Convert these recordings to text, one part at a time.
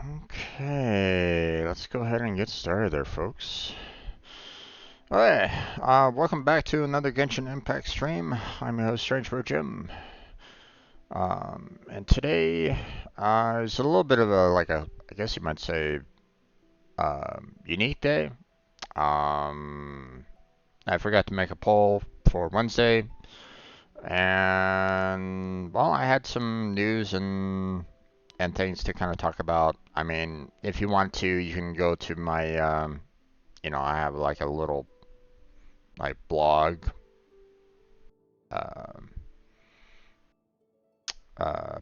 Okay, let's go ahead and get started there, folks. Alright, welcome back to another Genshin Impact stream. I'm your host, Strangebro Jim. And today is a little bit of I guess you might say, unique day. I forgot to make a poll for Wednesday, and well, I had some news and things to kind of talk about. I mean, if you want to, you can go to my, I have like a little blog uh,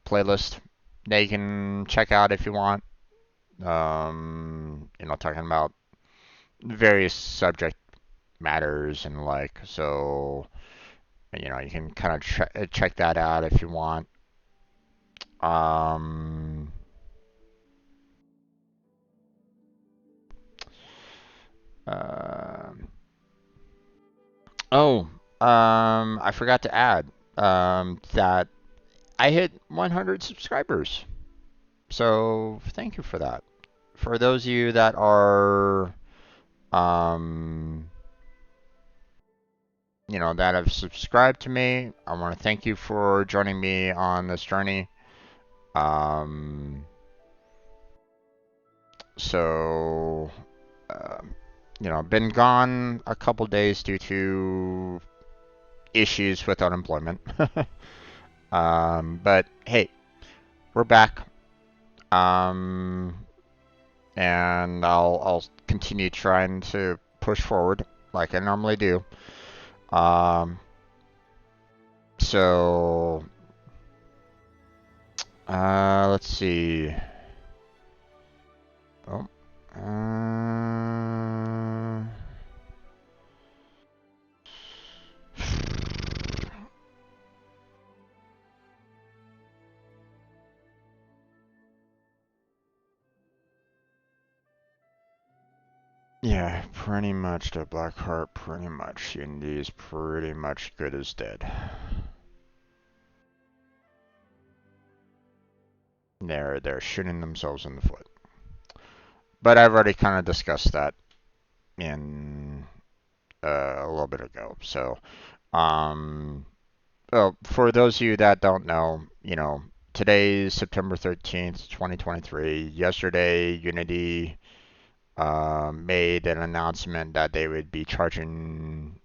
playlist that you can check out if you want. Talking about various subject matters and so. You can kind of check that out if you want. Um, uh, oh, I forgot to add that I hit 100 subscribers. So thank you for that. For those of you that are, um, that have subscribed to me, I want to thank you for joining me on this journey. Um, so, uh, been gone a couple days due to issues with unemployment. But hey, we're back. Um, and I'll continue trying to push forward like I normally do. Um, so let's see. Oh, yeah, pretty much the Black Heart. Pretty much Unity is pretty much good as dead. They're shooting themselves in the foot. But I've already kind of discussed that in a little bit ago. So, well, for those of you that don't know, today is September 13th, 2023. Yesterday, Unity made an announcement that they would be charging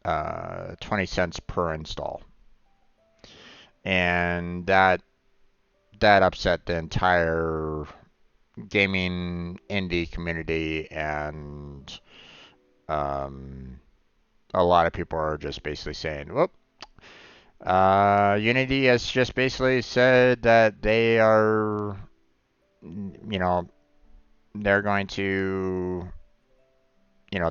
20 cents per install. And that upset the entire gaming indie community, and a lot of people are just basically saying, "Whoop, Unity has just basically said that they are, they're going to,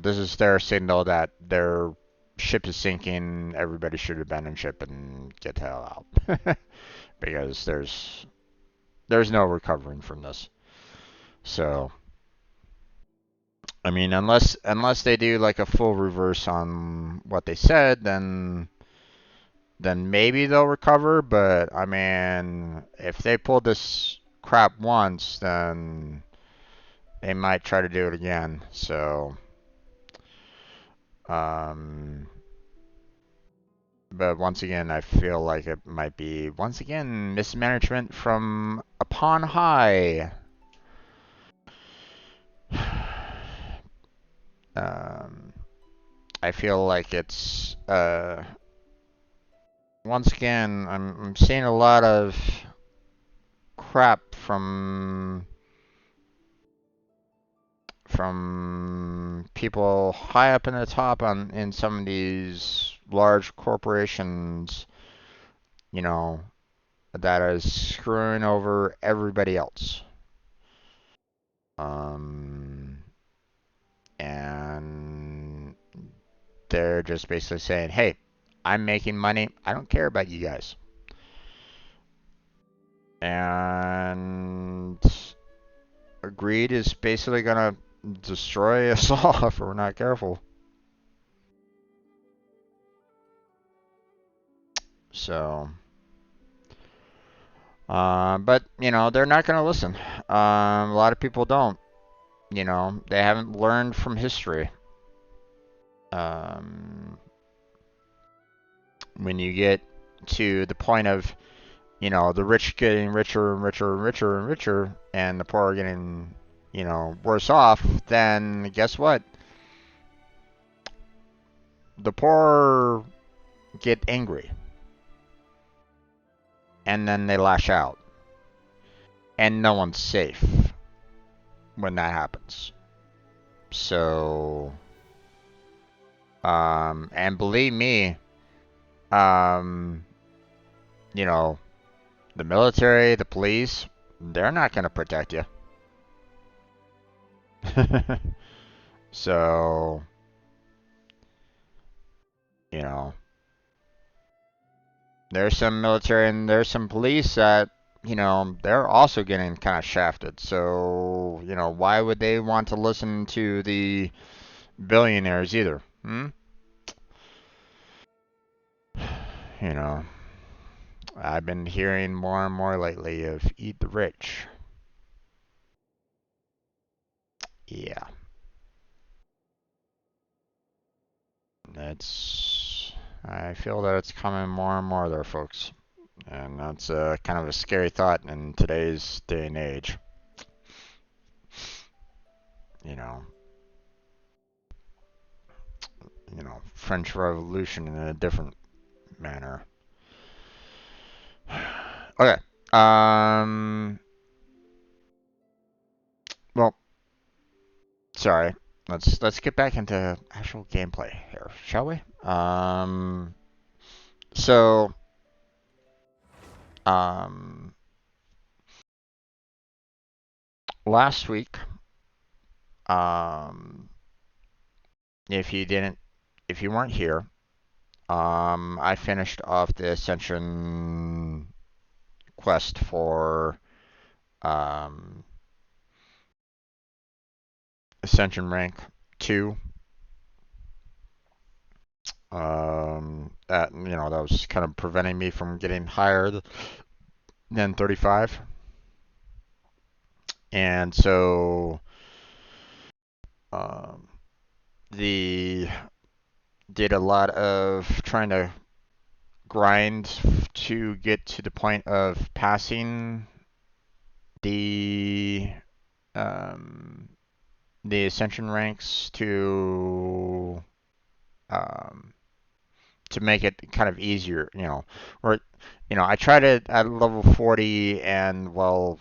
this is their signal that their ship is sinking. Everybody should abandon ship and get the hell out because there's no recovering from this." So, I mean, unless they do like a full reverse on what they said, then maybe they'll recover. But I mean, if they pull this crap once, then they might try to do it again. So, um, but once again, I feel like it might be once again mismanagement from upon high. I feel like it's once again I'm seeing a lot of crap from people high up in the top in some of these large corporations, you know, that is screwing over everybody else. And they're just basically saying, "Hey, I'm making money. I don't care about you guys." And greed is basically gonna destroy us all if we're not careful. So, But you know, they're not going to listen. A lot of people don't. You know, they haven't learned from history. Um, when you get to the point of, you know, the rich getting richer and richer and richer and richer, and the poor are getting, you know, worse off, then guess what? The poor get angry, and then they lash out, and no one's safe when that happens. So, and believe me, um, you know, the military, the police, they're not going to protect you. So, you know, there's some military and there's some police that, you know, they're also getting kind of shafted. So, you know, why would they want to listen to the billionaires either? Hmm? You know, I've been hearing more and more lately of eat the rich. Yeah, that's. I feel that it's coming more and more there, folks. And that's kind of a scary thought in today's day and age. You know, French Revolution in a different manner. Okay. Um. Well, sorry. Let's get back into actual gameplay here, shall we? So, um, last week, um, if you didn't, if you weren't here, I finished off the Ascension quest for um, Ascension rank 2. That that was kind of preventing me from getting higher than 35. And so um, the did a lot of trying to grind to get to the point of passing the um, the ascension ranks um, to make it kind of easier, or I tried it at level 40, and well,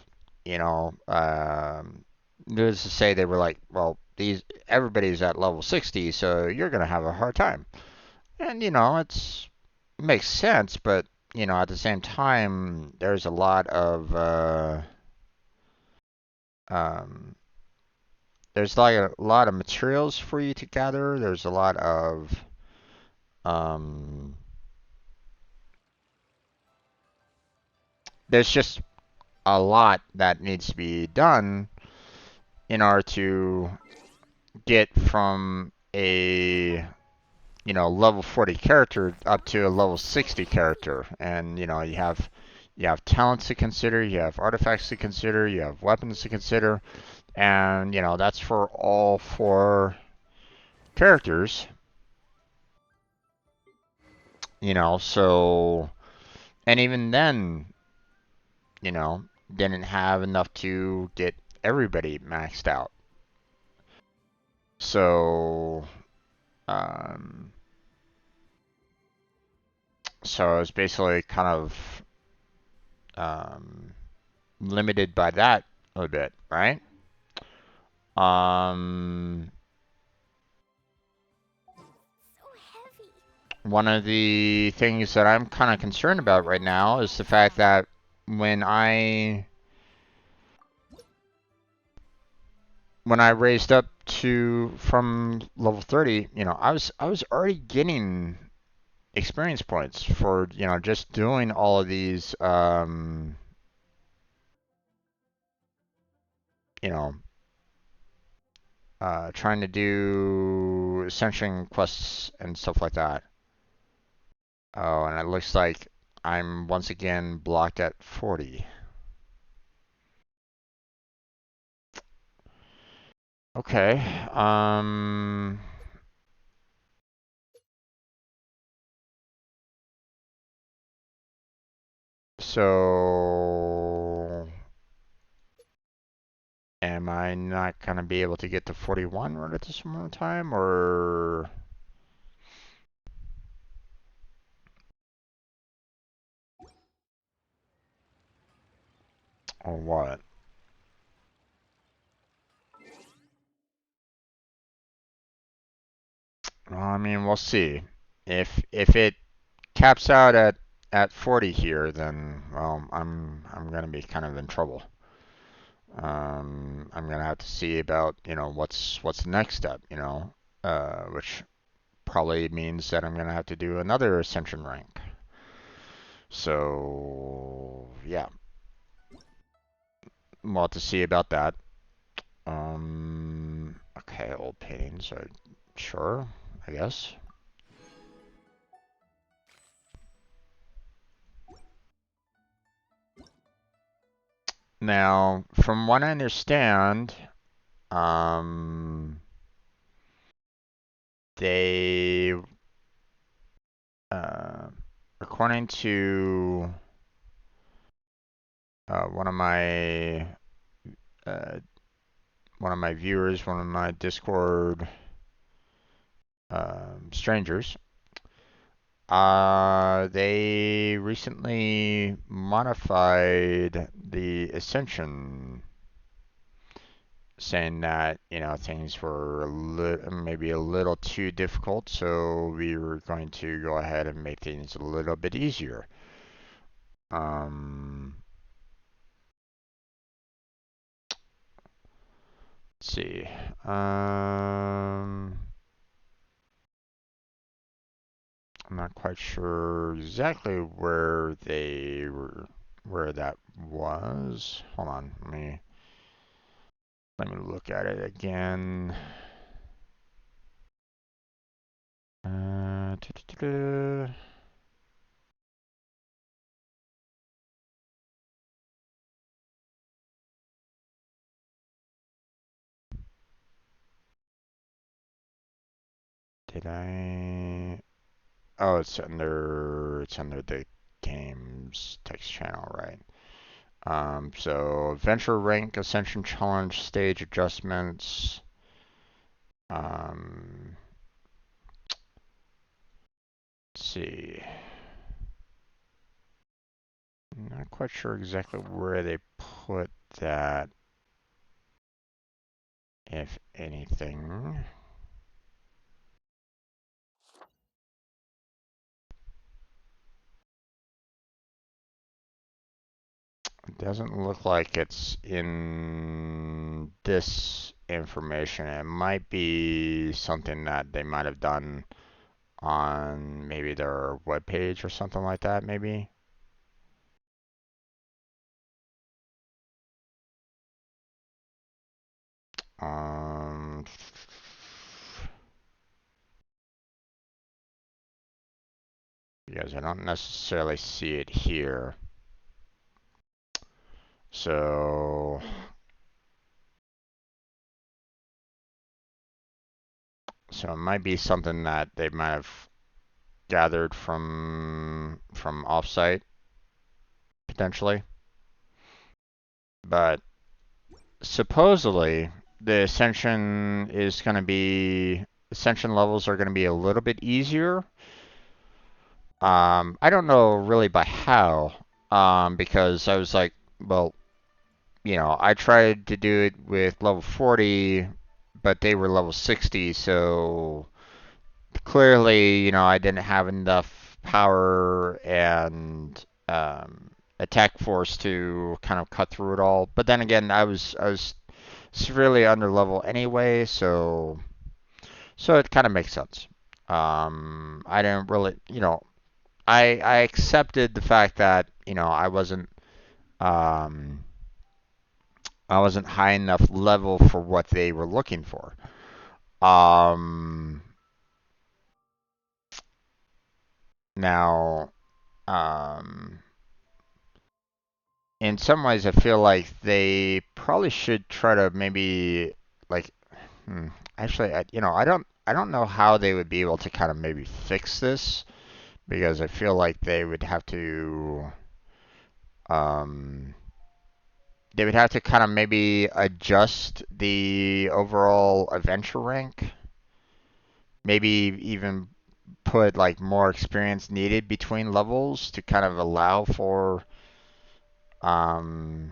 needless to say, they were like, well, these everybody's at level 60, so you're gonna have a hard time, and it makes sense, but at the same time, there's a um, there's like a lot of materials for you to gather. There's a lot of um, there's just a lot that needs to be done in order to get from a level 40 character up to a level 60 character. And you have talents to consider, you have artifacts to consider, you have weapons to consider, and that's for all 4 characters. So, and even then, you know didn't have enough to get everybody maxed out. So, um, so I was basically kind of um, limited by that a bit, right? Um, One of the things that I'm kind of concerned about right now is the fact that when I when I raised up to from level 30, I was already getting experience points for just doing all of these you know trying to do ascension quests and stuff like that. Oh, and it looks like I'm once again blocked at 40. Okay. So am I not gonna be able to get to 41 right at this moment in time, or what? Well, I mean, we'll see. If it caps out at 40 here, then well, I'm gonna be kind of in trouble. I'm gonna have to see about what's the next step, which probably means that I'm gonna have to do another ascension rank. So yeah, we'll have to see about that. Okay, old paintings. Sure, I guess. Now, from what I understand, um, they, uh, according to one of my uh, viewers, one of my Discord strangers, they recently modified the Ascension, saying that things were maybe a little too difficult, so we were going to go ahead and make things a little bit easier. Um, let's see. I'm not quite sure exactly where that was. Hold on, let me look at it again. Uh, Did I? Oh, it's under the games text channel, right? So Adventure Rank Ascension Challenge Stage Adjustments. Um, let's see. Not quite sure exactly where they put that, if anything. It doesn't look like it's in this information. It might be something that they might have done on maybe their webpage or something like that, maybe. Um, because I don't necessarily see it here. So, so it might be something that they might have gathered from offsite potentially. But supposedly the ascension levels are going to be a little bit easier. I don't know really by how, because I was like, well, I tried to do it with level 40, but they were level 60, so clearly, I didn't have enough power and attack force to kind of cut through it all. But then again, I was severely under level anyway, so it kind of makes sense. I didn't really, I accepted the fact that um, I wasn't high enough level for what they were looking for. Um, Now, um, in some ways, I feel like they probably should try to maybe like Actually, I don't know how they would be able to kind of maybe fix this because I feel like um, they would have to kind of maybe adjust the overall adventure rank. Maybe even put like more experience needed between levels to kind of allow for um,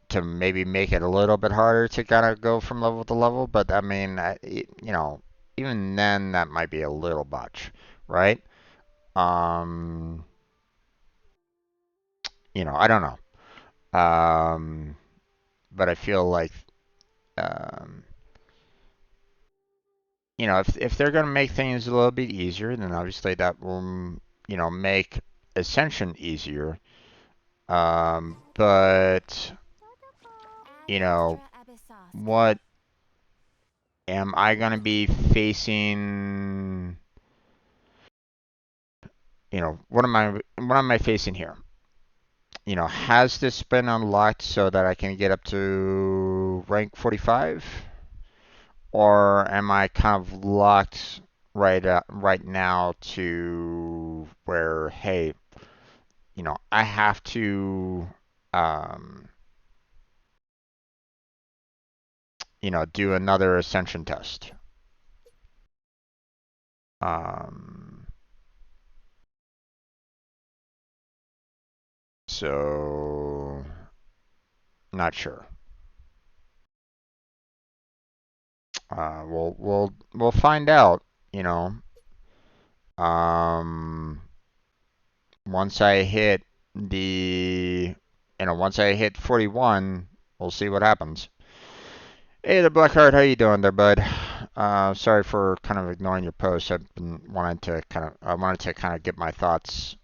to maybe make it a little bit harder to kind of go from level to level. But I mean, even then that might be a little much, right? Um, I don't know. But I feel like um, if they're gonna make things a little bit easier, then obviously that will make Ascension easier. But what am I gonna be facing? What am I facing here? Has this been unlocked so that I can get up to rank 45? Or am I kind of locked right now to where, hey, I have to, um, do another ascension test. Um, so not sure. We'll find out. You know, um, once I hit once I hit 41, we'll see what happens. Hey there, Blackheart. How you doing there, bud? Sorry for kind of ignoring your post. I wanted to kind of get my thoughts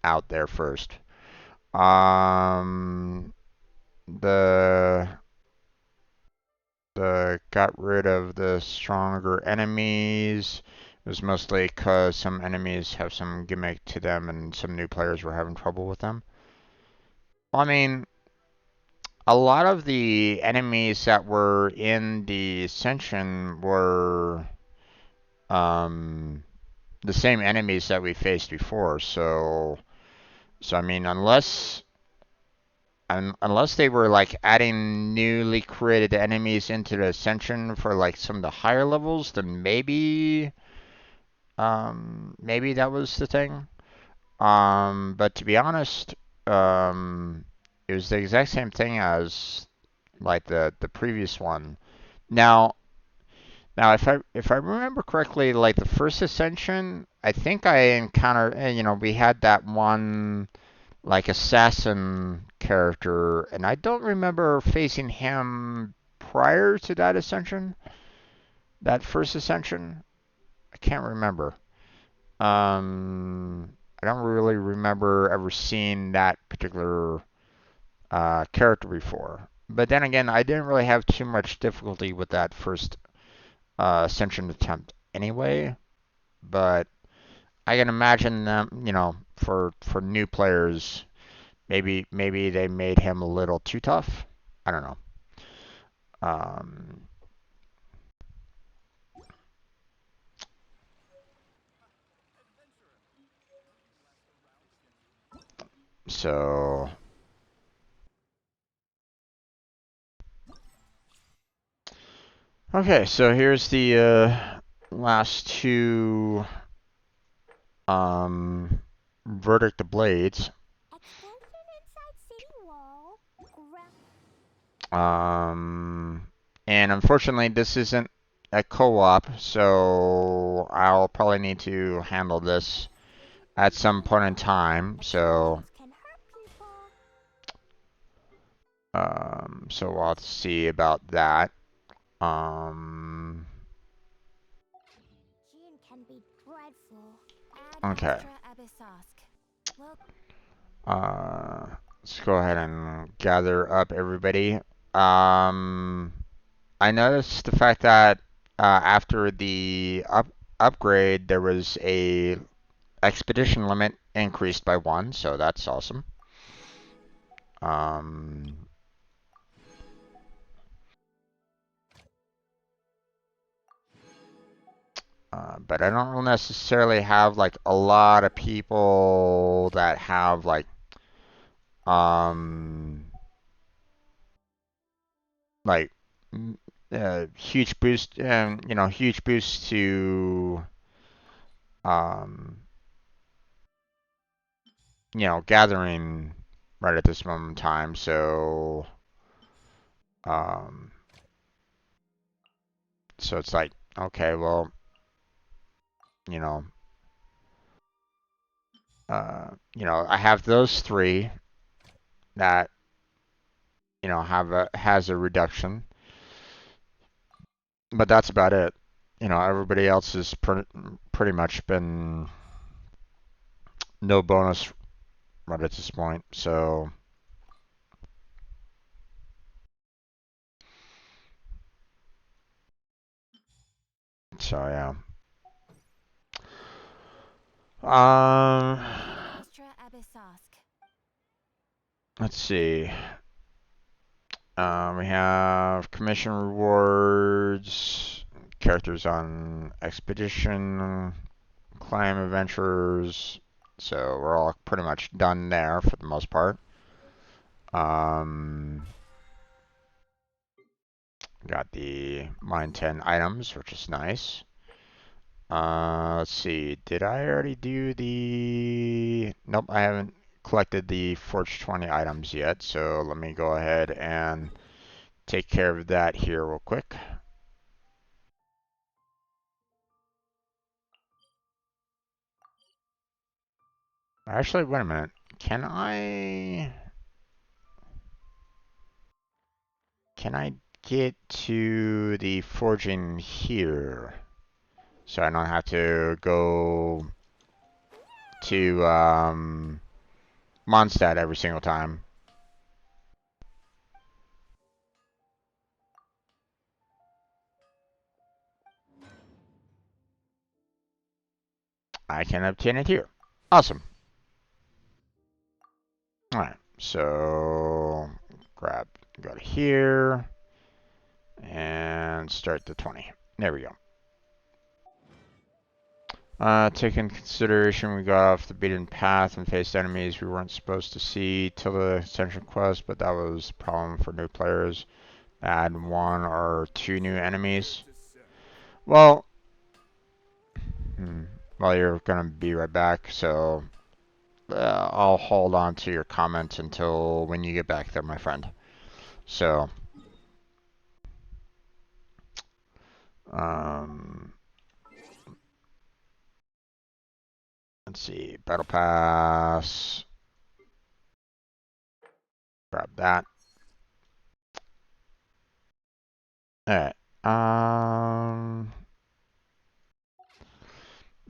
out there first. Um, the got rid of the stronger enemies. It was mostly because some enemies have some gimmick to them, and some new players were having trouble with them. Well, I mean, a lot of the enemies that were in the Ascension were um the same enemies that we faced before. So I mean, unless they were like adding newly created enemies into the Ascension for like some of the higher levels, then maybe that was the thing. But to be honest, it was the exact same thing as like the previous one. Now, if I remember correctly, like the first Ascension, I think I encountered, we had that one like assassin character, and I don't remember facing him prior to that Ascension, that first Ascension. I can't remember. I don't really remember ever seeing that particular character before. But then again, I didn't really have too much difficulty with that first Ascension attempt anyway. But I can imagine them, for new players, maybe they made him a little too tough. I don't know. Um, so okay, so here's the last two um, verdict of blades. Um, and unfortunately, this isn't a co-op, so I'll probably need to handle this at some point in time. So we'll have to see about that. Um, okay. Uh, let's go ahead and gather up everybody. Um, I noticed the fact that after the upgrade, there was a expedition limit increased by one, so that's awesome. Um, But I don't necessarily have like a lot of people that have um like huge boost huge boost to um gathering right at this moment in time. Um so it's like, okay, well, you know I have those three that has a reduction, but that's about it. Everybody else has pretty much been no bonus right at this point. So yeah. Um, let's see. We have commission rewards, characters on expedition, climb adventures. So we're all pretty much done there for the most part. Um, got the mine 10 items, which is nice. Let's see. Did I already do the... Nope, I haven't collected the Forge 20 items yet, so let me go ahead and take care of that here real quick. Actually, wait a minute. Can I get to the forging here so I don't have to go to Mondstadt every single time? I can obtain it here. Awesome. Alright, so go to here and start the 20. There we go. Take into consideration we got off the beaten path and faced enemies we weren't supposed to see till the Ascension quest, but that was a problem for new players. Add one or two new enemies. Well, you're gonna be right back, so I'll hold on to your comment until when you get back there, my friend. So, um, let's see, Battle Pass. Grab that. Alright.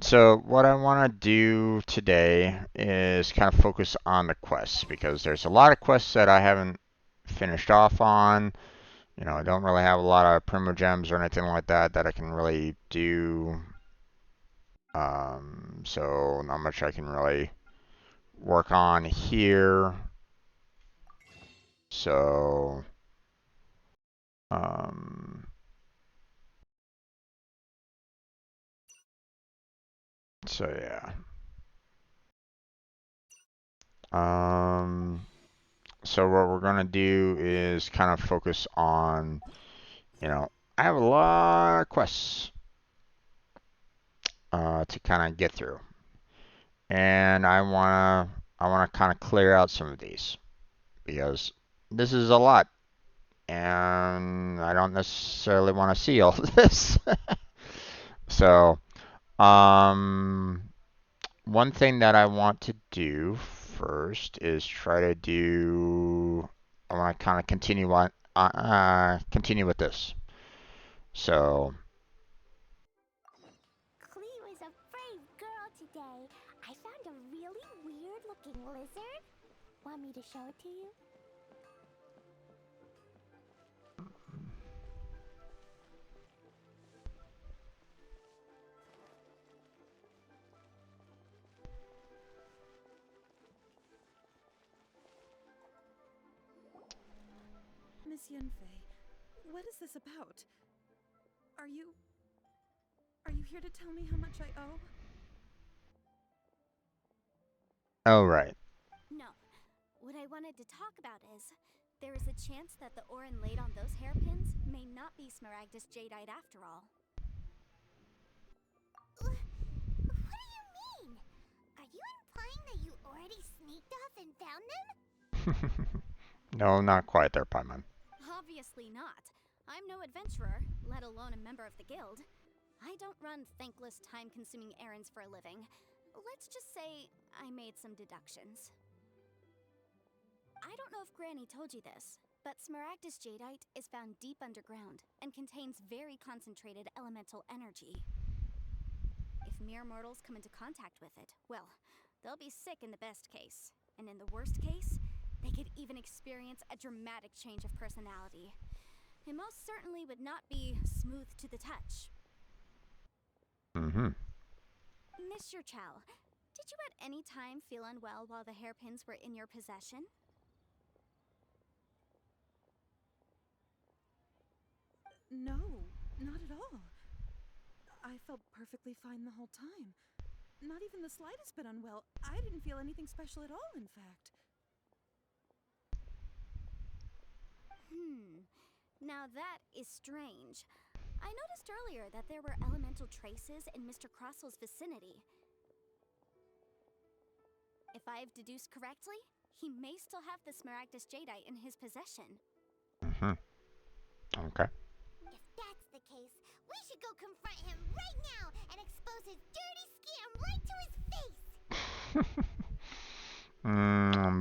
So what I want to do today is kind of focus on the quests because there's a lot of quests that I haven't finished off on. I don't really have a lot of primogems or anything like that that I can really do. So not much I can really work on here. So, um, yeah. So what we're gonna do is kind of focus on, I have a lot of quests to kind of get through, and I wanna kind of clear out some of these because this is a lot, and I don't necessarily want to see all of this. So, um, one thing that I want to do first is try to do. I want to kind of continue with this. So, Cleo is a brave girl today. I found a really weird-looking lizard. Want me to show it to you? Miss Yunfei, what is this about? Are you Are you here to tell me how much I owe? Oh, right. No. What I wanted to talk about is, there is a chance that the Orin laid on those hairpins may not be Smaragdus Jadeite after all. What do you mean? Are you implying that you already sneaked off and found them? No, not quite there, Paimon. Obviously not. I'm no adventurer, let alone a member of the guild. I don't run thankless, time-consuming errands for a living. Let's just say I made some deductions. I don't know if Granny told you this, but Smaragdus Jadeite is found deep underground and contains very concentrated elemental energy. If mere mortals come into contact with it, well, they'll be sick in the best case. And in the worst case, they could even experience a dramatic change of personality. It most certainly would not be smooth to the touch. Mm-hmm. Mr. Chow, did you at any time feel unwell while the hairpins were in your possession? No, not at all. I felt perfectly fine the whole time. Not even the slightest bit unwell. I didn't feel anything special at all, in fact. Now that is strange. I noticed earlier that there were elemental traces in Mr. Crossel's vicinity. If I've deduced correctly, he may still have the Smaragdus Jadeite in his possession. Mm-hmm. Okay. If that's the case, we should go confront him right now and expose his dirty scam right to his face!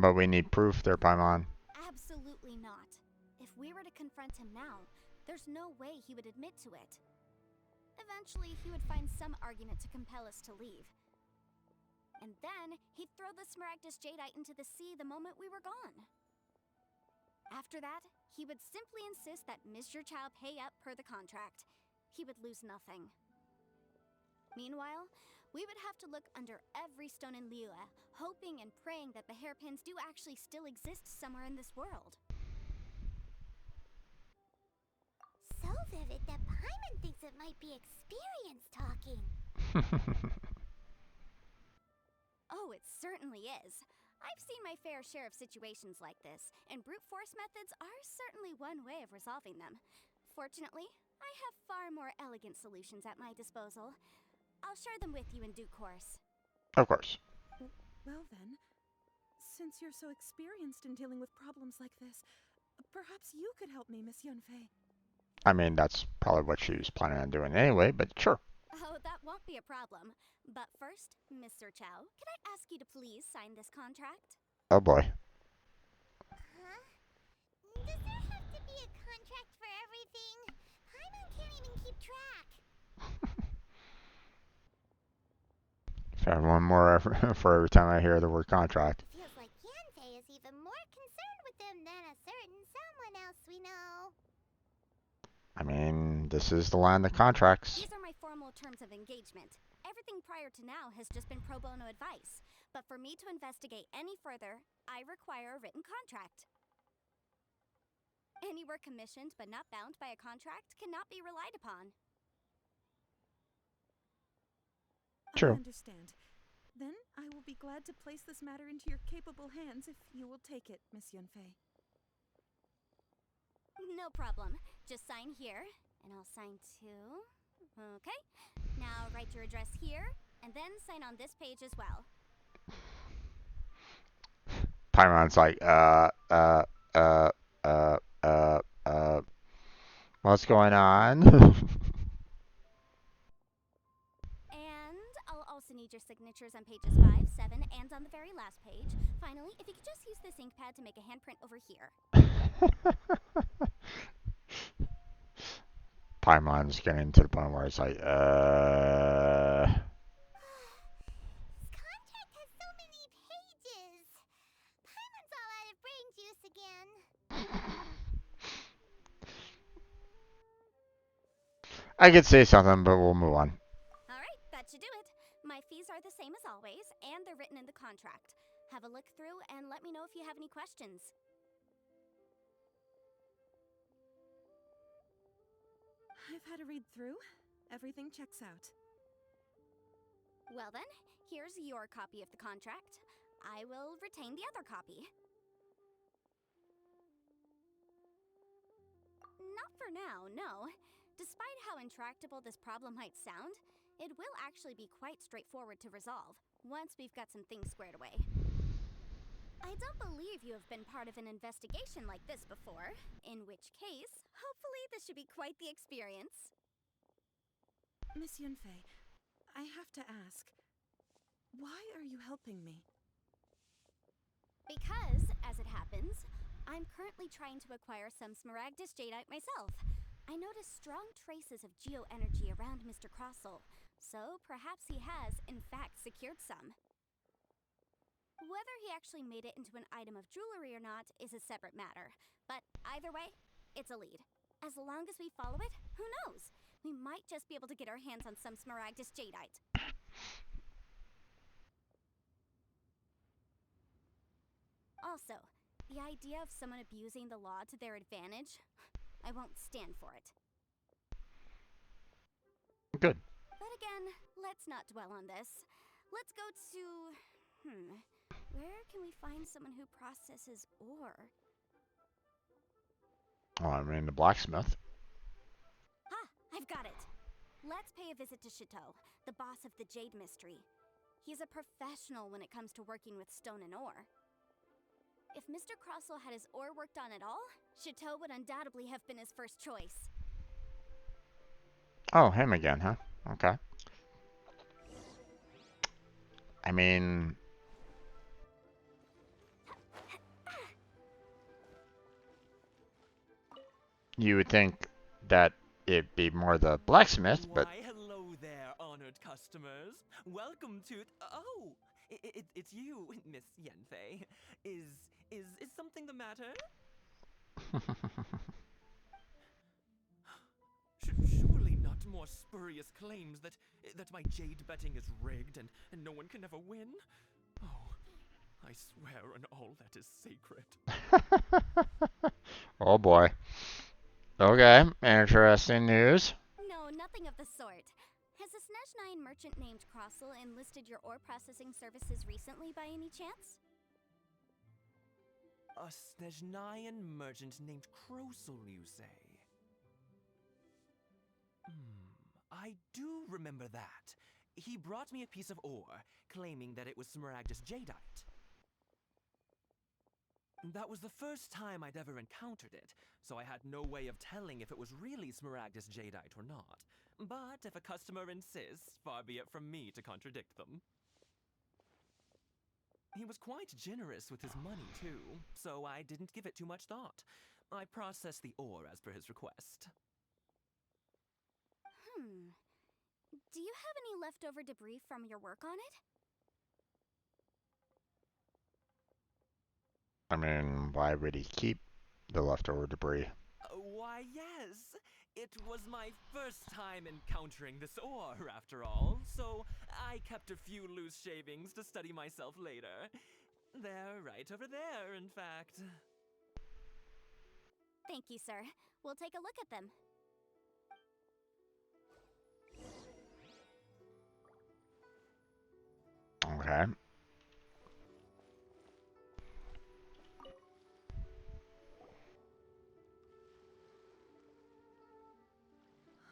But we need proof there, Paimon. Absolutely not. If we were to confront him now, there's no way he would admit to it. Eventually, he would find some argument to compel us to leave. And then, he'd throw the Smaragdus Jadeite into the sea the moment we were gone. After that, he would simply insist that Mr. Chow pay up per the contract. He would lose nothing. Meanwhile, we would have to look under every stone in Liyue, hoping and praying that the hairpins do actually still exist somewhere in this world. So vivid that Paimon thinks it might be experience talking. Oh, it certainly is. I've seen my fair share of situations like this, and brute force methods are certainly one way of resolving them. Fortunately, I have far more elegant solutions at my disposal. I'll share them with you in due course. Of course. Well then, since you're so experienced in dealing with problems like this, perhaps you could help me, Miss Yunfei. I mean, that's probably what she was planning on doing anyway, but sure. Oh, that won't be a problem. But first, Mr. Chow, could I ask you to please sign this contract? Oh boy. Huh? Does there have to be a contract for everything? Paimon can't even keep track. One more for every time I hear the word contract. Feels like Yanfei is even more concerned with them than a certain someone else we know. I mean, this is the land of contracts. These are my formal terms of engagement. Everything prior to now has just been pro bono advice. But for me to investigate any further, I require a written contract. Any work commissioned but not bound by a contract cannot be relied upon. True. I understand. Then I will be glad to place this matter into your capable hands if you will take it, Miss Yunfei. No problem. Just sign here, and I'll sign too. Okay. Now write your address here, and then sign on this page as well. Paimon's like, what's going on? And I'll also need your signatures on pages 5, 7, and on the very last page. Finally, if you could just use this ink pad to make a handprint over here. Paimon's getting to the point where it's like, This contract has so many pages. Paimon's all out of brain juice again. I could say something, but we'll move on. Alright, that should do it. My fees are the same as always, and they're written in the contract. Have a look through and let me know if you have any questions. I've had a read through. Everything checks out. Well then, here's your copy of the contract. I will retain the other copy. Not for now, no. Despite how intractable this problem might sound, it will actually be quite straightforward to resolve, once we've got some things squared away. I don't believe you have been part of an investigation like this before, in which case, hopefully this should be quite the experience. Miss Yunfei, I have to ask, why are you helping me? Because, as it happens, I'm currently trying to acquire some Smaragdus Jadeite myself. I noticed strong traces of geo-energy around Mr. Crossel, so perhaps he has, in fact, secured some. Whether he actually made it into an item of jewelry or not is a separate matter, but either way, it's a lead. As long as we follow it, who knows? We might just be able to get our hands on some Smaragdus Jadeite. Also, the idea of someone abusing the law to their advantage, I won't stand for it. Good. But again, let's not dwell on this. Let's go to... where can we find someone who processes ore? Oh, I mean the blacksmith. Ha! I've got it! Let's pay a visit to Chateau, the boss of the Jade Mystery. He's a professional when it comes to working with stone and ore. If Mr. Crossel had his ore worked on at all, Chateau would undoubtedly have been his first choice. Oh, him again, huh? Okay. I mean, you would think that it'd be more the blacksmith, but Why, hello there, honored customers. Welcome to... Oh, it's you, Miss Yenfei. Is something the matter? Surely not more spurious claims that my jade betting is rigged and no one can ever win? Oh, I swear on all that is sacred. oh boy. Okay, interesting news. No, nothing of the sort. Has a Snezhnine merchant named Crossel enlisted your ore processing services recently by any chance? A Snezhnayan merchant named Crossel, you say? I do remember that. He brought me a piece of ore, claiming that it was Smaragdus Jadeite. That was the first time I'd ever encountered it, so I had no way of telling if it was really Smaragdus Jadeite or not. But if a customer insists, far be it from me to contradict them. He was quite generous with his money, too, so I didn't give it too much thought. I processed the ore as per his request. Do you have any leftover debris from your work on it? I mean, why would he keep the leftover debris? Why, yes. It was my first time encountering this ore, after all, so I kept a few loose shavings to study myself later. They're right over there, in fact. Thank you, sir. We'll take a look at them. Okay.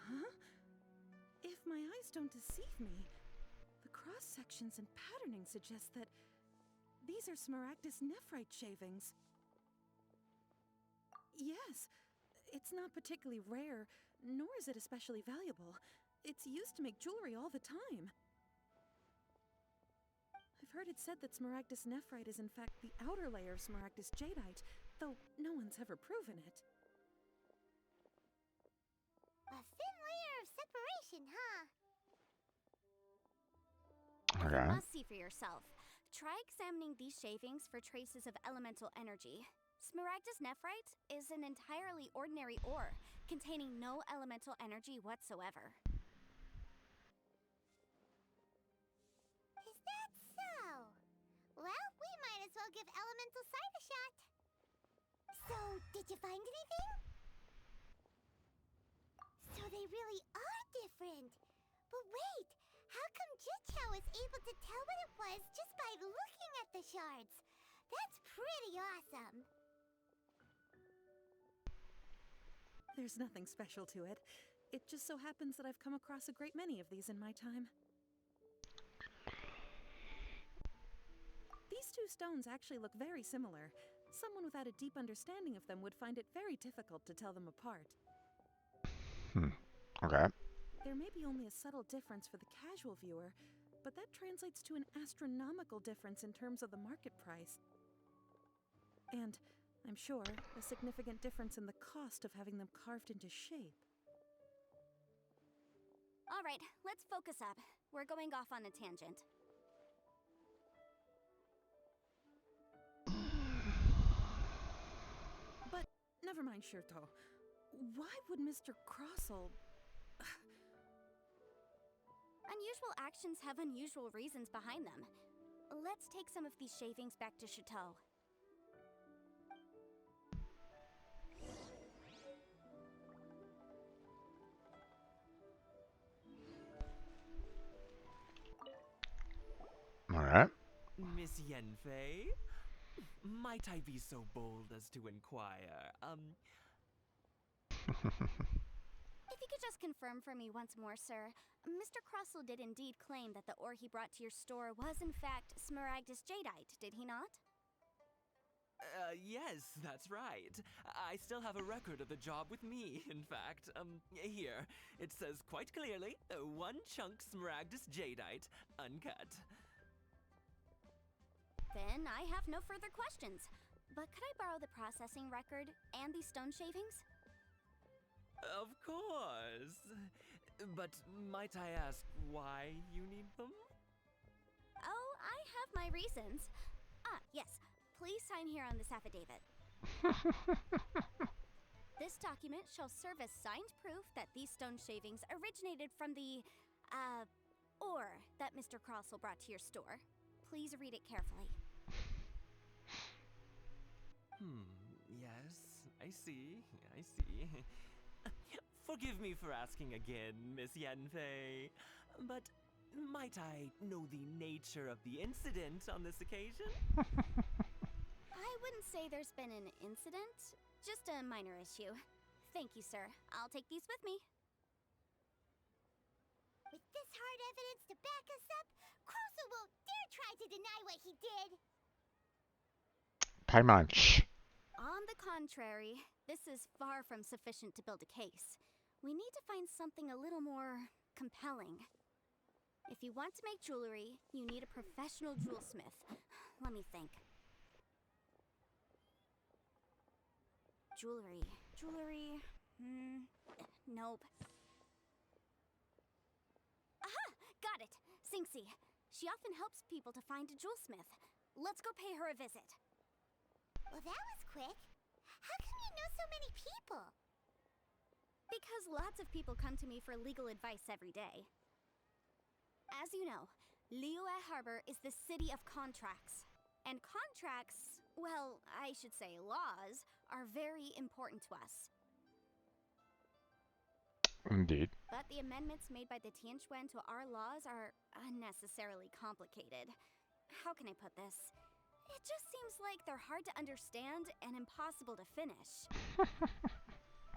Huh? If my eyes don't deceive me, the cross-sections and patterning suggest that these are Smaragdus nephrite shavings. Yes, it's not particularly rare, nor is it especially valuable. It's used to make jewelry all the time. I've heard it said that Smaragdus nephrite is in fact the outer layer of Smaragdus Jadeite, though no one's ever proven it. A thin layer of separation, huh? Okay. You must see for yourself. Try examining these shavings for traces of elemental energy. Smaragdus nephrite is an entirely ordinary ore, containing no elemental energy whatsoever. Is that so? Well, we might as well give elemental sight a shot. So, did you find anything? So they really are different. was able to tell what it was just by looking at the shards. That's pretty awesome. There's nothing special to it. It just so happens that I've come across a great many of these in my time. These two stones actually look very similar. Someone without a deep understanding of them would find it very difficult to tell them apart. Okay. There may be only a subtle difference for the casual viewer, but that translates to an astronomical difference in terms of the market price. And, I'm sure, a significant difference in the cost of having them carved into shape. Alright, let's focus up. We're going off on a tangent. But, never mind, Shirto. Why would Mr. Crossell... Unusual actions have unusual reasons behind them. Let's take some of these shavings back to Chateau. Alright. Miss Yanfei? Might I be so bold as to inquire, If you could just confirm for me once more, sir. Mr. Crossell did indeed claim that the ore he brought to your store was in fact Smaragdus Jadeite, did he not? Yes, that's right. I still have a record of the job with me, in fact. Here. It says quite clearly, 1 chunk Smaragdus Jadeite, uncut. Then I have no further questions. But could I borrow the processing record and these stone shavings? Of course. But might I ask why you need them? Oh, I have my reasons. Ah, yes. Please sign here on this affidavit. This document shall serve as signed proof that these stone shavings originated from the, ore that Mr. Crossell brought to your store. Please read it carefully. Yes, I see. Forgive me for asking again, Miss Yanfei, but might I know the nature of the incident on this occasion? I wouldn't say there's been an incident, just a minor issue. Thank you, sir. I'll take these with me. With this hard evidence to back us up, Crossell won't dare try to deny what he did. Paimon, shh. On the contrary, this is far from sufficient to build a case. We need to find something a little more compelling. If you want to make jewelry, you need a professional jewelsmith. Let me think. Jewelry. Nope. Aha! Got it! Singxi. She often helps people to find a jewelsmith. Let's go pay her a visit. Well, that was quick. How come you know so many people? Because lots of people come to me for legal advice every day. As you know, Liyue Harbor is the city of contracts. And contracts, well, I should say laws, are very important to us. Indeed. But the amendments made by the Tianquan to our laws are unnecessarily complicated. How can I put this? It just seems like they're hard to understand and impossible to finish.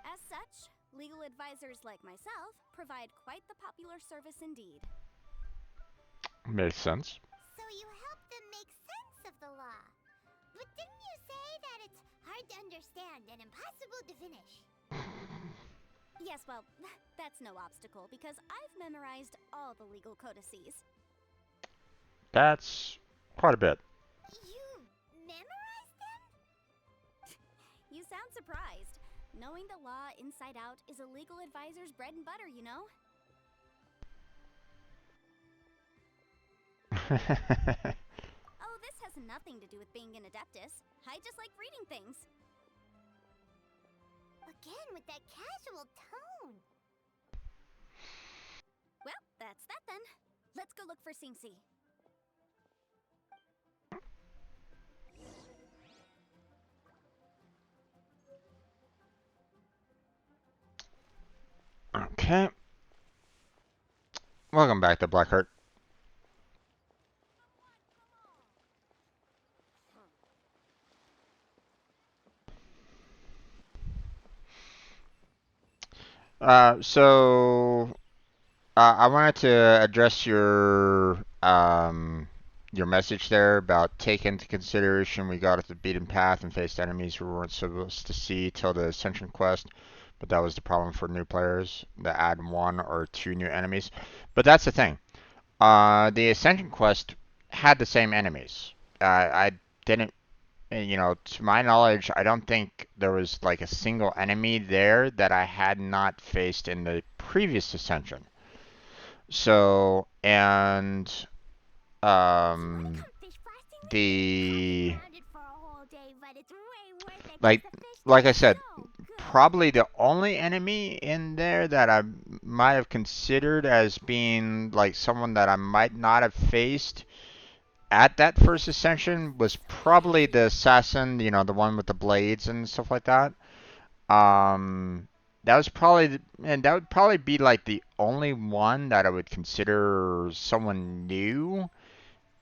As such, legal advisors like myself provide quite the popular service indeed. Makes sense. So you help them make sense of the law. But didn't you say that it's hard to understand and impossible to finish? Yes, well, that's no obstacle because I've memorized all the legal codices. That's quite a bit. You memorized them? You sound surprised. Knowing the law inside out is a legal advisor's bread and butter, you know? Oh, this has nothing to do with being an adeptus. I just like reading things. Again with that casual tone. Well, that's that then. Let's go look for Singxi. Okay. Welcome back to Blackheart. So I wanted to address your message there about take into consideration we got off the beaten path and faced enemies we weren't supposed to see till the Ascension quest, but that was the problem for new players that add one or two new enemies. But that's the thing. The Ascension quest had the same enemies. I didn't, to my knowledge, I don't think there was like a single enemy there that I had not faced in the previous Ascension. So, and You want to um, come fish blasting with me? I'll be the grounded for a whole day, but it's way worth it because like the fish like I taste said, so good. probably the only enemy in there that I might have considered as being like someone that I might not have faced at that first ascension was probably the assassin, the one with the blades and stuff like that. Um, that was probably, and that would probably be like the only one that I would consider someone new,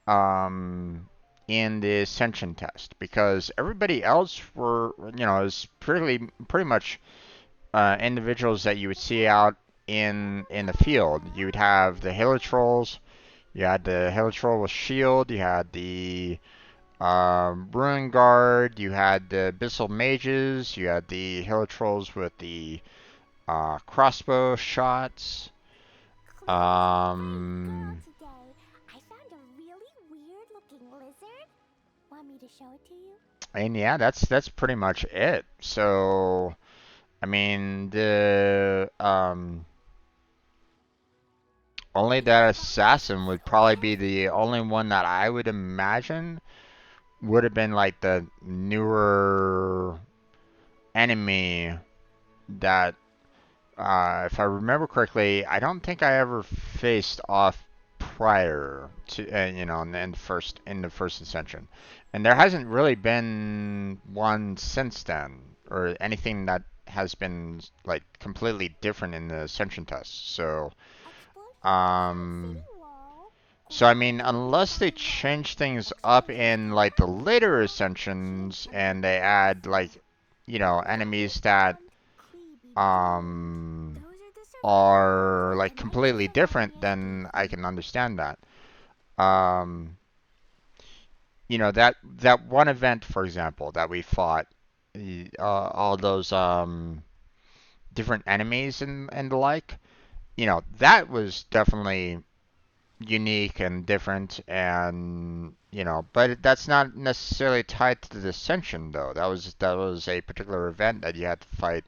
um, in the ascension test because everybody else were, is pretty much individuals that you would see out in the field. You would have the Helitrolls. You had the Helitroll with shield. You had the Ruin Guard. You had the Abyssal Mages. You had the Helitrolls with the crossbow shots. Clear's a brave girl Um, today. I found a really weird looking lizard. Want me to show it to you? and yeah, that's pretty much it. So, I mean, the only These that bugs are assassin would so probably be nasty. the only one that I would imagine would have been like the newer enemy that, if I remember correctly, I don't think I ever faced off prior to, in the first ascension, and there hasn't really been one since then, or anything that has been like completely different in the ascension test. Explore the town Um, city wall, so I or mean, maybe unless they find the change things up explosive in like the tower later or keep ascensions a and they lookout add like, for enemies Rabbit that and Creepy Dude. um Those are the survivors are that like can only completely survive different, this then I deeply. can understand that. Um, that one event, for example, that we fought, all those different enemies and the like. That was definitely unique and different, and but that's not necessarily tied to the ascension though. That was a particular event that you had to fight,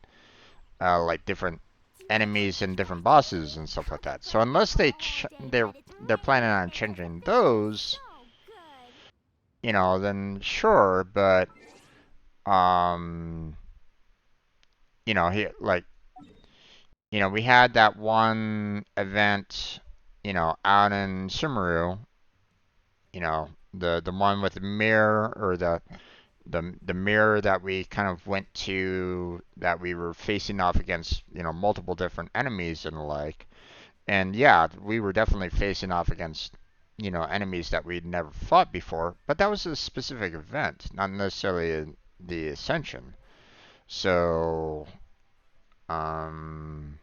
like different Do you want some enemies fish and different blasting bosses with and me? stuff I'll like be that. So grounded unless for a whole day, they're but it's they're way planning worth on it because the changing fish taste those, so good. then sure. But um, like we had that one event, out in Sumeru, the one with the mirror, or the mirror that we kind of went to, that we were facing off against, multiple different enemies and the like. And yeah, we were definitely facing off against, enemies that we'd never fought before, but that was a specific event, not necessarily the Ascension. So, um,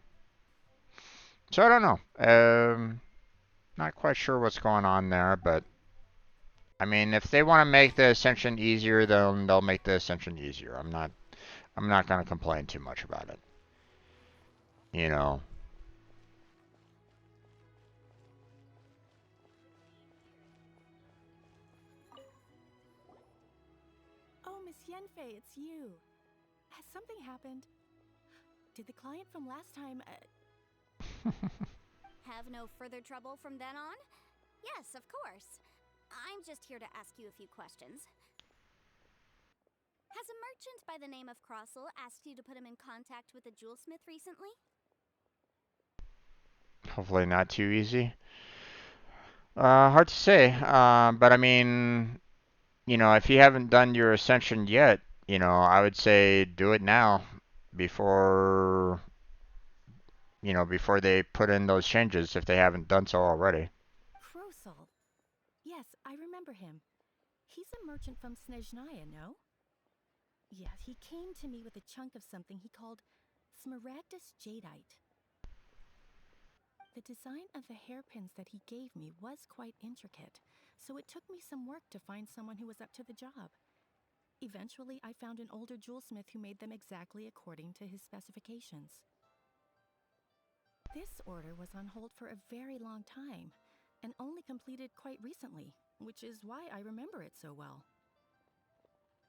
so I don't know. Not quite sure what's going on there, but I mean, if they want to make the Ascension easier, then they'll make the Ascension easier. I'm not gonna complain too much about it. You know. Oh, Miss Yenfei, it's you. Has something happened? Did the client from last time, Have no further trouble from then on? Yes, of course. I'm just here to ask you a few questions. Has a merchant by the name of Crossel asked you to put him in contact with a jewelsmith recently? Hopefully not too easy. Hard to say. But I mean, if you haven't done your Ascension yet, I would say do it now before, before they put in those changes if they haven't done so already. Krosel? Yes, I remember him. He's a merchant from Snezhnaya, no? Yeah, he came to me with a chunk of something he called Smaragdus jadeite. The design of the hairpins that he gave me was quite intricate, so it took me some work to find someone who was up to the job. Eventually, I found an older jewelsmith who made them exactly according to his specifications. This order was on hold for a very long time, and only completed quite recently, which is why I remember it so well.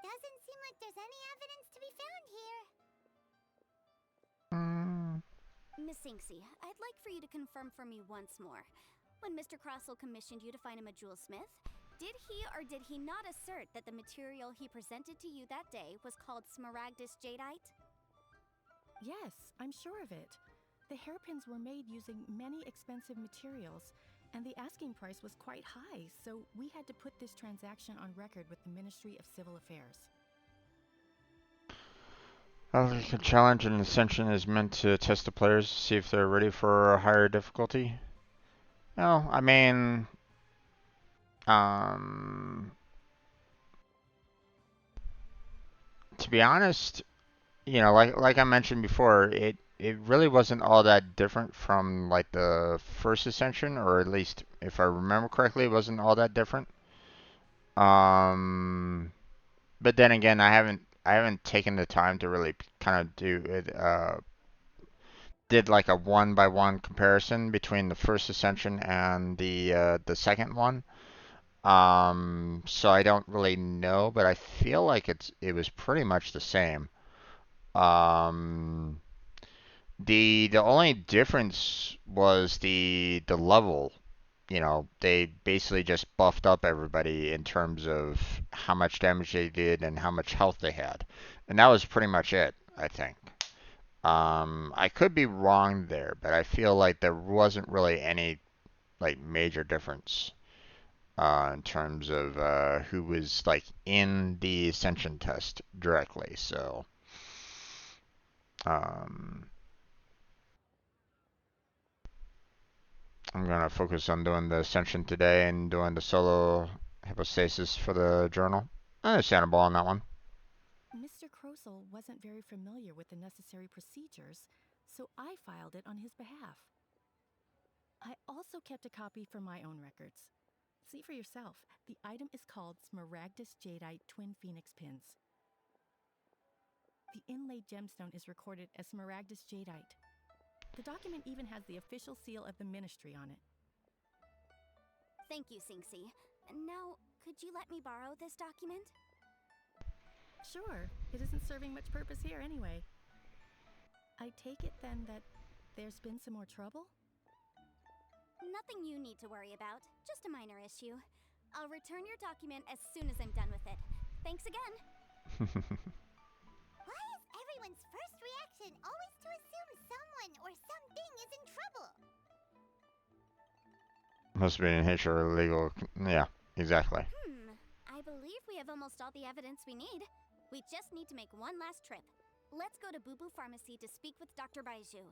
Doesn't seem like there's any evidence to be found here. Miss Inksy, I'd like for you to confirm for me once more. When Mr. Crossell commissioned you to find him a jewelsmith, did he or did he not assert that the material he presented to you that day was called Smaragdus jadeite? Yes, I'm sure of it. The hairpins were made using many expensive materials, and the asking price was quite high, so we had to put this transaction on record with the Ministry of Civil Affairs. The challenge in Ascension is meant to test the players to see if they're ready for a higher difficulty. No, I mean, to be honest, you know, like I mentioned before, it really wasn't all that different from like the first Ascension, or at least if I remember correctly, it wasn't all that different. But then again, I haven't taken the time to really kind of do it. Did like a one by one comparison between the first Ascension and the second one. So I don't really know, but I feel like it was pretty much the same. Um, the only difference was the level. You know, they basically just buffed up everybody in terms of how much damage they did and how much health they had. And that was pretty much it, I think. I could be wrong there, but I feel like there wasn't really any like major difference in terms of who was like in the Ascension test directly. So, um, I'm gonna focus on doing the Ascension today and doing the solo hypostasis for the journal. Understandable on that one. Mr. Crossell wasn't very familiar with the necessary procedures, so I filed it on his behalf. I also kept a copy for my own records. See for yourself, the item is called Smaragdus jadeite Twin Phoenix Pins. The inlaid gemstone is recorded as Smaragdus jadeite. The document even has the official seal of the Ministry on it. Thank you, Sinksy. Now, could you let me borrow this document? Sure, it isn't serving much purpose here anyway. I take it then that there's been some more trouble? Nothing you need to worry about, just a minor issue. I'll return your document as soon as I'm done with it. Thanks again. Why is everyone's first reaction always to assume someone or something is in trouble? Must be in HR legal. Yeah, exactly. I believe we have almost all the evidence we need. We just need to make one last trip. Let's go to Boo Boo Pharmacy to speak with Dr. Baiju.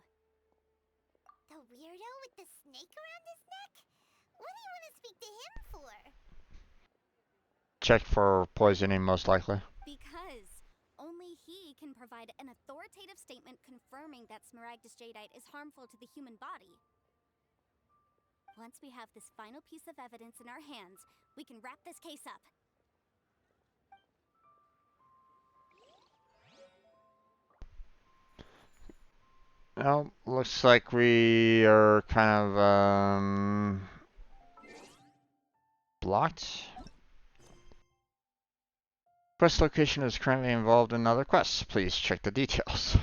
The weirdo with the snake around his neck? What do you want to speak to him for? Check for poisoning, most likely. Because only he can provide an authoritative statement confirming that Smaragdus jadeite is harmful to the human body. Once we have this final piece of evidence in our hands, we can wrap this case up. Well, looks like we are kind of blocked. Quest location is currently involved in other quests. Please check the details.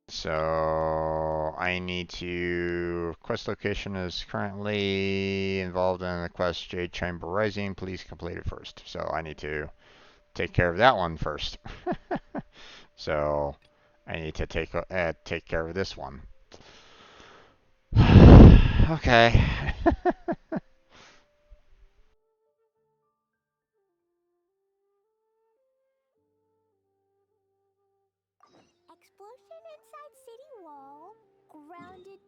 So I need to. Quest location is currently involved in the quest Jade Chamber Rising. Please complete it first. So I need to take care of that one first. So I need to take care of this one. Okay. Explosion inside city wall. Grounded.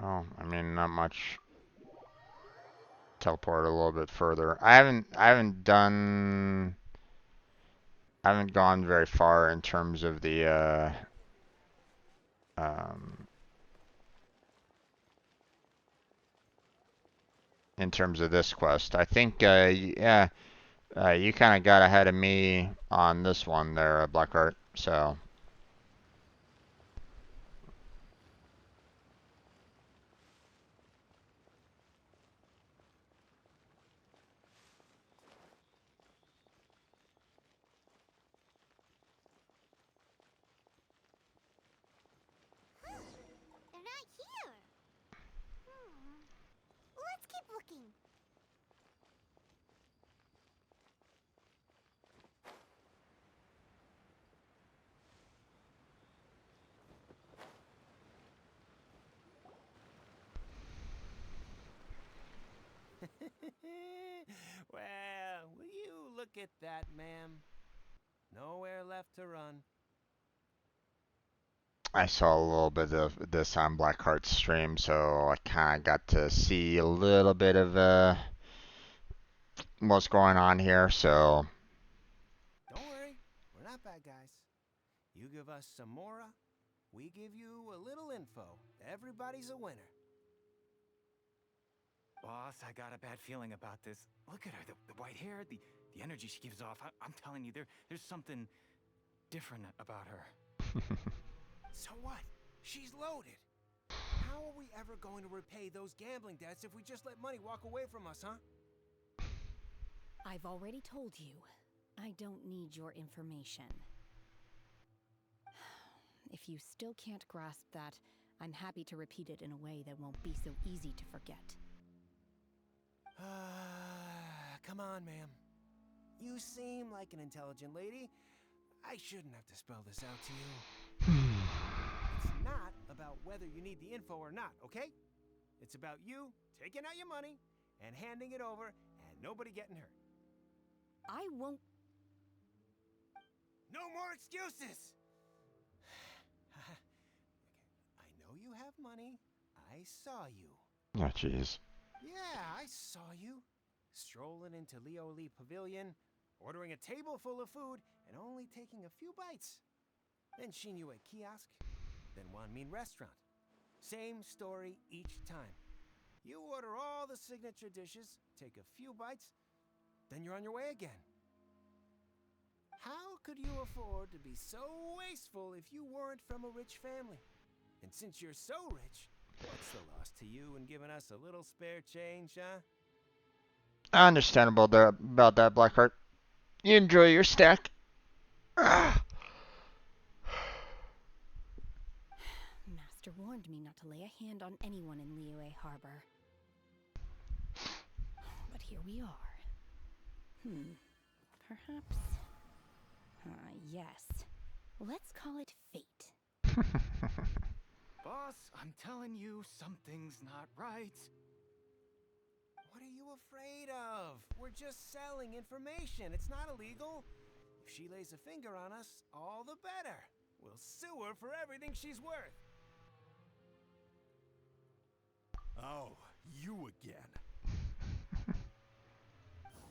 Well, I mean, not much teleport a little bit further. I haven't gone very far in terms of the um, in terms of this quest. I think yeah, you kind of got ahead of me on this one there, Blackheart. So. They're not here. Let's keep looking. Well, will you look at that, ma'am? Nowhere left to run. I saw a little bit of this on Blackheart's stream, so I kind of got to see a little bit of what's going on here. So Don't worry, we're not bad guys. You give us some mora, we give you a little info. Everybody's a winner. Boss, I got a bad feeling about this. Look at her, the white hair, the energy she gives off. I'm telling you, there's something different about her. So what? She's loaded. How are we ever going to repay those gambling debts if we just let money walk away from us, huh? I've already told you, I don't need your information. If you still can't grasp that, I'm happy to repeat it in a way that won't be so easy to forget. Come on, ma'am. You seem like an intelligent lady. I shouldn't have to spell this out to you. It's not about whether you need the info or not, okay? It's about you taking out your money and handing it over and nobody getting hurt. I won't. No more excuses! I know you have money. I saw you. oh jeez. Yeah, I saw you. Strolling into Leo Lee Pavilion, ordering a table full of food, and only taking a few bites. Then Shinue kiosk, then Wanmin restaurant. Same story each time. You order all the signature dishes, take a few bites, then you're on your way again. How could you afford to be so wasteful if you weren't from a rich family? And since you're so rich, what's the loss to you in giving us a little spare change, huh? Understandable there about that, Blackheart. You enjoy your stack. Master warned me not to lay a hand on anyone in Liyue Harbor. But here we are. Perhaps. Yes. Let's call it fate. Boss, I'm telling you, something's not right. What are you afraid of? We're just selling information. It's not illegal. If she lays a finger on us, all the better. We'll sue her for everything she's worth. Oh, you again.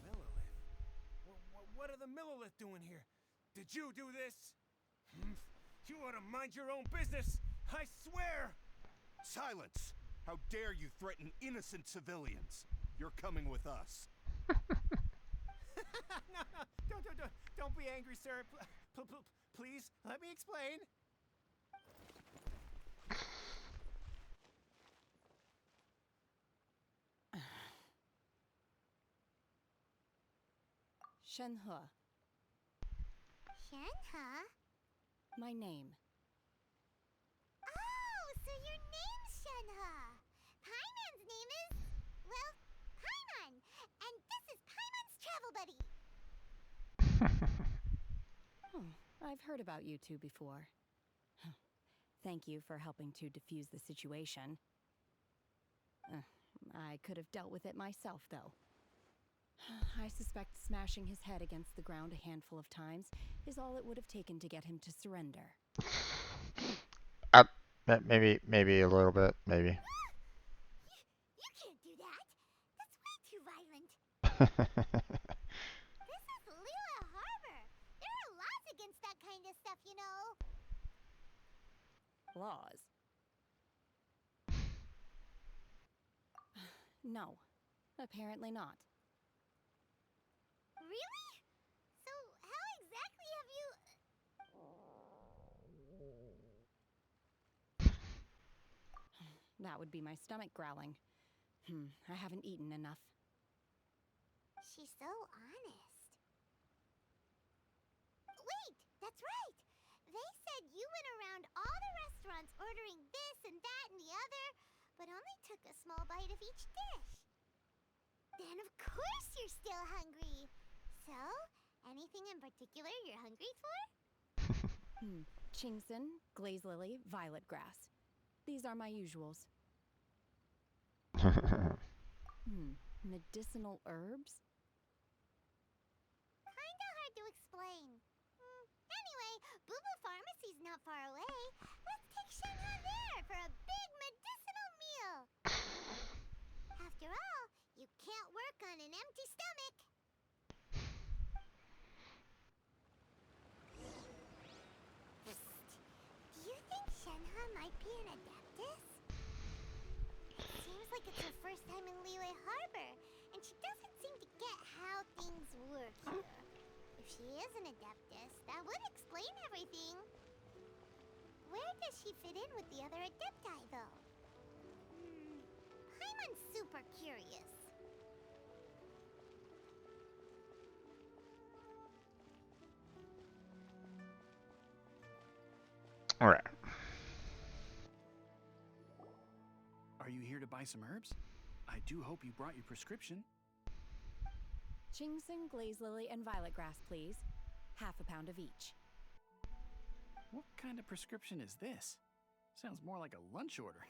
Millilith? What are the Millilith doing here? Did you do this? You ought to mind your own business. I swear! Silence! How dare you threaten innocent civilians? You're coming with us. No, don't be angry, sir. Please, let me explain. Shenhe, Shenhe? my name. Oh, so your name's Shenhe. Paimon's name is, well, Paimon. And this is Paimon's travel buddy. I've heard about you two before. Thank you for helping to defuse the situation. I could have dealt with it myself, though. I suspect smashing his head against the ground a handful of times is all it would have taken to get him to surrender. Maybe a little bit, maybe. You can't do that. That's way too This is Lila Harbor. There are laws against that kind of stuff, you know. Laws? No, apparently not. Really? So how exactly have you... That would be my stomach growling. I haven't eaten enough. She's so honest. Wait, that's right. They said you went around all the restaurants ordering this and that and the other, but only took a small bite of each dish. Then of course you're still hungry. So, anything in particular you're hungry for? Chingson, glaze lily, violet grass. These are my usuals. Medicinal herbs? Kinda hard to explain. Anyway, Booba Pharmacy's not far away. Let's take Shenhan there for a big medicinal meal. After all, you can't work on an empty stomach. Psst. Do you think Shenhan might be an adeptus? It seems like it's her first time in Liyue Harbor, and she doesn't seem to get how things work here. If she is an adeptus, that would explain everything. Where does she fit in with the other adepti, though? Paimon's super curious. All right. Are you here to buy some herbs? I do hope you brought your prescription. Chingson, glaze lily, and violet grass, please. Half a pound of each. What kind of prescription is this? Sounds more like a lunch order.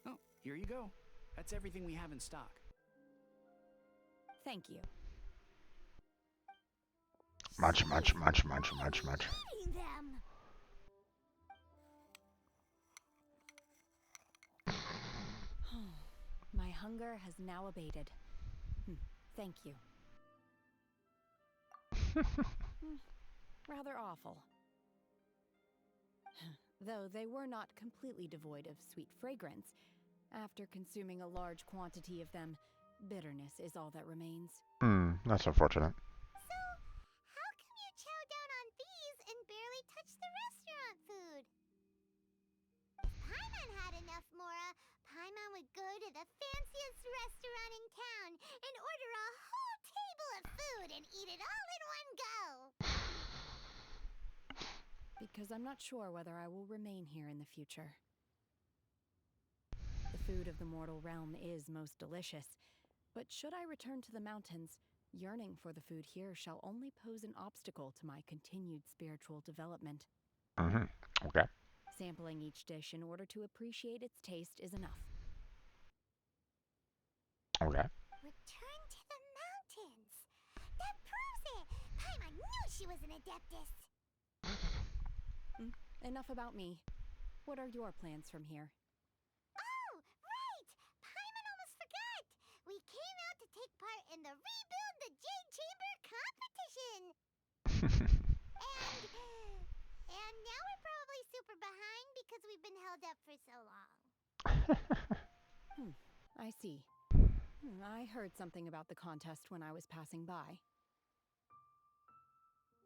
Oh, here you go. That's everything we have in stock. Thank you. Much. Eating them. My hunger has now abated. Thank you. Rather awful. Though they were not completely devoid of sweet fragrance, after consuming a large quantity of them, bitterness is all that remains. That's unfortunate. So, how come you chow down on these and barely touch the restaurant food? If Paimon had enough Mora, Paimon would go to the fanciest restaurant in town and order a whole table of food and eat it all in one go. Because I'm not sure whether I will remain here in the future. The food of the mortal realm is most delicious, but should I return to the mountains, yearning for the food here shall only pose an obstacle to my continued spiritual development. Okay. Sampling each dish in order to appreciate its taste is enough. Okay. Return to the mountains. That proves it. Paimon knew she was an adeptus. Enough about me. What are your plans from here? Oh, right! Paimon almost forgot! We came out to take part in the Rebuild the Jade Chamber competition! and now we're probably super behind because we've been held up for so long. I see. I heard something about the contest when I was passing by.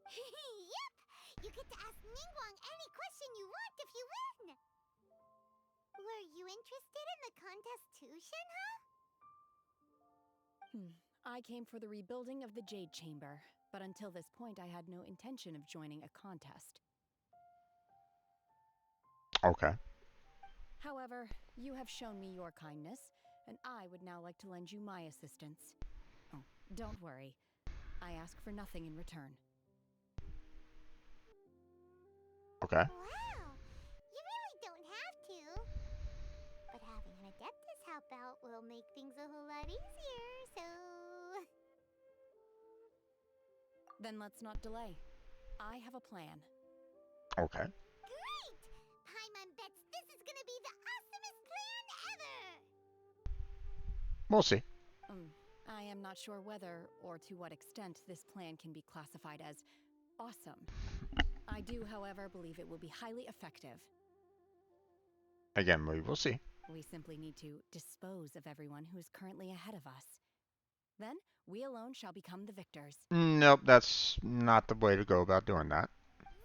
Yep! You get to ask Ningguang any question you want if you win! Were you interested in the contest too, Shenhe? I came for the rebuilding of the Jade Chamber, but until this point I had no intention of joining a contest. Okay. However, you have shown me your kindness, and I would now like to lend you my assistance. Oh, don't worry. I ask for nothing in return. Okay. Wow! You really don't have to. But having an adeptus help out will make things a whole lot easier, so... Then let's not delay. I have a plan. Okay. Great! Paimon bets this is gonna be the awesomest plan ever! We'll see. I I am not sure whether or to what extent this plan can be classified as awesome. I do, however, believe it will be highly effective. Again, we will see. We simply need to dispose of everyone who is currently ahead of us. Then, we alone shall become the victors. Nope, that's not the way to go about doing that. Veto!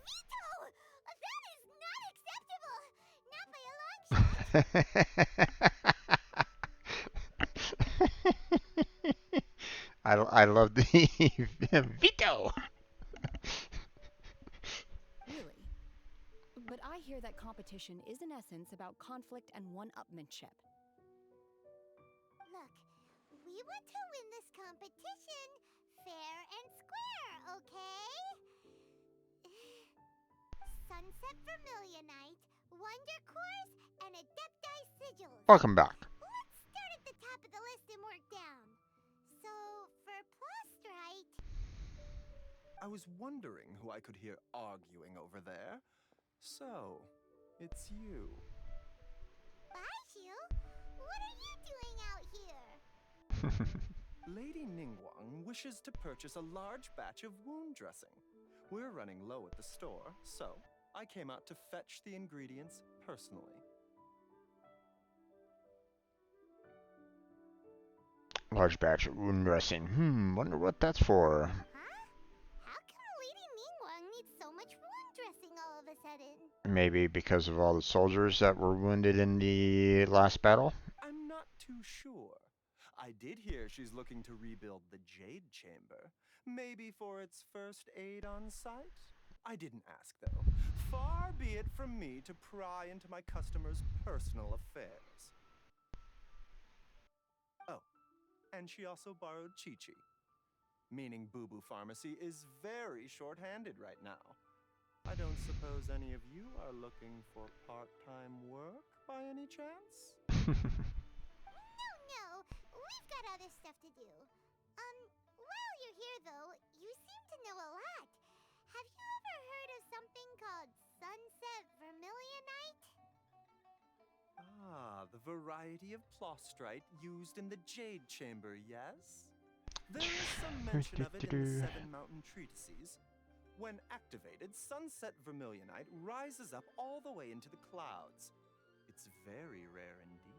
That is not acceptable! Not by a long shot! I love the veto. Really? But I hear that competition is in essence about conflict and one-upmanship. Look, we want to win this competition fair and square, okay? Sunset Vermilionite, Wonder Cores, and Adepti Sigils. Welcome back. Let's start at the top of the list and work down. So, for Plostrite... I was wondering who I could hear arguing over there. So, it's you. Baiju? What are you doing out here? Lady Ningguang wishes to purchase a large batch of wound dressing. We're running low at the store, so I came out to fetch the ingredients personally. Large batch of wound dressing. Wonder what that's for. Huh? How come Lady Ningguang needs so much wound dressing all of a sudden? Maybe because of all the soldiers that were wounded in the last battle? I'm not too sure. I did hear she's looking to rebuild the Jade Chamber. Maybe for its first aid on site? I didn't ask, though. Far be it from me to pry into my customers' personal affairs. Oh, and she also borrowed Chi-Chi. Meaning Boo Boo Pharmacy is very short-handed right now. I don't suppose any of you are looking for part-time work by any chance? No, we've got other stuff to do. While you're here though, you seem to know a lot. Have you ever heard of something called Sunset Vermilionite? Ah, the variety of plostrite used in the Jade Chamber, yes? There is some mention of it in the Seven Mountain Treatises. When activated, Sunset Vermilionite rises up all the way into the clouds. It's very rare indeed.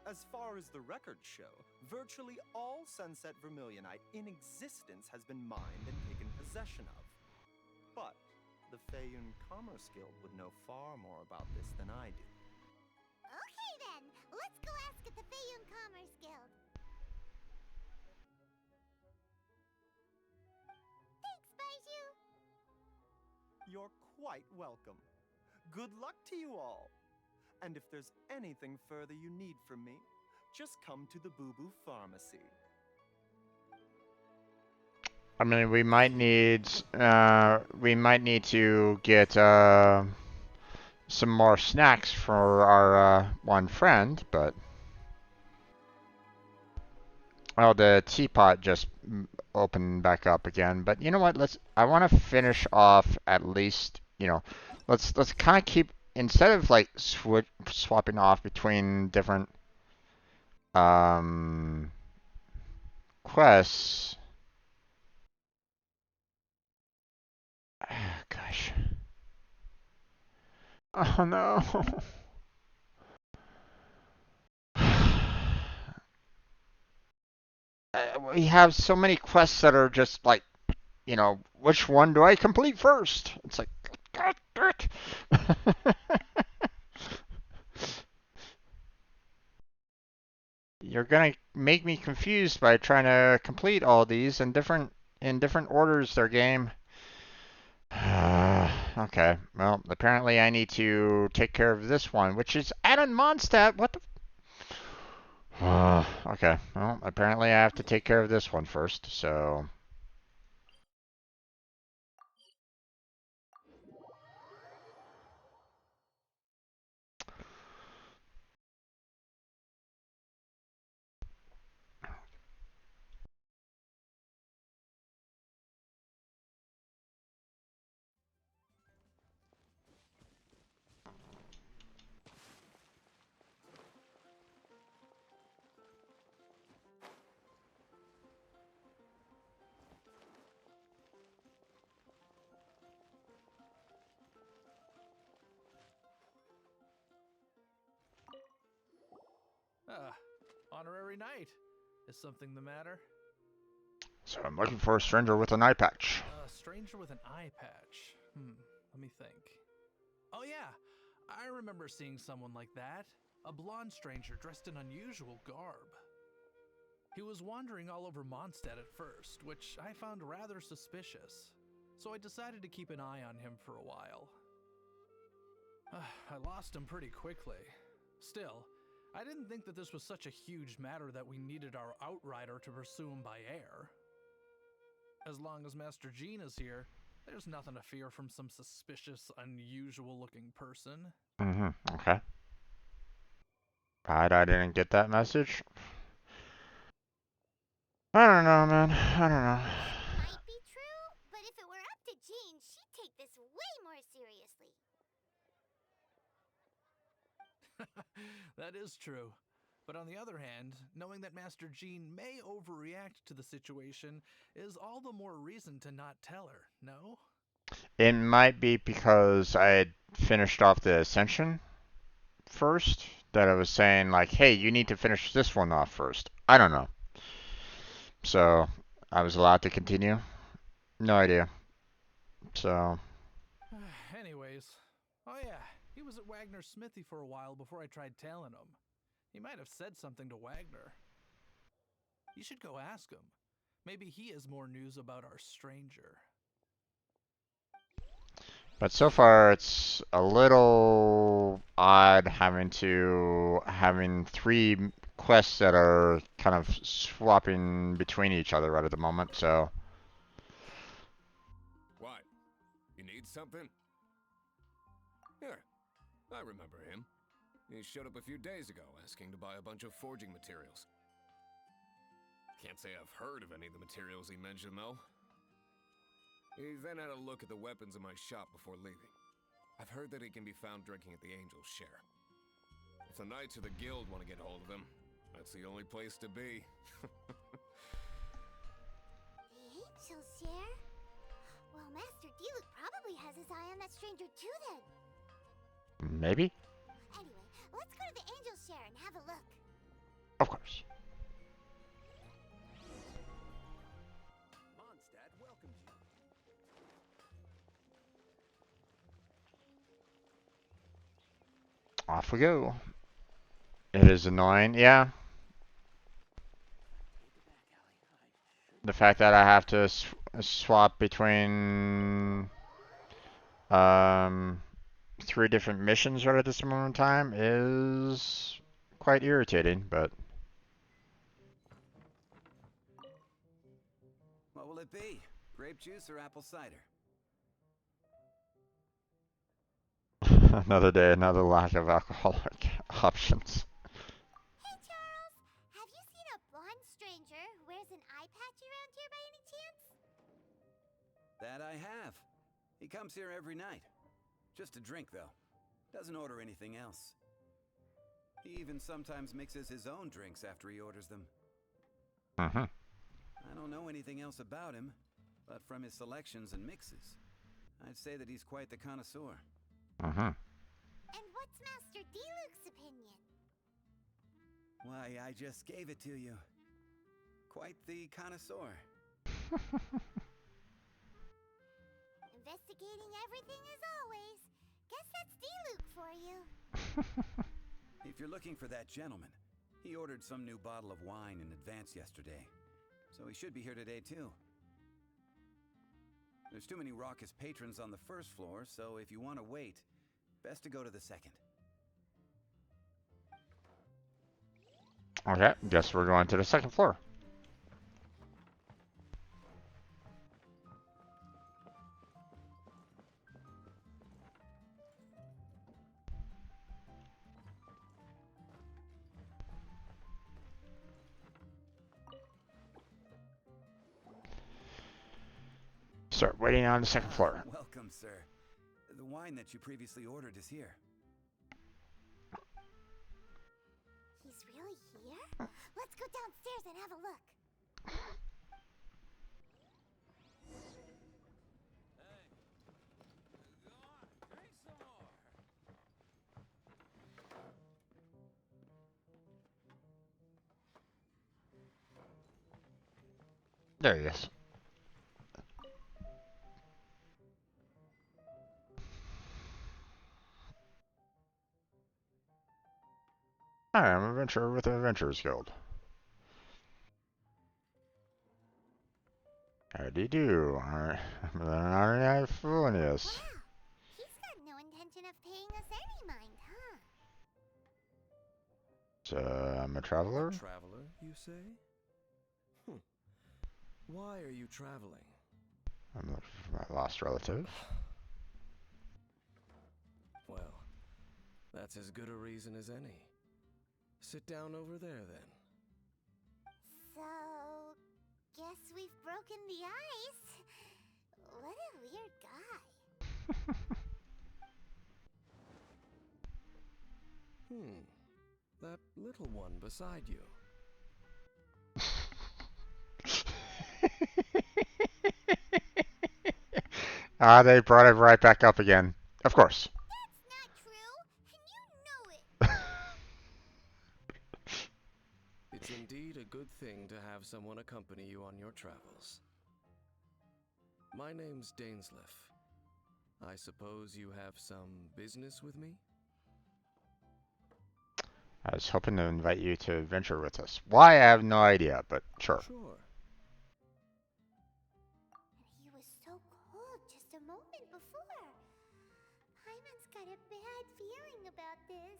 As far as the records show, virtually all Sunset Vermilionite in existence has been mined and taken possession of. But the Feiyun Commerce Guild would know far more about this than I do. Okay then, let's go ask at the Feiyun Commerce Guild. Thanks, Baiju. You're quite welcome. Good luck to you all. And if there's anything further you need from me, just come to the Boo Boo Pharmacy. I mean, we might need to get some more snacks for our one friend, but oh, the teapot just opened back up again. But you know what? I want to finish off at least. Let's kind of keep, instead of like swapping off between different quests. Gosh. Oh no. We have so many quests that are just like, which one do I complete first? It's like, God, dirt. You're gonna make me confused by trying to complete all these in different orders, their game. Okay, well, apparently I need to take care of this one, which is Adam Mondstadt. What the? Okay, well, apparently I have to take care of this one first, so. honorary knight. Is something the matter? So I'm looking for a stranger with an eye patch. A stranger with an eye patch. Let me think. Oh yeah, I remember seeing someone like that. A blonde stranger dressed in unusual garb. He was wandering all over Mondstadt at first, which I found rather suspicious. So I decided to keep an eye on him for a while. I lost him pretty quickly. Still, I didn't think that this was such a huge matter that we needed our outrider to pursue him by air. As long as Master Jean is here, there's nothing to fear from some suspicious, unusual-looking person. Okay. I didn't get that message. I don't know, man. I don't know. That might be true, but if it were up to Jean, she'd take this way more seriously. That is true. But on the other hand, knowing that Master Jean may overreact to the situation is all the more reason to not tell her, no? It might be because I had finished off the Ascension first, that I was saying, like, hey, you need to finish this one off first. I don't know. So, I was allowed to continue. No idea. So. Anyways, oh yeah, he was at Wagner's smithy for a while before I tried tailing him. He might have said something to Wagner. You should go ask him. Maybe he has more news about our stranger. But so far, it's a little odd having three quests that are kind of swapping between each other right at the moment, so. What? You need something? Here, I remember him. He showed up a few days ago asking to buy a bunch of forging materials. Can't say I've heard of any of the materials he mentioned, though. He then had a look at the weapons in my shop before leaving. I've heard that he can be found drinking at the Angel's Share. If the Knights of the Guild want to get hold of him, that's the only place to be. The Angel's Share? Well, Master Diluc probably has his eye on that stranger too then. Maybe? Anyway, let's go to the Angel's Share and have a look. Of course. Mondstadt welcomes you. Off we go. It is annoying, yeah. The fact that I have to swap between three different missions right at this moment in time is quite irritating, but What will it be? Grape juice or apple cider? another day, another lack of alcoholic options. Hey, Charles! Have you seen a blonde stranger who wears an eye patch around here by any chance? That I have. He comes here every night. Just to drink, though. Doesn't order anything else. He even sometimes mixes his own drinks after he orders them. I don't know anything else about him, but from his selections and mixes, I'd say that he's quite the connoisseur. And what's Master Diluc's opinion? Why, I just gave it to you. Quite the connoisseur. Investigating everything as always. Guess that's Diluc for you. If you're looking for that gentleman, he ordered some new bottle of wine in advance yesterday. So he should be here today, too. There's too many raucous patrons on the first floor, so if you want to wait, best to go to the second. Okay, guess we're going to the second floor. Start waiting on the second floor. Welcome, sir. The wine that you previously ordered is here. He's really here? Let's go downstairs and have a look. There he is. Hi, I'm an adventurer with the Adventurers Guild. Howdy do. I'm not fooling us. Wow, he's got no intention of paying us any mind, huh? So, I'm a traveler? A traveler, you say? Why are you traveling? I'm looking for my lost relative. Well, that's as good a reason as any. Sit down over there, then. So, guess we've broken the ice. What a weird guy. That little one beside you. Ah, they brought it right back up again. Of course. That's not true, and you know it. It's indeed a good thing to have someone accompany you on your travels. My name's Dainsleif. I suppose you have some business with me? I was hoping to invite you to adventure with us. Why, I have no idea, but sure. Sure. He was so cold just a moment before. Paimon's got a bad feeling about this.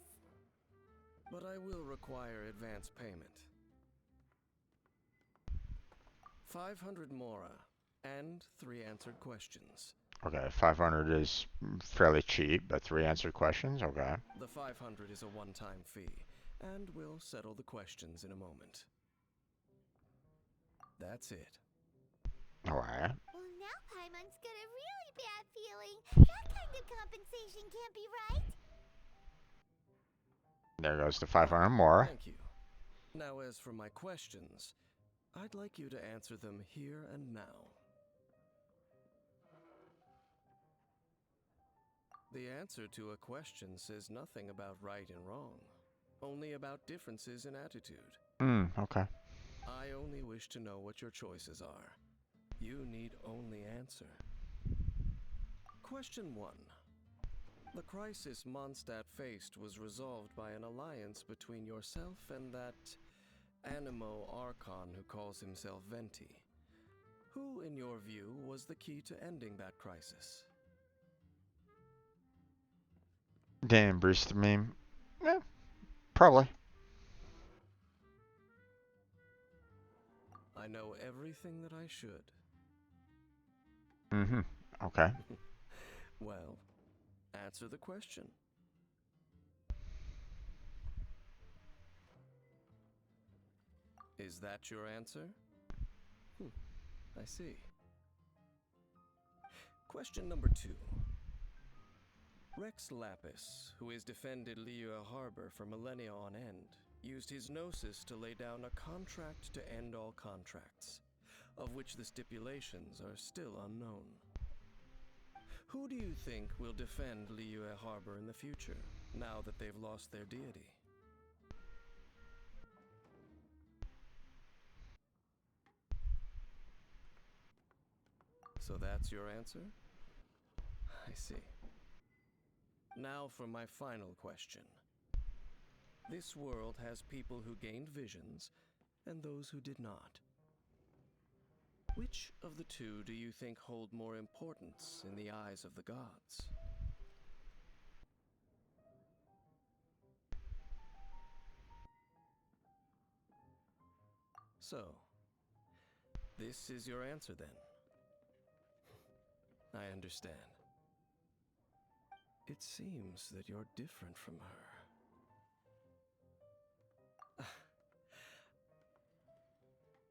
But I will require advance payment. 500 mora and 3 answered questions. Okay, 500 is fairly cheap, but 3 answered questions? Okay. The 500 is a one-time fee, and we'll settle the questions in a moment. That's it. Alright. Well, now Paimon's got a really bad feeling. That kind of compensation can't be right. There goes the 500 more. Thank you. Now, as for my questions, I'd like you to answer them here and now. The answer to a question says nothing about right and wrong, only about differences in attitude. Okay. I only wish to know what your choices are. You need only answer. Question 1. The crisis Mondstadt faced was resolved by an alliance between yourself and that Animo Archon who calls himself Venti. Who, in your view, was the key to ending that crisis? Damn, Bruce the meme. Yeah, probably. I know everything that I should. Okay. Well, answer the question. Is that your answer? I see. Question number 2. Rex Lapis, who has defended Liyue Harbor for millennia on end, used his gnosis to lay down a contract to end all contracts, of which the stipulations are still unknown. Who do you think will defend Liyue Harbor in the future, now that they've lost their deity? So that's your answer? I see. Now for my final question. This world has people who gained visions, and those who did not. Which of the two do you think hold more importance in the eyes of the gods? So, this is your answer then? I understand. It seems that you're different from her.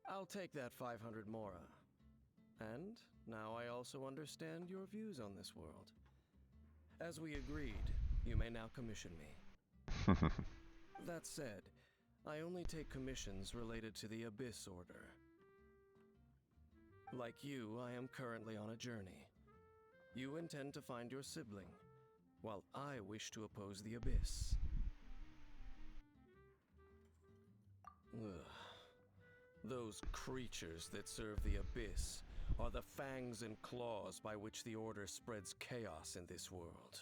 I'll take that 500 mora. And now I also understand your views on this world. As we agreed, you may now commission me. That said, I only take commissions related to the Abyss Order. Like you, I am currently on a journey. You intend to find your sibling, while I wish to oppose the Abyss. Ugh. Those creatures that serve the Abyss are the fangs and claws by which the Order spreads chaos in this world.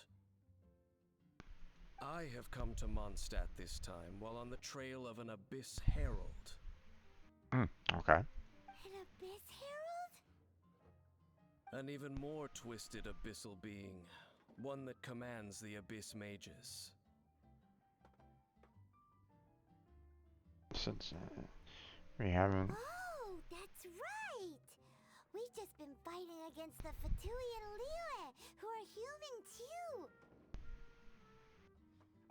I have come to Mondstadt this time while on the trail of an Abyss Herald. Okay. An Abyss Herald? An even more twisted abyssal being, one that commands the Abyss mages. Since we haven't. Oh, that's right! We've just been fighting against the Fatui and Liyue, who are human too!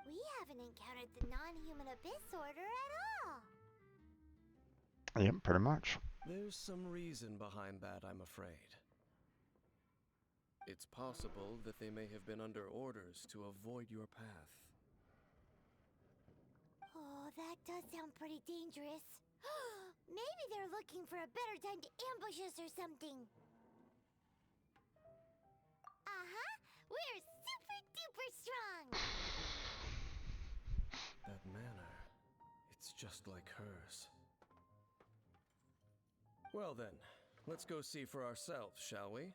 We haven't encountered the non-human Abyss Order at all! Yep, pretty much. There's some reason behind that, I'm afraid. It's possible that they may have been under orders to avoid your path. Oh, that does sound pretty dangerous. Maybe they're looking for a better time to ambush us or something. Uh-huh! We're super duper strong! That manner, it's just like hers. Well then, let's go see for ourselves, shall we?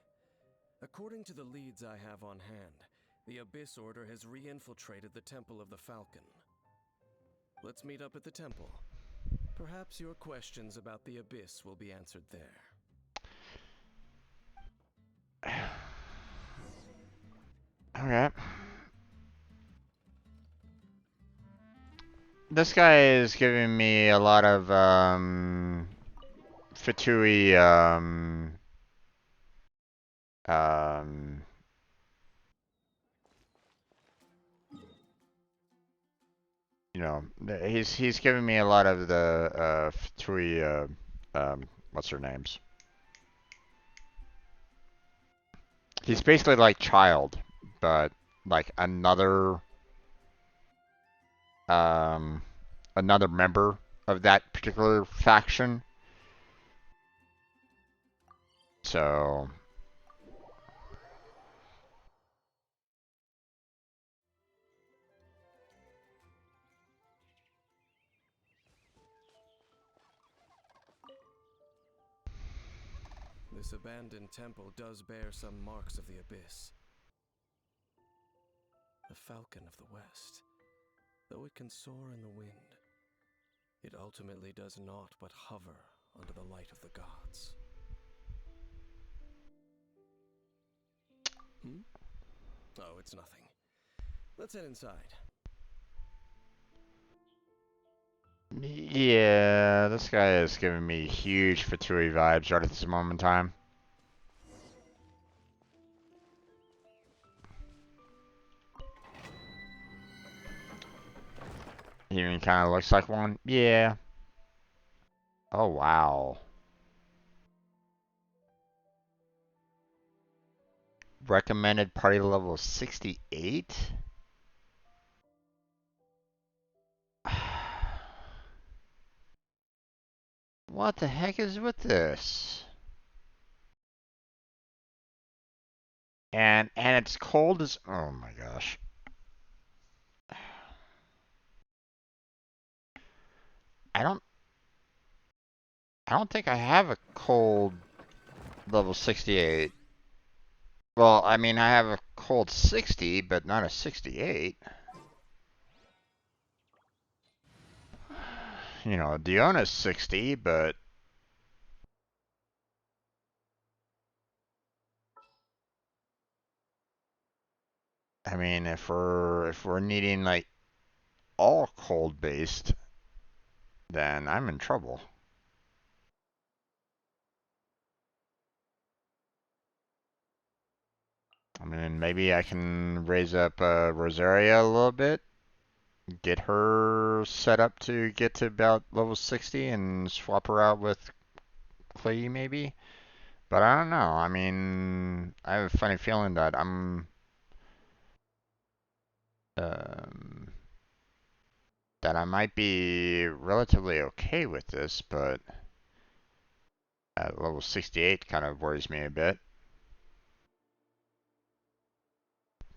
According to the leads I have on hand, the Abyss Order has re-infiltrated the Temple of the Falcon. Let's meet up at the temple. Perhaps your questions about the Abyss will be answered there. Okay. This guy is giving me a lot of Fatui you know, he's giving me a lot of the Fatui what's their names? He's basically like Child, but like another member of that particular faction. So This abandoned temple does bear some marks of the Abyss. The Falcon of the West, though it can soar in the wind, it ultimately does naught but hover under the light of the gods. Oh, it's nothing. Let's head inside. yeah, this guy is giving me huge Fatui vibes right at this moment in time. He even kind of looks like one. Yeah. Oh, wow. Recommended party level 68? What the heck is with this? And it's cold as, oh my gosh. I don't think I have a cold level 68. Well, I mean, I have a cold 60, but not a 68. You know, Diona's 60, but I mean, if we're needing like all cold based, then I'm in trouble. I mean, maybe I can raise up Rosaria a little bit, get her set up to get to about level 60 and swap her out with Clay maybe. But I don't know. I mean, I have a funny feeling that um, that I might be relatively okay with this, but at level 68 kind of worries me a bit.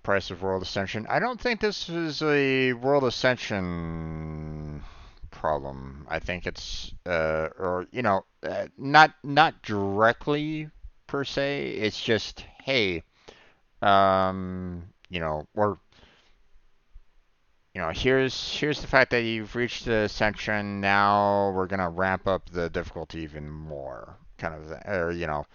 Price of World Ascension. I don't think this is a World Ascension problem. I think it's or you know, not directly per se. It's just hey, you know, or you know, here's the fact that you've reached the section. Now we're gonna ramp up the difficulty even more, kind of, or you know,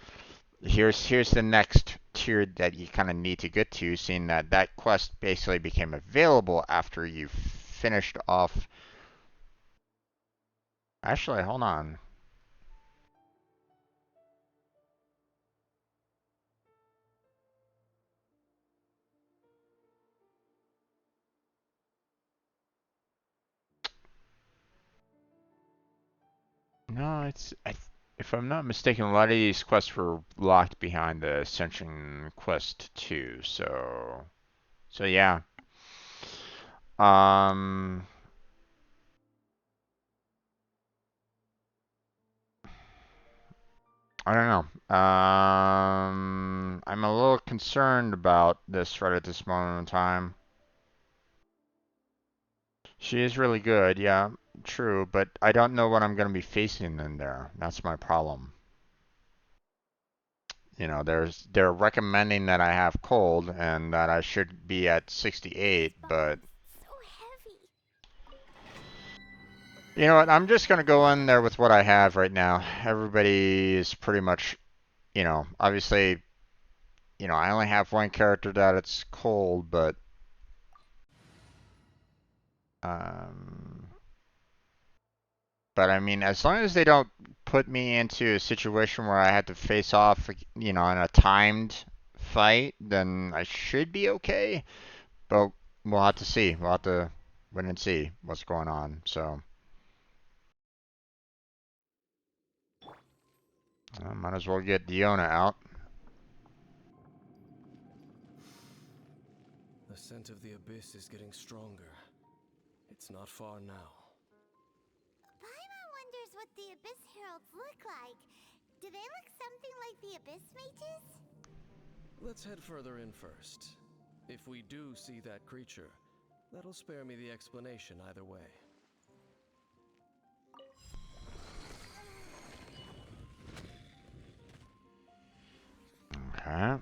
here's the next tier that you kind of need to get to, seeing that that quest basically became available after you finished off. Actually, hold on. No, if I'm not mistaken, a lot of these quests were locked behind the Ascension quest too. So yeah. Um, I don't know. I'm a little concerned about this right at this moment in time. She is really good, yeah, true, but I don't know what I'm going to be facing in there. That's my problem. You know, they're recommending that I have cold and that I should be at 68, but So heavy. you know what? I'm just going to go in there with what I have right now. Everybody is pretty much, you know, obviously, you know, I only have one character that it's cold, um, but I mean, as long as they don't put me into a situation where I have to face off, you know, in a timed fight, then I should be okay. But we'll have to see. We'll have to wait and see what's going on. So, might as well get Diona out. The scent of the abyss is getting stronger. It's not far now. Paimon wonders what the Abyss Heralds look like. Do they look something like the Abyss Mages? Let's head further in first. If we do see that creature, that'll spare me the explanation either way. Okay.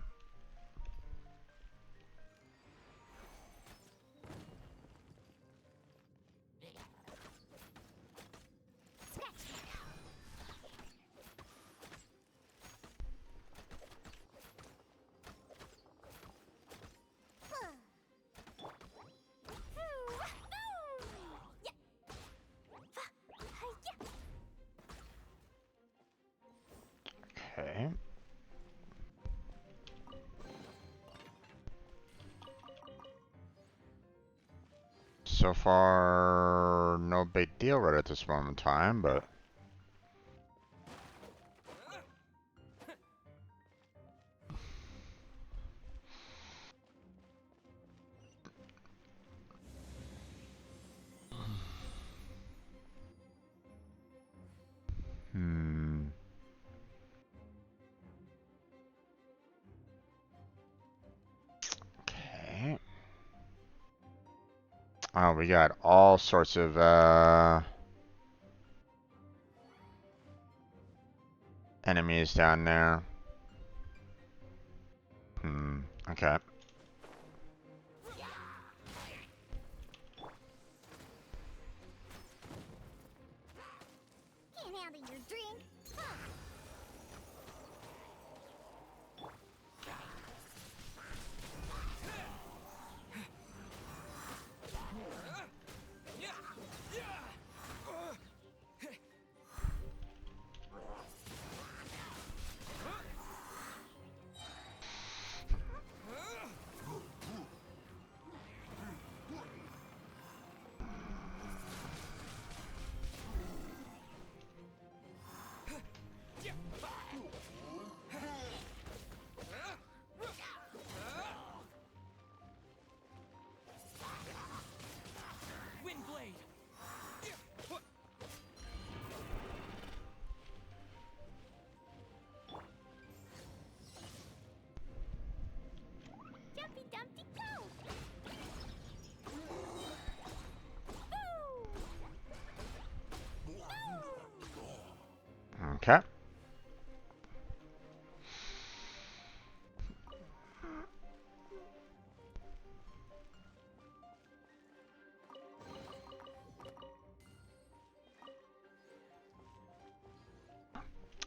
Okay. So far, no big deal right at this moment in time, but hmm. Okay. Oh, we got all sorts of enemies down there. Okay. Can't handle your drink. Okay.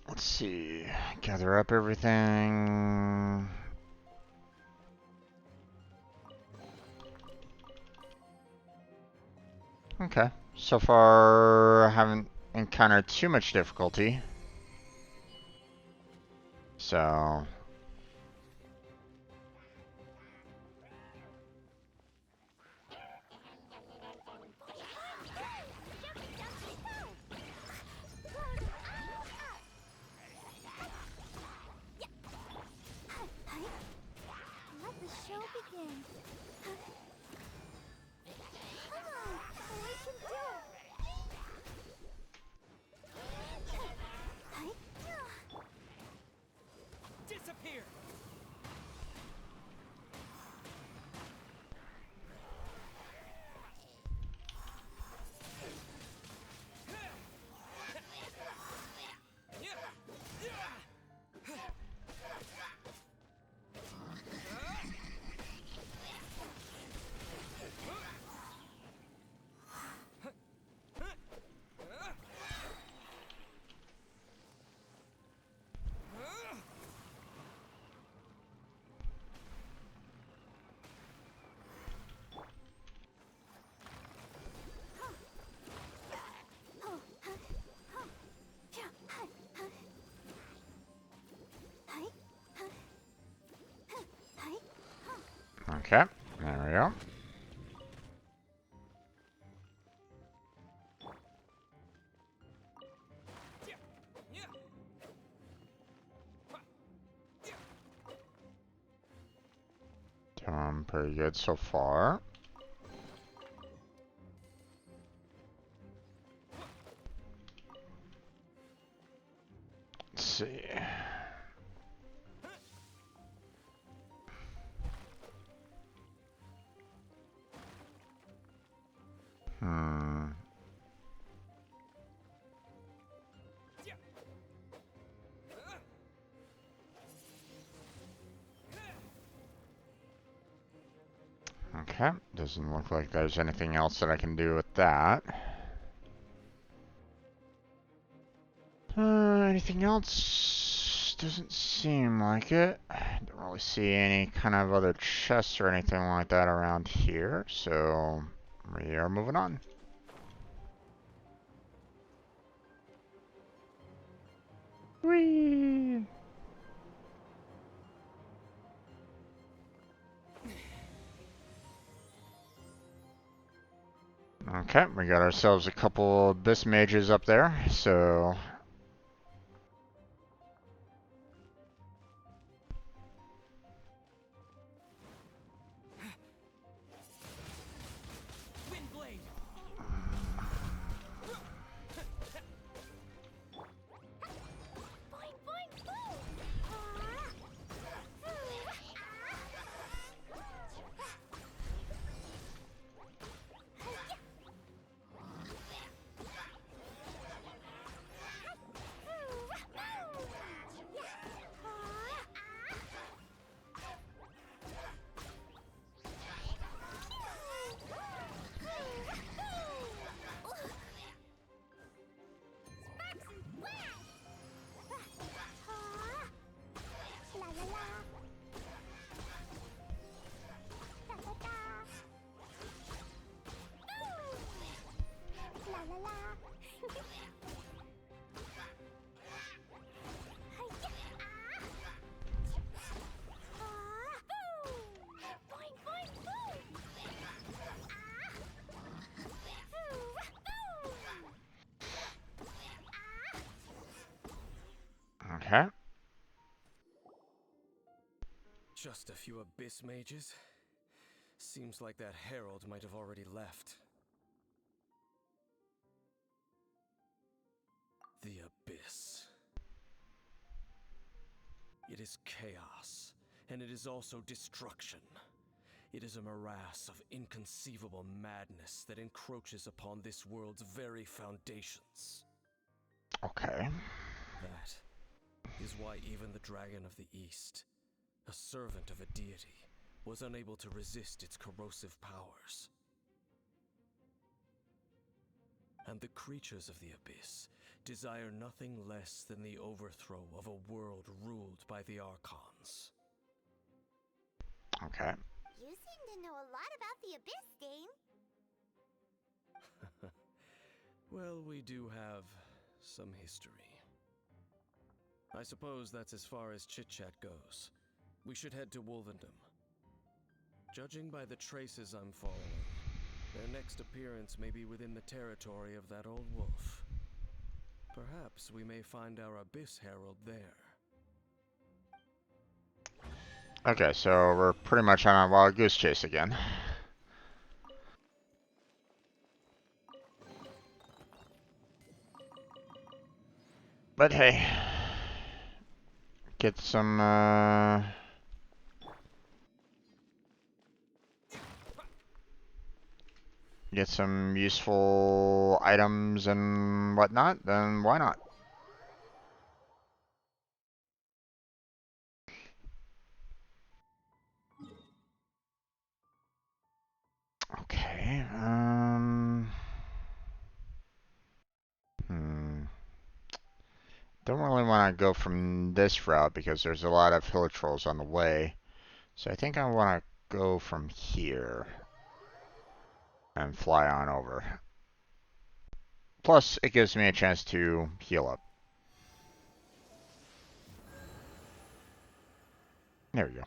Let's see. Gather up everything. Okay. So far, I haven't encountered too much difficulty. So... Let the show begin. Come on, we can do it. Disappear! Okay, there we go. Doing pretty good so far. Let's see. Hmm. Okay, doesn't look like there's anything else that I can do with that. Anything else? Doesn't seem like it. Don't really see any kind of other chests or anything like that around here, so we are moving on. Whee! Okay, we got ourselves a couple Abyss Mages up there, so... Windblade! Boing, boing, boom! Okay. Just a few Abyss Mages? Seems like that Herald might have already left. The Abyss. It is chaos, and it is also destruction. It is a morass of inconceivable madness that encroaches upon this world's very foundations. Okay. That is why even the Dragon of the East, a servant of a deity, was unable to resist its corrosive powers. And the creatures of the Abyss desire nothing less than the overthrow of a world ruled by the Archons. Okay. You seem to know a lot about the Abyss, Dane. Well, we do have some history. I suppose that's as far as chit-chat goes. We should head to Wolvendom. Judging by the traces I'm following, their next appearance may be within the territory of that old wolf. Perhaps we may find our Abyss Herald there. Okay, so we're pretty much on a wild goose chase again. But hey, get some useful items and whatnot, then why not? Okay, don't really want to go from this route because there's a lot of hill trolls on the way. So I think I want to go from here and fly on over. Plus, it gives me a chance to heal up. There we go.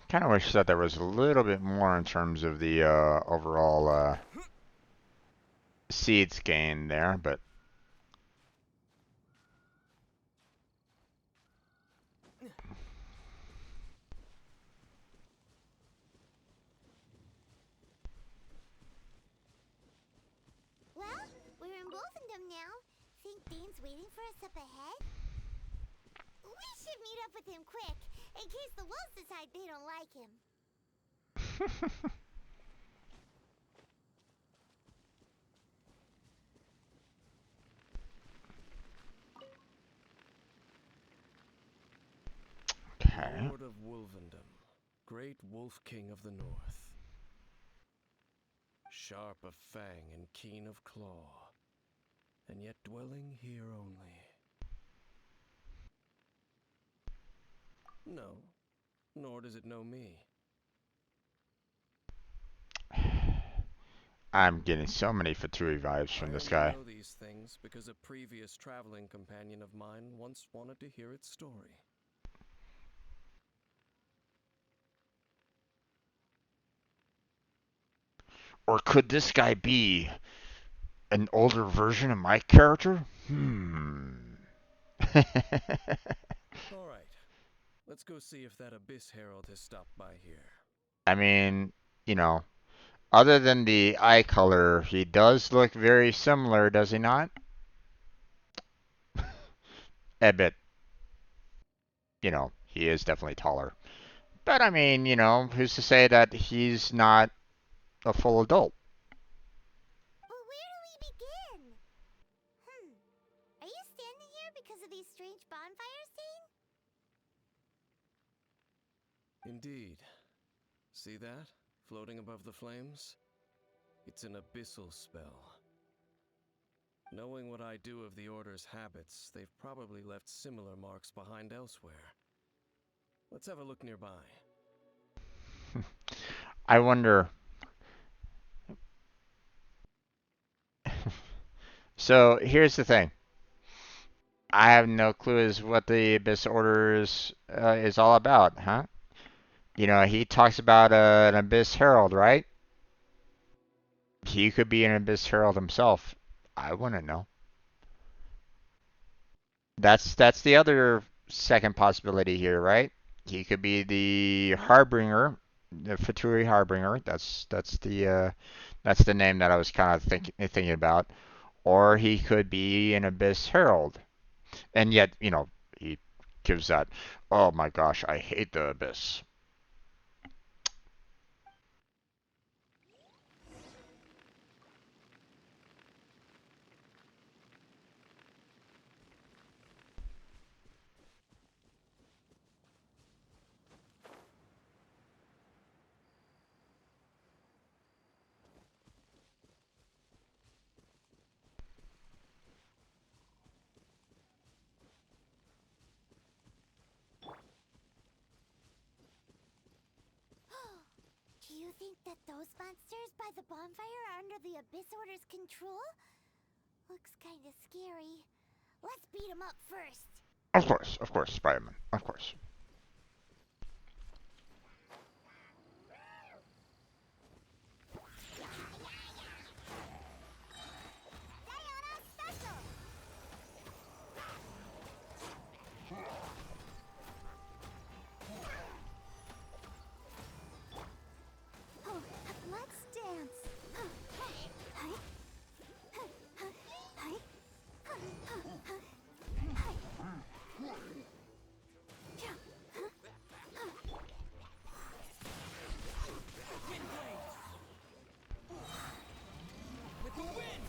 Kind of wish that there was a little bit more in terms of the overall seeds gained there, but Well, we're in Wolfendom now. Think Dane's waiting for us up ahead? We should meet up with him quick, in case the wolves decide they don't like him. okay. Lord of Wolvendom, great Wolf King of the North. Sharp of fang and keen of claw, and yet dwelling here only. No, nor does it know me. I'm getting so many Fatui vibes from this guy. I know these things because a previous traveling companion of mine once wanted to hear its story. Or could this guy be an older version of my character? Alright, let's go see if that Abyss Herald has stopped by here. I mean, you know, other than the eye color, he does look very similar, does he not? A bit. You know, he is definitely taller. But I mean, you know, who's to say that he's not a full adult? Well, where do we begin? Are you standing here because of these strange bonfires, Dane? Indeed. See that? Floating above the flames? It's an abyssal spell. Knowing what I do of the Order's habits, they've probably left similar marks behind elsewhere. Let's have a look nearby. I wonder. So here's the thing. I have no clue as what the Abyss Order is all about, huh? You know, he talks about an Abyss Herald, right? He could be an Abyss Herald himself. I wouldn't know. That's the other second possibility here, right? He could be the Harbinger, the Faturi Harbinger. That's the name that I was kind of thinking about. Or he could be an Abyss Herald. And yet, you know, he gives that, oh my gosh, I hate the Abyss. Do you think that those monsters by the bonfire are under the Abyss Order's control? Looks kinda scary. Let's beat them up first. Of course, Spider-Man, of course. Let's dance. With the wind!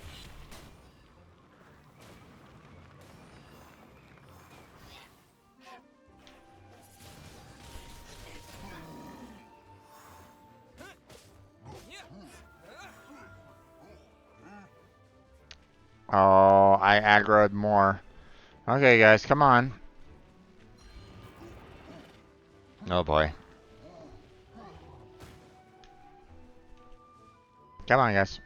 Oh, I aggroed more. Okay, guys, come on. Oh boy. Come on, guys.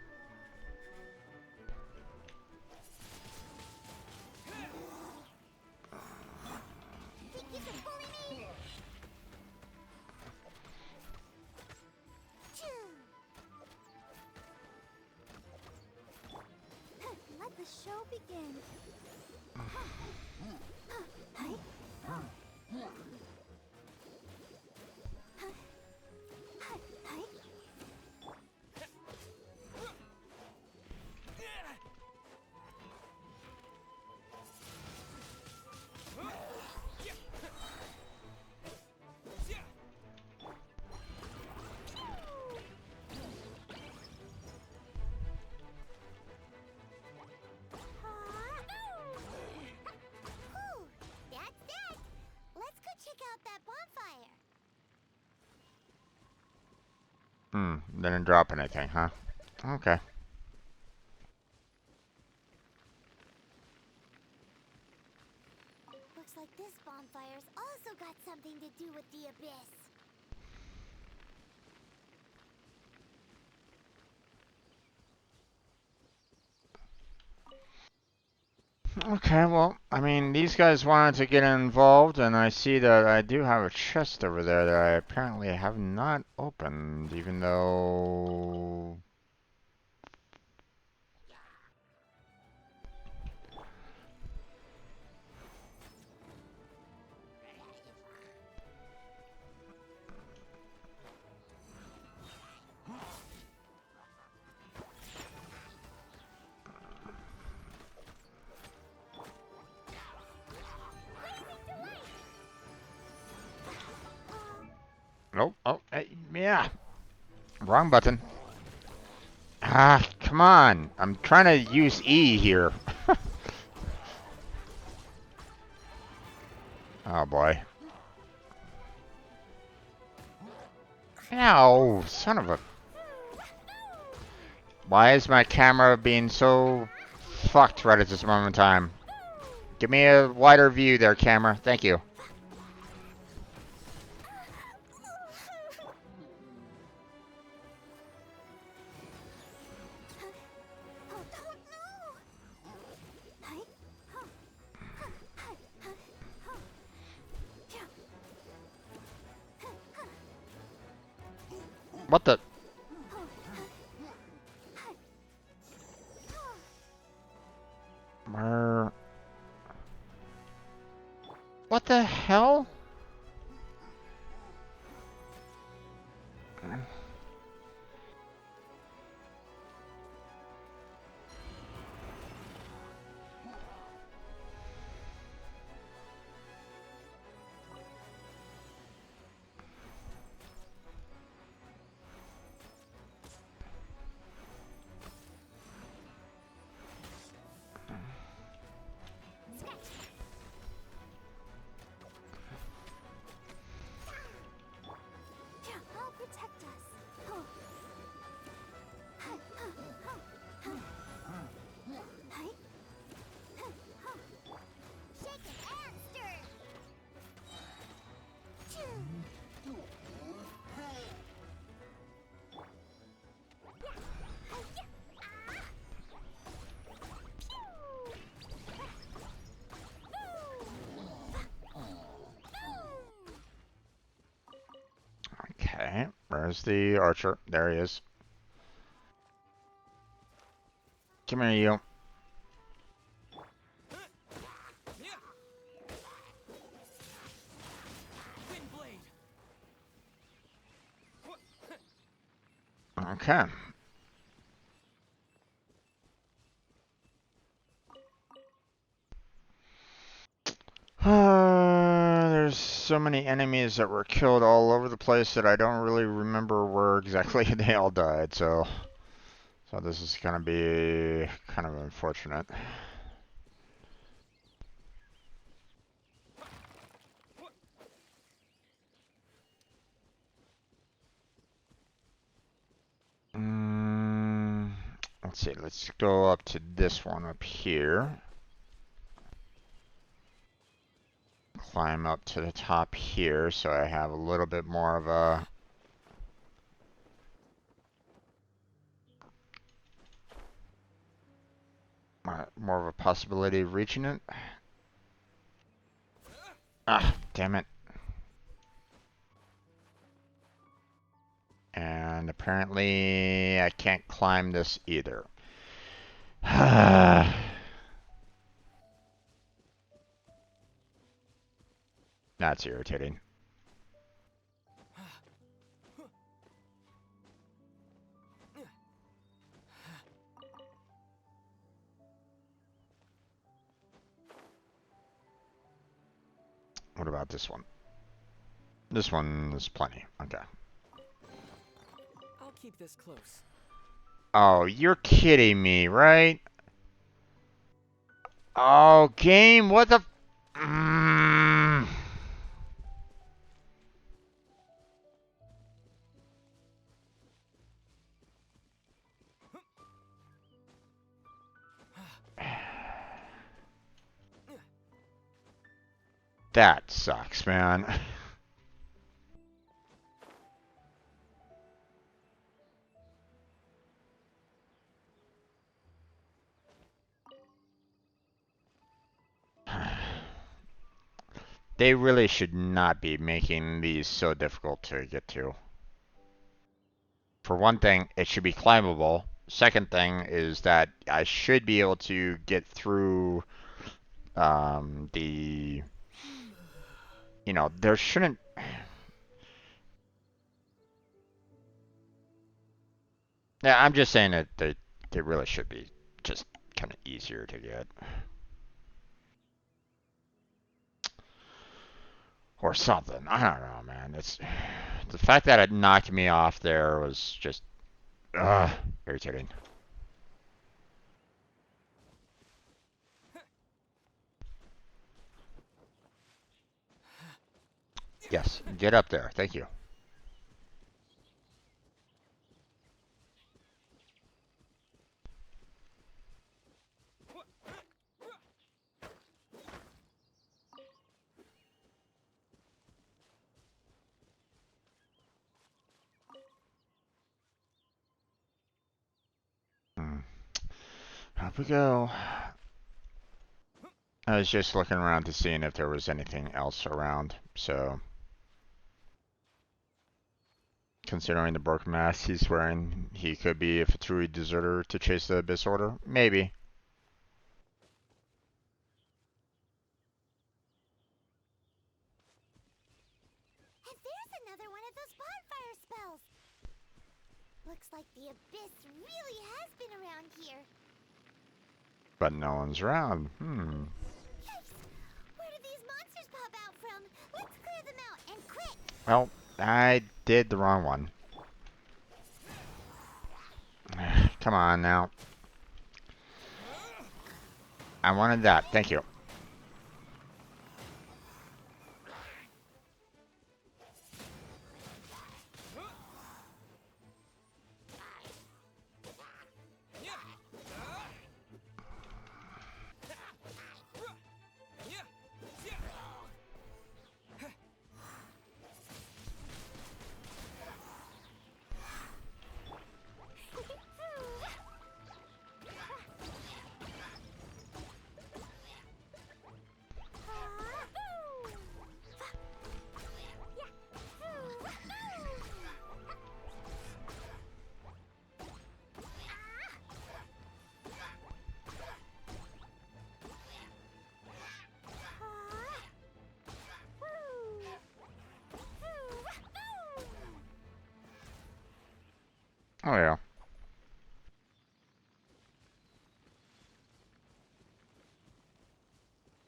Let the show begin. That's that. Let's go check out that bonfire. Didn't drop anything, huh? Okay. Looks like this bonfire's also got something to do with the Abyss. Okay, well, I mean, these guys wanted to get involved, and I see that I do have a chest over there that I apparently have not opened, even though... Nope. Oh, yeah. Wrong button. Ah, come on. I'm trying to use E here. Oh, boy. Ow, son of a... Why is my camera being so fucked right at this moment in time? Give me a wider view there, camera. Thank you. What the? Where? What the hell? I'll protect us. Shake it and stir. Okay, where's the archer? There he is. Come here, you. Okay. There's so many enemies that were killed all over the place that I don't really remember where exactly they all died, so this is gonna be kind of unfortunate. Let's see, let's go up to this one up here. Climb up to the top here so I have a little bit more of a possibility of reaching it. Ah, damn it. And apparently I can't climb this either. That's irritating. What about this one? This one is plenty. Okay. I'll keep this close. Oh, you're kidding me, right? Oh, game, what the... That sucks, man. They really should not be making these so difficult to get to. For one thing, it should be climbable. Second thing is that I should be able to get through the... You know, there shouldn't... Yeah, I'm just saying that they really should be just kind of easier to get. Or something. I don't know, man. It's the fact that it knocked me off there was just irritating. Yes, get up there. Thank you. Up we go. I was just looking around to see if there was anything else around, so... Considering the broken mask he's wearing, he could be a Fatui deserter to chase the Abyss Order. Maybe. And there's another one of those bonfire spells. Looks like the Abyss really has been around here. But no one's around. Yikes! Where did these monsters pop out from? Let's clear them out, and quick! Well, I did the wrong one. Come on now. I wanted that. Thank you. Oh yeah.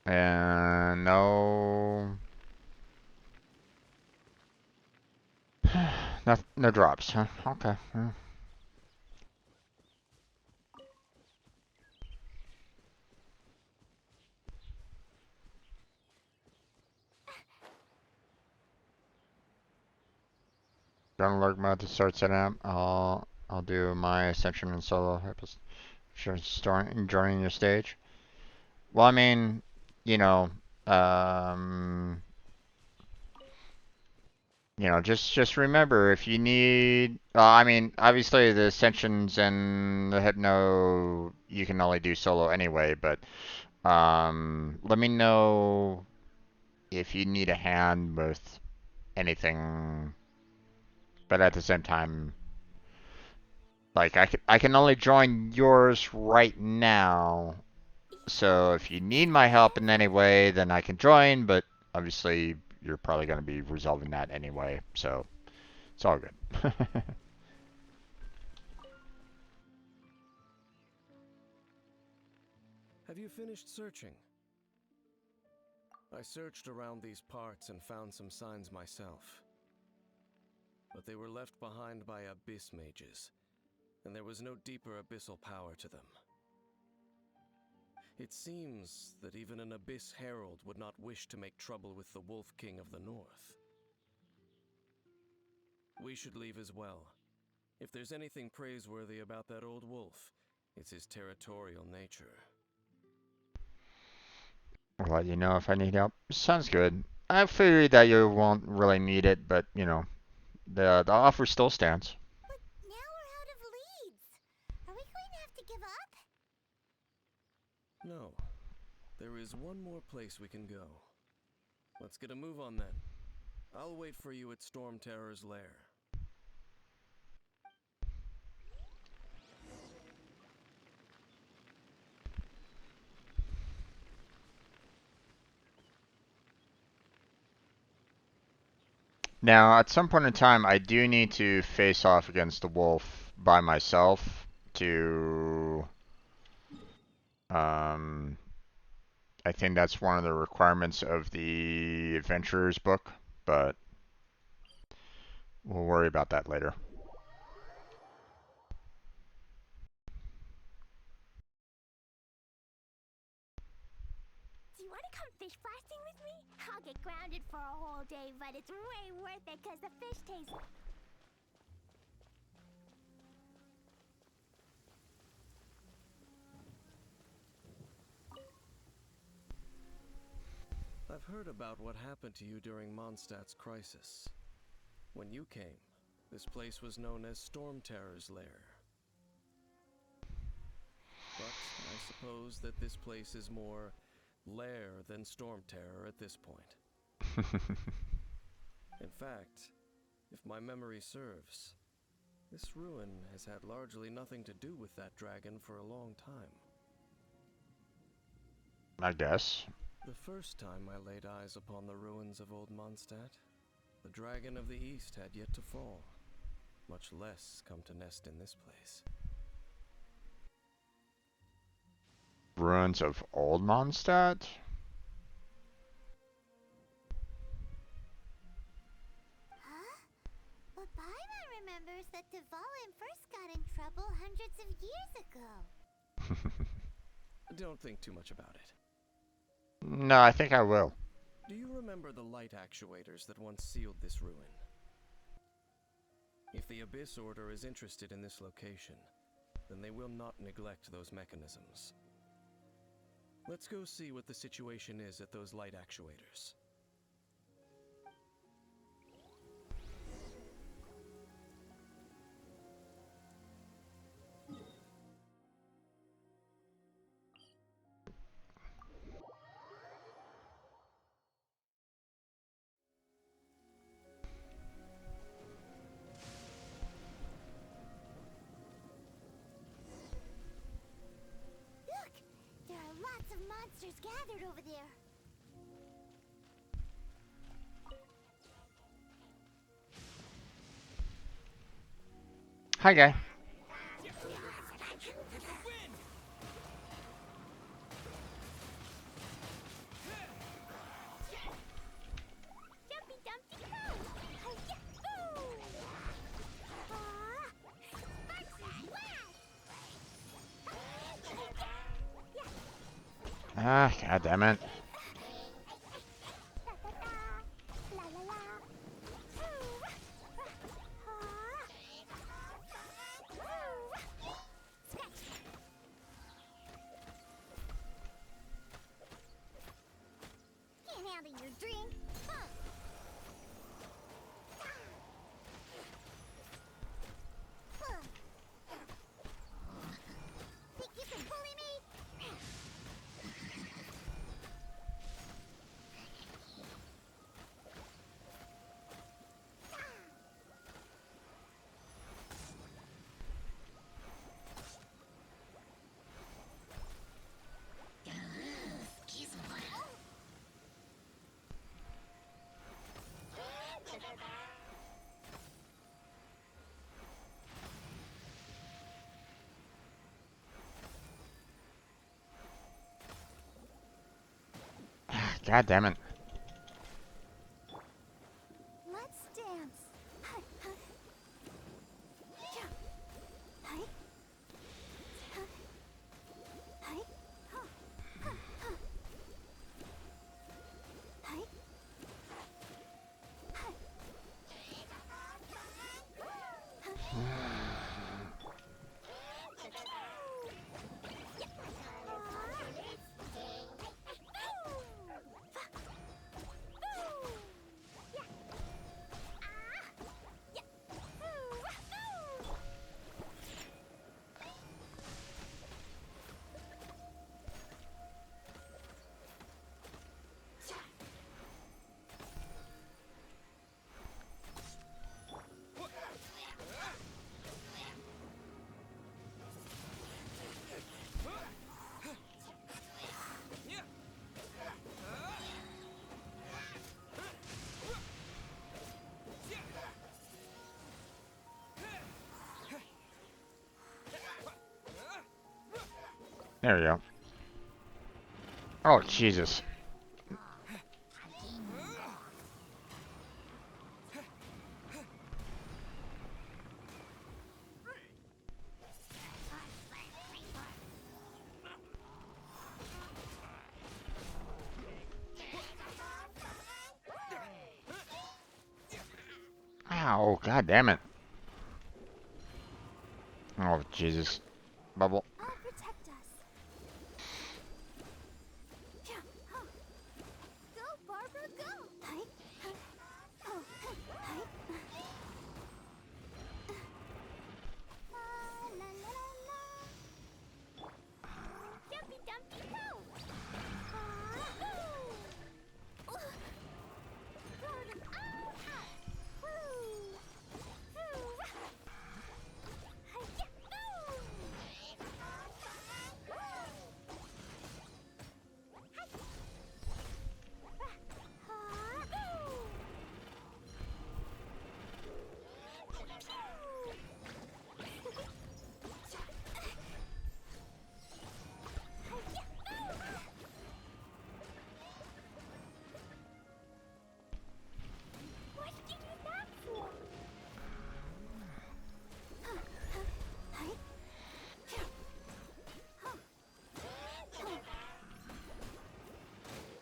And no, no drops, huh? Okay. Gun alert mode to start setting up. I'll do my Ascension and solo episode. Joining your stage. Well, I mean, you know, um, just remember if you need. I mean, obviously the Ascensions and the Hypno you can only do solo anyway, but let me know if you need a hand with anything. But at the same time, like I can only join yours right now. So if you need my help in any way, then I can join. But obviously, you're probably going to be resolving that anyway. So it's all good. Have you finished searching? I searched around these parts and found some signs myself. But they were left behind by abyss mages, and there was no deeper abyssal power to them. It seems that even an Abyss Herald would not wish to make trouble with the Wolf King of the North. We should leave as well. If there's anything praiseworthy about that old wolf, it's his territorial nature. I'll let you know if I need help. Sounds good. I figured that you won't really need it, but you know, the offer still stands. But now we're out of leads. Are we going to have to give up? No. There is one more place we can go. Let's get a move on then. I'll wait for you at Storm Terror's lair. Now, at some point in time, I do need to face off against the wolf by myself to, I think that's one of the requirements of the Adventurer's book, but we'll worry about that later. Do you want to come fish blasting with me? I'll get grounded for a whole day, but it's way worth it because the fish taste... I've heard about what happened to you during Mondstadt's crisis. When you came, this place was known as Storm Terror's lair. But I suppose that this place is more lair than Storm Terror at this point. In fact, If my memory serves, this ruin has had largely nothing to do with that dragon for a long time. I guess. The first time I laid eyes upon the ruins of Old Mondstadt, the dragon of the East had yet to fall, much less come to nest in this place. Ruins of Old Mondstadt? But Paimon remembers that Dvalin first got in trouble hundreds of years ago. Don't think too much about it. No, I think I will. Do you remember the light actuators that once sealed this ruin? If the Abyss Order is interested in this location, then they will not neglect those mechanisms. Let's go see what the situation is at those light actuators. Look! There are lots of monsters gathered over there. Hi, guy. Jumpy Dumpty Go! Hi-ya! Ooh! Sparks and Ah, god damn it. La la la! Can't handle your drink. Huh. Huh. Think you can bully me? God damn it. Let's dance. Hi. Hi. Hi. Hi. There we go. Oh, Jesus. Ow, god damn it. Oh, Jesus. Bubble. I'll protect us. Go, Barbara, go! Hi. Oh, hi. La la la la. Jumpy Dumpty Go! Woo!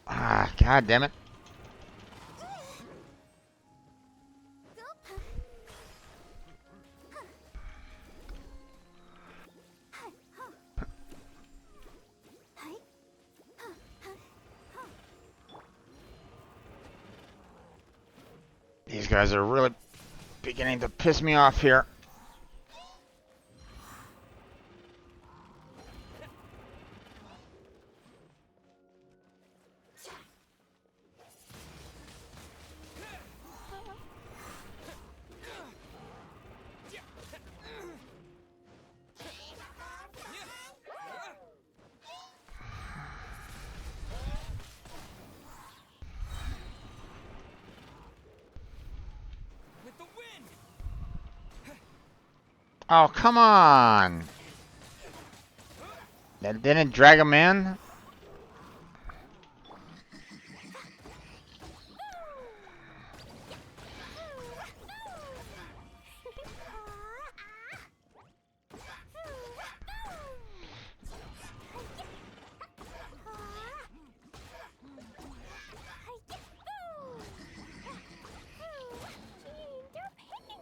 Ah, god damn it. These guys are really beginning to piss me off here. Oh, come on! That didn't drag him in?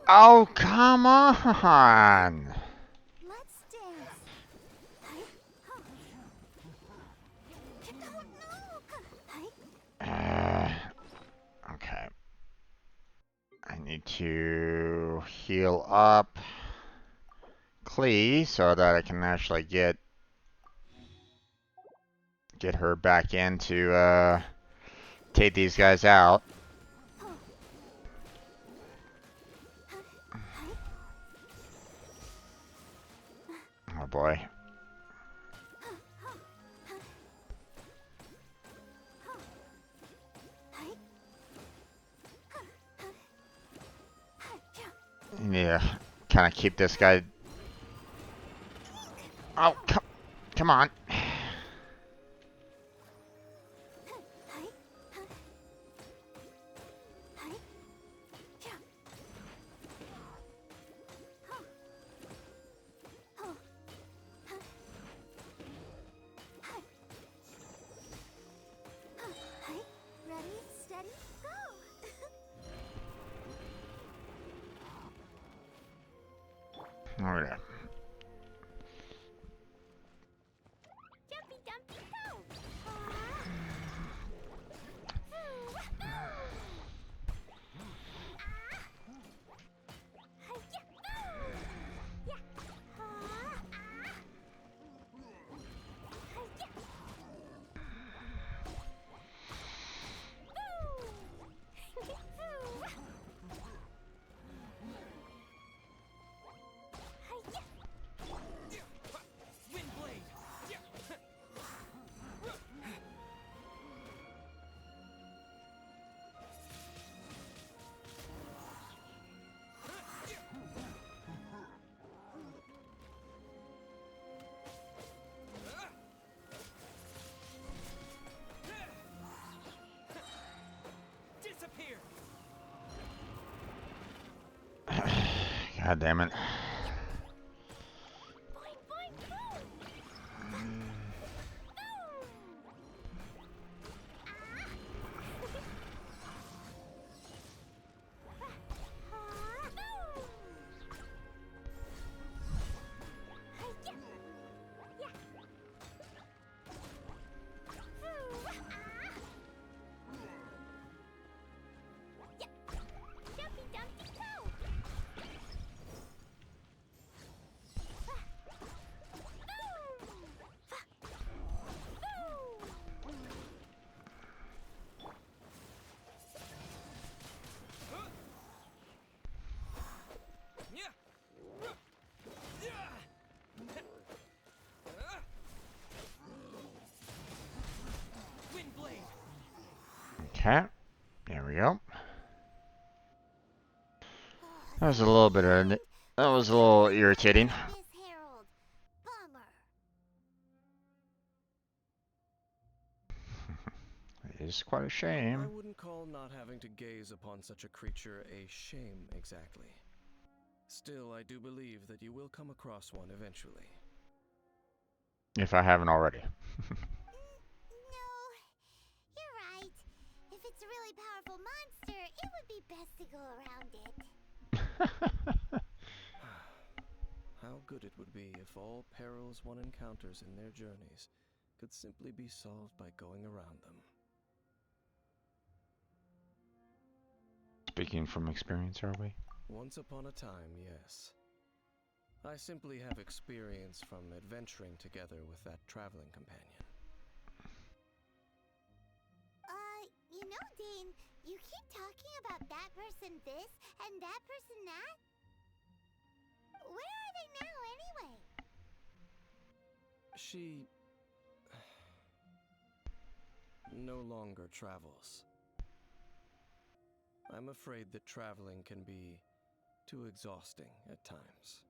Oh, come on! Let's dance. Okay. I need to heal up Klee so that I can actually get her back in to take these guys out. Oh boy. Yeah, kind of keep this guy. Oh, come on. Ready, steady, go! Oh yeah. Jumpy dumpy go! God damn it. Okay, there we go. That was a little bit of that was a little irritating. Miss Harold. Bummer. It is quite a I shame. wouldn't call not having to gaze upon such a creature a shame exactly. Still, I do believe that you will come across one eventually. If I haven't already. No, you're if it's a really powerful monster, it would be best to go around it. How good it would be if all perils one encounters in their journeys could simply be solved by going around them. Speaking from experience, are we? Once upon a time, yes. I simply have experience from adventuring together with that traveling companion. You know, Dane, you keep talking about that person this and that person that. Where are they now, anyway? She no longer travels. I'm afraid that traveling can be too exhausting at times.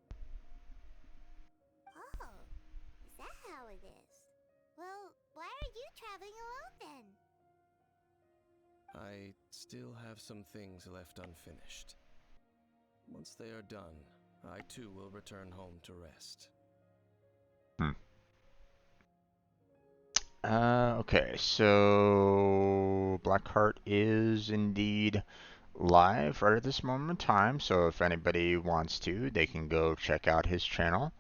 Oh, is that how it is? Well, why are you traveling alone then? I still have some things left unfinished. Once they are done, I too will return home to rest. Okay, so Blackheart is indeed live right at this moment in time, so if anybody wants to, they can go check out his channel.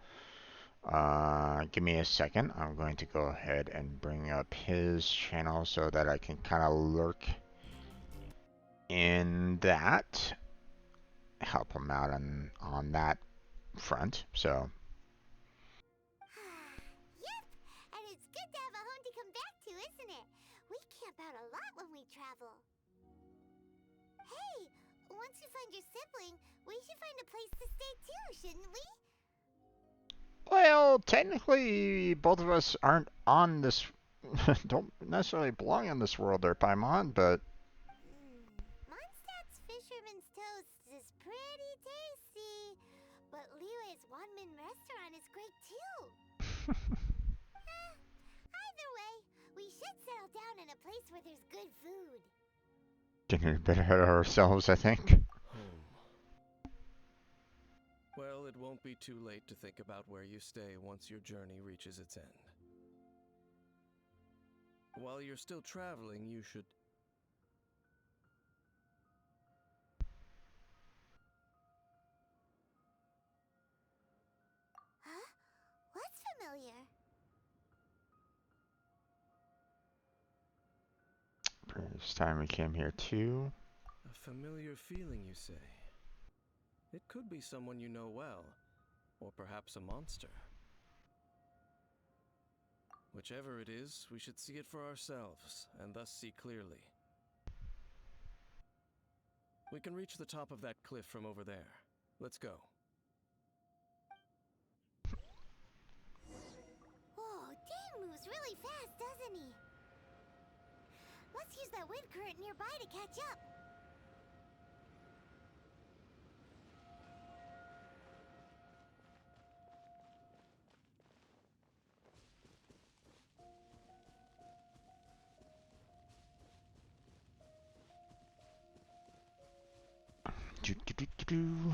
Give me a second. I'm going to go ahead and bring up his channel so that I can kind of lurk in that, help him out on that front. So Yep, and it's good to have a home to come back to, isn't it? We camp out a lot when we travel. Hey, once you find your sibling, we should find a place to stay too, shouldn't we? well, technically, both of us aren't on this, don't necessarily belong on this world there, Paimon, but Mondstadt's Fisherman's Toast is pretty tasty, but Liyue's Wanmin restaurant is great too. Either way, we should settle down in a place where there's good food. getting a bit ahead of ourselves, I think. Home. Well, it won't be too late to think about where you stay once your journey reaches its end. While you're still traveling, you should... Huh? What's familiar? Previous time we came here too. A familiar feeling, you say? It could be someone you know well, or perhaps a monster. Whichever it is, we should see it for ourselves, and thus see clearly. We can reach the top of that cliff from over there. Let's go. Whoa, Dane moves really fast, doesn't he? Let's use that wind current nearby to catch up. Do, do, do, do, do.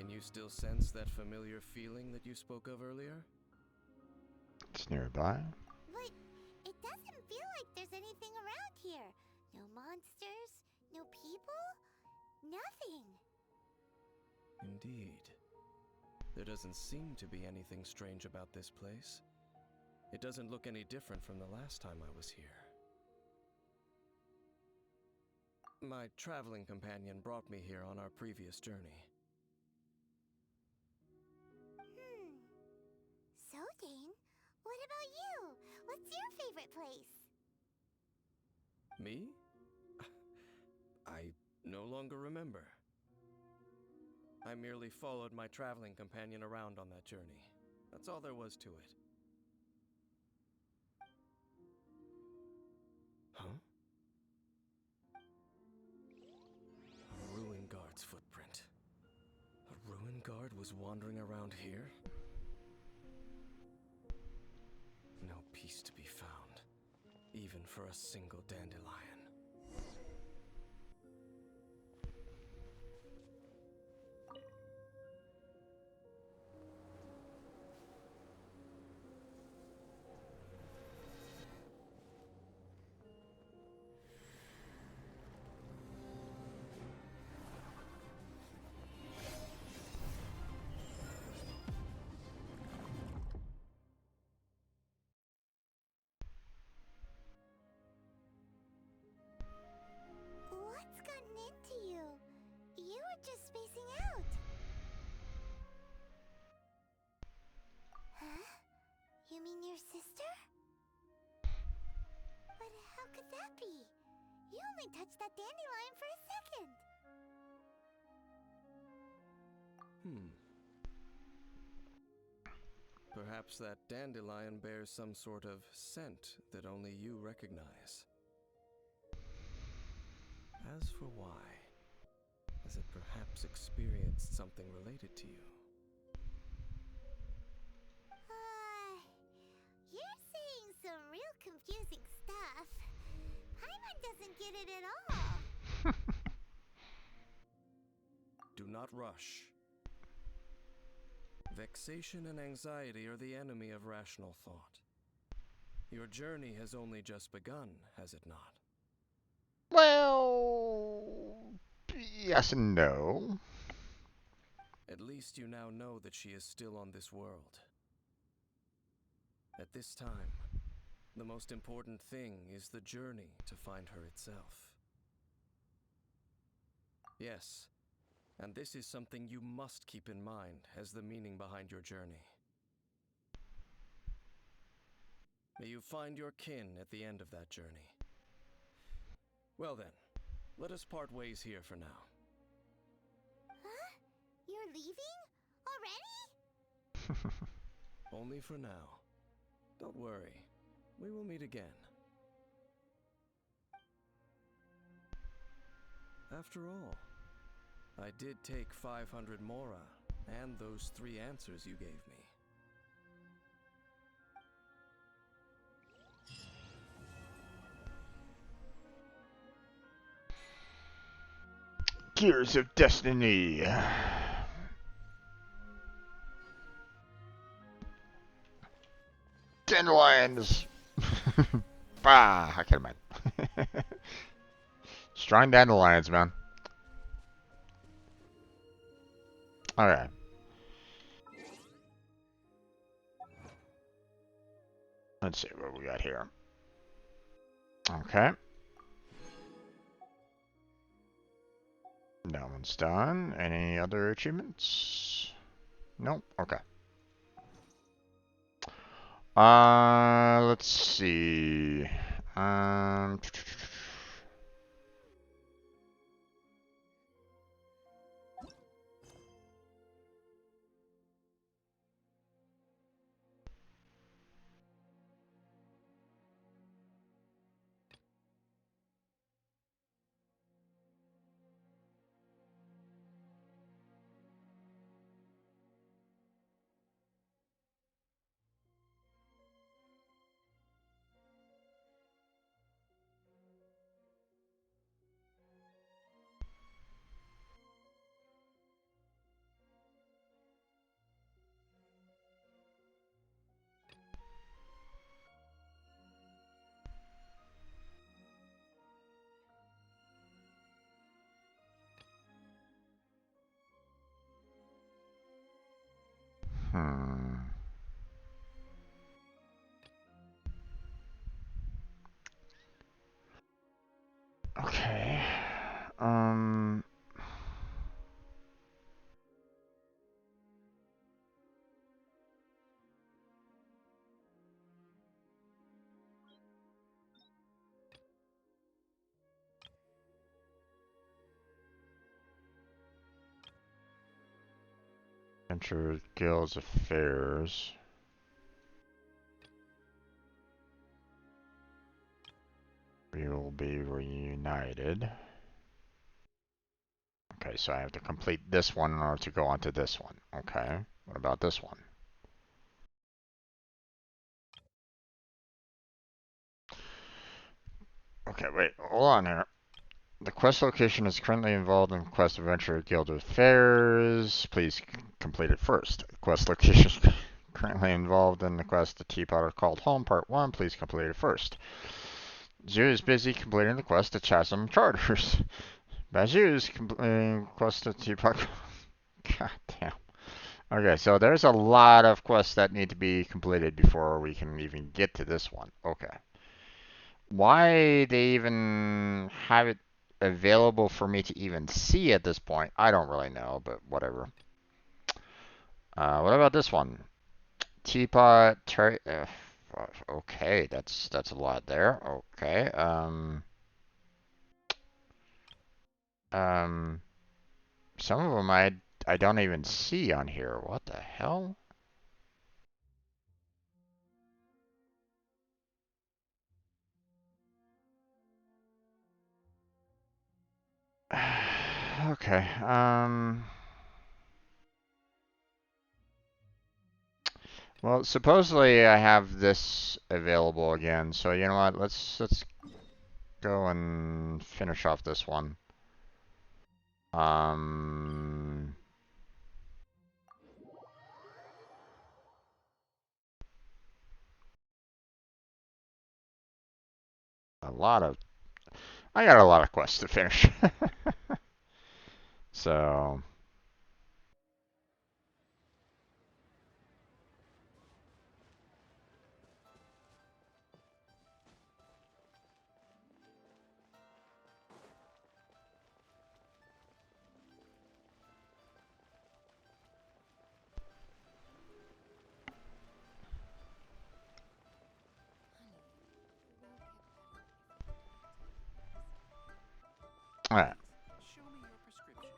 Can you still sense that familiar feeling that you spoke of earlier? It's nearby. But it doesn't feel like there's anything around here. No monsters, no people, nothing. Indeed. There doesn't seem to be anything strange about this place. It doesn't look any different from the last time I was here. My traveling companion brought me here on our previous journey. So, Dane, what about you? What's your favorite place? Me? I no longer remember. I merely followed my traveling companion around on that journey. That's all there was to it. Huh? was wandering around here? No peace to be found, even for a single dandelion. What's gotten into you? You were just spacing out. Huh? You mean your sister? But how could that be? You only touched that dandelion for a second. Perhaps that dandelion bears some sort of scent that only you recognize. As for why, has it perhaps experienced something related to you? You're saying some real confusing stuff. Paimon doesn't get it at all. Do not rush. Vexation and anxiety are the enemy of rational thought. Your journey has only just begun, has it not? Well, yes and no. At least you now know that she is still on this world. At this time, the most important thing is the journey to find her itself. Yes, and this is something you must keep in mind as the meaning behind your journey. May you find your kin at the end of that journey. Well then, let us part ways here for now. Huh? You're leaving? Already? Only for now. Don't worry, we will meet again. After all, I did take 500 mora and those 3 answers you gave me. Gears of Destiny. Dandelions. I can't imagine. Strong dandelions, man. Alright. Let's see what we got here. Okay. That one's done. Any other achievements? Nope. Okay. Let's see. Okay. Venture Guild's affairs. We will be reunited. Okay, so I have to complete this one in order to go on to this one. Okay, what about this one? Okay, wait, hold on here. The quest location is currently involved in Quest Adventure Guild Affairs. Please complete it first. Quest location currently involved in the quest The Teapot Called Home Part 1. Please complete it first. Zhu is busy completing the quest to Chasm Charters. Baju is completing quest to Teapot. God damn. Okay, so there's a lot of quests that need to be completed before we can even get to this one. Okay. Why they even have it available for me to even see at this point, I don't really know, but whatever. What about this one? Teapot, okay, that's a lot there. Okay. Um, some of them I don't even see on here. What the hell? Okay. Well, supposedly I have this available again, so you know what? Let's go and finish off this one. Um, a lot of I got a lot of quests to finish. So, alright. Show me your prescription.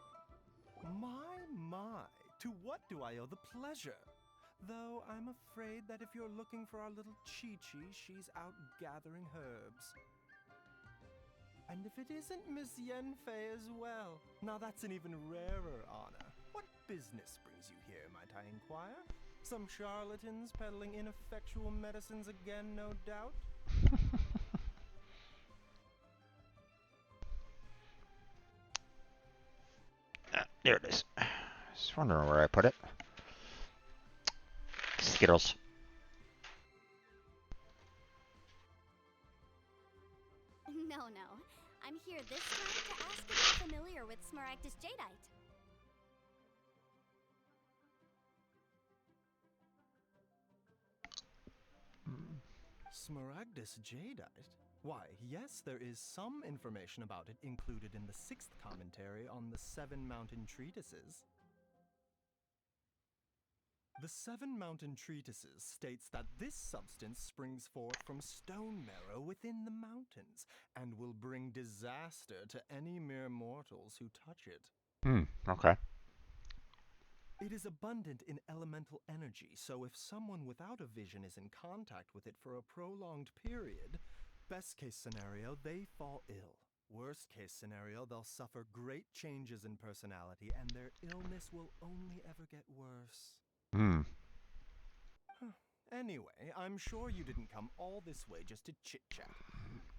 My, to what do I owe the pleasure? Though I'm afraid that if you're looking for our little Chi-Chi, she's out gathering herbs. And if it isn't Miss Yenfei as well, now that's an even rarer honor. What business brings you here, might I inquire? Some charlatans peddling ineffectual medicines again, no doubt? There it is. Just wondering where I put it. Skittles. No. I'm here this time to ask if you're familiar with Smaragdus Jadeite. Smaragdus Jadeite? Why, yes, there is some information about it included in the 6th commentary on the 7 Mountain Treatises. The 7 Mountain Treatises states that this substance springs forth from stone marrow within the mountains, and will bring disaster to any mere mortals who touch it. Okay. It is abundant in elemental energy, so if someone without a vision is in contact with it for a prolonged period, best case scenario, they fall ill. Worst case scenario, they'll suffer great changes in personality, and their illness will only ever get worse. Anyway, I'm sure you didn't come all this way just to chit-chat.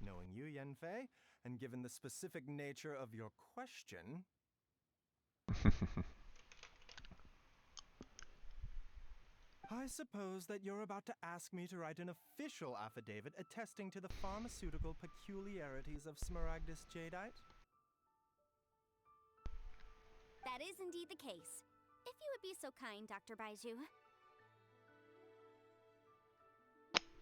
Knowing you, Yenfei, and given the specific nature of your question... I suppose that you're about to ask me to write an official affidavit attesting to the pharmaceutical peculiarities of Smaragdus Jadeite? That is indeed the case. If you would be so kind, Dr. Baiju.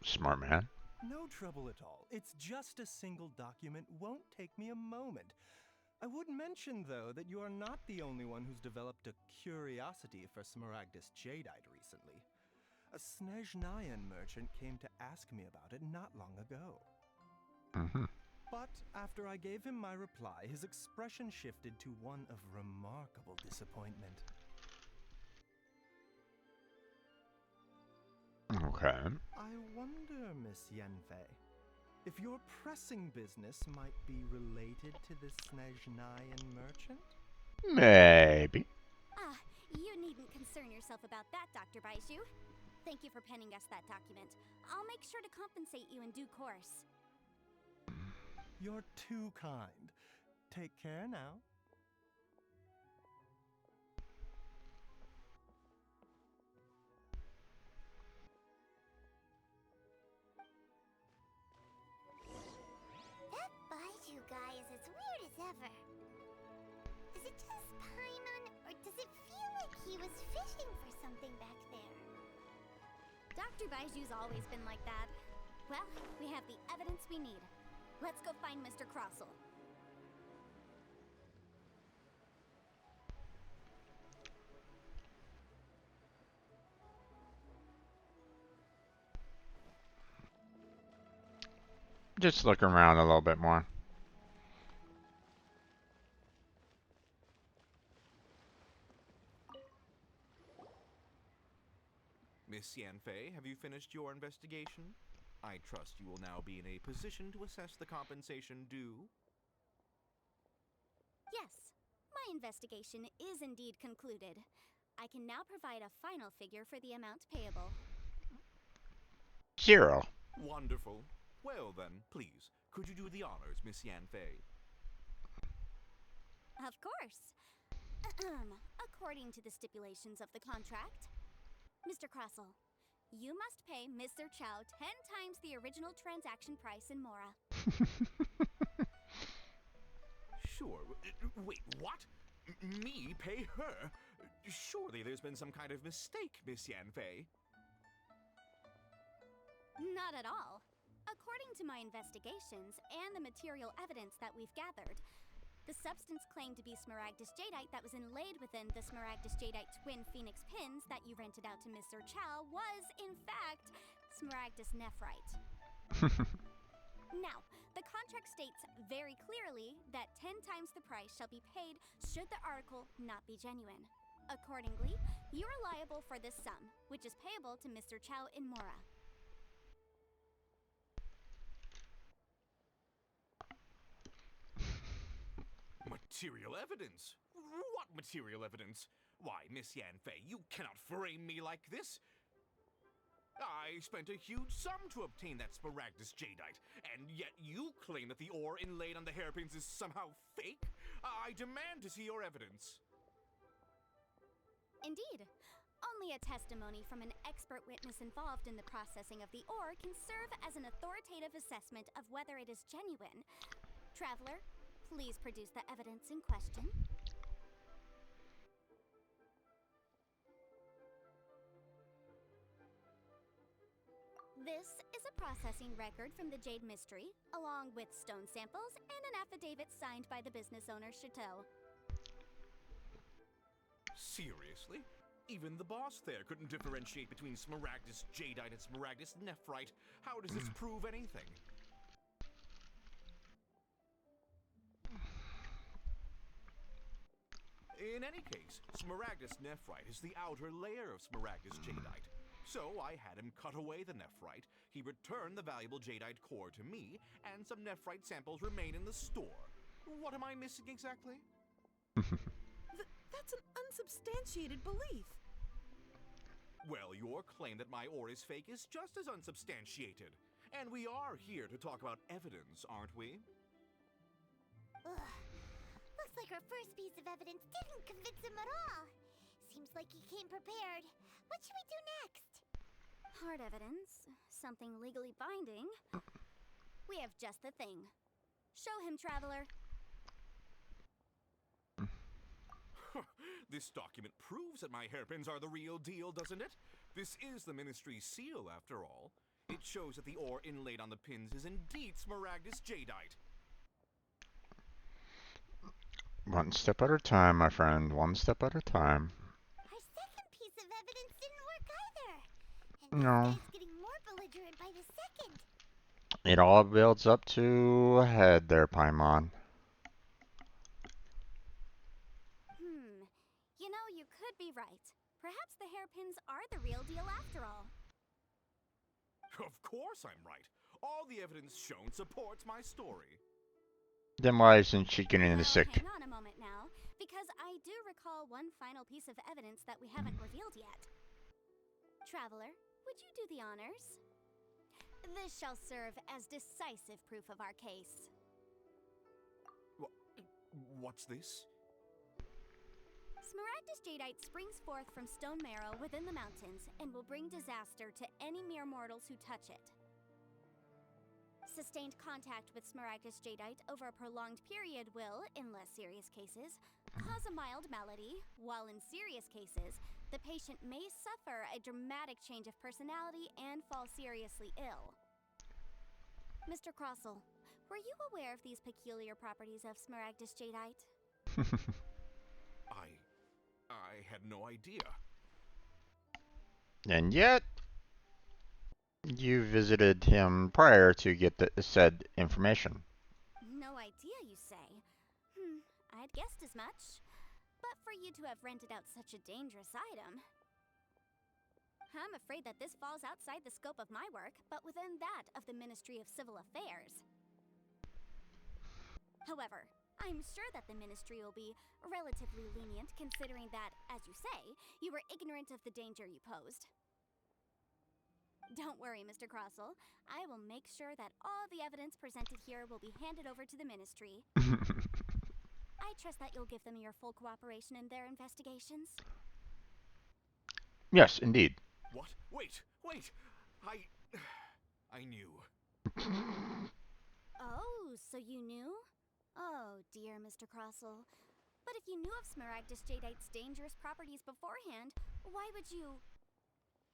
Smart man. No trouble at all. It's just a single document, won't take me a moment. I would mention, though, that you are not the only one who's developed a curiosity for Smaragdus Jadeite recently. A Snezhnayan merchant came to ask me about it not long ago. But after I gave him my reply, his expression shifted to one of remarkable disappointment. Okay. I wonder, Miss Yenfei, if your pressing business might be related to this Snezhnayan merchant? Maybe. Ah, you needn't concern yourself about that, Dr. Baiju. Thank you for penning us that document. I'll make sure to compensate you in due course. You're too kind. Take care now. That Baiju guy is as weird as ever. Is it just Paimon, or does it feel like he was fishing for something back there? Dr. Baiju's always been like that. Well, we have the evidence we need. Let's go find Mr. Crossel. Just look around a little bit more. Miss Yanfei, have you finished your investigation? I trust you will now be in a position to assess the compensation due. Yes, my investigation is indeed concluded. I can now provide a final figure for the amount payable. 0. Wonderful. Well then, please, could you do the honors, Miss Yanfei? Of course. According to the stipulations of the contract, Mr. Crossel, you must pay Mr. Chow 10 times the original transaction price in Mora. Sure. Wait, what? Me pay her? Surely there's been some kind of mistake, Miss Yanfei. Not at all. According to my investigations and the material evidence that we've gathered, the substance claimed to be Smaragdus Jadeite that was inlaid within the Smaragdus Jadeite twin phoenix pins that you rented out to Mr. Chow was, in fact, Smaragdus Nephrite. Now, the contract states very clearly that 10 times the price shall be paid should the article not be genuine. Accordingly, you are liable for this sum, which is payable to Mr. Chow in Mora. Material evidence? What material evidence? Why, Miss Yanfei, you cannot frame me like this. I spent a huge sum to obtain that Smaragdus Jadeite, and yet you claim that the ore inlaid on the hairpins is somehow fake? I demand to see your evidence. Indeed. Only a testimony from an expert witness involved in the processing of the ore can serve as an authoritative assessment of whether it is genuine. Traveler, please produce the evidence in question. This is a processing record from the Jade Mystery, along with stone samples and an affidavit signed by the business owner, Chateau. Seriously? Even the boss there couldn't differentiate between Smaragdus Jadeite and Smaragdus Nephrite. How does this prove anything? In any case, Smaragdus Nephrite is the outer layer of Smaragdus Jadeite. So I had him cut away the Nephrite, he returned the valuable Jadeite core to me, and some Nephrite samples remain in the store. What am I missing exactly? That's an unsubstantiated belief. Well, your claim that my ore is fake is just as unsubstantiated. And we are here to talk about evidence, aren't we? Ugh. Looks like our first piece of evidence didn't convince him at all. Seems like he came prepared. What should we do next? Hard evidence. Something legally binding. We have just the thing. Show him, Traveler. This document proves that my hairpins are the real deal, doesn't it? This is the Ministry's seal, after all. It shows that the ore inlaid on the pins is indeed Smaragdus Jadeite. One step at a time, my friend. One step at a time. Our second piece of evidence didn't work either. And No. this guy's getting more belligerent by the second. It all builds up to a head there, Paimon. You know, you could be right. Perhaps the hairpins are the real deal after all. Of course I'm right. All the evidence shown supports my story. Then why isn't she getting the sick? Hang on a moment now, because I recall one final piece of evidence that we haven't revealed yet. Traveler, would you do the honors? This shall serve as decisive proof of our case. What's this? Smaragdus jadeite springs forth from stone marrow within the mountains and will bring disaster to any mere mortals who touch it. Sustained contact with Smaragdus jadeite over a prolonged period will, in less serious cases, cause a mild malady, while in serious cases, the patient may suffer a dramatic change of personality and fall seriously ill. Mr. Crossell, were you aware of these peculiar properties of Smaragdus jadeite? I had no idea. And yet, you visited him prior to get the said information. No idea, you say? I'd guessed as much. But for you to have rented out such a dangerous item... I'm afraid that this falls outside the scope of my work, but within that of the Ministry of Civil Affairs. However, I'm sure that the Ministry will be relatively lenient considering that, as you say, you were ignorant of the danger you posed. Don't worry, Mr. Crossell. I will make sure that all the evidence presented here will be handed over to the Ministry. I trust that you'll give them your full cooperation in their investigations. Yes, indeed. What? Wait! I knew. Oh, so you knew? Oh, dear Mr. Crossell. But if you knew of Smaragdus jadeite's dangerous properties beforehand, why would you...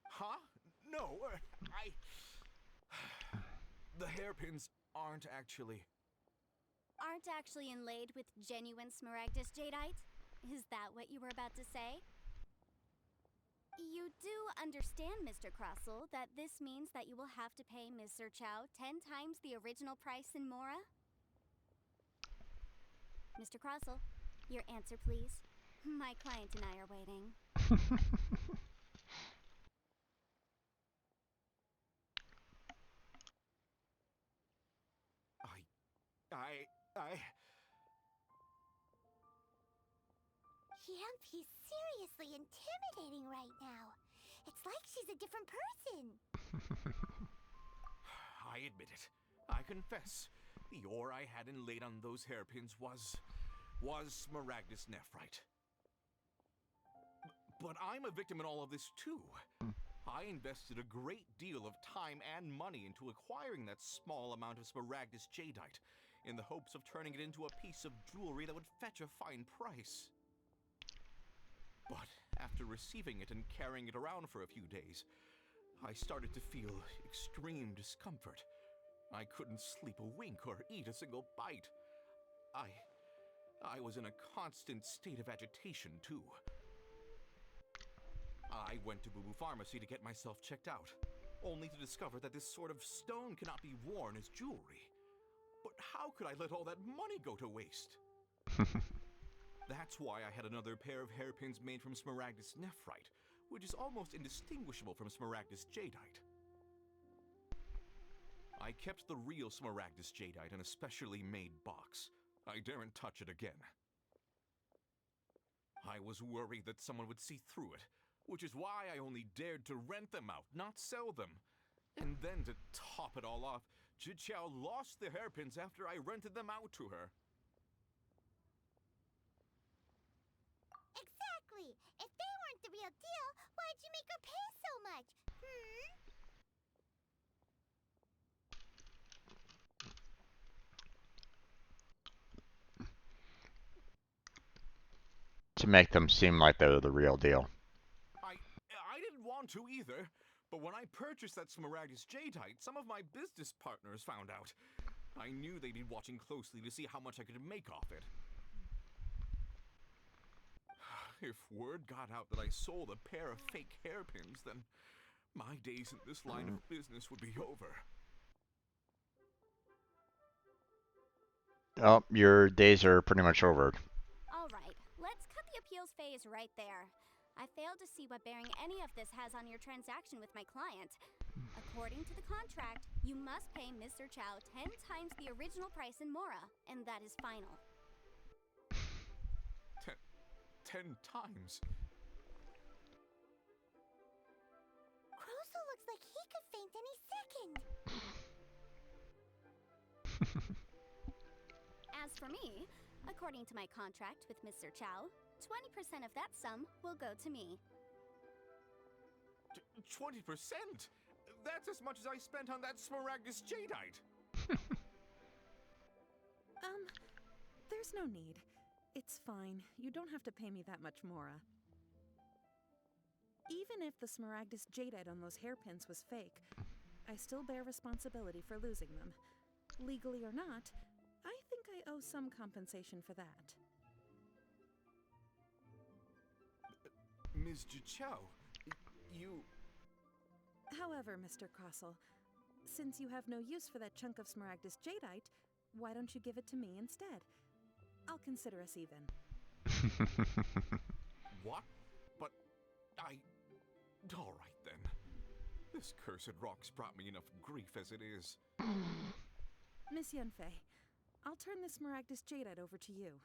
Huh? No, The hairpins aren't actually inlaid with genuine Smaragdus jadeite? Is that what you were about to say? You do understand, Mr. Crossell, that this means that you will have to pay Ms. Chow 10 times the original price in Mora? Mr. Crossell, your answer, please. My client and I are waiting. He's seriously intimidating right now. It's like she's a different person. I admit it. I confess. The ore I had inlaid on those hairpins was Smaragdus nephrite. But I'm a victim in all of this too. I invested a great deal of time and money into acquiring that small amount of Smaragdus jadeite in the hopes of turning it into a piece of jewelry that would fetch a fine price. But after receiving it and carrying it around for a few days, I started to feel extreme discomfort. I couldn't sleep a wink or eat a single bite. I was in a constant state of agitation, too. I went to Boo Boo Pharmacy to get myself checked out, only to discover that this sort of stone cannot be worn as jewelry. But how could I let all that money go to waste? That's why I had another pair of hairpins made from Smaragdus nephrite, which is almost indistinguishable from Smaragdus jadeite. I kept the real Smaragdus jadeite in a specially made box. I daren't touch it again. I was worried that someone would see through it, which is why I only dared to rent them out, not sell them. And then to top it all off, Chichao lost the hairpins after I rented them out to her. Exactly! If they weren't the real deal, why'd you make her pay so much? To make them seem like they're the real deal. I didn't want to either, but when I purchased that Smaragdus jadeite, some of my business partners found out. I knew they'd be watching closely to see how much I could make off it. If word got out that I sold a pair of fake hairpins, then my days in this line of business would be over. Oh, your days are pretty much over. Alright, let's cut the appeals phase right there. I failed to see what bearing any of this has on your transaction with my client. According to the contract, you must pay Mr. Chow 10 times the original price in Mora, and that is final. 10 times. Croso looks like he could faint any second. As for me, according to my contract with Mr. Chow, 20% of that sum will go to me. 20%? That's as much as I spent on that Smaragdus Jadeite. There's no need. It's fine. You don't have to pay me that much, Mora. Even if the Smaragdus Jadeite on those hairpins was fake, I still bear responsibility for losing them. Legally or not, I think I owe some compensation for that. Ms. Chow, you... However, Mr. Crossel, since you have no use for that chunk of Smaragdus Jadeite, why don't you give it to me instead? I'll consider us even. What? But I... All right, then. This cursed rock's brought me enough grief as it is. Miss Yanfei, I'll turn the Smaragdus Jadeite over to you.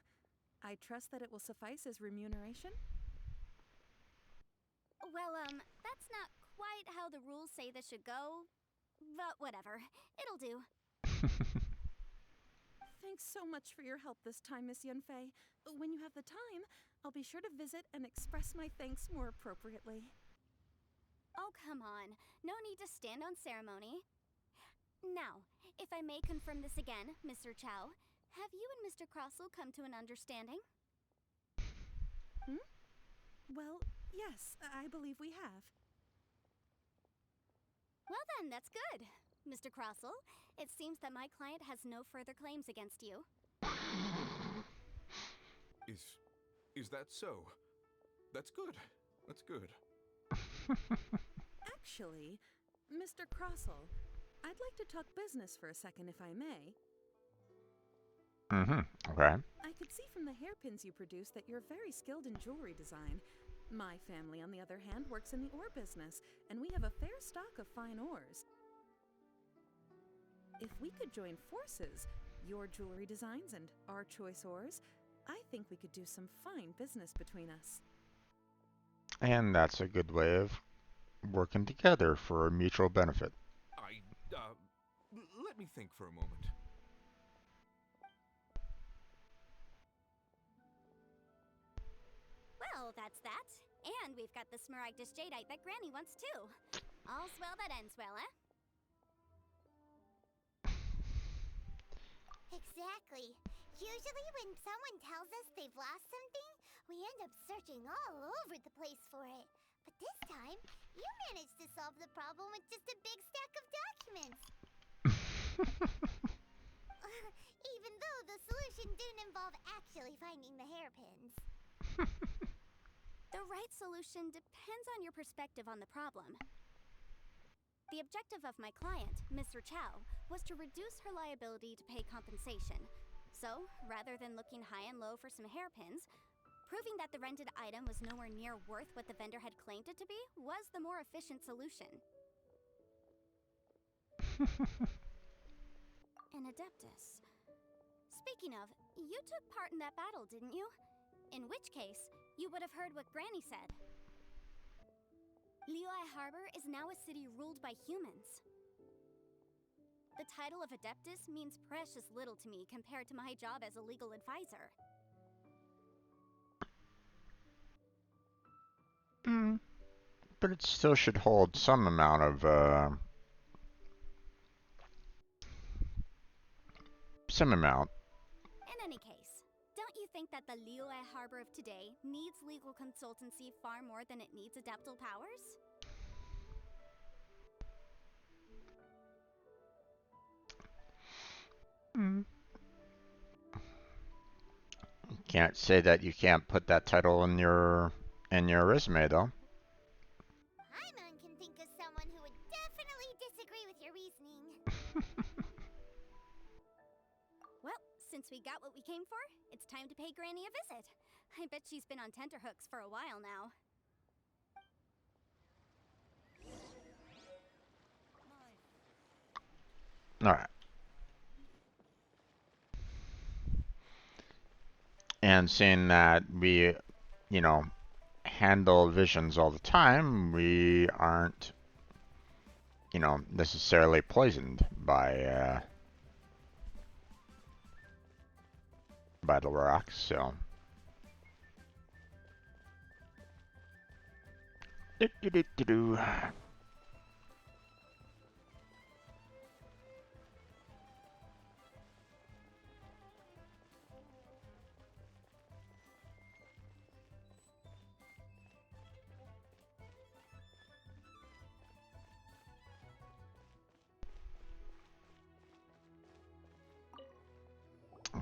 I trust that it will suffice as remuneration? Well, that's not quite how the rules say this should go, but whatever. It'll do. Thanks so much for your help this time, Miss Yanfei. When you have the time, I'll be sure to visit and express my thanks more appropriately. Oh, come on. No need to stand on ceremony. Now, if I may confirm this again, Mr. Chow, have you and Mr. Crossel come to an understanding? Well, yes, I believe we have. Well then, that's good. Mr. Crossel, it seems that my client has no further claims against you. Is that so? That's good. That's good. Actually, Mr. Crossel, I'd like to talk business for a second, if I may. Okay. I could see from the hairpins you produce that you're very skilled in jewelry design. My family, on the other hand, works in the ore business, and we have a fair stock of fine ores. If we could join forces, your jewelry designs and our choice ores, I think we could do some fine business between us. And that's a good way of working together for a mutual benefit. Let me think for a moment. Well, that's that. And we've got the Smaragdus Jadeite that Granny wants too. All's well that ends well, eh? Exactly. Usually when someone tells us they've lost something, we end up searching all over the place for it. But this time, you managed to solve the problem with just a big stack of documents. Even though the solution didn't involve actually finding the hairpins. The right solution depends on your perspective on the problem. The objective of my client, Mr. Chow, was to reduce her liability to pay compensation. So, rather than looking high and low for some hairpins, proving that the rented item was nowhere near worth what the vendor had claimed it to be was the more efficient solution. An Adeptus. Speaking of, you took part in that battle, didn't you? In which case, you would have heard what Granny said. Liyue Harbor is now a city ruled by humans. The title of Adeptus means precious little to me compared to my job as a legal advisor. But it still should hold some amount of, some amount. In any case, don't you think that the Liyue Harbor of today needs legal consultancy far more than it needs adeptal powers? Can't say that you can't put that title in your resume though. Paimon can think of someone who would definitely disagree with your reasoning. Well, since we got what we came for, it's time to pay Granny a visit. I bet she's been on tenterhooks for a while now. Alright. And seeing that we you know, handle visions all the time, we aren't, you know, necessarily poisoned by the rocks. So. Do, do, do, do, do.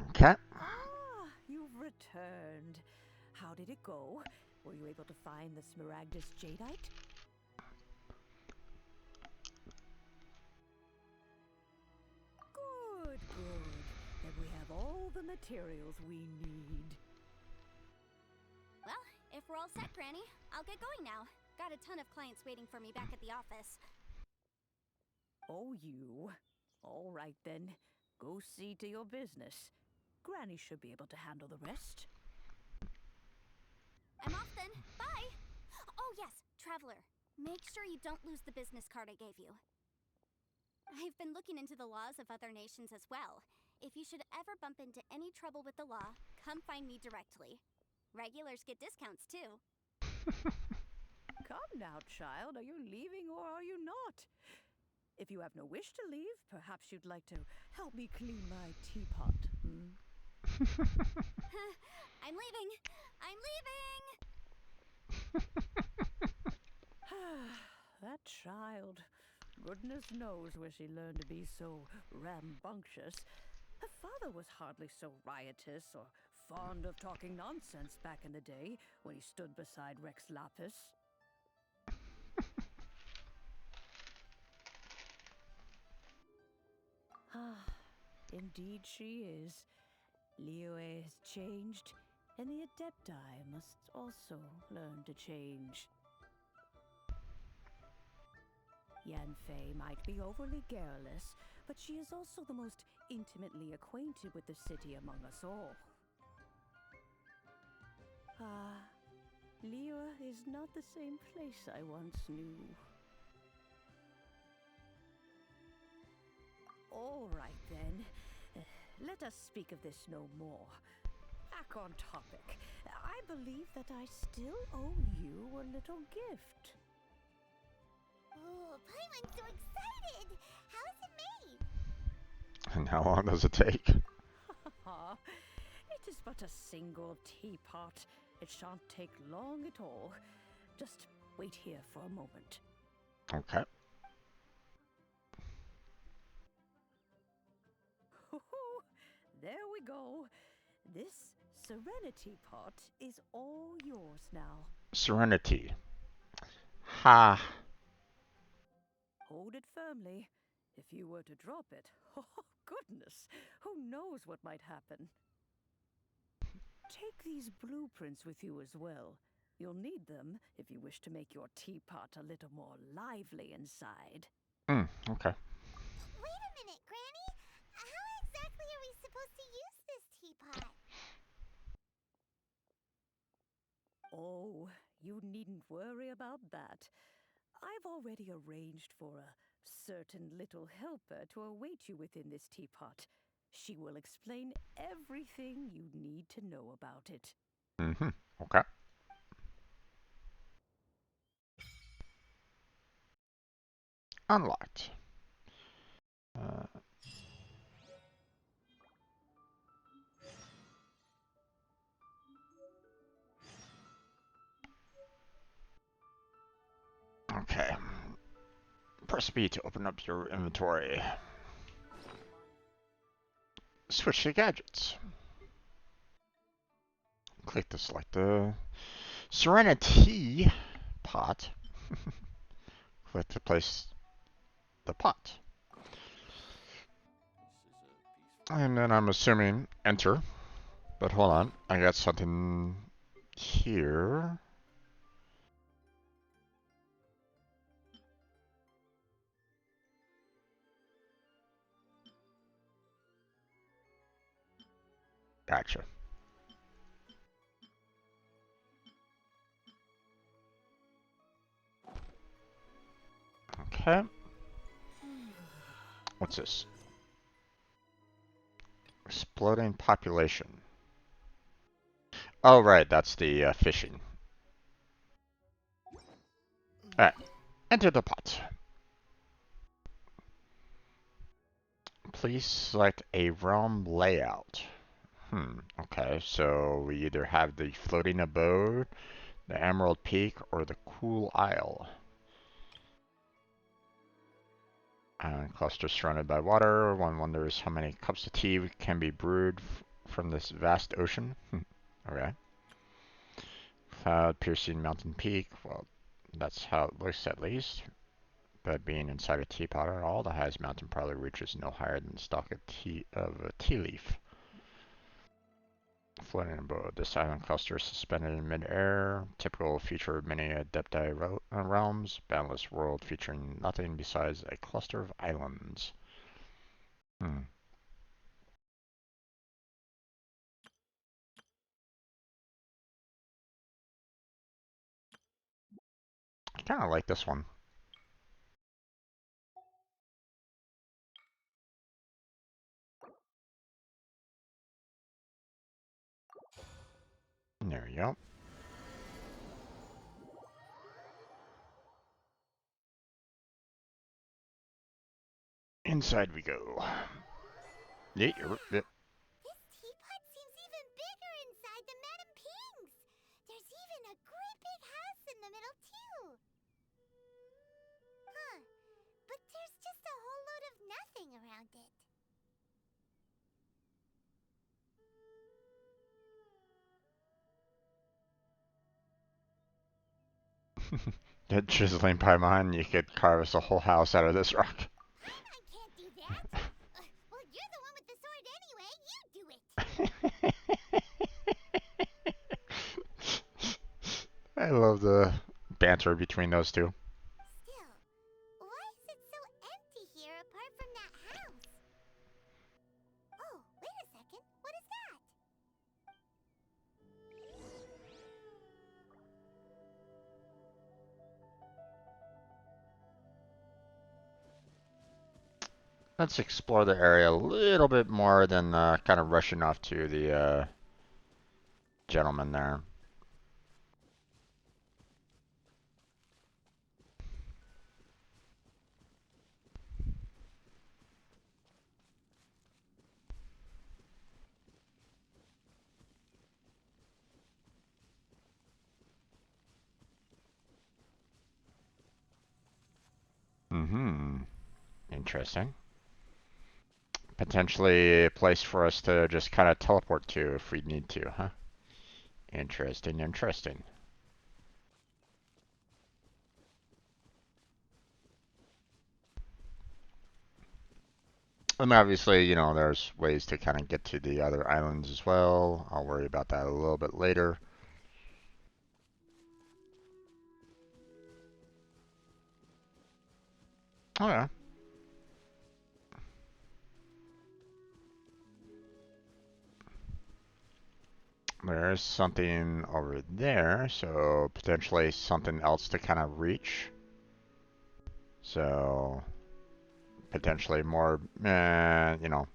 Okay. Ah, you've returned. How did it go? Were you able to find the Smaragdus Jadeite? Good, good. Then we have all the materials we need. Well, if we're all set, Granny, I'll get going now. Got a ton of clients waiting for me back at the office. Oh, you. All right then. Go see to your business. Granny should be able to handle the rest. I'm off then. Bye! Oh yes, Traveler. Make sure you don't lose the business card I gave you. I've been looking into the laws of other nations as well. If you should ever bump into any trouble with the law, come find me directly. Regulars get discounts too. Come now, child. Are you leaving or are you not? If you have no wish to leave, perhaps you'd like to help me clean my teapot, hmm? I'm leaving! I'm leaving! That child. Goodness knows where she learned to be so rambunctious. Her father was hardly so riotous or fond of talking nonsense back in the day when he stood beside Rex Lapis. Ah, indeed she is. Liyue has changed, and the Adepti must also learn to change. Yanfei might be overly garrulous, but she is also the most intimately acquainted with the city among us all. Ah, Liyue is not the same place I once knew. All right then. Let us speak of this no more. Back on topic. I believe that I still owe you a little gift. Oh, Paimon's so excited! How is it made? And how long does it take? It is but a single teapot. It shan't take long at all. Just wait here for a moment. Okay. There we go. This Serenity pot is all yours now. Serenity. Ha. Hold it firmly. If you were to drop it, oh goodness, who knows what might happen. Take these blueprints with you as well. You'll need them if you wish to make your teapot a little more lively inside. Okay. Wait a minute, Granny! How exactly are we supposed to use this teapot? Oh, you needn't worry about that. I've already arranged for a certain little helper to await you within this teapot. She will explain everything you need to know about it. Okay. Unlocked. Okay. Press B to open up your inventory. Switch to gadgets. Click to select the Serenity pot. Click to place the pot. And then I'm assuming enter. But hold on, I got something here. Gotcha. Okay. What's this? Exploding population. Oh, right, that's the fishing. Alright, enter the pot. Please select a realm layout. Okay, so we either have the floating abode, the Emerald Peak, or the Cool Isle. Cluster surrounded by water. One wonders how many cups of tea can be brewed from this vast ocean. Okay. Cloud piercing mountain peak. Well, that's how it looks at least. But being inside a teapot at all, the highest mountain probably reaches no higher than the stalk of a tea leaf. Floating above this island cluster is suspended in mid-air. Typical feature of many Adepti realms. Boundless world featuring nothing besides a cluster of islands. I kind of like this one. There we go. Inside we go. Yep. This teapot seems even bigger inside than Madame Ping's. There's even a great big house in the middle, too. Huh. But there's just a whole load of nothing around it. That chiseling pie mine, you could carve us a whole house out of this rock. I can't do that. Well, you're the one with the sword anyway. You do it. I love the banter between those two. Still, why is it so empty here apart from that house? Oh, wait a second. What is that? Let's explore the area a little bit more than kind of rushing off to the gentleman there. Interesting. Potentially a place for us to just kind of teleport to if we need to, huh? Interesting. And obviously, you know, there's ways to kind of get to the other islands as well. I'll worry about that a little bit later. Oh yeah. There's something over there, so potentially something else to kind of reach. So potentially more, you know,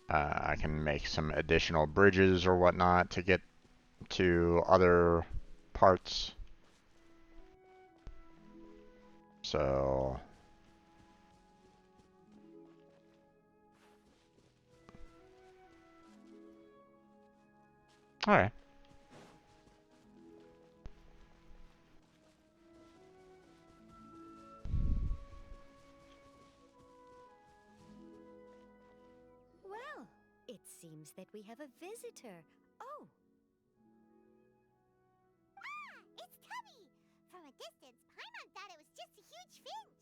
I can make some additional bridges or whatnot to get to other parts. So all right. Well, it seems that we have a visitor. Oh! Ah! It's Tubby! From a distance, Paimon thought it was just a huge finch.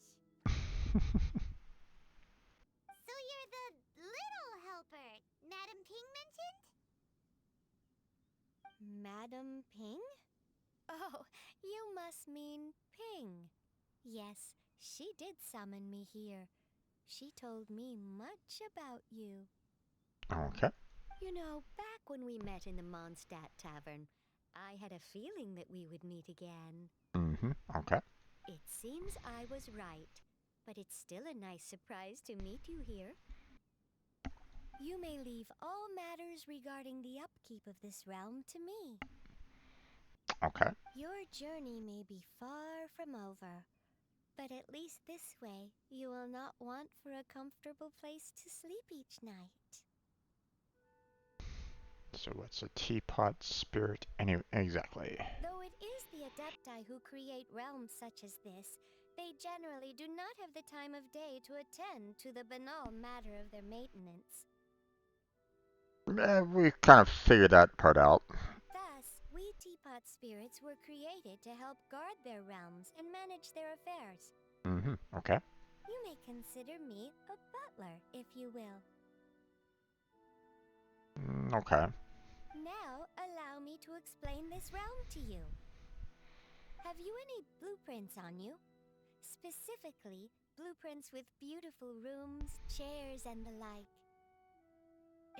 So you're the little helper Madame Ping mentioned? Madam Ping? Oh, you must mean Ping. Yes, she did summon me here. She told me much about you. Okay. You know, back when we met in the Mondstadt Tavern, I had a feeling that we would meet again. Okay. It seems I was right, but it's still a nice surprise to meet you here. You may leave all matters regarding the upkeep of this realm to me. Okay. Your journey may be far from over, but at least this way you will not want for a comfortable place to sleep each night. So what's a teapot spirit? Anyway, exactly. Though it is the Adepti who create realms such as this, they generally do not have the time of day to attend to the banal matter of their maintenance. We kind of figured that part out. Thus, we teapot spirits were created to help guard their realms and manage their affairs. Okay. You may consider me a butler, if you will. Okay. Now, allow me to explain this realm to you. Have you any blueprints on you? Specifically, blueprints with beautiful rooms, chairs, and the like.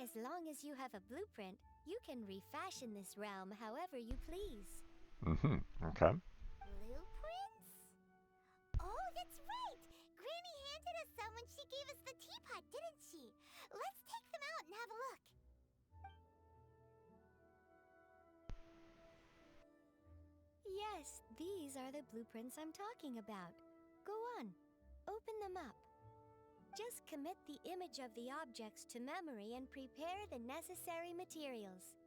As long as you have a blueprint, you can refashion this realm however you please. Okay. Blueprints? Oh, that's right! Granny handed us some when she gave us the teapot, didn't she? Let's take them out and have a look. Yes, these are the blueprints I'm talking about. Go on, open them up. Just commit the image of the objects to memory and prepare the necessary materials.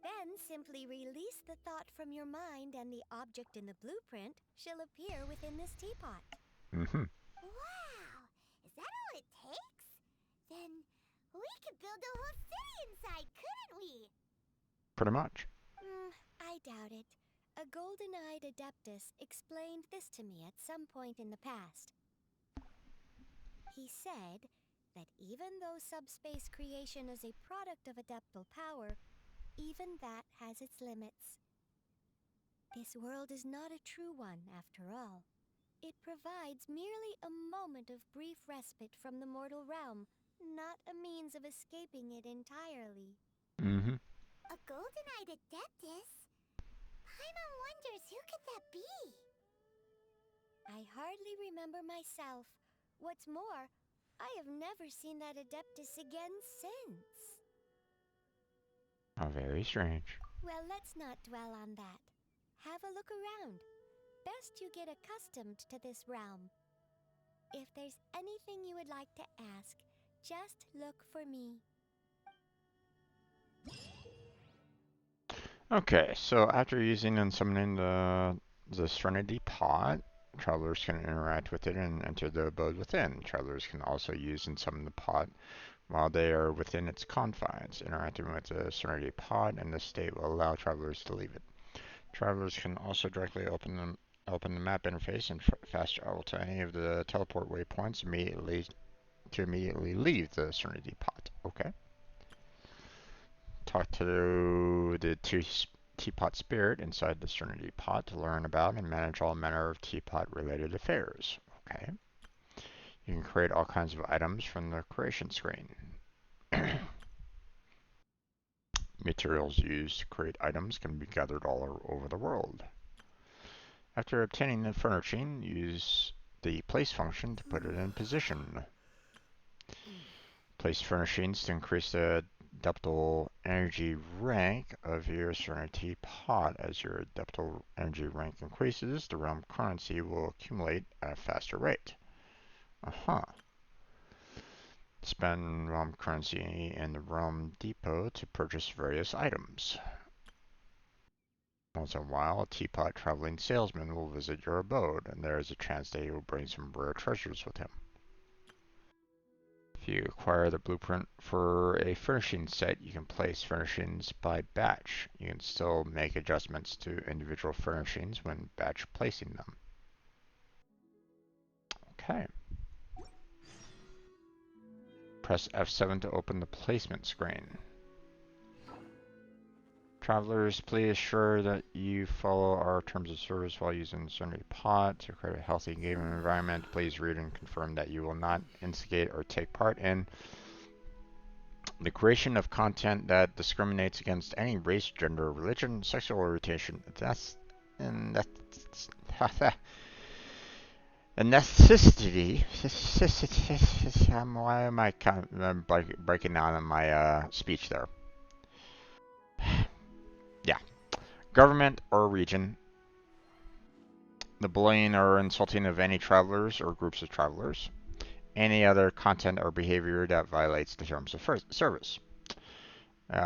Then simply release the thought from your mind and the object in the blueprint shall appear within this teapot. Wow! Is that all it takes? Then we could build a whole city inside, couldn't we? Pretty much. I doubt it. A golden-eyed adeptus explained this to me at some point in the past. He said that even though subspace creation is a product of adeptal power, even that has its limits. This world is not a true one, after all. It provides merely a moment of brief respite from the mortal realm, not a means of escaping it entirely. A golden-eyed adeptus? Paimon wonders who could that be? I hardly remember myself. What's more, I have never seen that adeptus again since. Oh, very strange. Well, let's not dwell on that. Have a look around. Best you get accustomed to this realm. If there's anything you would like to ask, just look for me. Okay, so after using and summoning the Serenity Pot, travelers can interact with it and enter the abode within. Travelers can also use and summon the pot while they are within its confines. Interacting with the Serenity Pot in this state will allow travelers to leave it. Travelers can also directly open the map interface and fast travel to any of the teleport waypoints immediately leave the Serenity Pot. Okay. Talk to the teapot spirit inside the Serenity Pot to learn about and manage all manner of teapot-related affairs. Okay. You can create all kinds of items from the creation screen. Materials used to create items can be gathered all over the world. After obtaining the furnishing, use the place function to put it in position. Place furnishings to increase the adeptal energy rank of your Serenity Pot. As your adeptal energy rank increases, the realm currency will accumulate at a faster rate. Spend realm currency in the realm depot to purchase various items. Once in a while, a teapot traveling salesman will visit your abode, and there is a chance that he will bring some rare treasures with him. If you acquire the blueprint for a furnishing set, you can place furnishings by batch. You can still make adjustments to individual furnishings when batch placing them. Okay. Press F7 to open the placement screen. Travelers, please ensure that you follow our terms of service while using the Serenity Pot to create a healthy gaming environment. Please read and confirm that you will not instigate or take part in the creation of content that discriminates against any race, gender, religion, sexual orientation. A necessity. Why am I kind of breaking down on my speech there? Yeah. Government or region. The bullying or insulting of any travelers or groups of travelers. Any other content or behavior that violates the terms of service.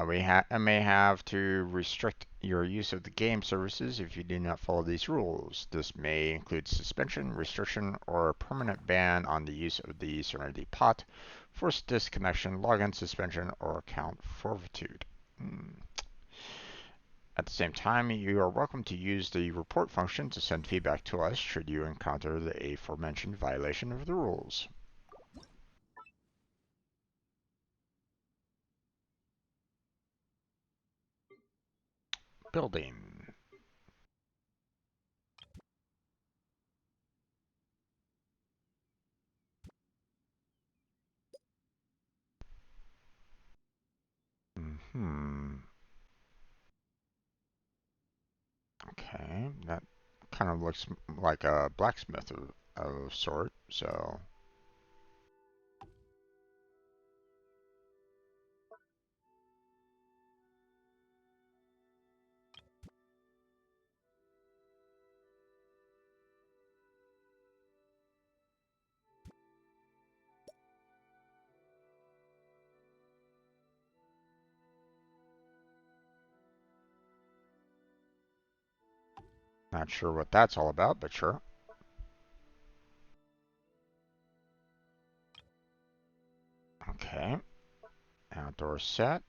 We may have to restrict your use of the game services if you do not follow these rules. This may include suspension, restriction, or a permanent ban on the use of the Serenity Pot, forced disconnection, login suspension, or account forfeiture. At the same time, you are welcome to use the report function to send feedback to us should you encounter the aforementioned violation of the rules. Building. Okay, that kind of looks like a blacksmith of sort, so. Not sure what that's all about, but sure. Okay. Outdoor set.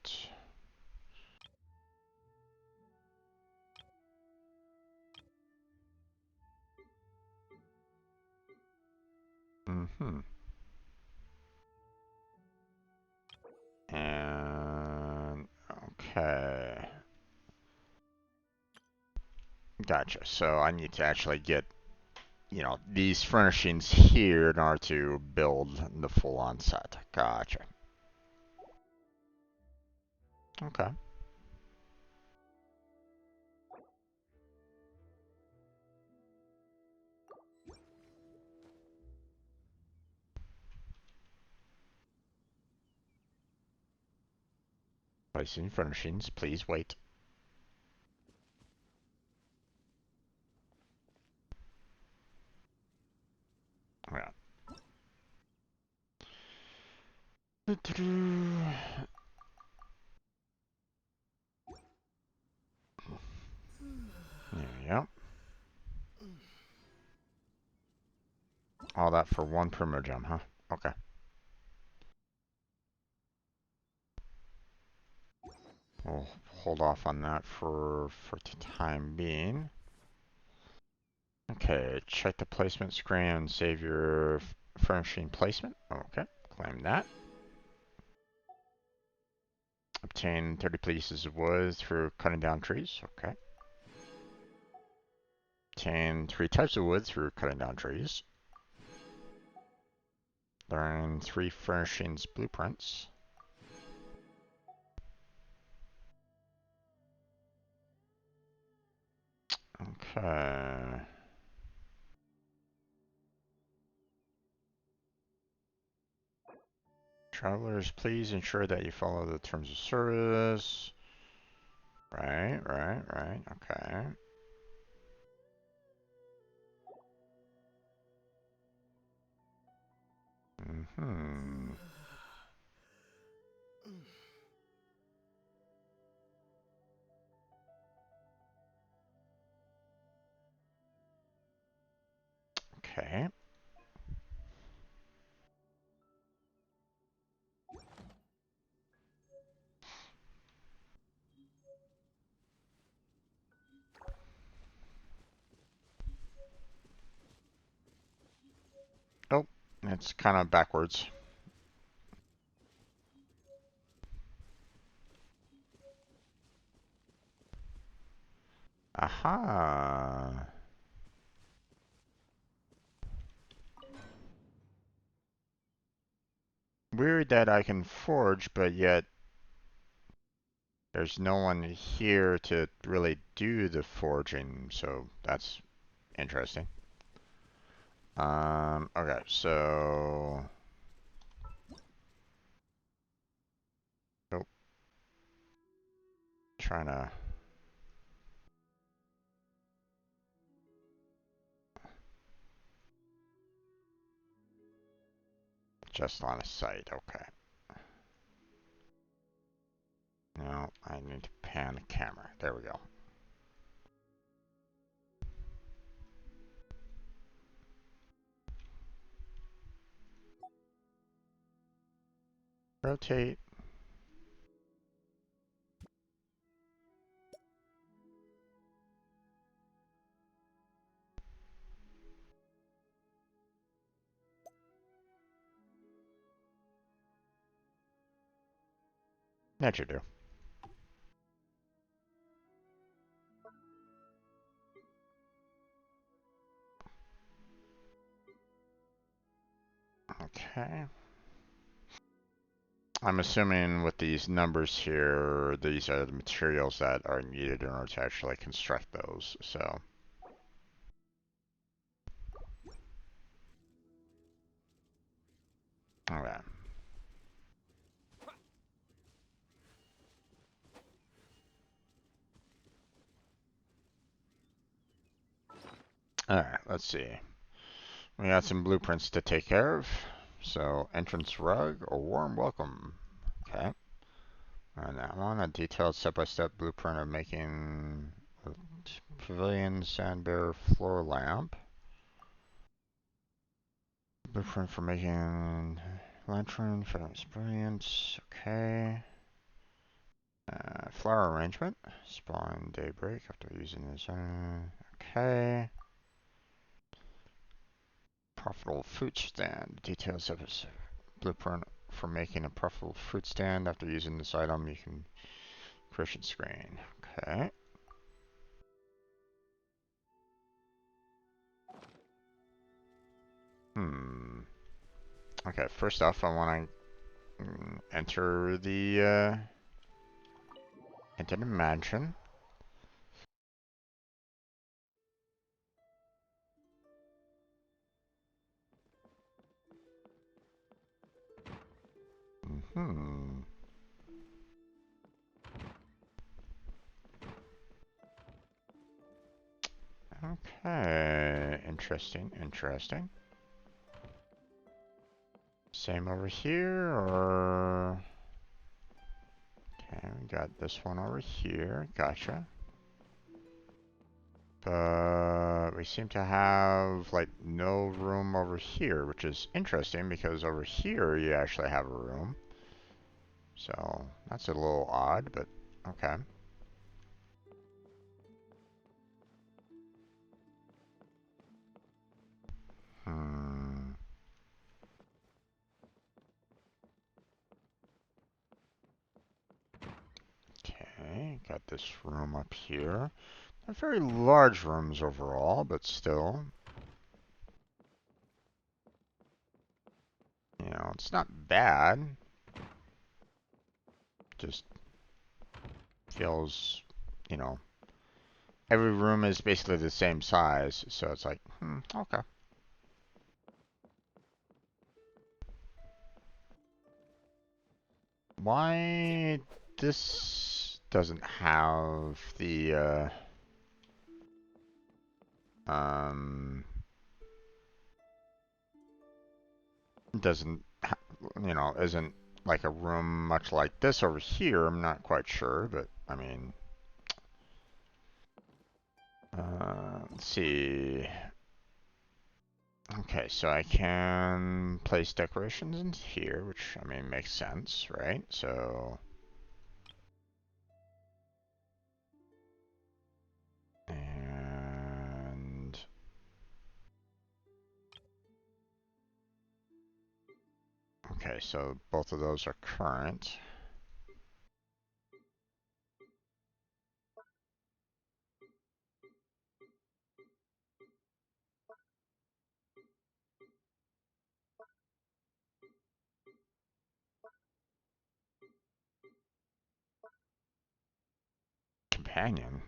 And okay. Gotcha. So I need to actually get, these furnishings here in order to build the full-on set. Gotcha. Okay. Placing furnishings. Please wait. Yeah. There we go. All that for one Primogem, huh? Okay. We'll hold off on that for the time being. Okay, check the placement screen and save your furnishing placement. Okay, claim that. Obtain 30 pieces of wood through cutting down trees. Okay. Obtain 3 types of wood through cutting down trees. Learn 3 furnishings blueprints. Okay. Travelers, please ensure that you follow the terms of service. Right. Okay. Okay. Oh, it's kind of backwards. Aha. Weird that I can forge, but yet there's no one here to really do the forging, so that's interesting. Okay, so... Nope. Trying to... Just on a site, okay. Now I need to pan the camera. There we go. Rotate. That should do. Okay. I'm assuming with these numbers here, these are the materials that are needed in order to actually construct those, so. Okay. Alright, let's see. We got some blueprints to take care of. So, entrance rug, a warm welcome. Okay. And that one, a detailed step-by-step blueprint of making a pavilion sandbear floor lamp. Blueprint for making lantern, famous brilliance. Okay. Flower arrangement. Spawn daybreak after using this. Okay. Profitable fruit stand. Details of a blueprint for making a profitable fruit stand. After using this item, you can creation screen. Okay. Okay, first off, I want to enter the mansion. Okay, interesting, interesting. Same over here, or... Okay, we got this one over here, gotcha. But we seem to have, like, no room over here, which is interesting, because over here you actually have a room. So, that's a little odd, but okay. Okay, got this room up here. Not very large rooms overall, but still. You know, it's not bad. Just feels, you know, every room is basically the same size, so it's like, okay. Why this doesn't have the, doesn't, you know, isn't like a room much like this over here, I'm not quite sure, but, I mean, let's see. Okay, so I can place decorations in here, which, I mean, makes sense, right? So... And... Okay, so both of those are current. Companion?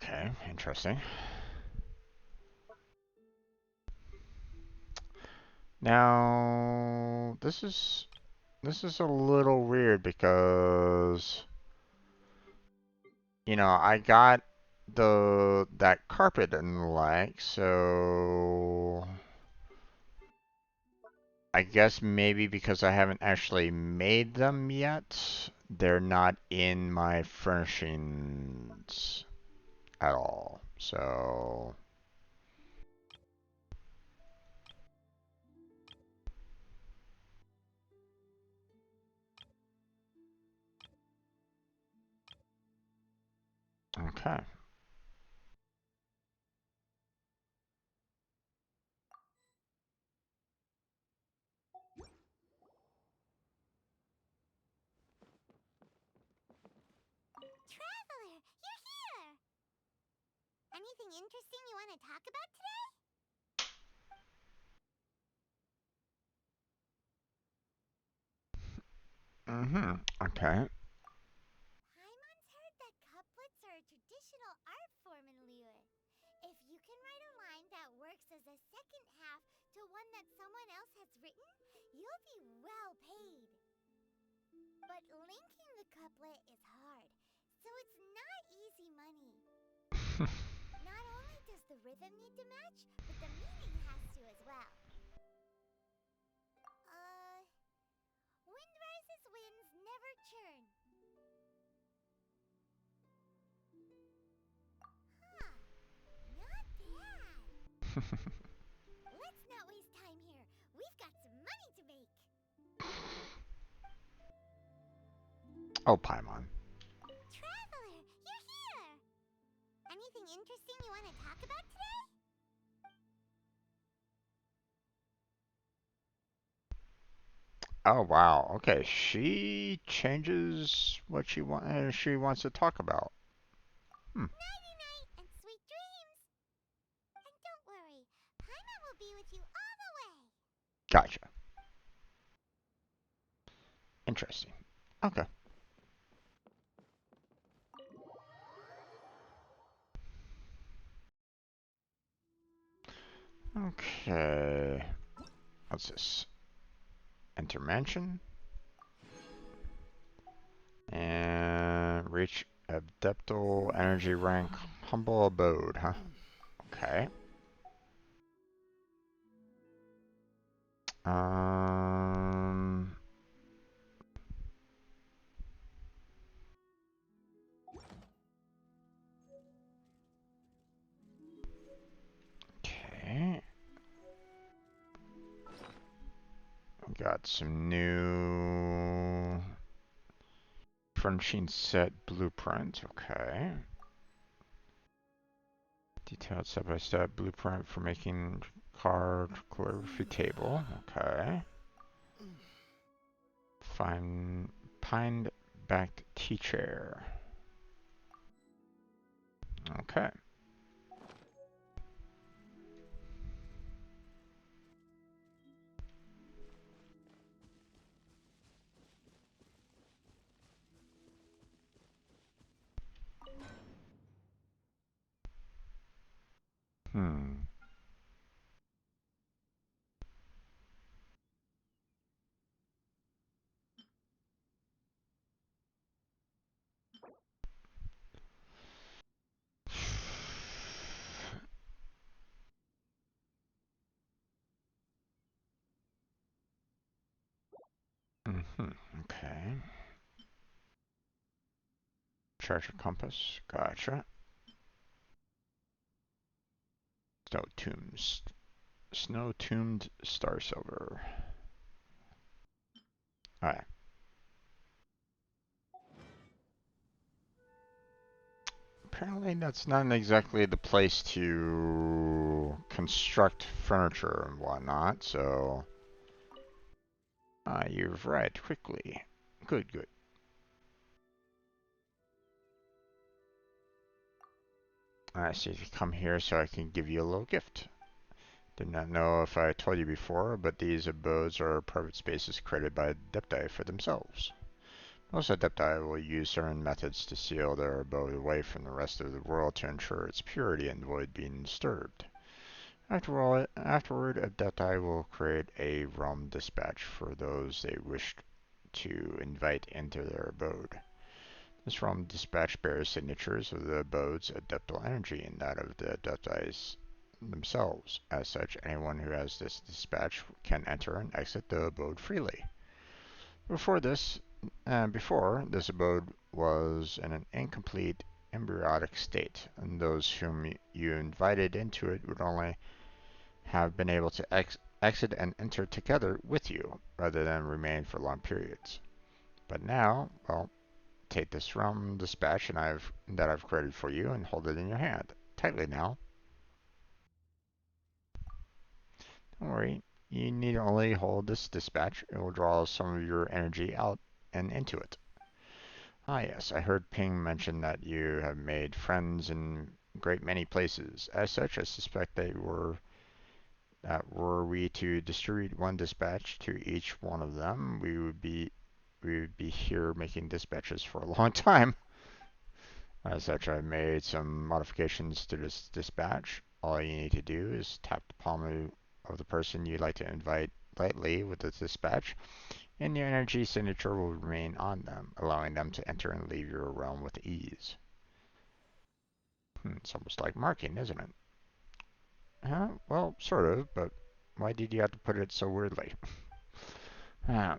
Okay, interesting. Now, this is a little weird because, you know, I got that carpet and like, so I guess maybe because I haven't actually made them yet, they're not in my furnishings at all. So, okay. Traveler, you're here! Anything interesting you want to talk about today? Mm-hmm. Okay. Paimon's heard that couplets are a traditional art form in Liyue. If you can write a line that works as a second half to one that someone else has written, you'll be well paid. But linking the couplet is hard, so it's not easy money. Not only does the rhythm need to match, but the meaning has to as well. Wind rises, winds never churn. Huh, not bad. Let's not waste time here. We've got some money to make. Oh, Paimon. Traveler, you're here! Anything interesting you want to talk about today? Oh, wow. Okay, she changes what she wants to talk about. Hmm. Nighty-night and sweet dreams! And don't worry, Paimon will be with you all the way! Gotcha. Interesting. Okay. Okay. What's this? Enter mansion. And reach Adeptal energy rank humble abode, huh? Okay. Um. Okay. Got some new furnishing set blueprint. Okay. Detailed step-by-step blueprint for making card calligraphy table. Okay. Fine pine-backed tea chair. Okay. Hmm. Mm-hmm. Okay. Treasure compass. Gotcha. Snow tombs. Snow tombed star silver. Alright. Apparently that's not exactly the place to construct furniture and whatnot, so you've read quickly. Good, good. I see if you come here so I can give you a little gift. Did not know if I told you before, but these abodes are private spaces created by Adepti for themselves. Most adepti will use certain methods to seal their abode away from the rest of the world to ensure its purity and avoid being disturbed. Afterward, adepti will create a realm dispatch for those they wish to invite into their abode. This realm dispatch bears signatures of the abode's adeptal energy and that of the adepti themselves. As such, anyone who has this dispatch can enter and exit the abode freely. Before this abode was in an incomplete embryonic state, and those whom you invited into it would only have been able to exit and enter together with you, rather than remain for long periods. But now, well, take this realm dispatch that I've created for you and hold it in your hand. Tightly now. Don't worry, you need only hold this dispatch. It will draw some of your energy out and into it. Ah yes, I heard Ping mention that you have made friends in a great many places. As such, I suspect were we to distribute one dispatch to each one of them, we would be here making dispatches for a long time. As such, I've made some modifications to this dispatch. All you need to do is tap the palm of the person you'd like to invite lightly with the dispatch, and your energy signature will remain on them, allowing them to enter and leave your realm with ease. It's almost like marking, isn't it? Well, sort of, but why did you have to put it so weirdly?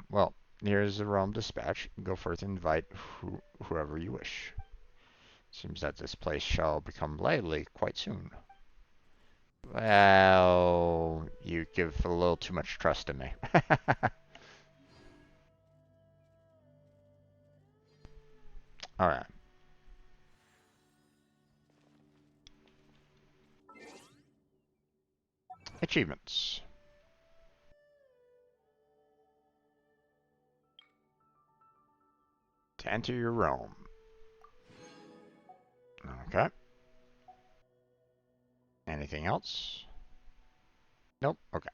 Well, here's the realm dispatch. Go forth and invite whoever you wish. Seems that this place shall become lively quite soon. Well, you give a little too much trust in me. Alright. Achievements. To enter your realm. Okay. Anything else? Nope. Okay.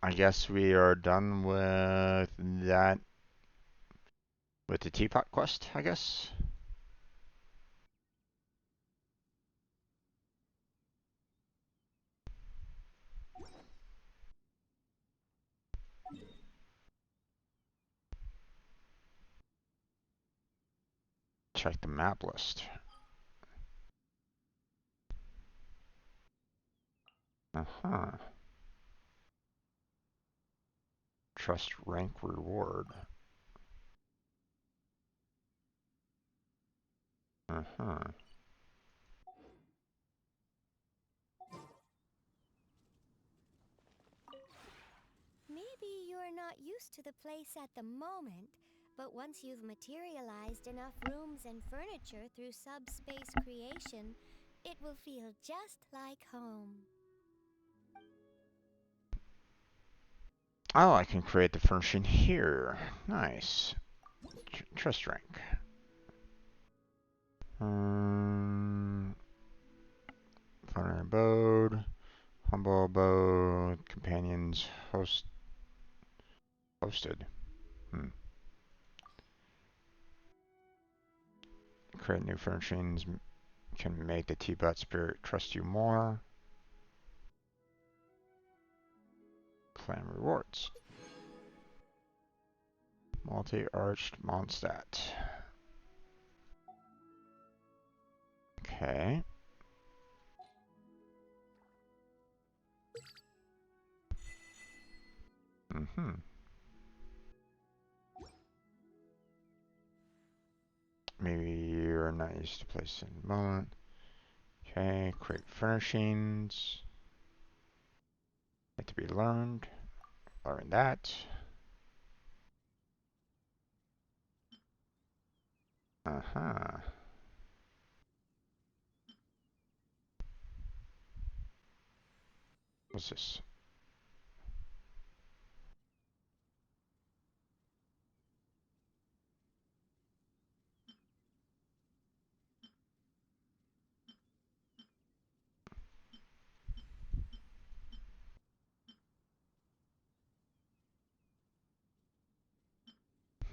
I guess we are done with that. With the teapot quest, I guess. Check the map list. Uh-huh. Trust rank reward. Uh-huh. Maybe you're not used to the place at the moment, but once you've materialized enough rooms and furniture through subspace creation, it will feel just like home. Oh, I can create the furnishing here. Nice. Trust rank. Fun abode. Humble abode. Companions hosted. Create new furnishings. Can make the T-Bot spirit trust you more. Clan rewards. Multi-arched Mondstadt. Okay. Maybe you're not used to placing the moment. Okay, create furnishings. Need to be learned. Learn that. Uh-huh. What's this?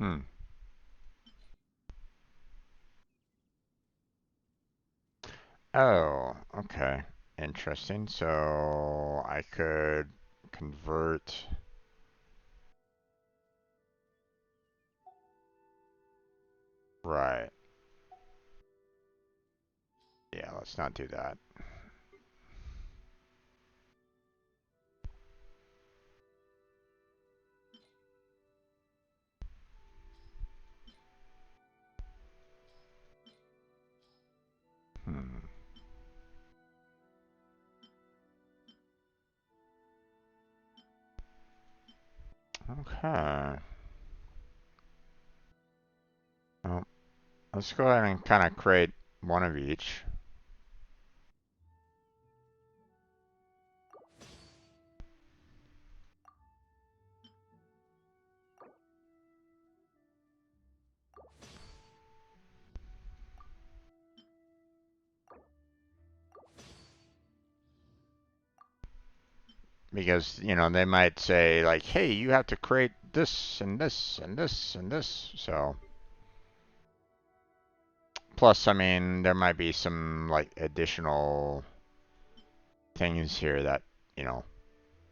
Hmm. Oh, okay. Interesting. So I could convert. Right. Yeah, let's not do that. Hmm. Okay. Well, let's go ahead and kind of create one of each. Because, you know, they might say, like, hey, you have to create this and this and this and this. So, plus, I mean, there might be some, like, additional things here that, you know,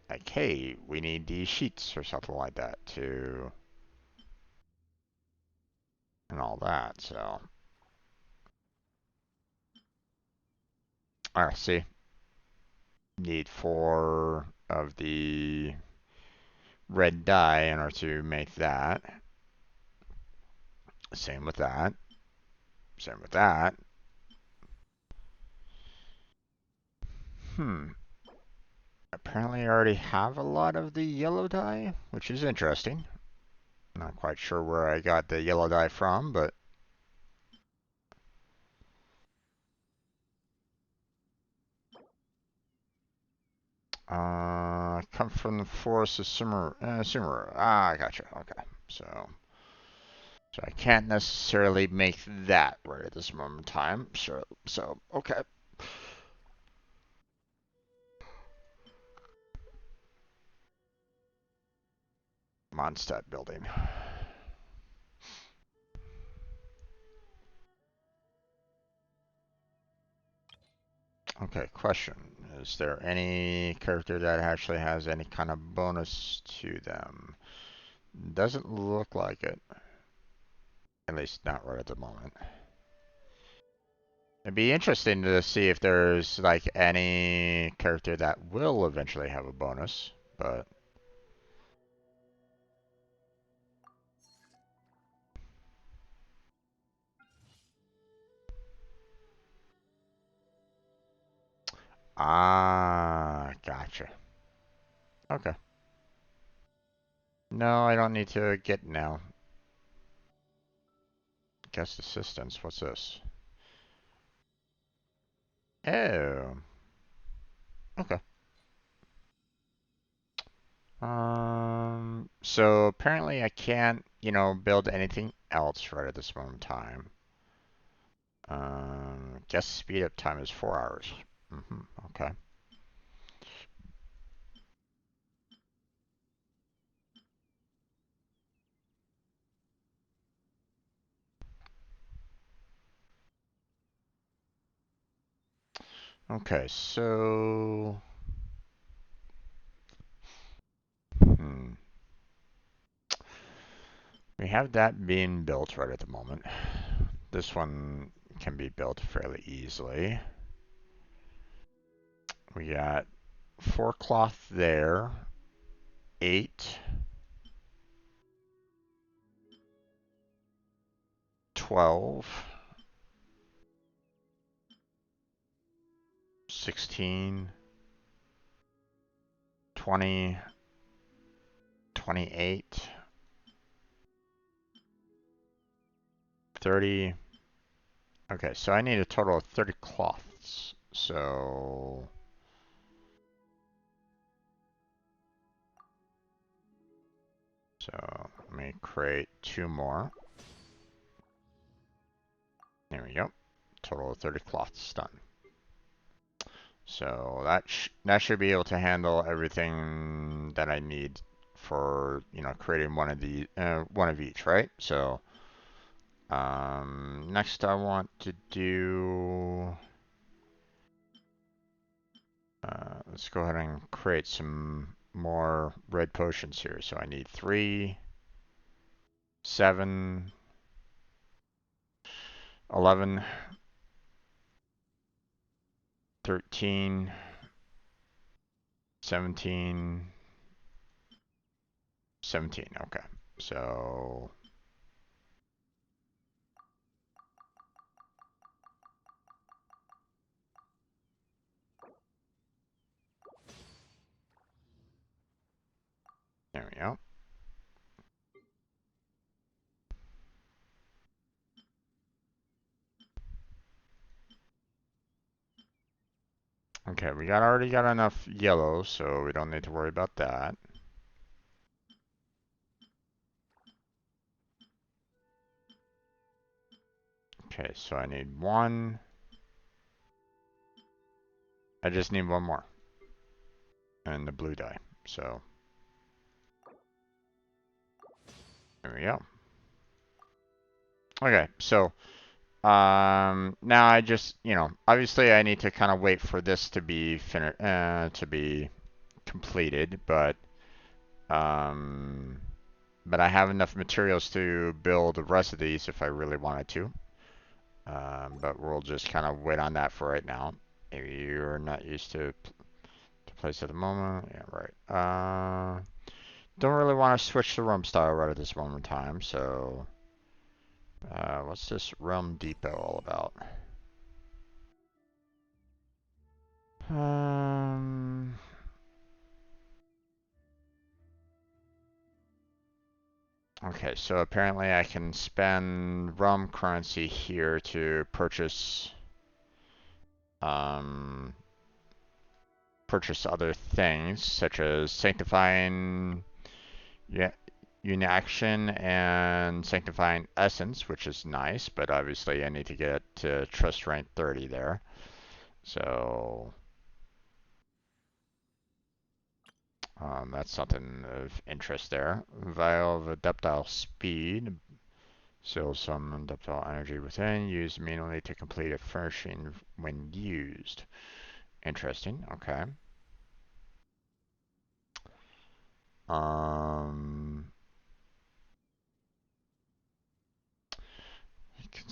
like, hey, we need these sheets or something like that to, and all that. So, alright, see, need 4 of the red dye in order to make that. Same with that. Same with that. Hmm. Apparently I already have a lot of the yellow dye, which is interesting. Not quite sure where I got the yellow dye from, but come from the forest of Sumeru. Ah, I gotcha. Okay, so I can't necessarily make that right at this moment in time. So okay. Mondstadt building. Okay, question. Is there any character that actually has any kind of bonus to them? Doesn't look like it. At least not right at the moment. It'd be interesting to see if there's like any character that will eventually have a bonus, but ah, gotcha. Okay. No, I don't need to get now. Guest assistance, what's this? Oh. Okay. So apparently I can't, you know, build anything else right at this moment in time. Guest speed up time is 4 hours. Okay. Okay, so we have that being built right at the moment. This one can be built fairly easily. We got 4 cloth there, 8, 12, 16, 20, 28, 30. Okay, so I need a total of 30 cloths. So let me create 2 more. There we go. Total of 30 cloths done. So that should be able to handle everything that I need for, you know, creating one of each, right? So next I want to do, let's go ahead and create some more red potions here. So I need 3, 7, 11, 13, 17, 17. Okay. So there we go. Okay, we already got enough yellow, so we don't need to worry about that. Okay, so I need 1. I just need 1 more. And the blue dye. So there we go. Okay, so now I just, you know, obviously I need to kind of wait for this to be completed, but I have enough materials to build the rest of these if I really wanted to. But we'll just kind of wait on that for right now. Maybe you're not used to place at the moment. Yeah, right. Don't really want to switch the room style right at this moment in time, so what's this Realm Depot all about? Okay, so apparently I can spend Realm currency here to purchase other things, such as Sanctifying Unaction and Sanctifying Essence, which is nice, but obviously I need to get to Trust rank 30 there. So that's something of interest there. Vial of Adeptile Speed. So some adeptile energy within, used manually to complete a furnishing when used. Interesting, okay. You can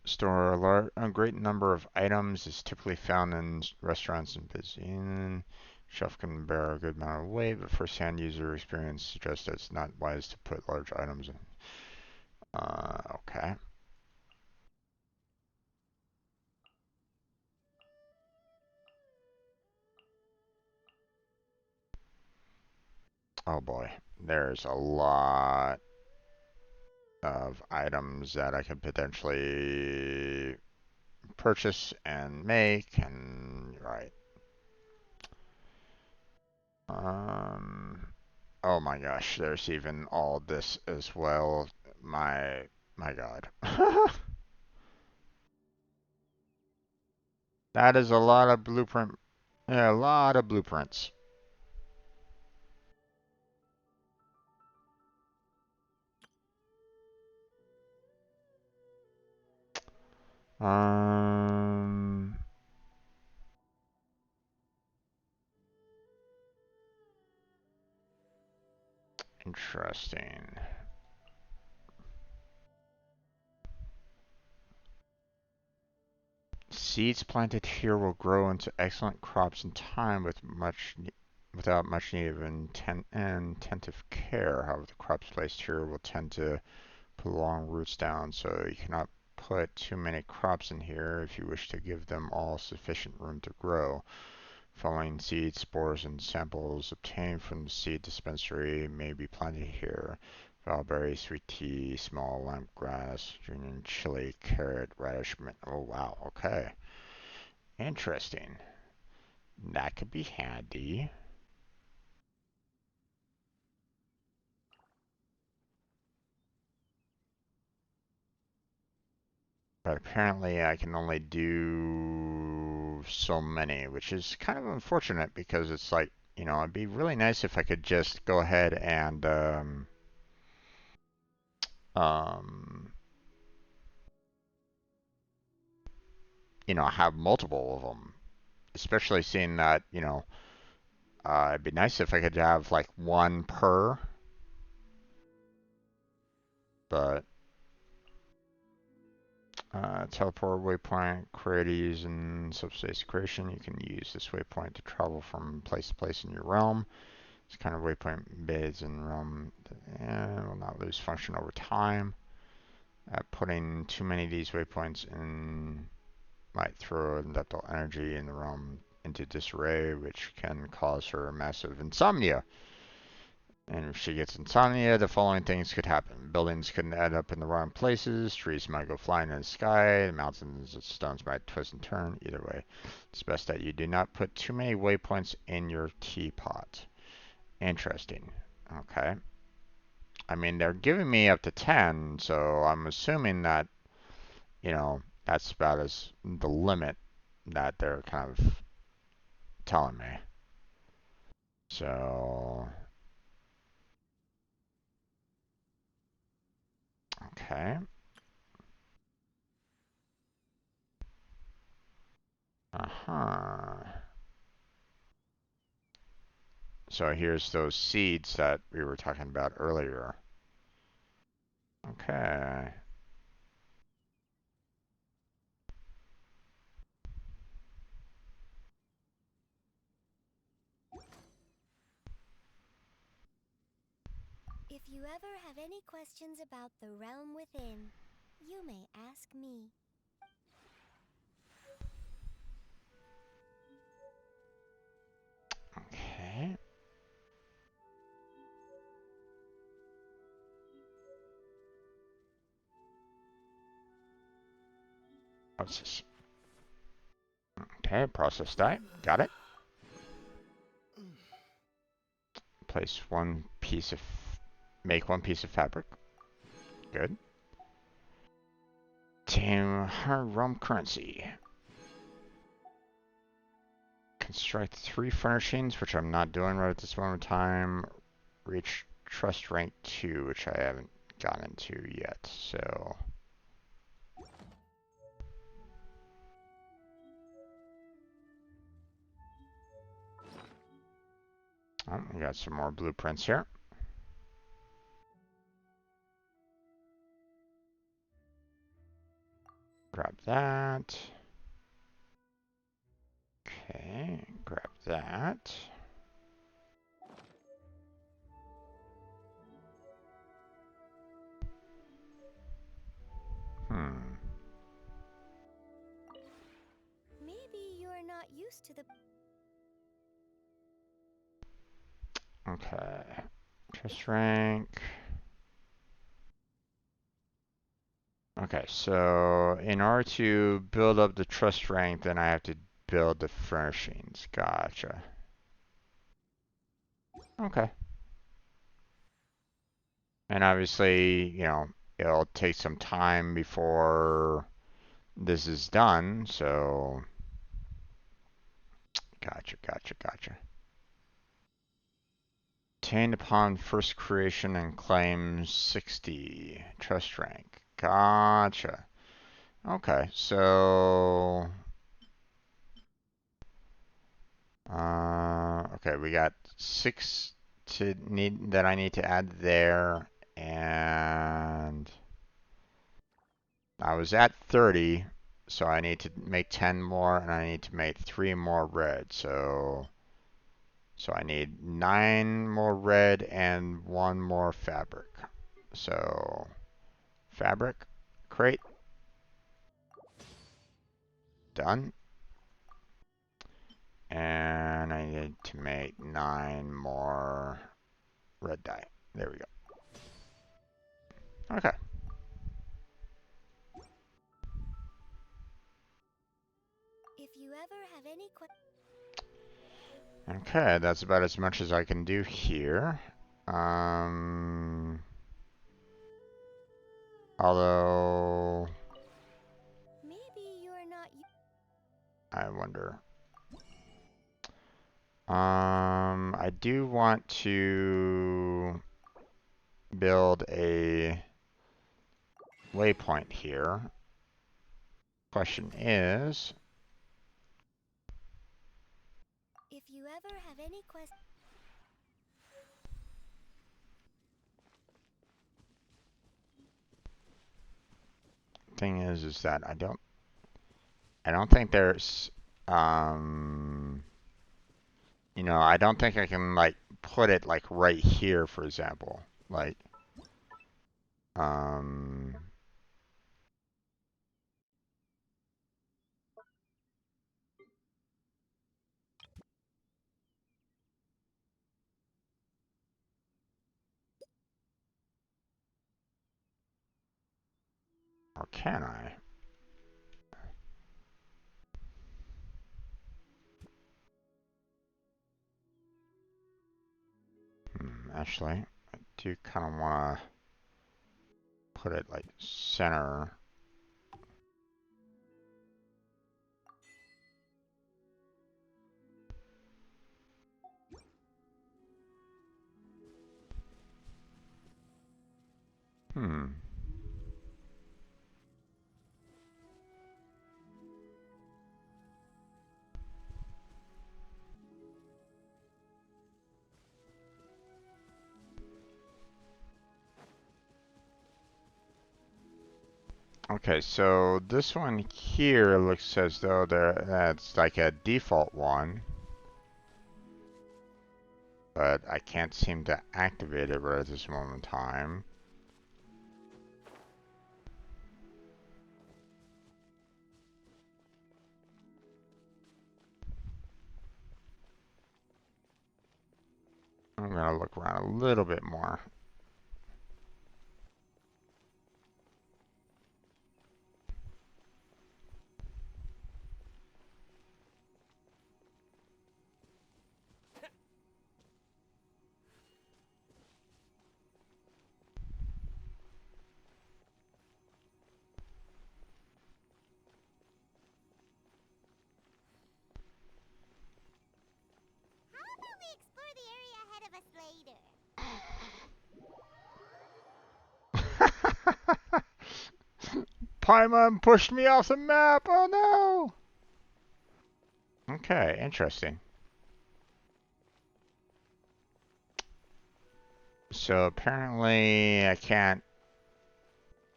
store a great number of items is typically found in restaurants and busy. Shelf can bear a good amount of weight, but first-hand user experience suggests that it's not wise to put large items in. Okay. Oh boy, there's a lot of items that I could potentially purchase and make, and right. Oh my gosh, there's even all this as well. My God. That is a lot of blueprint. Yeah, a lot of blueprints. Interesting. Seeds planted here will grow into excellent crops in time without much need of intensive care. However, the crops placed here will tend to put long roots down, so you cannot put too many crops in here if you wish to give them all sufficient room to grow. Following seeds, spores, and samples obtained from the seed dispensary may be planted here. Valberry, sweet tea, small lemongrass, Union chili, carrot, radish, mint. Oh wow, okay. Interesting. That could be handy. But apparently I can only do so many, which is kind of unfortunate because it's like you know, it'd be really nice if I could just go ahead and you know, have multiple of them. Especially seeing that, you know, it'd be nice if I could have like one per, but teleport waypoint creates and subspace creation. You can use this waypoint to travel from place to place in your realm. This kind of waypoint embeds in realm and will not lose function over time. Putting too many of these waypoints in might throw Leptal energy in the realm into disarray, which can cause her massive insomnia. And if she gets insomnia, the following things could happen. Buildings could end up in the wrong places, trees might go flying in the sky, mountains and stones might twist and turn. Either way, it's best that you do not put too many waypoints in your teapot. Interesting. Okay. I mean, they're giving me up to 10, so I'm assuming that, you know, that's about as the limit that they're kind of telling me. So, okay. Uh-huh. So here's those seeds that we were talking about earlier. Okay. If you ever have any questions about the realm within, you may ask me. Okay. What's this? Okay, process die. Got it. Place one piece of... Make one piece of fabric. Good. Tame her realm currency. Construct 3 furnishings, which I'm not doing right at this moment in time. Reach trust rank 2, which I haven't gotten into yet, so... Oh, we got some more blueprints here. Grab that. Okay, grab that. Maybe you're not used to the... Okay. Trust rank. Okay, so in order to build up the trust rank, then I have to build the furnishings. Gotcha. Okay. And obviously, you know, it'll take some time before this is done, so... Gotcha. Obtained upon first creation and claims 60 trust rank. Gotcha. Okay, so okay, we got 6 that I need to add there, and I was at 30, so I need to make 10 more, and I need to make 3 more red. So I need 9 more red and 1 more fabric. So fabric crate done. And I need to make 9 more red dye. There we go. Okay. If you ever have any questions... Okay, that's about as much as I can do here. Although... Maybe you're not... I wonder. I do want to build a waypoint here. Question is, If you ever have any questions. thing is that I don't think there's, you know, I don't think I can like put it like right here, for example, like, um, or can I? Actually, I do kind of want to put it like center. Hmm. Okay, so this one here looks as though that's like a default one, but I can't seem to activate it right at this moment in time. I'm gonna look around a little bit more. How about we explore the area ahead of us later? Paimon pushed me off the map! Oh no! Okay, interesting. So apparently I can't,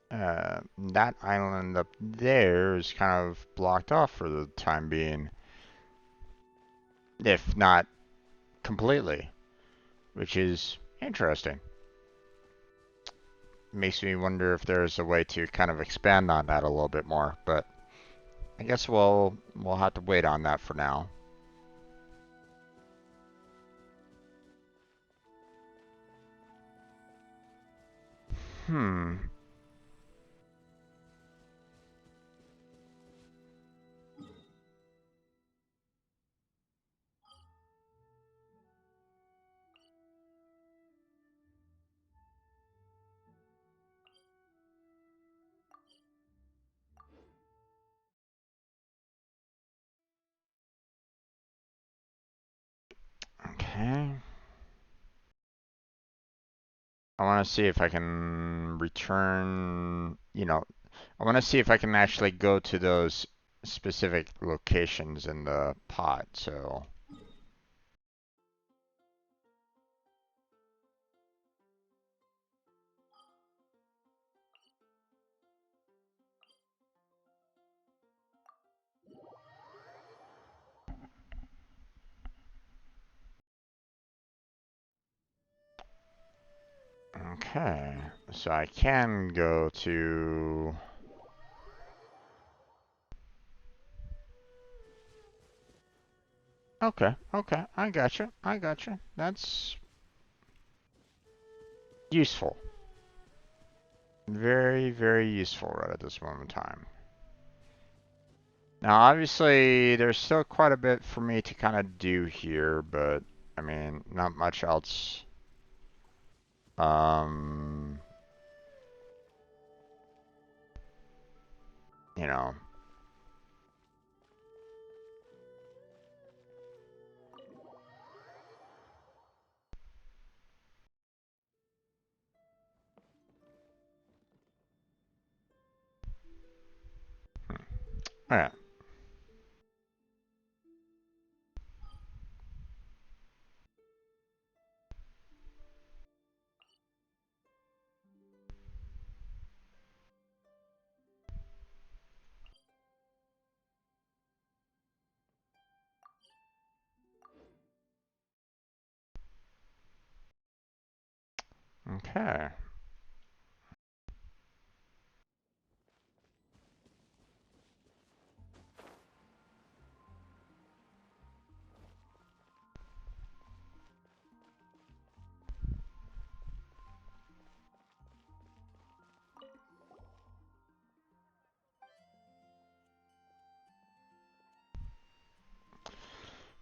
that island up there is kind of blocked off for the time being. If not completely, which is interesting. Makes me wonder if there's a way to kind of expand on that a little bit more, but I guess we'll have to wait on that for now. Hmm. Okay. I want to see if I can return, you know, I want to see if I can actually go to those specific locations in the pod, so. Okay, so I can go to. Okay, okay, I gotcha, I gotcha. That's useful. Very, very useful right at this moment in time. Now, obviously, there's still quite a bit for me to kind of do here, but I mean, not much else. Um, you know. Alright. Okay.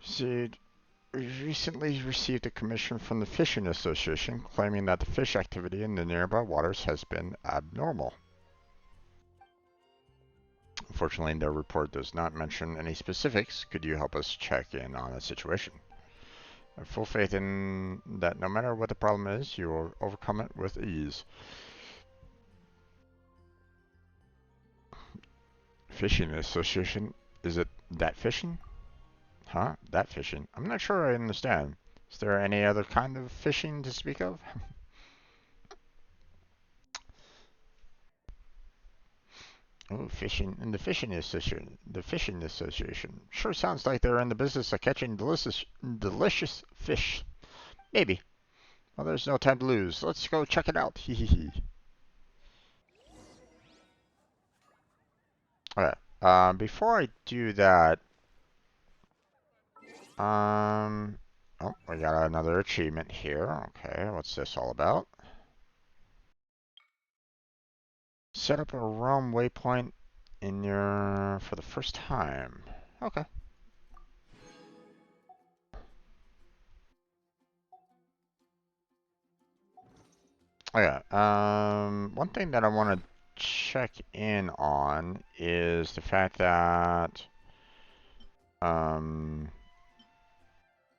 See, we recently received a commission from the Fishing Association claiming that the fish activity in the nearby waters has been abnormal. Unfortunately, their report does not mention any specifics. Could you help us check in on the situation? I have full faith in that no matter what the problem is, you will overcome it with ease. Fishing Association? Is it that fishing? Huh? That fishing? I'm not sure I understand. Is there any other kind of fishing to speak of? Oh, fishing in the Fishing Association. The Fishing Association. Sure sounds like they're in the business of catching delicious fish. Maybe. Well, there's no time to lose. Let's go check it out. Hee. Alright. Before I do that, oh, we got another achievement here. Okay, what's this all about? Set up a realm waypoint in your for the first time. Okay. Oh yeah. One thing that I want to check in on is the fact that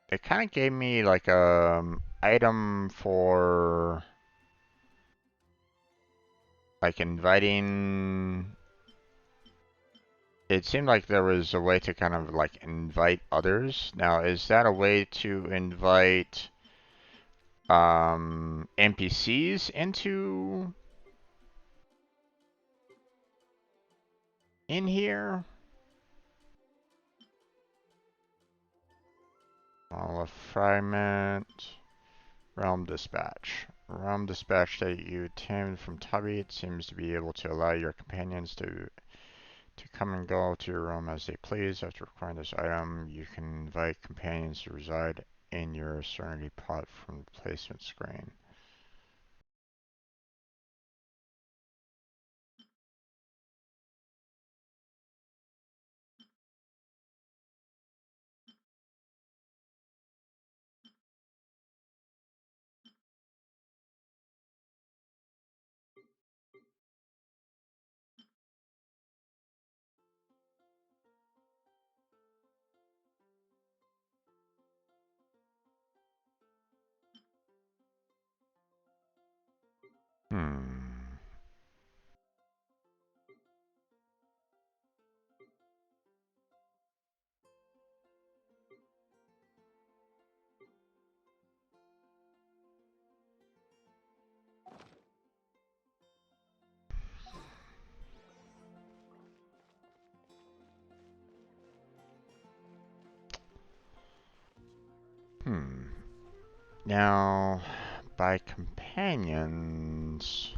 it kind of gave me like a item for like inviting. It seemed like there was a way to kind of like invite others. Now, is that a way to invite NPCs into in here? Olive fragment, realm dispatch. Realm dispatch that you obtained from Tubby. It seems to be able to allow your companions to come and go to your realm as they please. After acquiring this item, you can invite companions to reside in your Serenity pot from the placement screen. Now, by companions,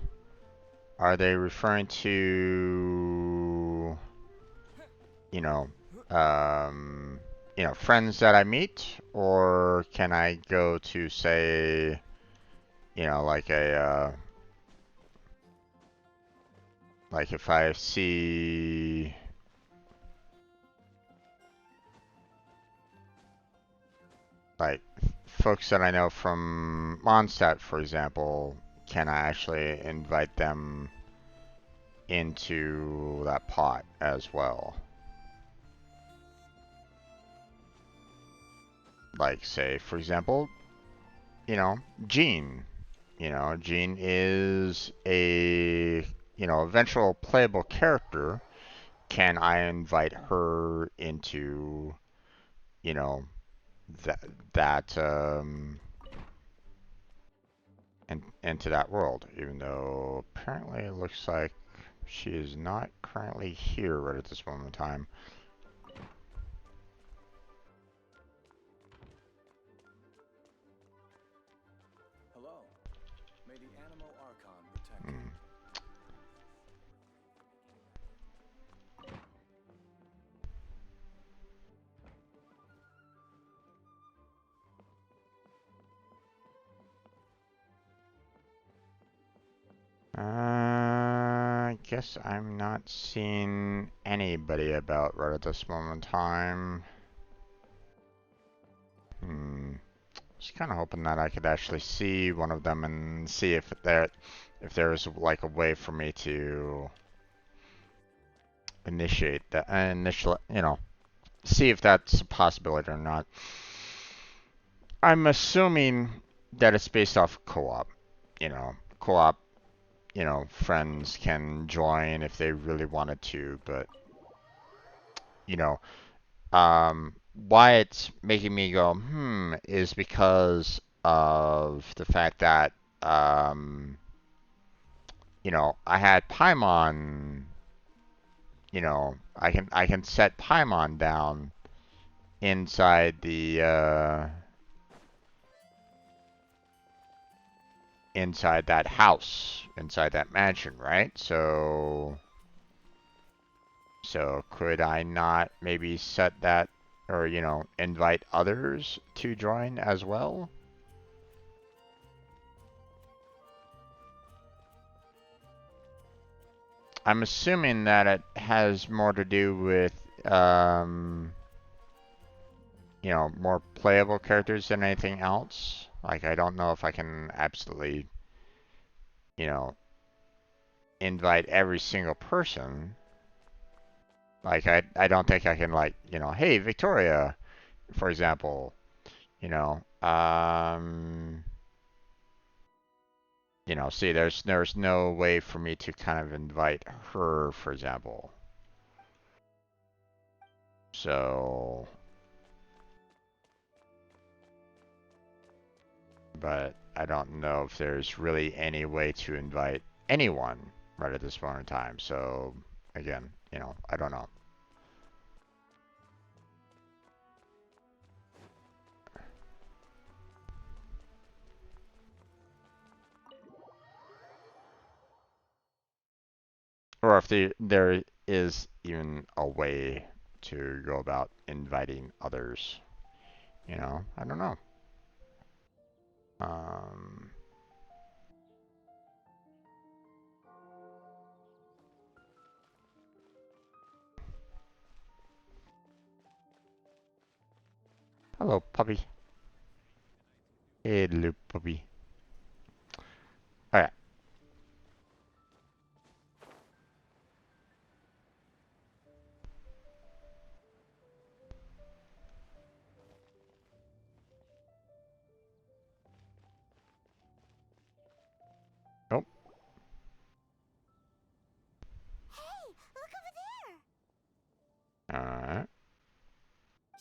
are they referring to, you know, friends that I meet, or can I go to say, like like if I see, like, folks that I know from Mondstadt, for example, can I actually invite them into that pot as well? Like, say, for example, Jean. Jean is a, eventual playable character can I invite her into, you know, that into that world, even though apparently it looks like she is not currently here right at this moment in time. Hello. May the Animo Archon protect you. I guess I'm not seeing anybody about right at this moment in time. Just kind of hoping that I could actually see one of them and see if there was like a way for me to initiate that, see if that's a possibility or not. I'm assuming that it's based off co-op. Co-op, friends can join if they really wanted to, but you know, why it's making me go, is because of the fact that, I had Paimon, I can set Paimon down inside inside that house, inside that mansion, right? So could I not maybe set that, or, invite others to join as well? I'm assuming that it has more to do with, more playable characters than anything else. Like, I don't know if I can absolutely, invite every single person. Like, I don't think I can, like, hey, Victoria, for example, see, there's no way for me to kind of invite her, for example. So, but I don't know if there's really any way to invite anyone right at this moment in time. So, again, I don't know. Or if there is even a way to go about inviting others. I don't know. Hello, puppy. Hello, puppy. Alright. Oh. Hey, look over there! Alright.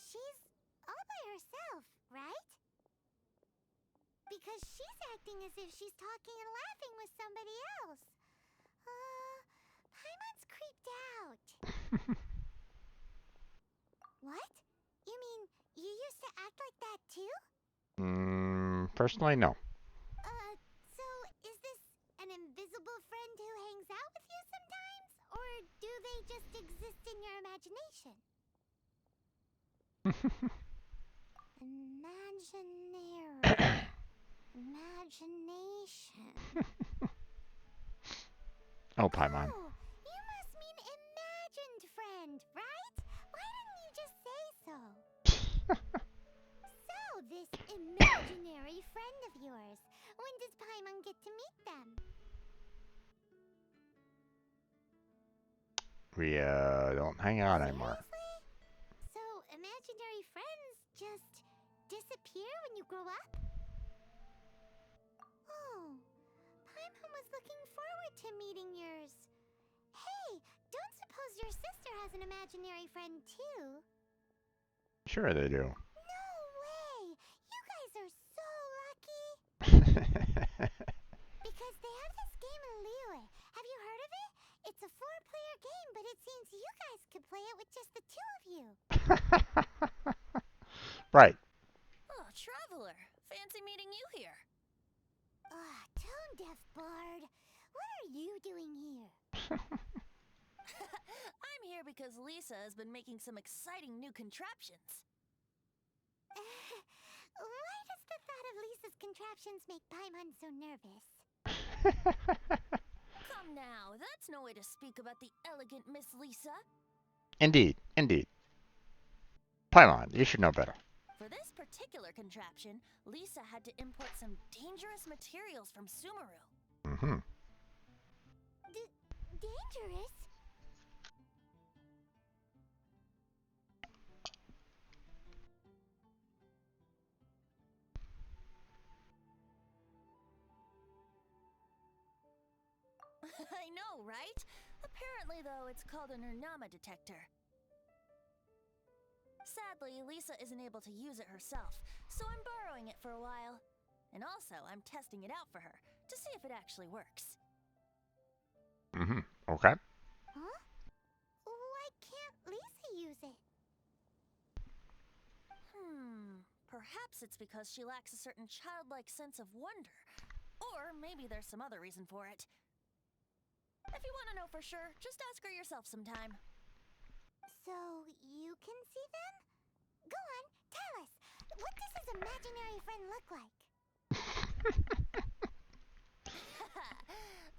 She's all by herself, right? Because she's acting as if she's talking and laughing with somebody else. Paimon's creeped out. What? You mean you used to act like that too? Personally, no. So is this an invisible friend who hangs out with you sometimes? Or do they just exist in your imagination? Imaginary. Imagination. Oh, Paimon. Oh, you must mean imagined friend, right? Why didn't you just say so? So, this imaginary friend of yours, when does Paimon get to meet them? We, don't hang out anymore. So, imaginary friends just disappear when you grow up? Oh, Paimon was looking forward to meeting yours. Hey, don't suppose your sister has an imaginary friend too? Sure they do. No way! You guys are so lucky! Because they have this game in Liyue. Have you heard of it? It's a 4-player game, but it seems you guys could play it with just the 2 of you. Right. Oh, Traveler. Fancy meeting you here. Tone deaf bard. What are you doing here? I'm here because Lisa has been making some exciting new contraptions. Why does the thought of Lisa's contraptions make Paimon so nervous? Come now, that's no way to speak about the elegant Miss Lisa. Indeed, indeed. Paimon, you should know better. For this particular contraption, Lisa had to import some dangerous materials from Sumeru. Mm-hmm. Dangerous? I know, right? Apparently, though, it's called an Urnama detector. Sadly, Lisa isn't able to use it herself, so I'm borrowing it for a while. And also, I'm testing it out for her, to see if it actually works. Mm-hmm. Okay. Huh? Why can't Lisa use it? Perhaps it's because she lacks a certain childlike sense of wonder. Or maybe there's some other reason for it. If you want to know for sure, just ask her yourself sometime. So, you can see them? Go on, tell us. What does his imaginary friend look like?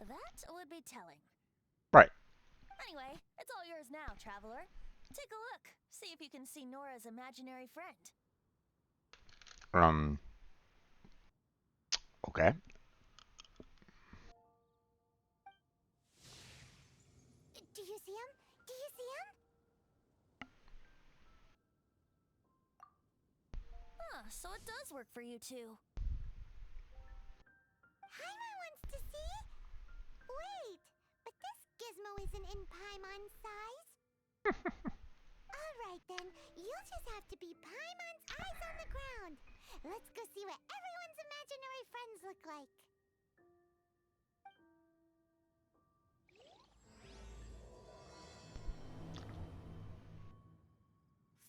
That would be telling. Right. Anyway, it's all yours now, Traveler. Take a look. See if you can see Nora's imaginary friend. Okay. Do you see him? Do you see him? So it does work for you two. Paimon wants to see? Wait, but this gizmo isn't in Paimon's size. Alright then, you'll just have to be Paimon's eyes on the ground. Let's go see what everyone's imaginary friends look like.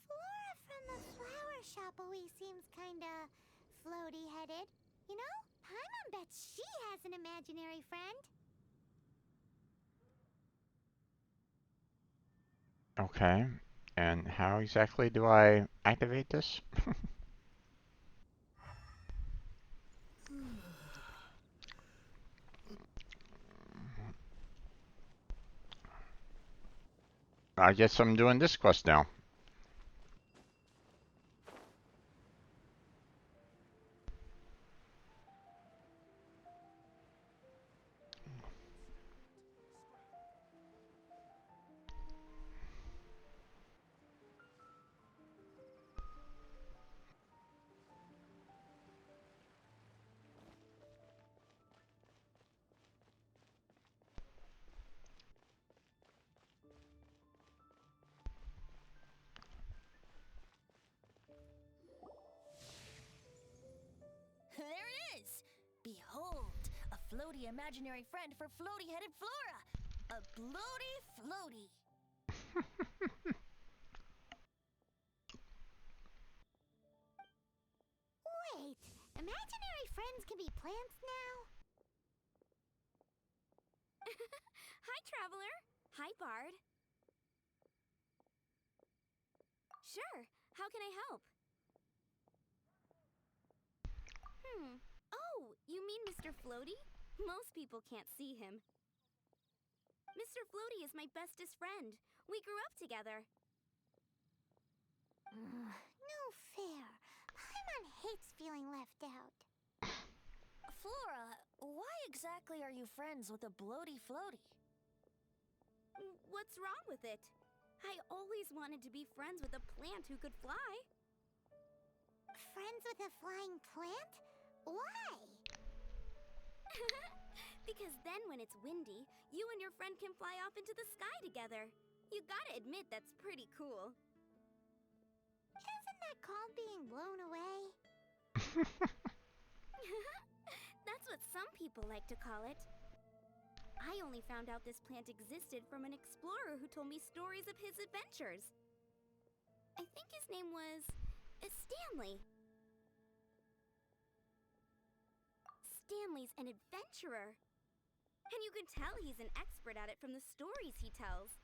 Flora from the flower shop always seems kinda floaty-headed. You know, Paimon bets she has an imaginary friend. Okay. And how exactly do I activate this? I guess I'm doing this quest now. There it is! Behold, a floaty imaginary friend for floaty-headed Flora! A bloaty floaty! Wait, imaginary friends can be plants now? Hi, Traveler. Hi, Bard. Sure, how can I help? Oh, you mean Mr. Floaty? Most people can't see him. Mr. Floaty is my bestest friend. We grew up together. No fair. Paimon hates feeling left out. Flora, why exactly are you friends with a bloaty floaty? What's wrong with it? I always wanted to be friends with a plant who could fly. Friends with a flying plant? Why? Because then when it's windy, you and your friend can fly off into the sky together. You gotta admit that's pretty cool. Isn't that called being blown away? That's what some people like to call it. I only found out this plant existed from an explorer who told me stories of his adventures. I think his name was Stanley. Stanley's an adventurer. And you can tell he's an expert at it from the stories he tells.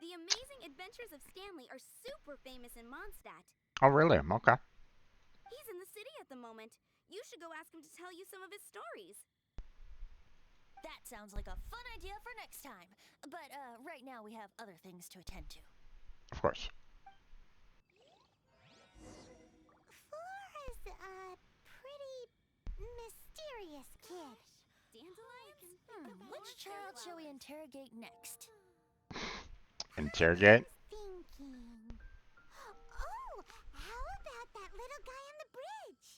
The amazing adventures of Stanley are super famous in Mondstadt. Oh, really? Okay. He's in the city at the moment. You should go ask him to tell you some of his stories. That sounds like a fun idea for next time. But right now we have other things to attend to. Of course. Flora's a pretty mysterious kid. Dandelions? Which child shall we interrogate next? Interrogate? Thinking. Oh, how about that little guy on the bridge?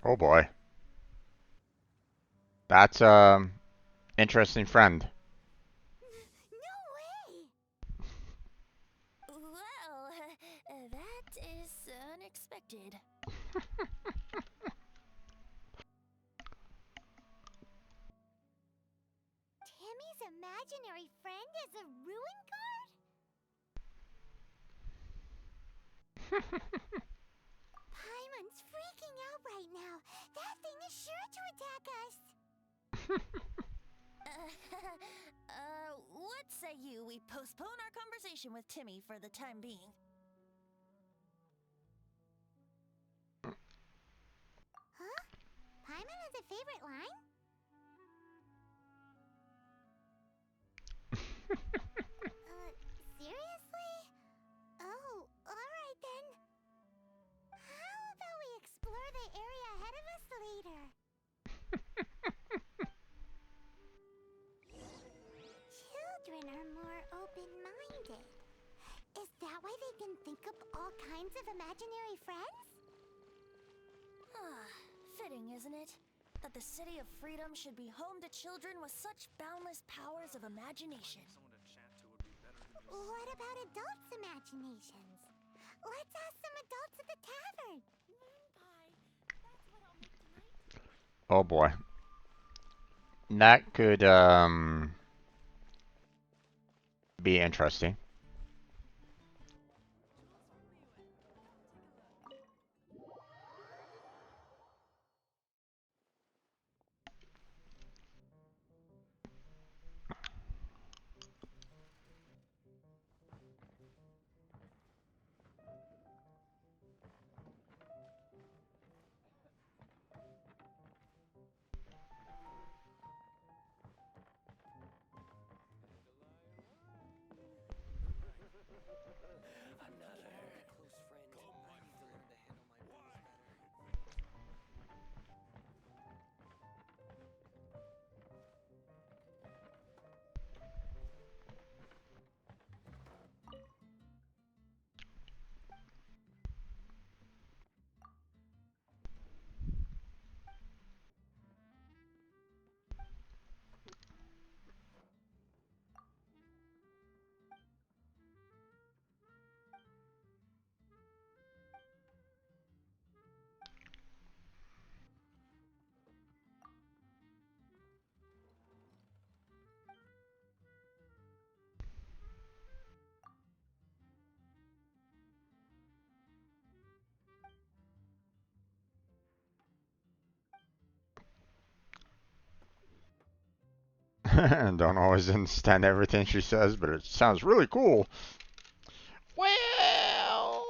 Oh boy. That's interesting friend. No way! Well, that is unexpected. Timmy's imaginary friend is a ruin guard? Paimon's freaking out right now. That thing is sure to attack us. What say you we postpone our conversation with Timmy for the time being? Huh? Paimon has a favorite line? Seriously? Oh, alright then. How about we explore the area ahead of us later? Children are more open-minded. Is that why they can think up all kinds of imaginary friends? Fitting, isn't it? That the City of Freedom should be home to children with such boundless powers of imagination. What about adults' imaginations? Let's ask some adults at the tavern. Oh boy. That could be interesting. Don't always understand everything she says, but it sounds really cool. Well,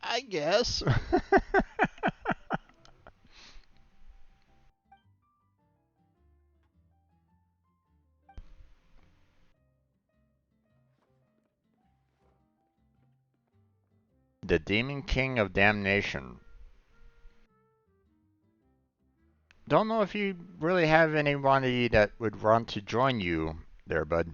I guess. the Demon King of Damnation. Don't know if you really have anybody that would want to join you there, bud.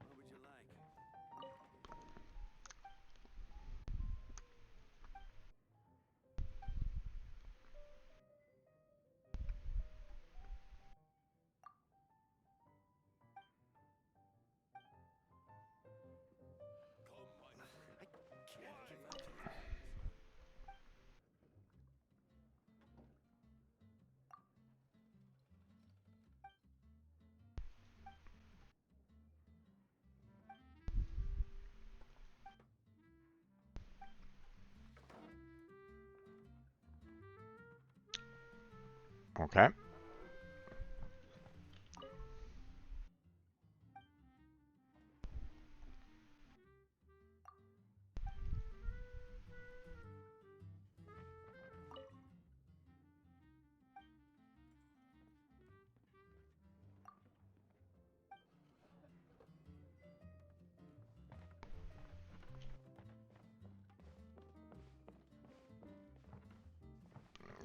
What would you like? Okay.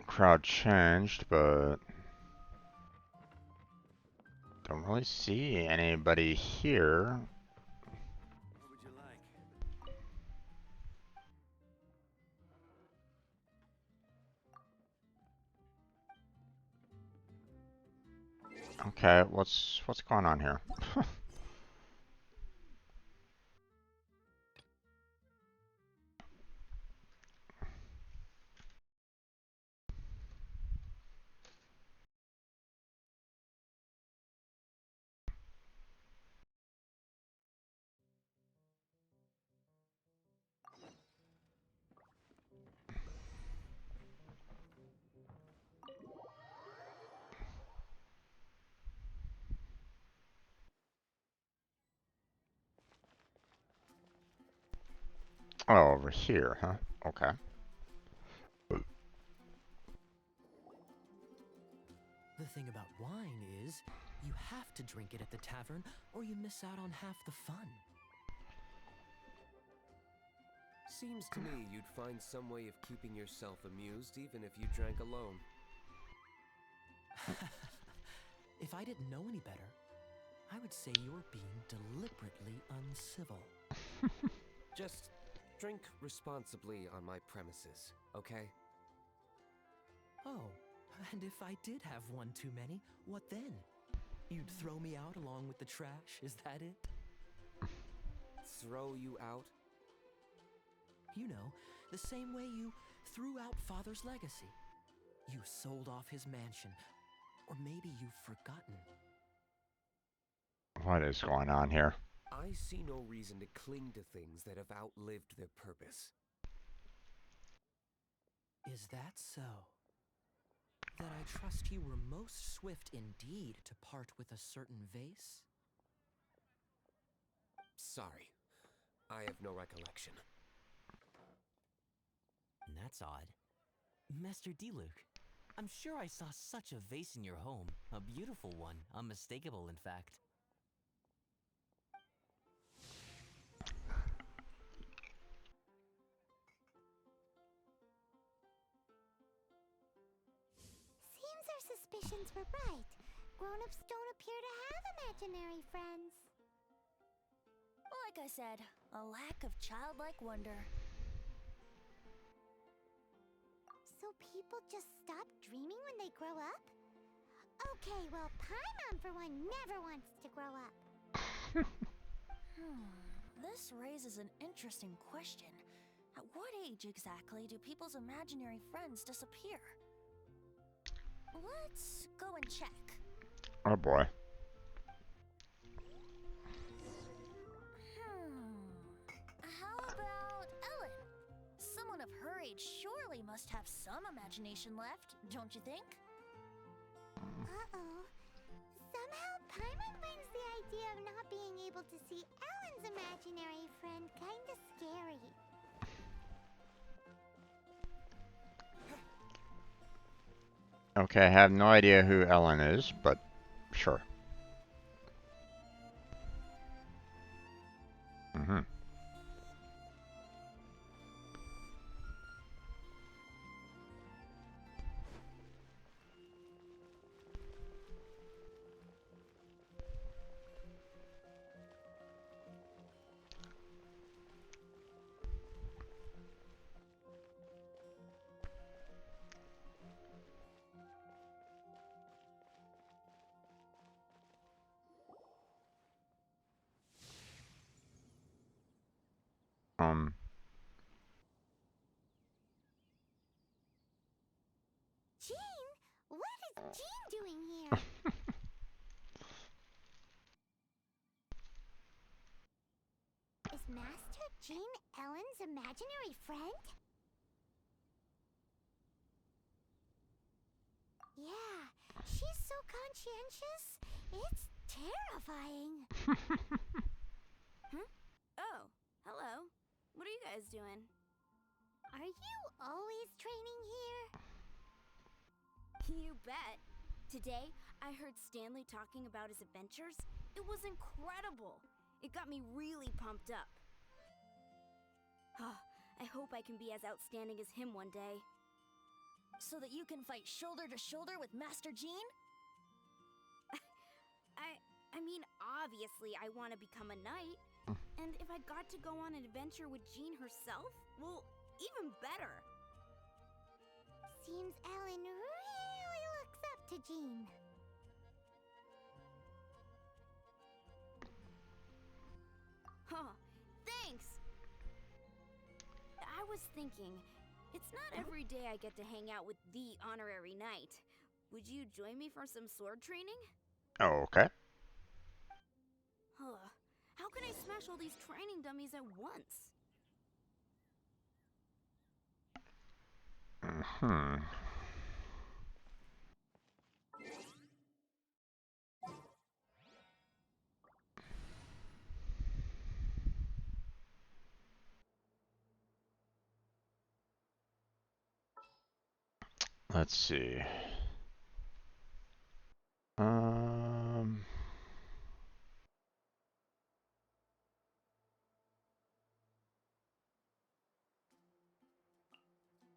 Crowd changed, but don't really see anybody here. What would you like? Okay, what's going on here? Oh, over here, huh? Okay. The thing about wine is, you have to drink it at the tavern, or you miss out on half the fun. Seems to me you'd find some way of keeping yourself amused even if you drank alone. If I didn't know any better, I would say you're being deliberately uncivil. Just drink responsibly on my premises, okay? Oh, and if I did have one too many, what then? You'd throw me out along with the trash, is that it? Throw you out? You know, the same way you threw out Father's legacy. You sold off his mansion, or maybe you've forgotten. What is going on here? I see no reason to cling to things that have outlived their purpose. Is that so? Then I trust you were most swift indeed to part with a certain vase? Sorry, I have no recollection. That's odd. Master Diluc, I'm sure I saw such a vase in your home. A beautiful one, unmistakable in fact. Seems our suspicions were right. Grown-ups don't appear to have imaginary friends. Like I said, a lack of childlike wonder. So people just stop dreaming when they grow up? Okay, well, Paimon for one never wants to grow up. This raises an interesting question. At what age exactly do people's imaginary friends disappear? Let's go and check. Oh boy. How about Ellen? Someone of her age surely must have some imagination left, don't you think? Uh-oh. Somehow, Paimon finds the idea of not being able to see Ellen's imaginary friend kinda scary. Okay, I have no idea who Ellen is, but sure. Mm-hmm. Jean? What is Jean doing here? Is Master Jean Ellen's imaginary friend? Yeah, she's so conscientious. It's terrifying. Huh? Oh, hello. What are you guys doing? Are you always training here? You bet. Today, I heard Stanley talking about his adventures. It was incredible. It got me really pumped up. I hope I can be as outstanding as him one day. So that you can fight shoulder to shoulder with Master Jean? I mean, obviously I want to become a knight. And if I got to go on an adventure with Jean herself, well, even better. Seems Ellen really looks up to Jean. Huh, thanks! I was thinking, it's not every day I get to hang out with the honorary knight. Would you join me for some sword training? Oh, okay. How can I smash all these training dummies at once? Mm-hmm. Let's see.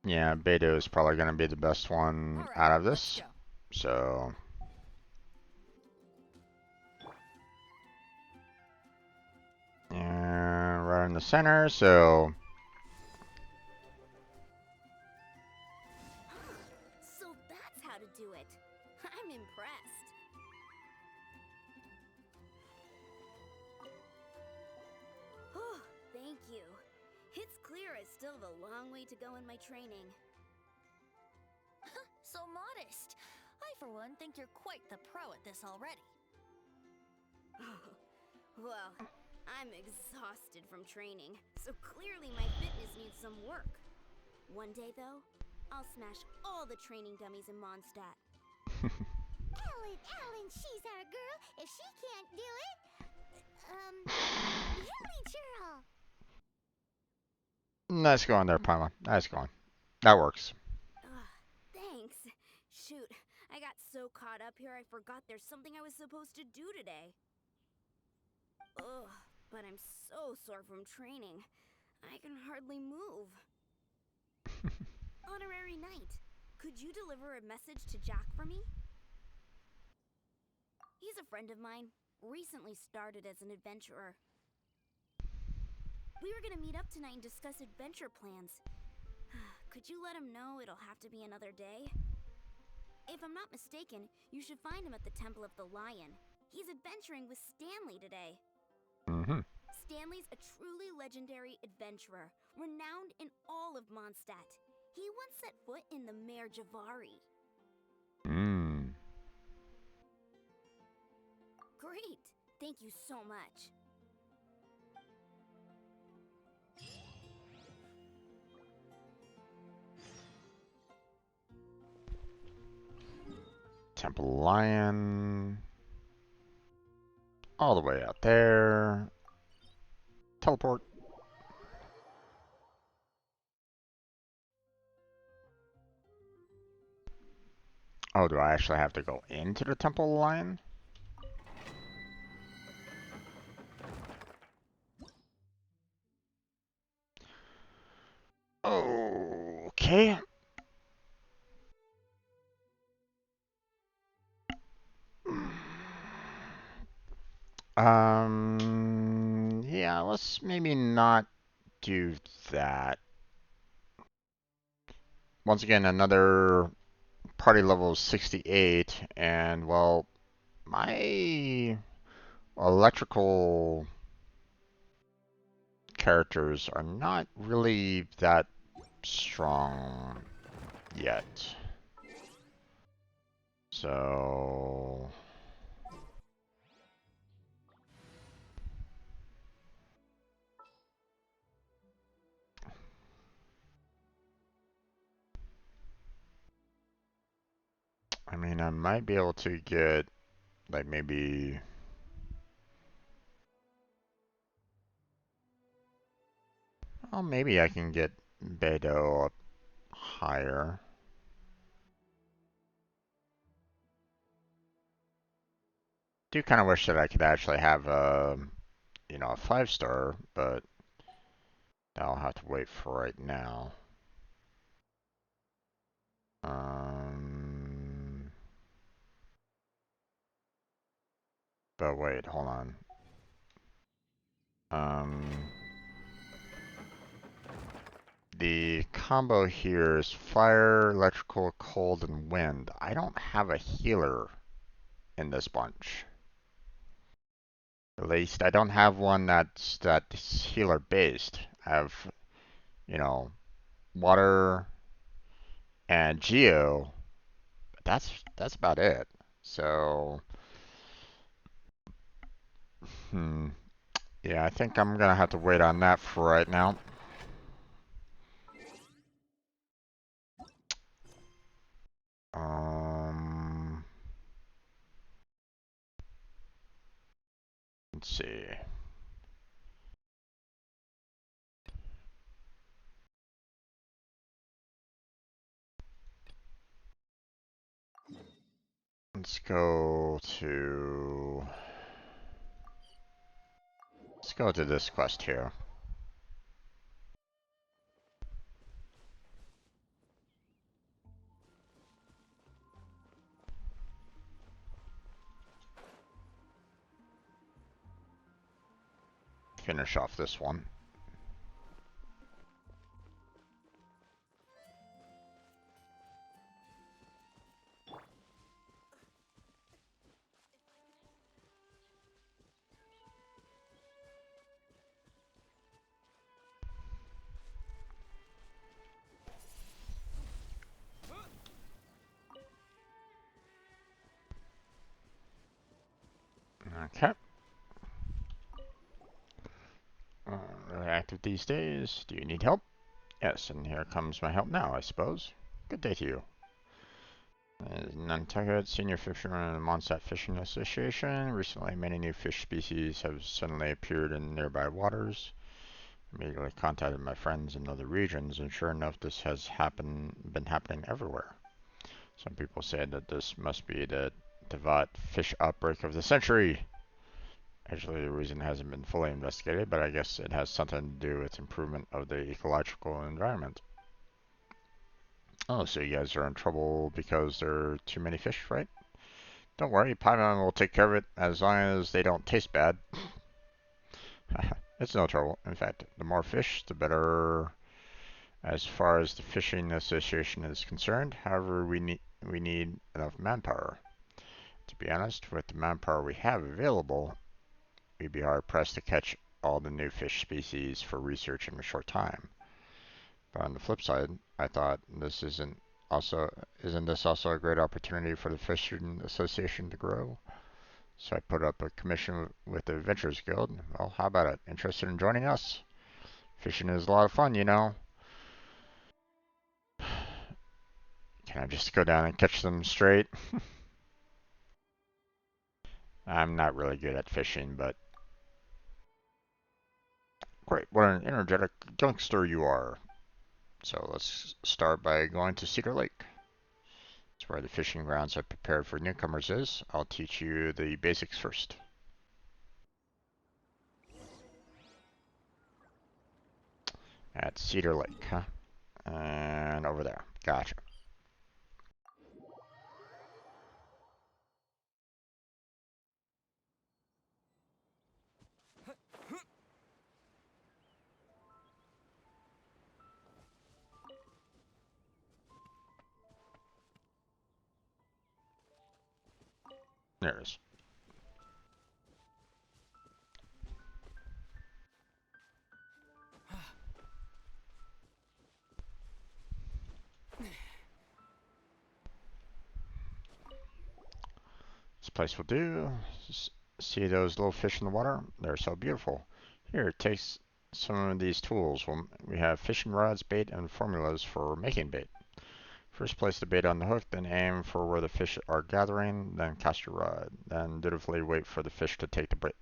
Yeah, Beto is probably going to be the best one out of this. So. And right in the center, so. So that's how to do it. I'm impressed. Oh, thank you. It's clear I still have a long way to go in my training. So modest. I, for one, think you're quite the pro at this already. Well, I'm exhausted from training, so clearly my fitness needs some work. One day, though, I'll smash all the training dummies in Mondstadt. Ellen, she's our girl. If she can't do it, Hilly Churl. Nice going there, Paimon. Nice going. That works. Thanks. Shoot, I got so caught up here I forgot there's something I was supposed to do today. Ugh, but I'm so sore from training. I can hardly move. Honorary Knight, could you deliver a message to Jack for me? He's a friend of mine, recently started as an adventurer. We were gonna meet up tonight and discuss adventure plans. Could you let him know it'll have to be another day? If I'm not mistaken, you should find him at the Temple of the Lion. He's adventuring with Stanley today. Mm-hmm. Stanley's a truly legendary adventurer, renowned in all of Mondstadt. He once set foot in the Mare Javari. Great! Thank you so much. Temple Lion. All the way out there. Teleport. Oh, do I actually have to go into the Temple Lion? Okay. Yeah, let's maybe not do that. Once again, another party level 68, and well, my electrical characters are not really that strong yet. So I mean, I might be able to get like maybe well, maybe I can get Beto up higher. Do kind of wish that I could actually have a, you know, a 5-star, but I'll have to wait for right now. But wait, hold on. The combo here is fire, electrical, cold, and wind. I don't have a healer in this bunch. At least I don't have one that's healer based. I have, you know, water and geo. That's about it. So, yeah, I think I'm gonna have to wait on that for right now. Let's see. Let's go to this quest here. Finish off this one. Okay. Really active these days. Do you need help? Yes, and here comes my help now, I suppose. Good day to you. Nantucket, Senior Fisherman in the Mondstadt Fishing Association. Recently, many new fish species have suddenly appeared in nearby waters. Immediately contacted my friends in other regions, and sure enough, this has been happening everywhere. Some people say that this must be the Devat fish outbreak of the century. Actually, the reason hasn't been fully investigated, but I guess it has something to do with improvement of the ecological environment. Oh, so you guys are in trouble because there are too many fish, right? Don't worry, Paimon will take care of it as long as they don't taste bad. It's no trouble. In fact, the more fish, the better as far as the Fishing Association is concerned. However, we need enough manpower. To be honest, with the manpower we have available, we'd be hard pressed to catch all the new fish species for research in a short time. But on the flip side, I thought isn't this also a great opportunity for the Fishing Association to grow? So I put up a commission with the Adventurers Guild. Well, how about it? Interested in joining us? Fishing is a lot of fun, you know. Can I just go down and catch them straight? I'm not really good at fishing, but great, what an energetic youngster you are. So let's start by going to Cedar Lake. It's where the fishing grounds are prepared for newcomers is. I'll teach you the basics first. At Cedar Lake, huh? And over there. Gotcha. There it is. This place will do. See those little fish in the water? They're so beautiful. Here, take some of these tools. We have fishing rods, bait, and formulas for making bait. First, place the bait on the hook, then aim for where the fish are gathering, then cast your rod. Then dutifully wait for the fish to take the bait.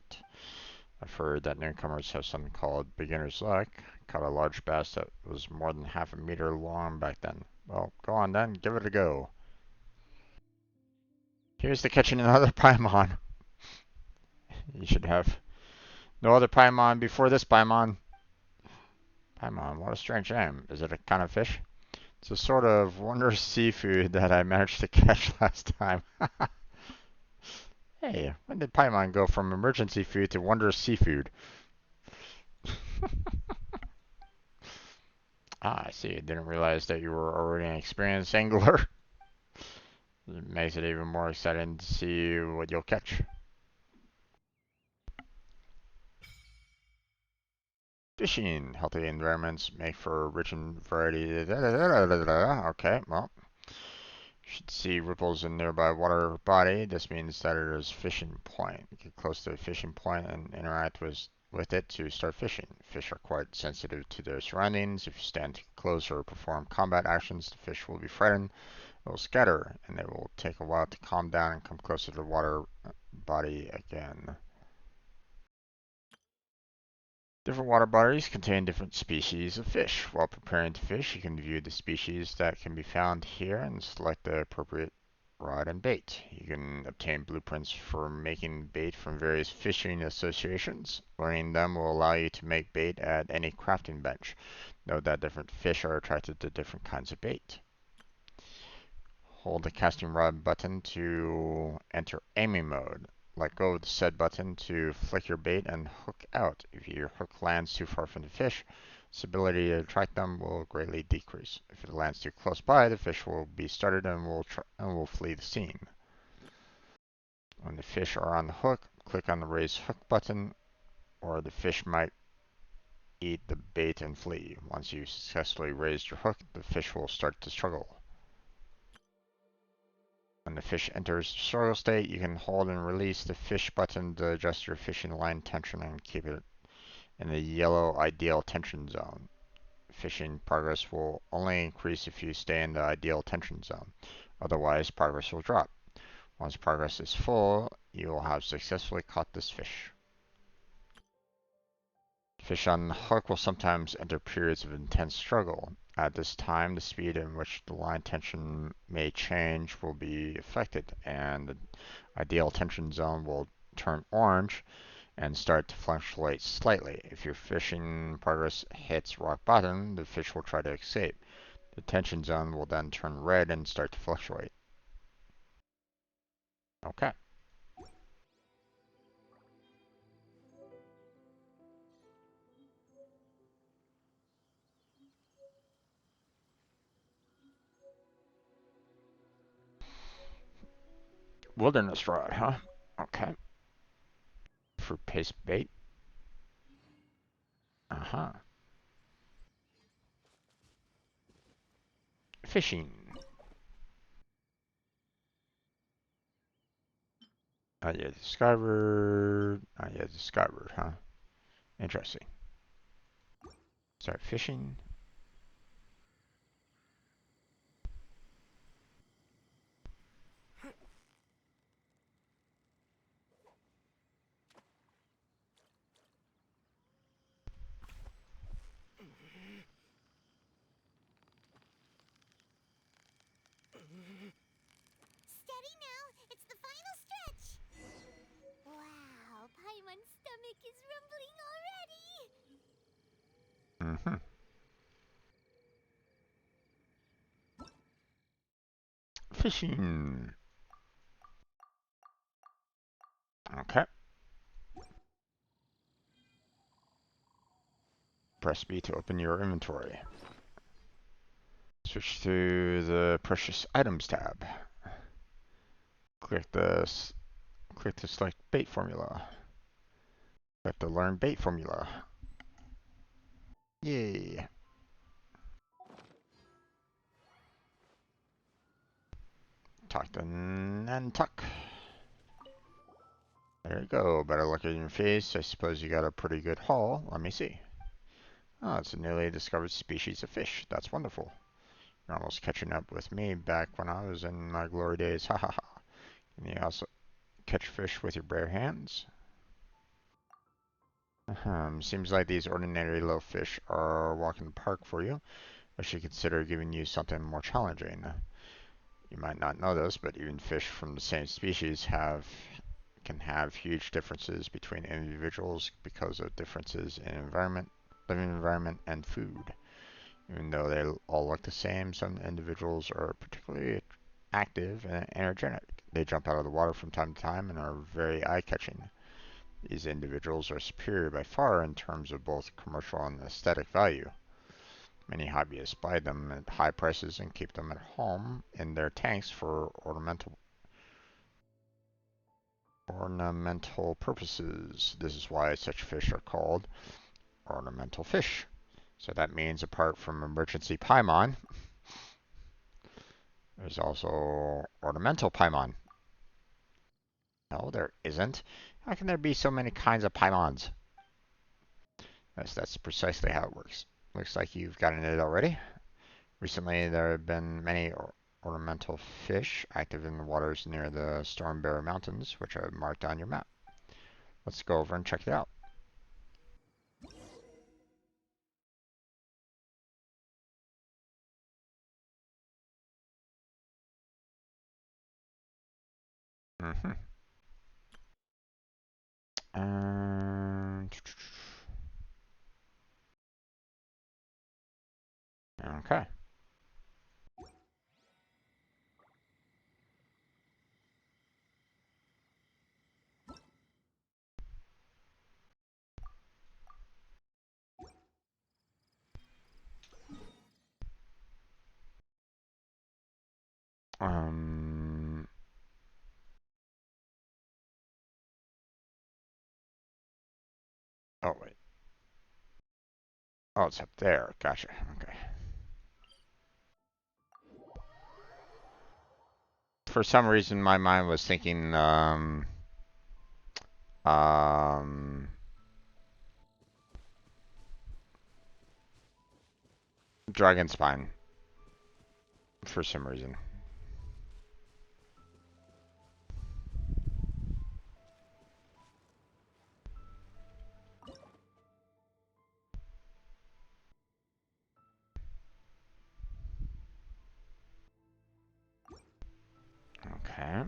I've heard that newcomers have something called beginner's luck. Caught a large bass that was more than half a meter long back then. Well, go on then, give it a go. Here's to catching another Paimon. You should have no other Paimon before this Paimon. Paimon, what a strange name. Is it a kind of fish? It's a sort of wondrous seafood that I managed to catch last time. Hey, when did Paimon go from emergency food to wondrous seafood? Ah, I see. I didn't realize that you were already an experienced angler. It makes it even more exciting to see what you'll catch. Fishing. Healthy environments make for rich and variety. Okay, well. You should see ripples in nearby water body. This means that it is fishing point. Get close to a fishing point and interact with it to start fishing. Fish are quite sensitive to their surroundings. If you stand too close or perform combat actions, the fish will be frightened. It will scatter, and it will take a while to calm down and come closer to the water body again. Different water bodies contain different species of fish. While preparing to fish, you can view the species that can be found here and select the appropriate rod and bait. You can obtain blueprints for making bait from various fishing associations. Learning them will allow you to make bait at any crafting bench. Note that different fish are attracted to different kinds of bait. Hold the casting rod button to enter aiming mode. Let go of the said button to flick your bait and hook out. If your hook lands too far from the fish, its ability to attract them will greatly decrease. If it lands too close by, the fish will be started and will flee the scene. When the fish are on the hook, click on the raise hook button, or the fish might eat the bait and flee. Once you successfully raised your hook, the fish will start to struggle. When the fish enters struggle state, you can hold and release the fish button to adjust your fishing line tension and keep it in the yellow ideal tension zone. Fishing progress will only increase if you stay in the ideal tension zone. Otherwise, progress will drop. Once progress is full, you will have successfully caught this fish. Fish on the hook will sometimes enter periods of intense struggle. At this time, the speed in which the line tension may change will be affected, and the ideal tension zone will turn orange and start to fluctuate slightly. If your fishing progress hits rock bottom, the fish will try to escape. The tension zone will then turn red and start to fluctuate. Okay. Wilderness rod, huh? Okay. For paste bait. Uh-huh. Fishing. Not yet discovered. Not yet discovered, huh? Interesting. Start fishing. Steady now, it's the final stretch. Wow, Paimon's stomach is rumbling already. Mm-hmm. Fishing. Okay. Press B to open your inventory. Switch to the Precious Items tab. Click the select bait formula. Click the learn bait formula. Yay. Tuck and tuck. There you go. Better look at your face. I suppose you got a pretty good haul. Let me see. Oh, it's a newly discovered species of fish. That's wonderful. You're almost catching up with me back when I was in my glory days. Ha ha ha. Can you also catch fish with your bare hands? Seems like these ordinary little fish are a walk in the park for you. I should consider giving you something more challenging. You might not know this, but even fish from the same species can have huge differences between individuals because of differences in living environment, and food. Even though they all look the same, some individuals are particularly active and energetic. They jump out of the water from time to time and are very eye-catching. These individuals are superior by far in terms of both commercial and aesthetic value. Many hobbyists buy them at high prices and keep them at home in their tanks for ornamental purposes. This is why such fish are called ornamental fish. So that means apart from emergency Paimon, there's also ornamental Paimon. No, there isn't. How can there be so many kinds of Paimons? Yes, that's precisely how it works. Looks like you've gotten it already. Recently, there have been many ornamental fish active in the waters near the Stormbearer Mountains, which I've marked on your map. Let's go over and check it out. Mm-hmm. Okay. Oh, wait. Oh, it's up there. Gotcha. Okay. For some reason, my mind was thinking, Dragon Spine. For some reason. Okay.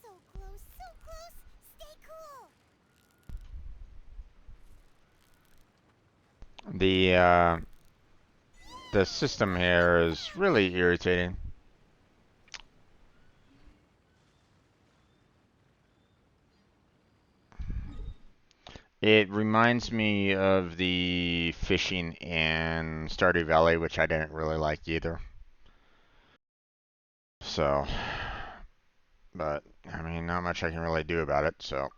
So close, so close. Stay cool. The The system here is really irritating. It reminds me of the fishing in Stardew Valley, which I didn't really like either. So, but, I mean, not much I can really do about it, so.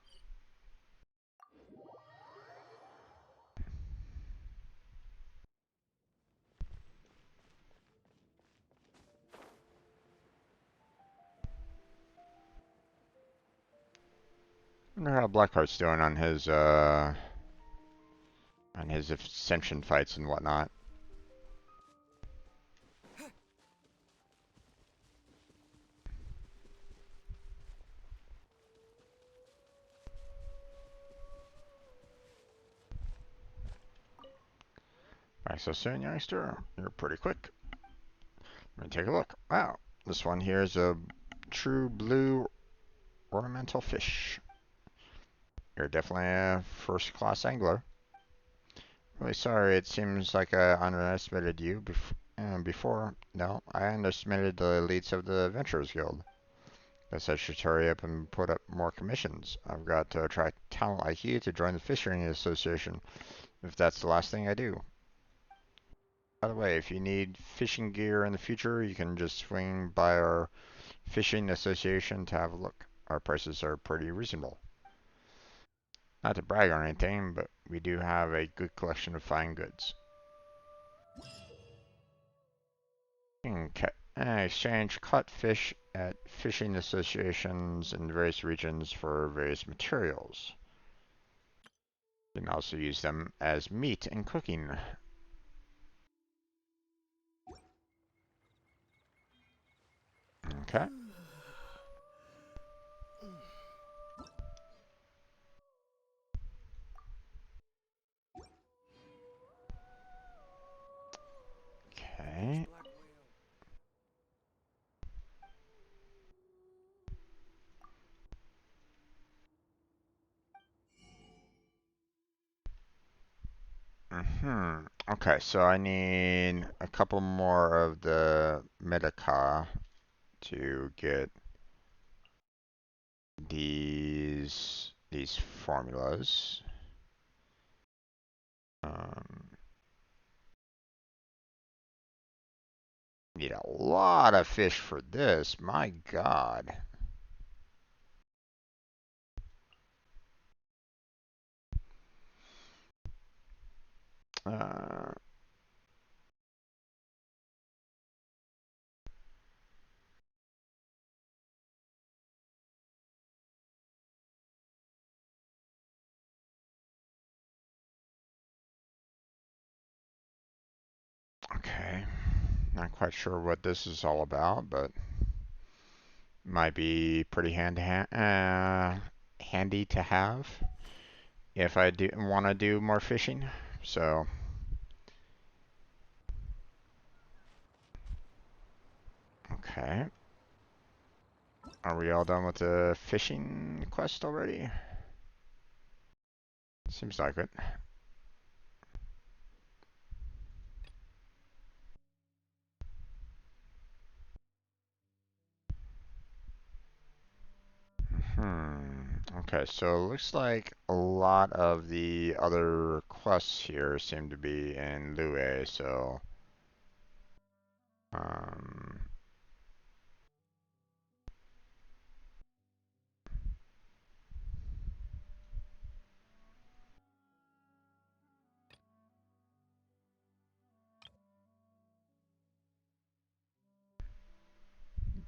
Wonder how Blackheart's doing on his ascension fights and whatnot. Back so soon, youngster? You're pretty quick. Let me take a look. Wow, this one here is a true blue ornamental fish. You're definitely a first-class angler. Really sorry, it seems like I underestimated you before. No, I underestimated the elites of the Adventurers Guild. Guess I should hurry up and put up more commissions. I've got to attract talent like you to join the Fishing Association, if that's the last thing I do. By the way, if you need fishing gear in the future, you can just swing by our Fishing Association to have a look. Our prices are pretty reasonable. Not to brag or anything, but we do have a good collection of fine goods. You can exchange caught fish at fishing associations in various regions for various materials. You can also use them as meat in cooking. Okay. Okay. Okay, so I need a couple more of the Medica to get these formulas. Need a lot of fish for this. My God. Uh, okay. Not quite sure what this is all about, but might be pretty handy to have if I do want to do more fishing. So, okay. Are we all done with the fishing quest already? Seems like it. Okay, so it looks like a lot of the other quests here seem to be in Lue, so um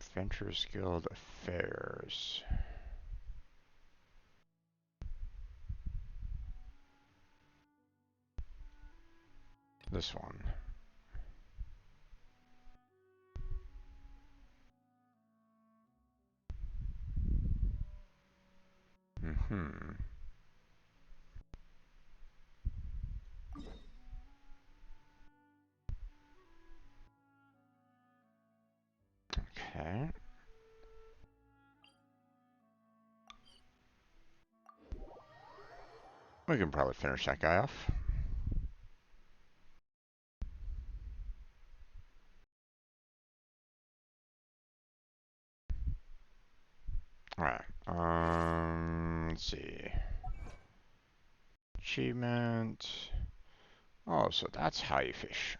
Adventurers Guild Affairs. This one. Okay. We can probably finish that guy off. let's see. Achievement. Oh, so that's how you fish.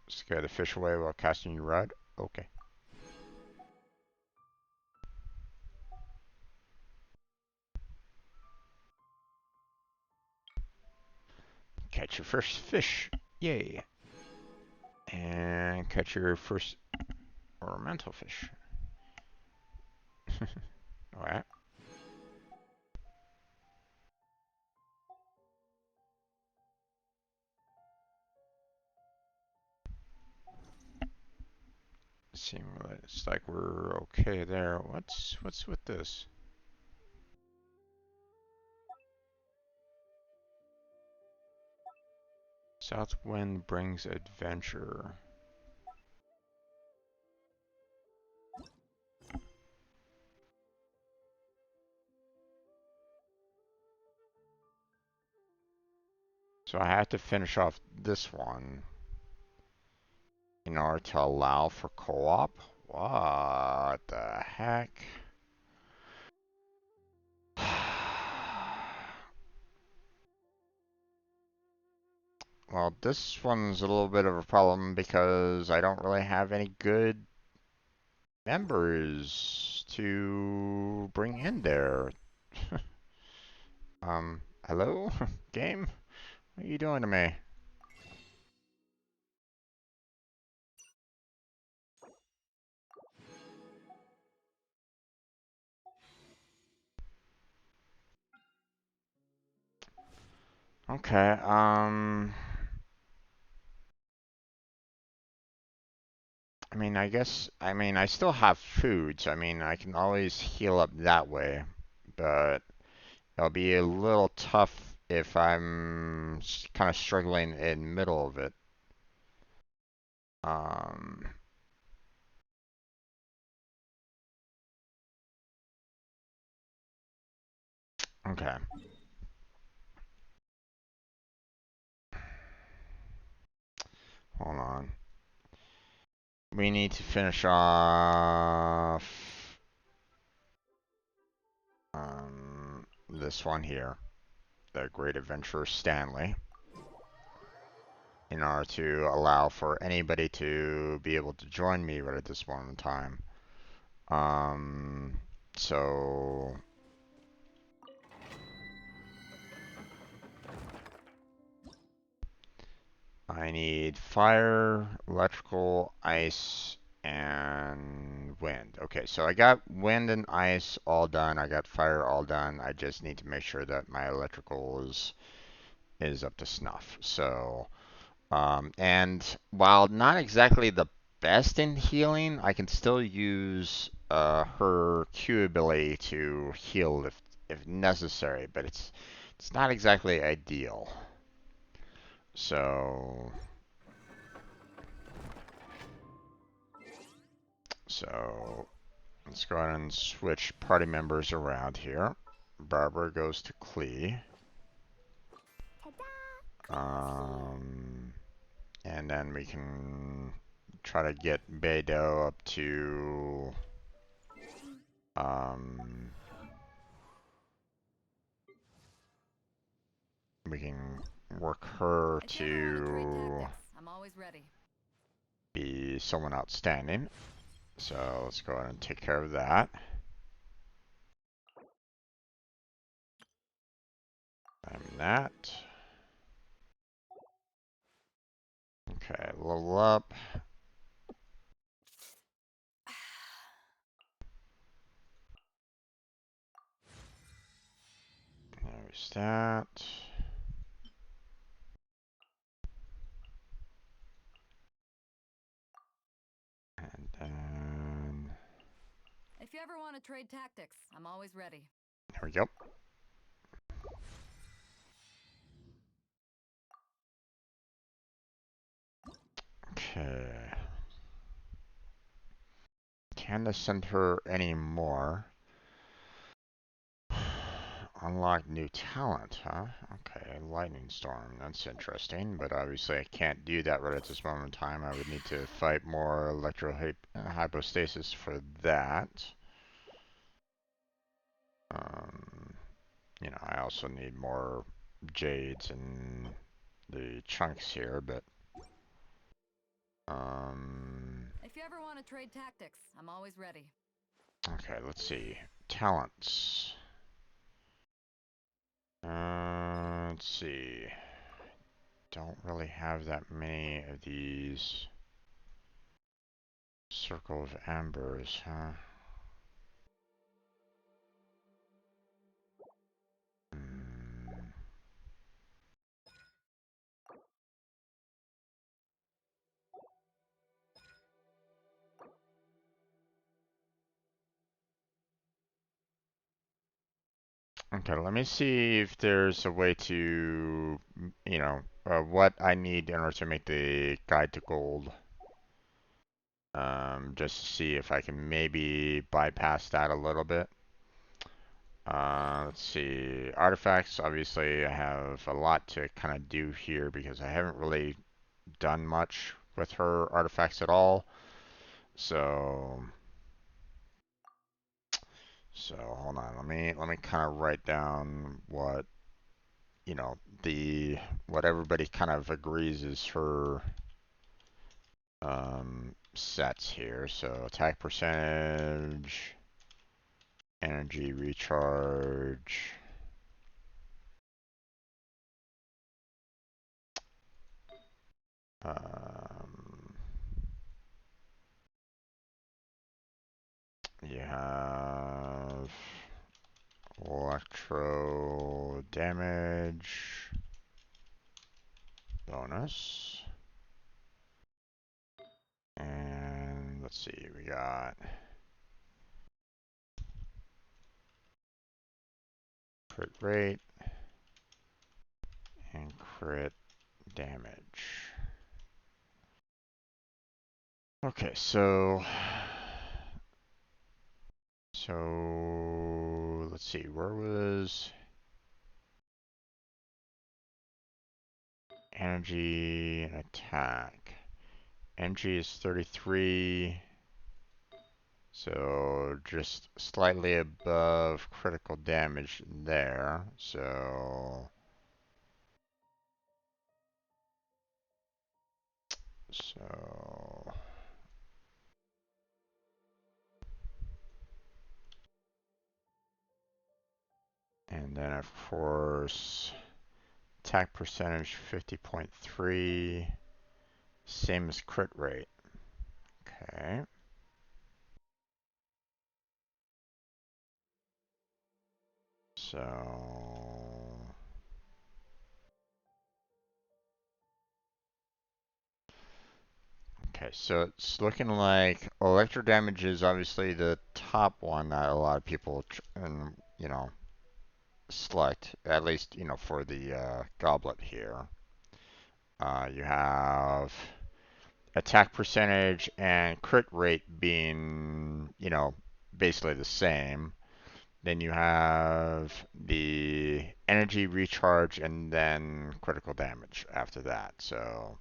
Scare the fish away while casting your rod. Okay. Catch your first fish. Yay. And catch your first ornamental fish. Alright. It's like we're okay there. What's with this? South wind brings adventure. So I have to finish off this one in order to allow for co-op? What the heck? Well, this one's a little bit of a problem because I don't really have any good members to bring in there. Hello? Game? What are you doing to me? Okay, I mean, I still have food, so I mean, I can always heal up that way, but it'll be a little tough if I'm kind of struggling in the middle of it. Um, okay. Hold on. We need to finish off this one here, the Great Adventurer Stanley, in order to allow for anybody to be able to join me right at this moment in time. So I need fire, electrical, ice, and wind. Okay, so I got wind and ice all done. I got fire all done. I just need to make sure that my electrical is up to snuff. So, and while not exactly the best in healing, I can still use her Q ability to heal if necessary, but it's not exactly ideal. So let's go ahead and switch party members around here. Barbara goes to Klee. And then we can try to get Beidou up to we can work her to I'm always ready. be someone outstanding. So let's go ahead and take care of that. And that. Okay, level up. There's that. And then If you ever want to trade tactics, I'm always ready. there we go. Okay. Can't send her anymore. Unlock new talent, huh? Okay, Lightning Storm. That's interesting, but obviously I can't do that right at this moment in time. I would need to fight more hypostasis for that. you know, I also need more jades and the chunks here, but If you ever want to trade tactics, I'm always ready. okay, let's see. Talents. Let's see. Don't really have that many of these Circle of Ambers, huh? Okay, let me see if there's a way to, you know, what I need in order to make the guide to gold. Just to see if I can maybe bypass that a little bit. Let's see. Artifacts, obviously, I have a lot to kind of do here because I haven't really done much with her artifacts at all. So hold on. Let me kind of write down what, you know, what everybody kind of agrees is her sets here. So attack percentage, energy recharge. You have electro damage bonus. And let's see, we got crit rate and crit damage. Okay, so let's see, where was energy and attack? Energy is 33, so just slightly above critical damage there. So and then of course attack percentage 50.3, same as crit rate. Okay. So okay, so it's looking like electro damage is obviously the top one that a lot of people you know, select, at least, you know, for the goblet here. You have attack percentage and crit rate being, you know, basically the same. Then you have the energy recharge and then critical damage after that. So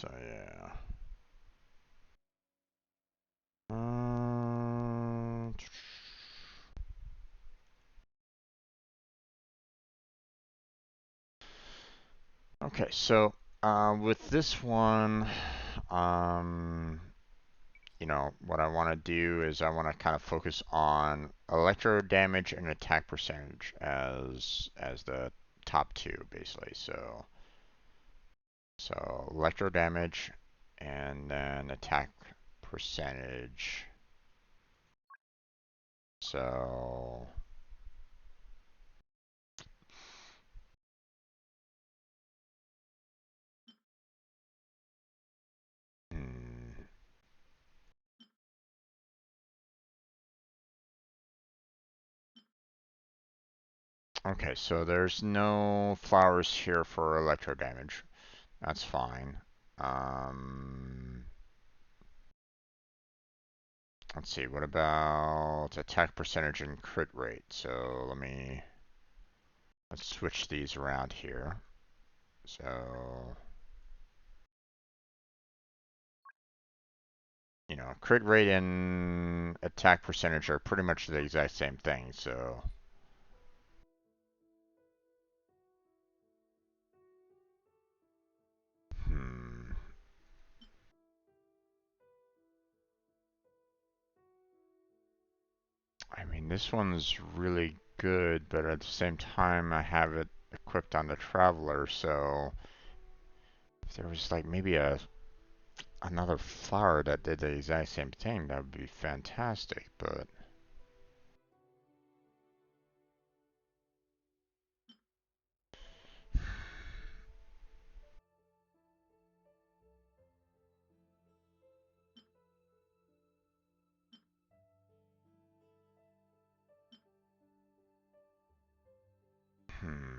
yeah. Okay, so with this one, you know, what I want to do is I want to kind of focus on electro damage and attack percentage as the top two, basically. So electro damage and then attack percentage. So okay, so there's no flowers here for electro damage. That's fine. Let's see, what about attack percentage and crit rate? So let's switch these around here. So you know, crit rate and attack percentage are pretty much the exact same thing, so. Hmm. I mean, this one's really good, but at the same time, I have it equipped on the Traveler, so if there was like maybe another flower that did the exact same thing, that would be fantastic, but hmm.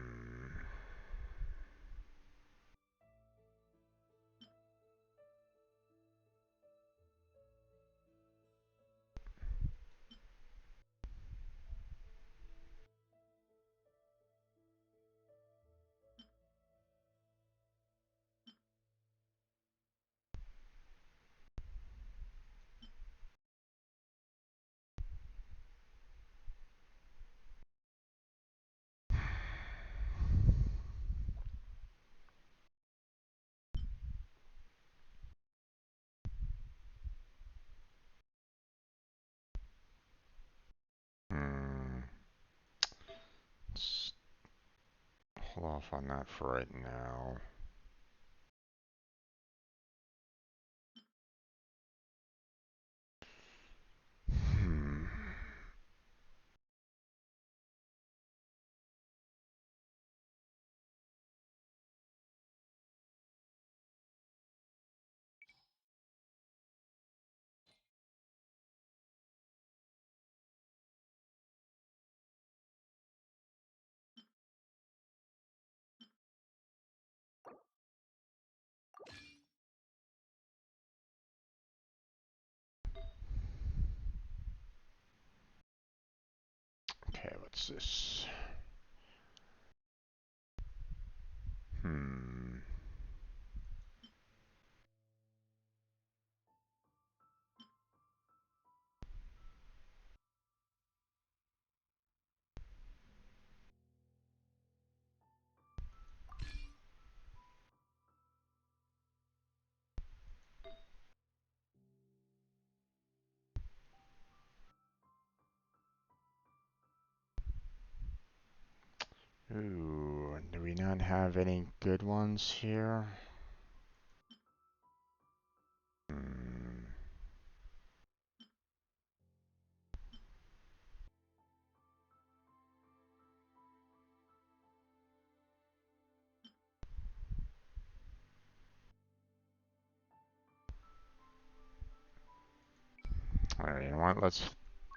Hmm. Let's hold off on that for right now. Hmm. Okay, what's this? Hmm. Ooh, do we not have any good ones here? Hmm. Alright, you know what?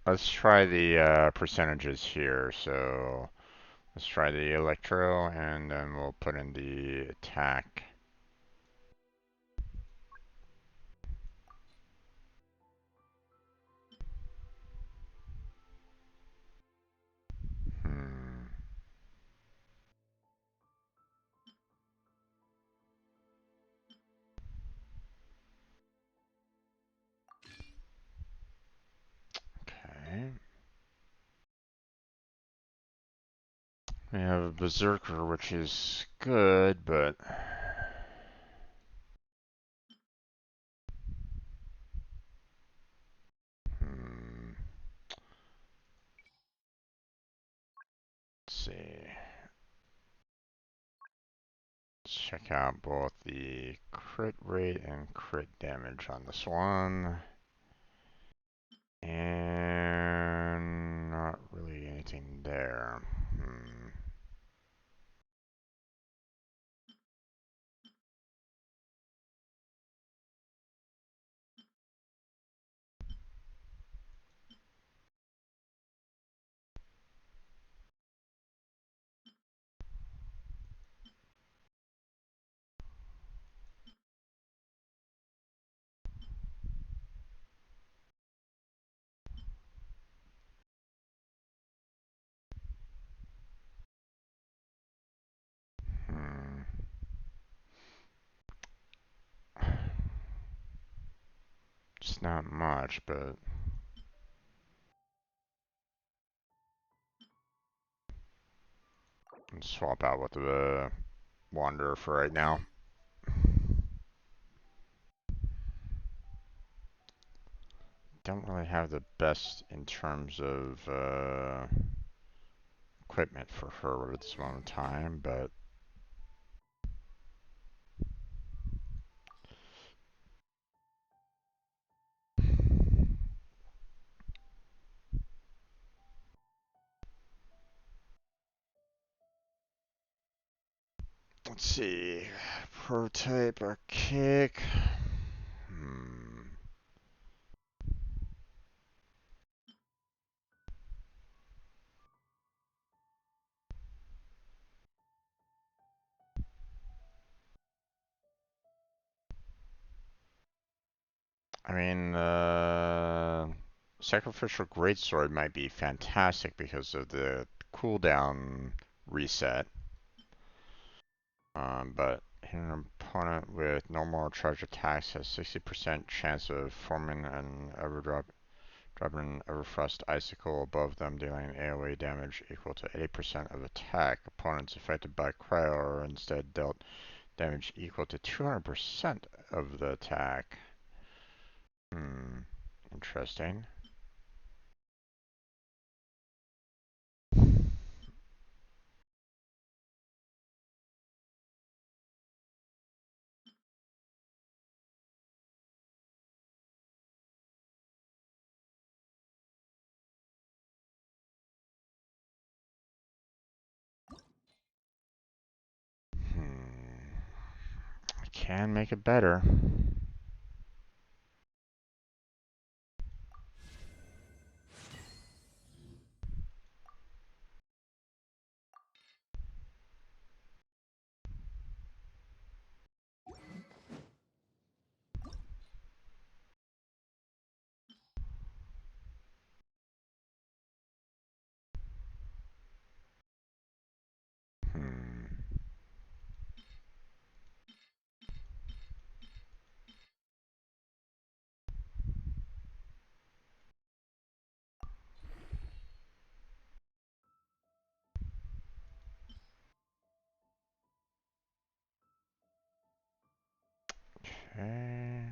Let's try the percentages here. So let's try the electro, and then we'll put in the attack. Hmm. Okay. We have a Berserker, which is good, but hmm. Let's see. Let's check out both the crit rate and crit damage on this one. And not really anything there. Hmm. It's not much, but I'll swap out with the Wanderer for right now. Don't really have the best in terms of equipment for her at this moment in time, but let's see. Prototype or kick. I mean, Sacrificial Greatsword might be fantastic because of the cooldown reset. But hitting an opponent with normal charge attacks has 60% chance of forming an dropping an Everfrost Icicle above them, dealing AoE damage equal to 80% of attack. Opponents affected by Cryo are instead dealt damage equal to 200% of the attack. Interesting. I can make it better. Okay.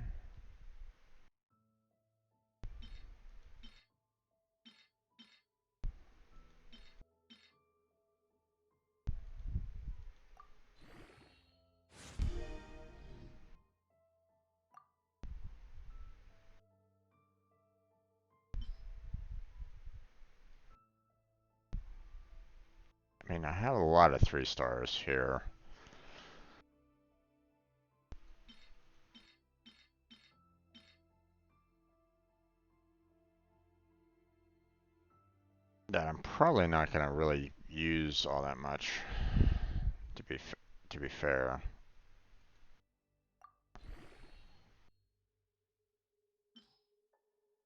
I mean, I have a lot of 3 stars here. That I'm probably not gonna really use all that much. To be fair.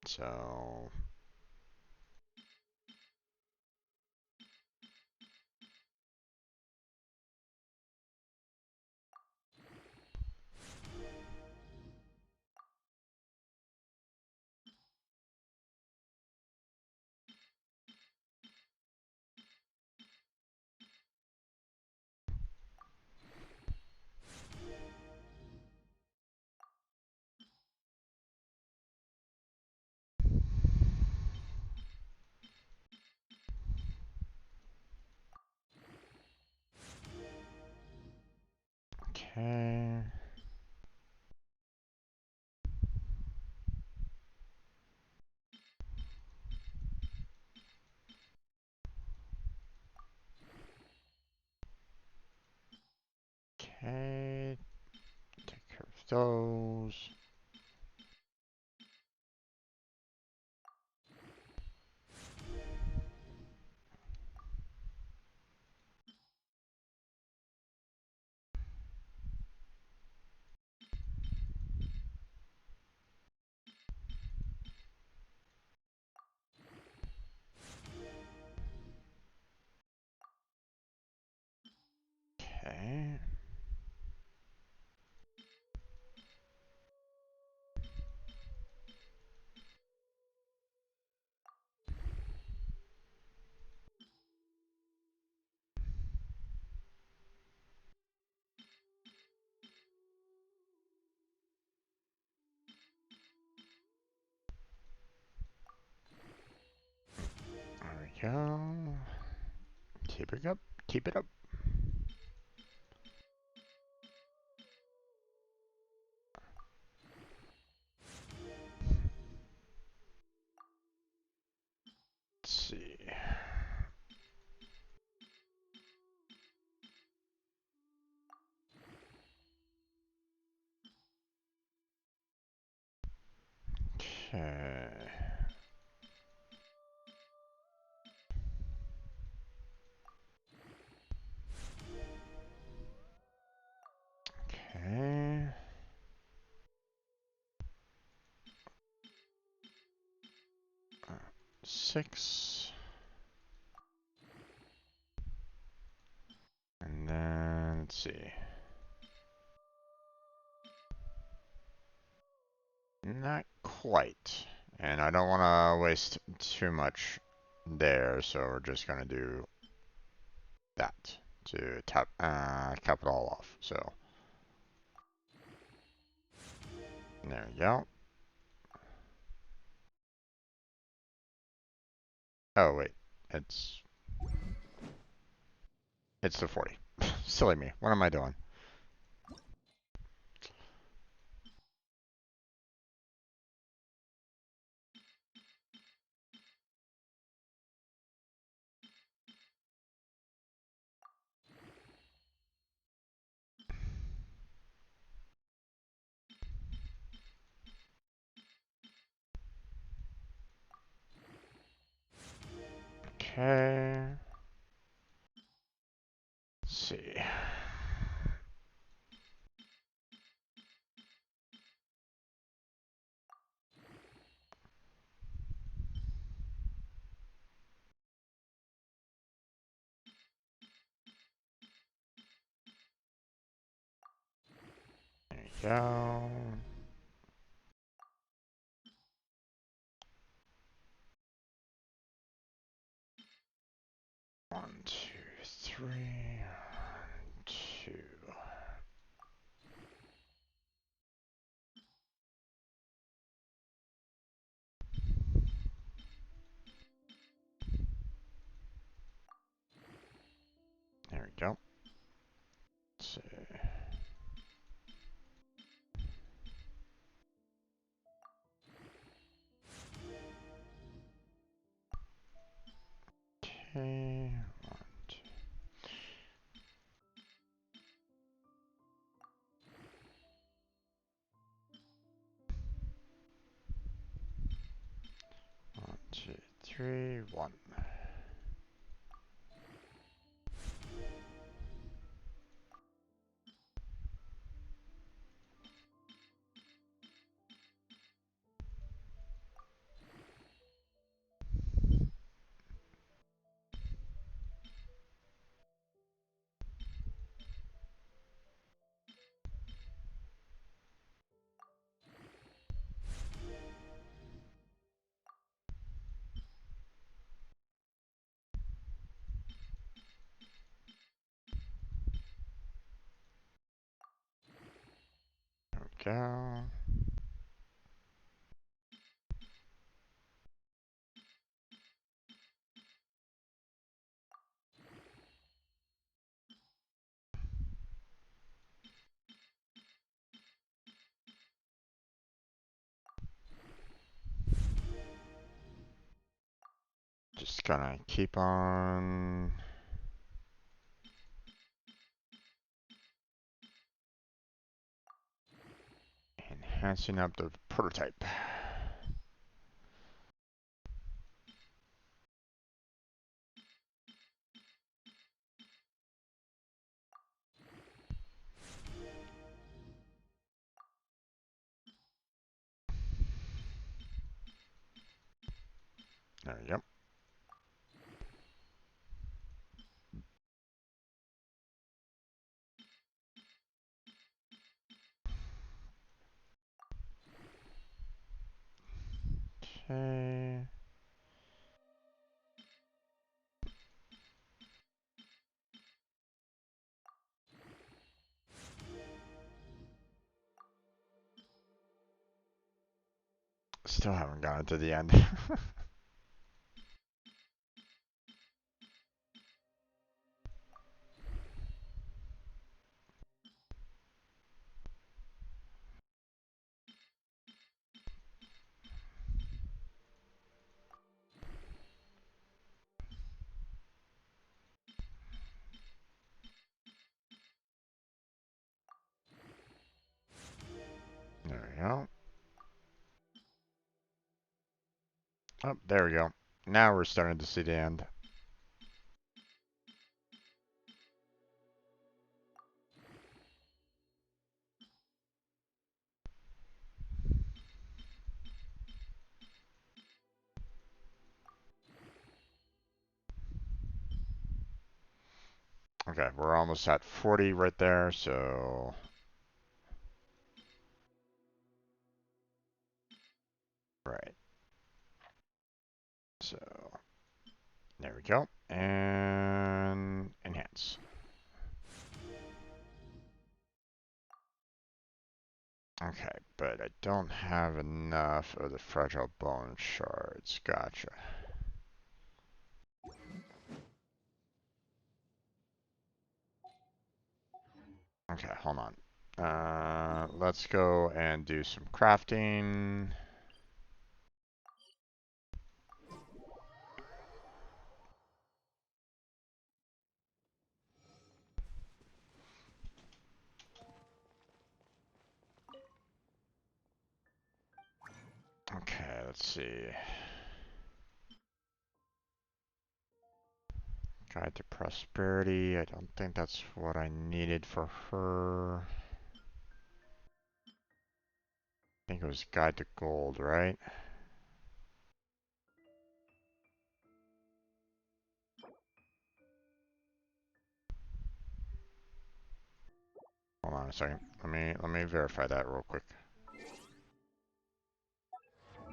So okay. Okay. Take care of those. Okay. go. Keep it up. Keep it up. Let's see. Okay. Okay. Six. And then, let's see. Not quite. And I don't want to waste too much there, so we're just going to do that to cap it all off. So, there we go. Oh, wait. It's the 40. Silly me. What am I doing? Okay. Let's see. There you go. One, two, three. One, two. There we go. Let's see. Okay. One, two. One, two, three, one. There we go. Just gonna keep on enhancing up the prototype. There we go. Okay. Still haven't gotten to the end. Oh, there we go. Now we're starting to see the end. Okay, we're almost at 40 right there, so... Right. So, there we go. And enhance. Okay, but I don't have enough of the fragile bone shards. Gotcha. Okay, hold on. Let's go and do some crafting. Okay, let's see. Guide to prosperity. I don't think that's what I needed for her. I think it was guide to gold, right? Hold on a second. Let me verify that real quick.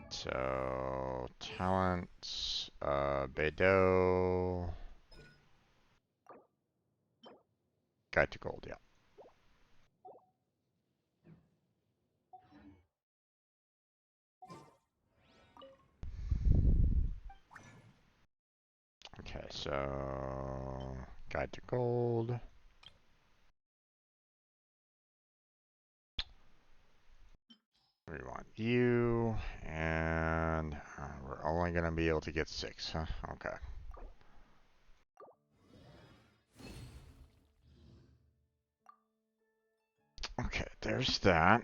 So talents, Beidou, guide to gold, yeah. Okay, so guide to gold. We want you, and we're only gonna be able to get 6, huh? Okay. Okay, there's that.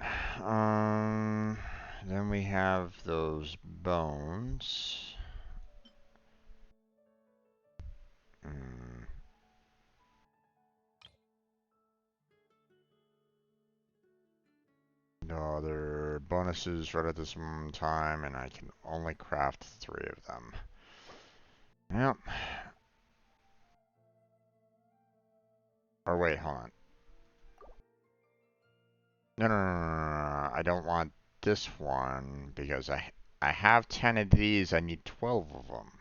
Then we have those bones. No other bonuses right at this moment in time, and I can only craft 3 of them. Yep. Or wait, hold on. No. I don't want this one because I have 10 of these. I need 12 of them.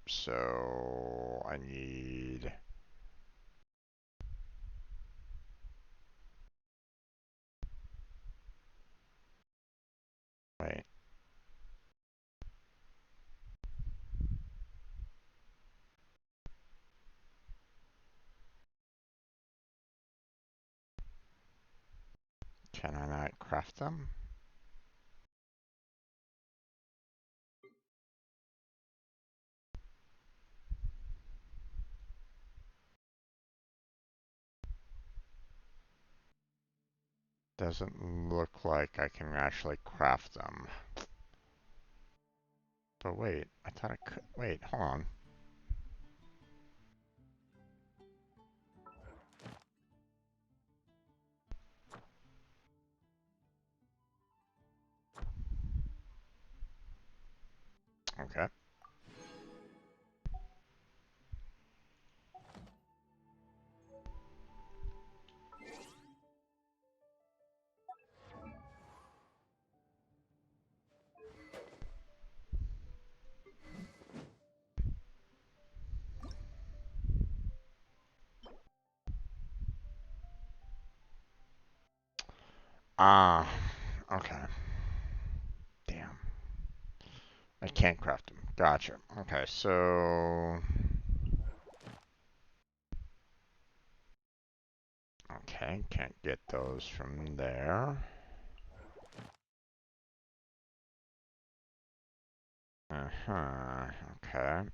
So I need... Wait. Can I not craft them? Doesn't look like I can actually craft them. But wait, I thought I could. Wait, hold on. Okay. Ah, okay. Damn. I can't craft them. Gotcha. Okay, so... Okay, can't get those from there. Uh-huh, okay.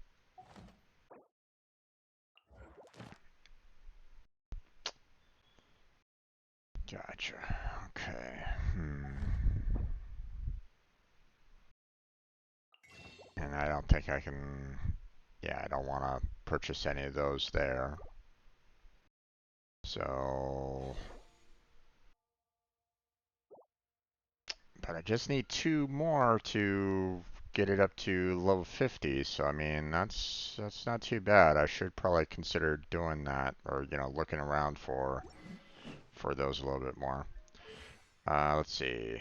Gotcha. Okay. And I don't think I can, yeah, I don't want to purchase any of those there. So, but I just need 2 more to get it up to level 50. So I mean, that's not too bad. I should probably consider doing that, or you know, looking around for those a little bit more. Let's see.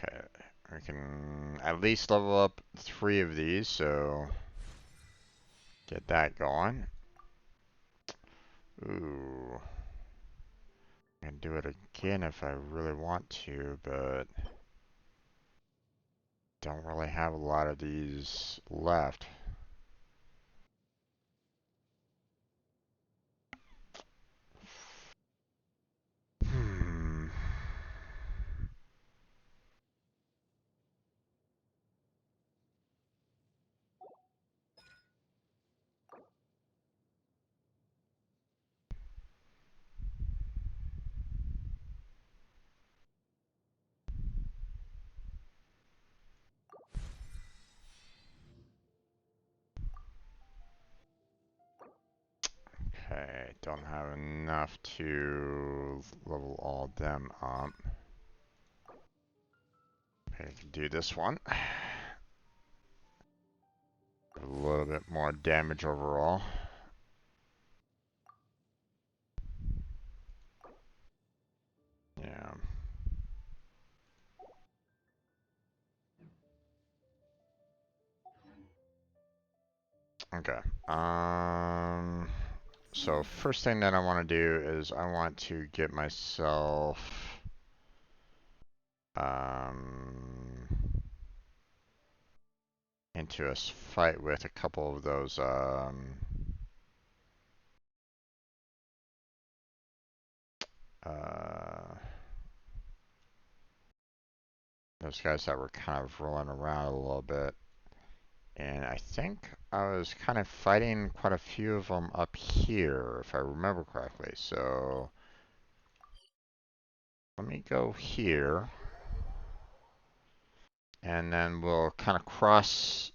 Okay, I can at least level up 3 of these, so get that going. Ooh. I can do it again if I really want to, but don't really have a lot of these left. Hmm. Okay, don't have enough to level all them up. I can do this one. A little bit more damage overall. Yeah. Okay. So first thing that I want to do is I want to get myself into a fight with a couple of those guys that were kind of rolling around a little bit. And I think I was kind of fighting quite a few of them up here, if I remember correctly. So let me go here. And then we'll kind of cross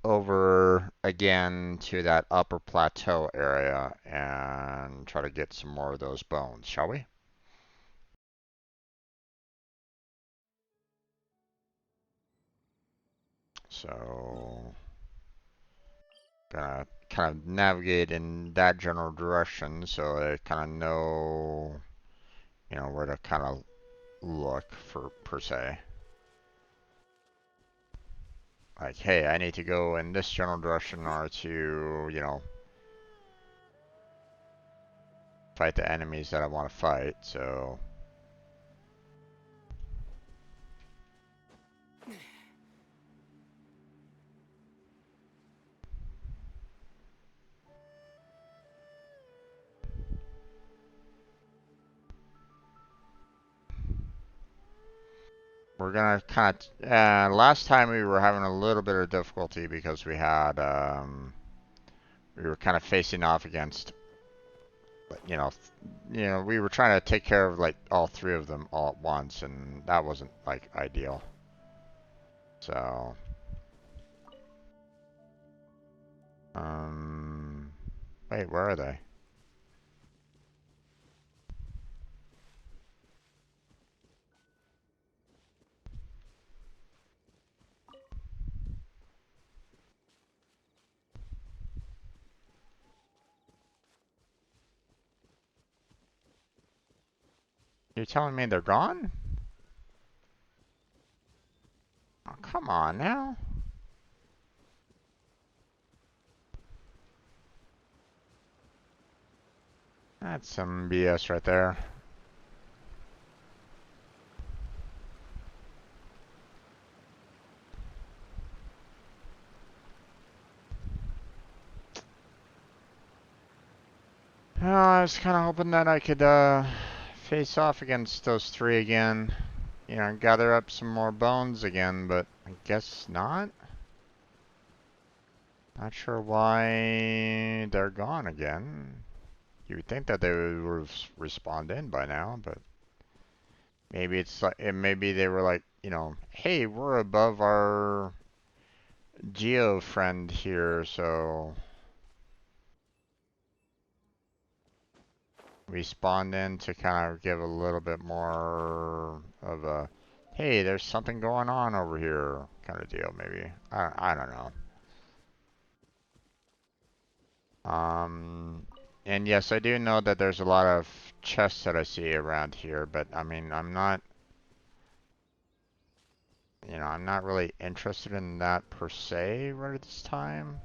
over again to that upper plateau area and try to get some more of those bones, shall we? So, gonna kind of navigate in that general direction so I kind of know, you know, where to kind of look for, per se. Like, hey, I need to go in this general direction in order to, you know, fight the enemies that I want to fight, so... We're gonna kind of, last time we were having a little bit of difficulty because we had, we were kind of facing off against, we were trying to take care of like all 3 of them all at once, and that wasn't like ideal. So, wait, where are they? You're telling me they're gone? Oh, come on now. That's some BS right there. Well, I was kind of hoping that I could face off against those 3 again. You know, gather up some more bones again, but I guess not. Not sure why they're gone again. You would think that they would respond in by now, but maybe it's like maybe they were like you know, hey, we're above our geo friend here, so we spawned in to kind of give a little bit more of a, hey, there's something going on over here kind of deal, maybe. I don't know. And yes, I do know that there's a lot of chests that I see around here, but I mean, I'm not, you know, I'm not really interested in that per se right at this time.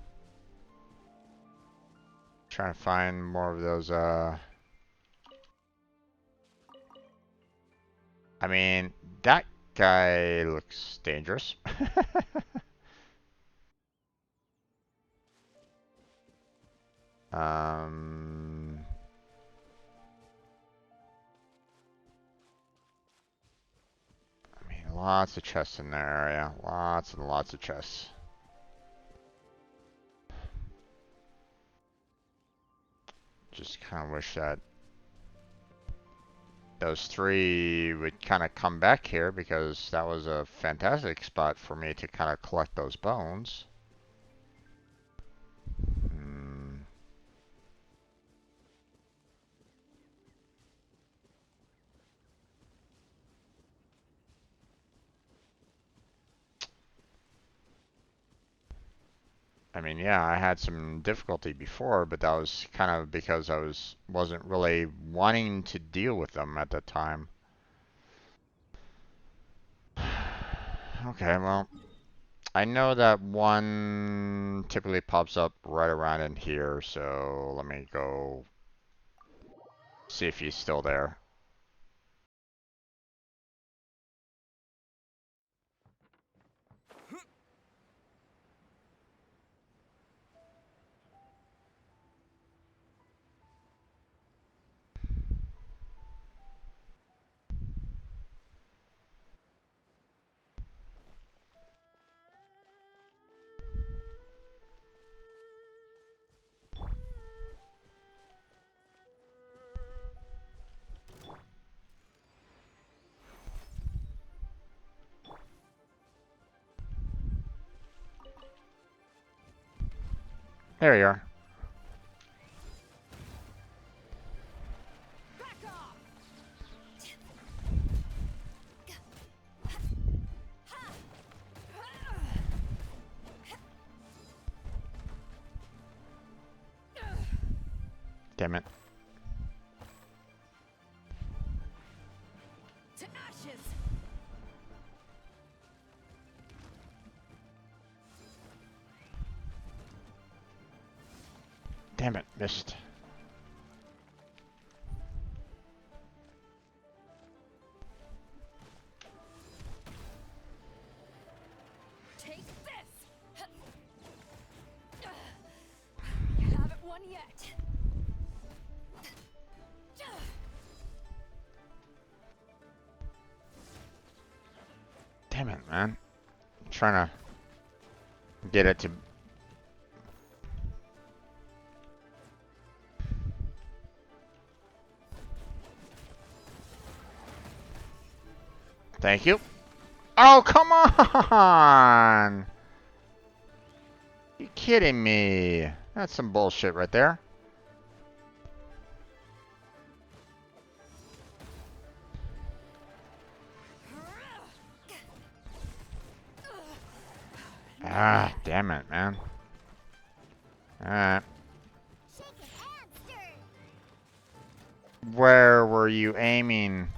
Trying to find more of those, I mean, that guy looks dangerous. Um, I mean, lots of chests in there area. Lots and lots of chests. Just kind of wish that those three would kind of come back here because that was a fantastic spot for me to kind of collect those bones. I mean, yeah, I had some difficulty before, but that was kind of because I wasn't really wanting to deal with them at the time. Okay, well, I know that one typically pops up right around in here, so let me go see if he's still there. There you are. Damn it. To ashes. Damn it, missed. Take this. You haven't won yet. Damn it, man. I'm trying to get it to... Thank you. Oh, come on! You kidding me? That's some bullshit right there. Ah, damn it, man. Alright. Where were you aiming?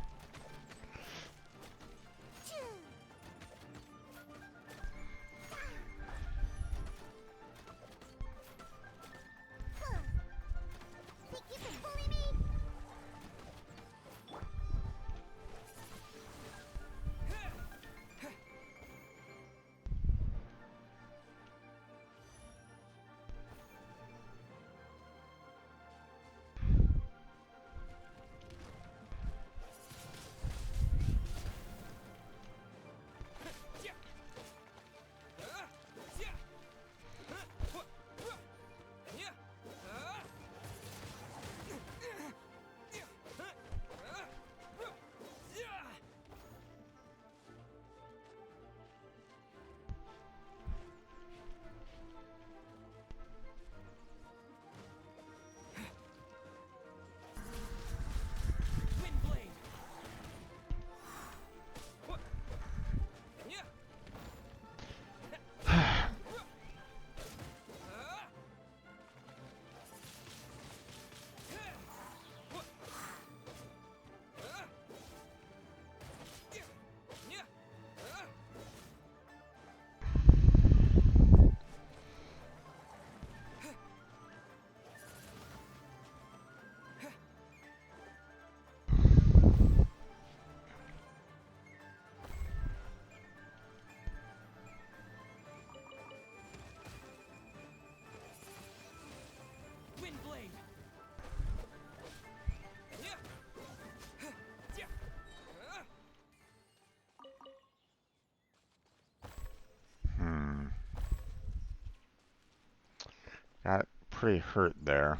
Got pretty hurt there.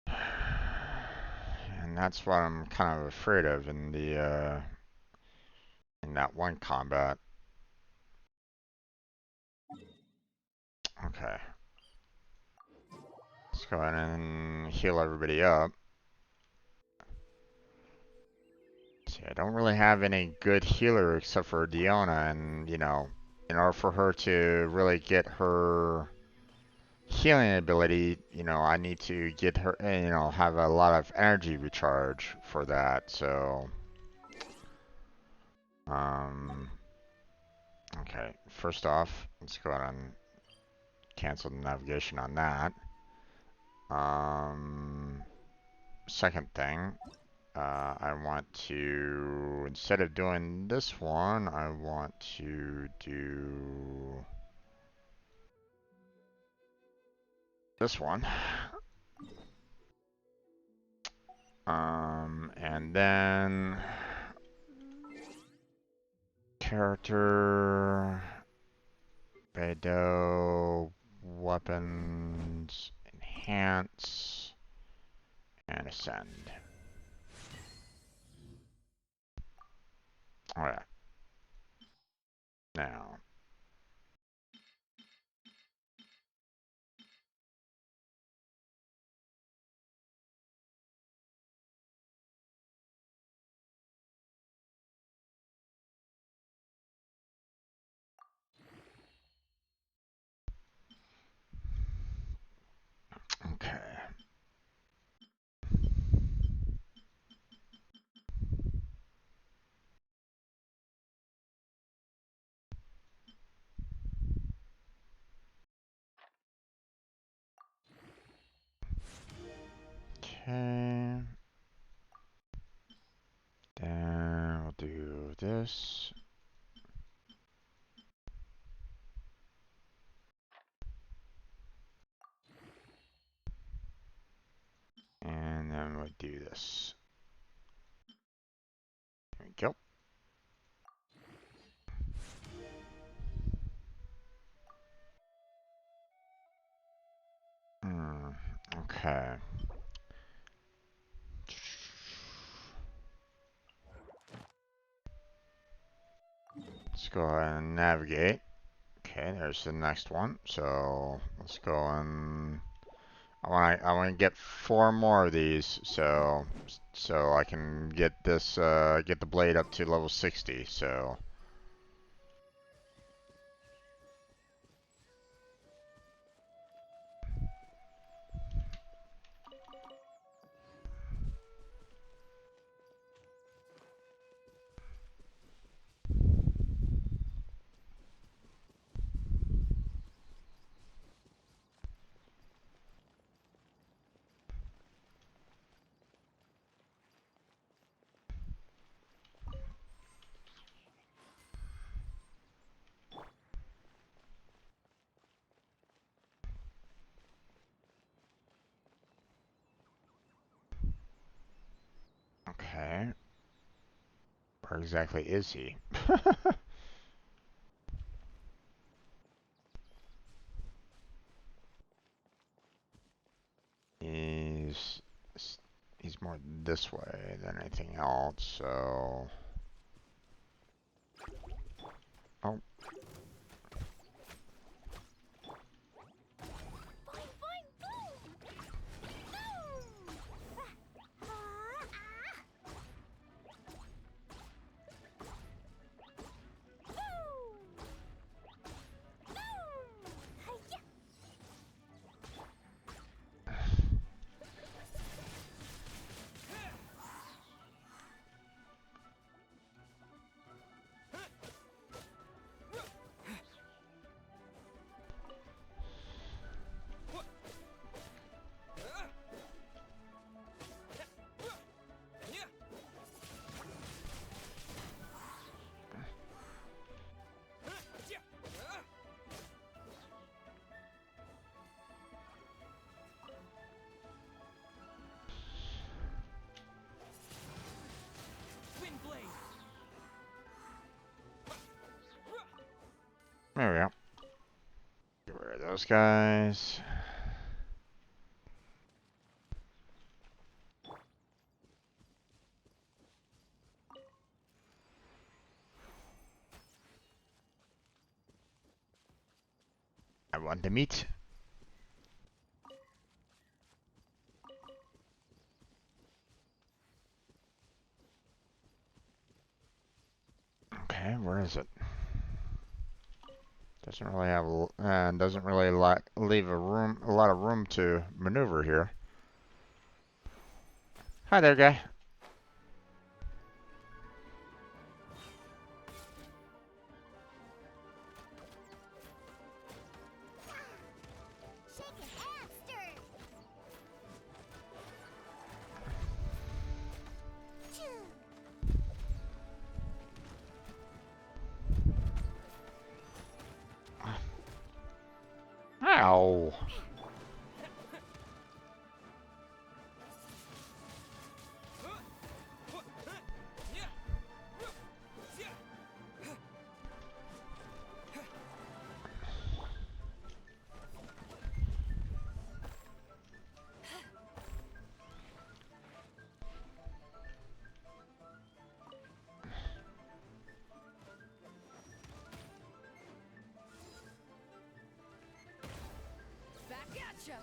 And that's what I'm kind of afraid of in the in that one combat. Okay. Let's go ahead and heal everybody up. See, I don't really have any good healer except for Diona, and you know, in order for her to really get her healing ability, you know, I need to get her, you know, have a lot of energy recharge for that. So, okay. First off, let's go ahead and cancel the navigation on that. Second thing, I want to, instead of doing this one, I want to do this one. And then character, Beidou, weapons, enhance, and ascend. Alright. Now. Okay. Okay. Then we'll do this. And then we'll do this. There we go. Okay. Let's go ahead and navigate. Okay, there's the next one. So let's go and I want to get 4 more of these, so I can get this get the blade up to level 60. So okay, where exactly is he? He's he's more this way than anything else. So oh. There we go. those guys. I want the meat. Okay, where is it? Doesn't really have doesn't really leave a lot of room to maneuver here. Hi there, guy. Ow. Back at ya.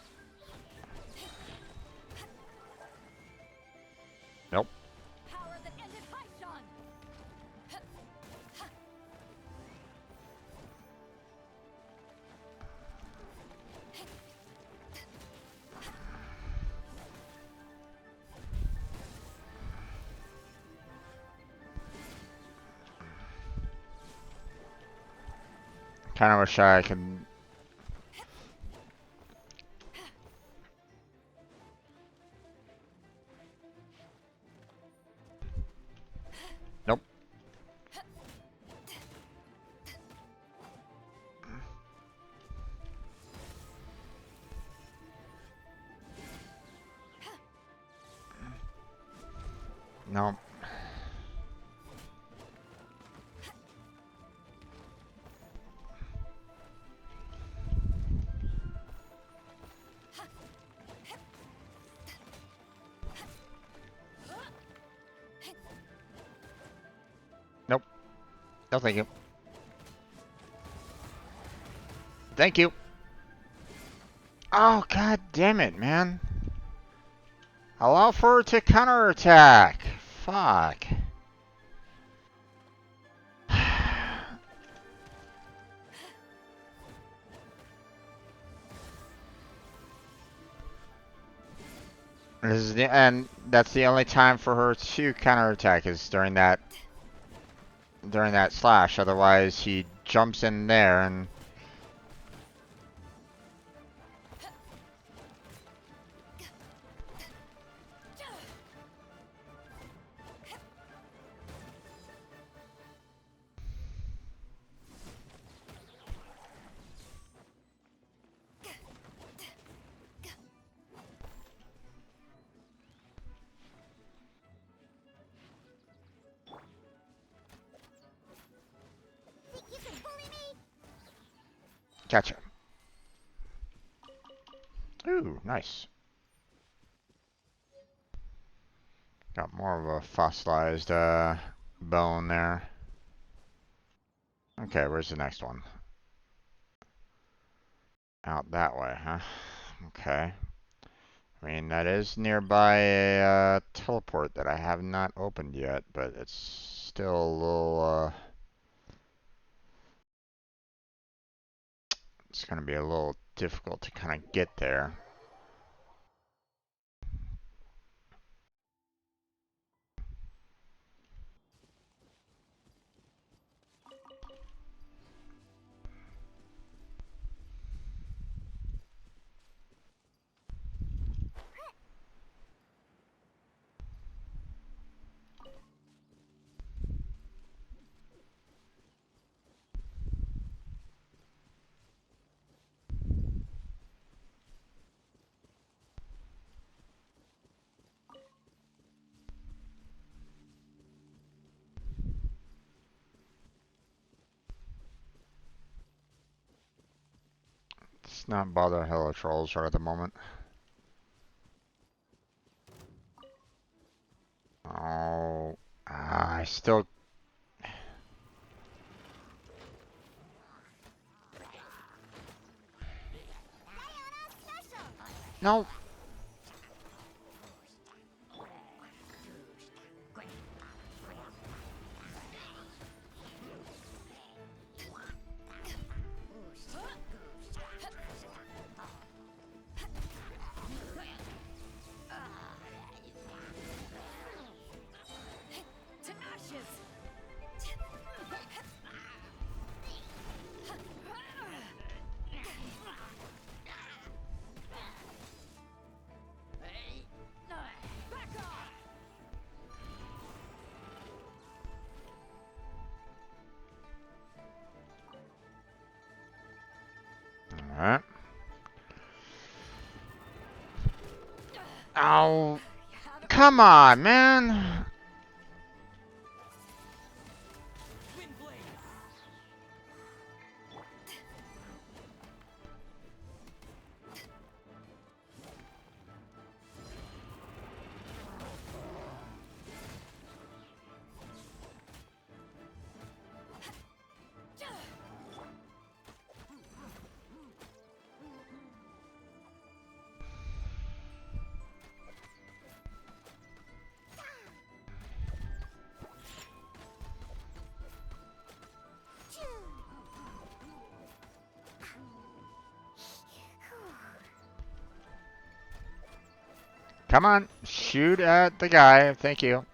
Nope. Power that ended Python. Kind of wish I could. Nope. Nope. Nope. No, thank you. Thank you. Oh, god damn it, man. Allow for her to counterattack. Fuck. And that's the only time for her to counterattack is during that slash. Otherwise, he jumps in there and. Gotcha. Ooh, nice. Got more of a fossilized bone there. Okay, where's the next one? Out that way, huh? Okay. I mean, that is nearby a teleport that I have not opened yet, but it's still a little, it's going to be a little difficult to kind of get there. Let's not bother Hello Trolls right at the moment. Oh, I still... No. Alright. Oh, come on, man. Come on, shoot at the guy. Thank you.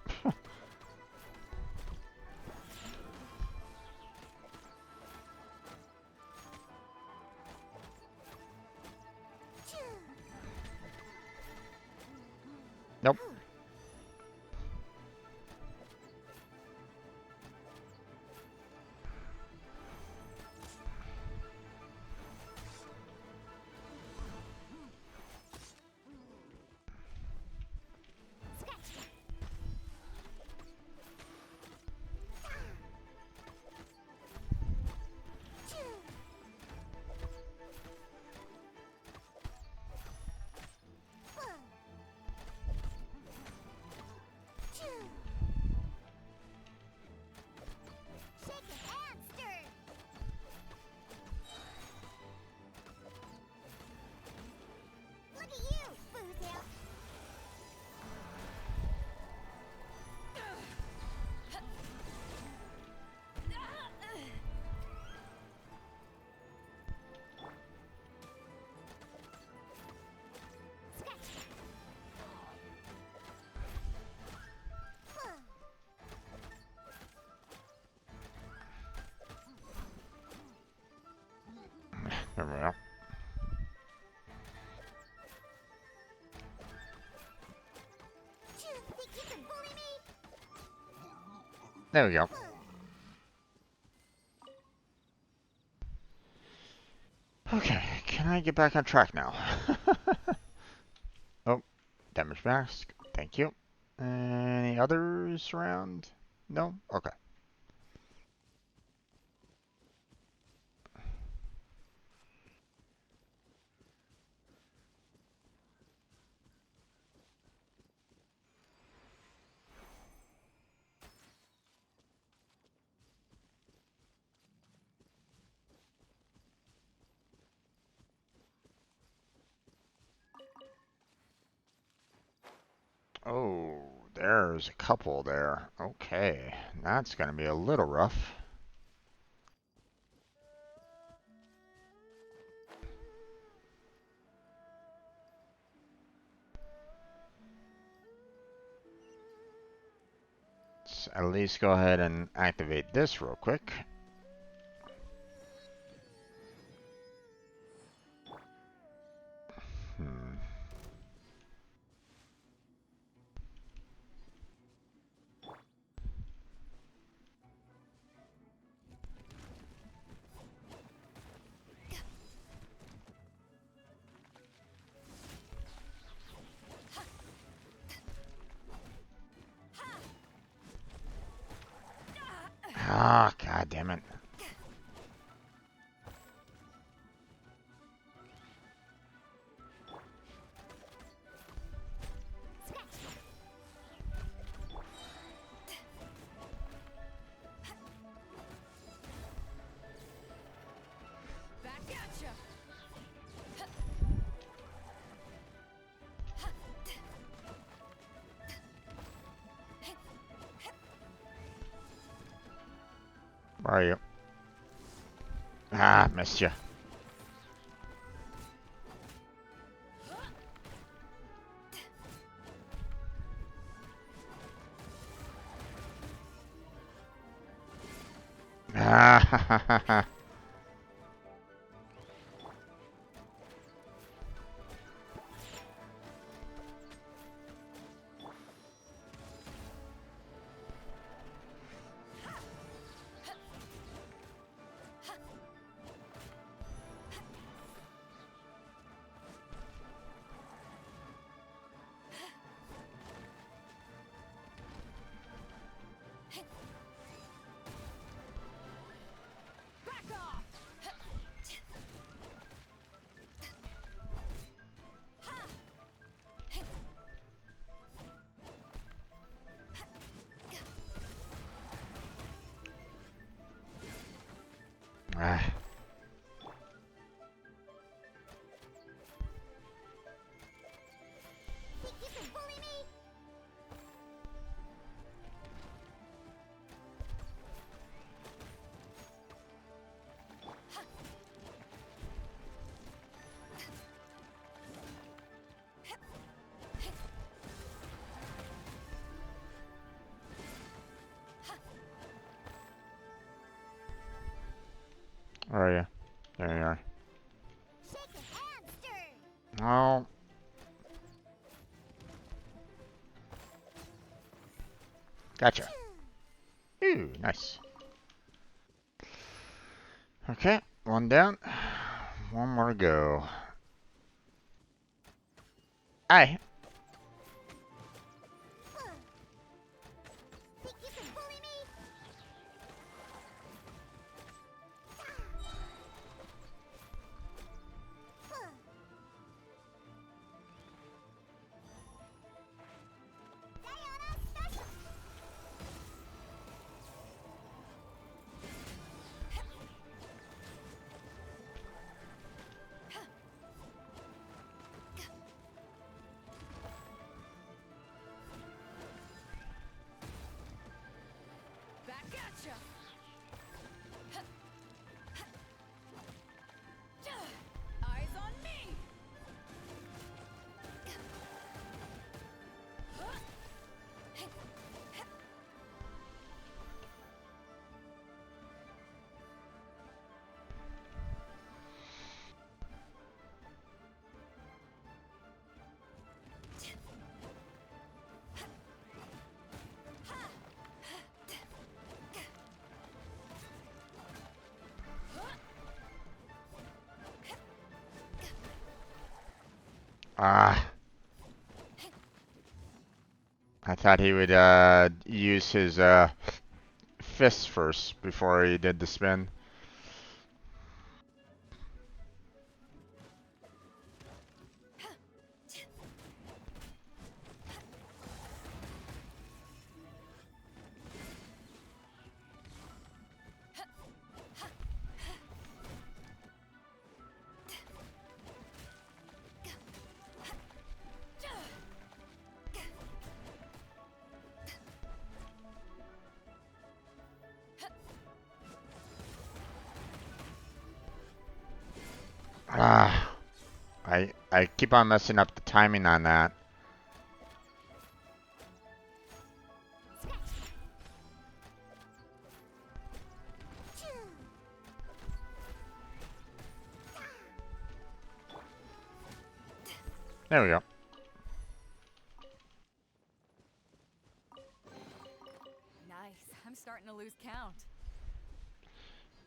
Nope. There we go. There we go. Okay, can I get back on track now? Oh, damage mask. Thank you. Any others around? No? Okay. Oh, there's a couple there. Okay, that's gonna be a little rough. Let's at least go ahead and activate this real quick. Ah, god damn it. Where are you? Ah, missed you. Ah, ha, ha, ha, ha. Ah. Think you can bully me? Where are you? There you are. Shaken and stirred. Oh. Gotcha. Ooh, nice. Okay, one down. One more to go. Aye. Think you can bully me? Diana special. Back at ya! Eyes on me! Ah. I thought he would use his fist first before he did the spin. Ah. I keep on messing up the timing on that. There we go. Nice. I'm starting to lose count.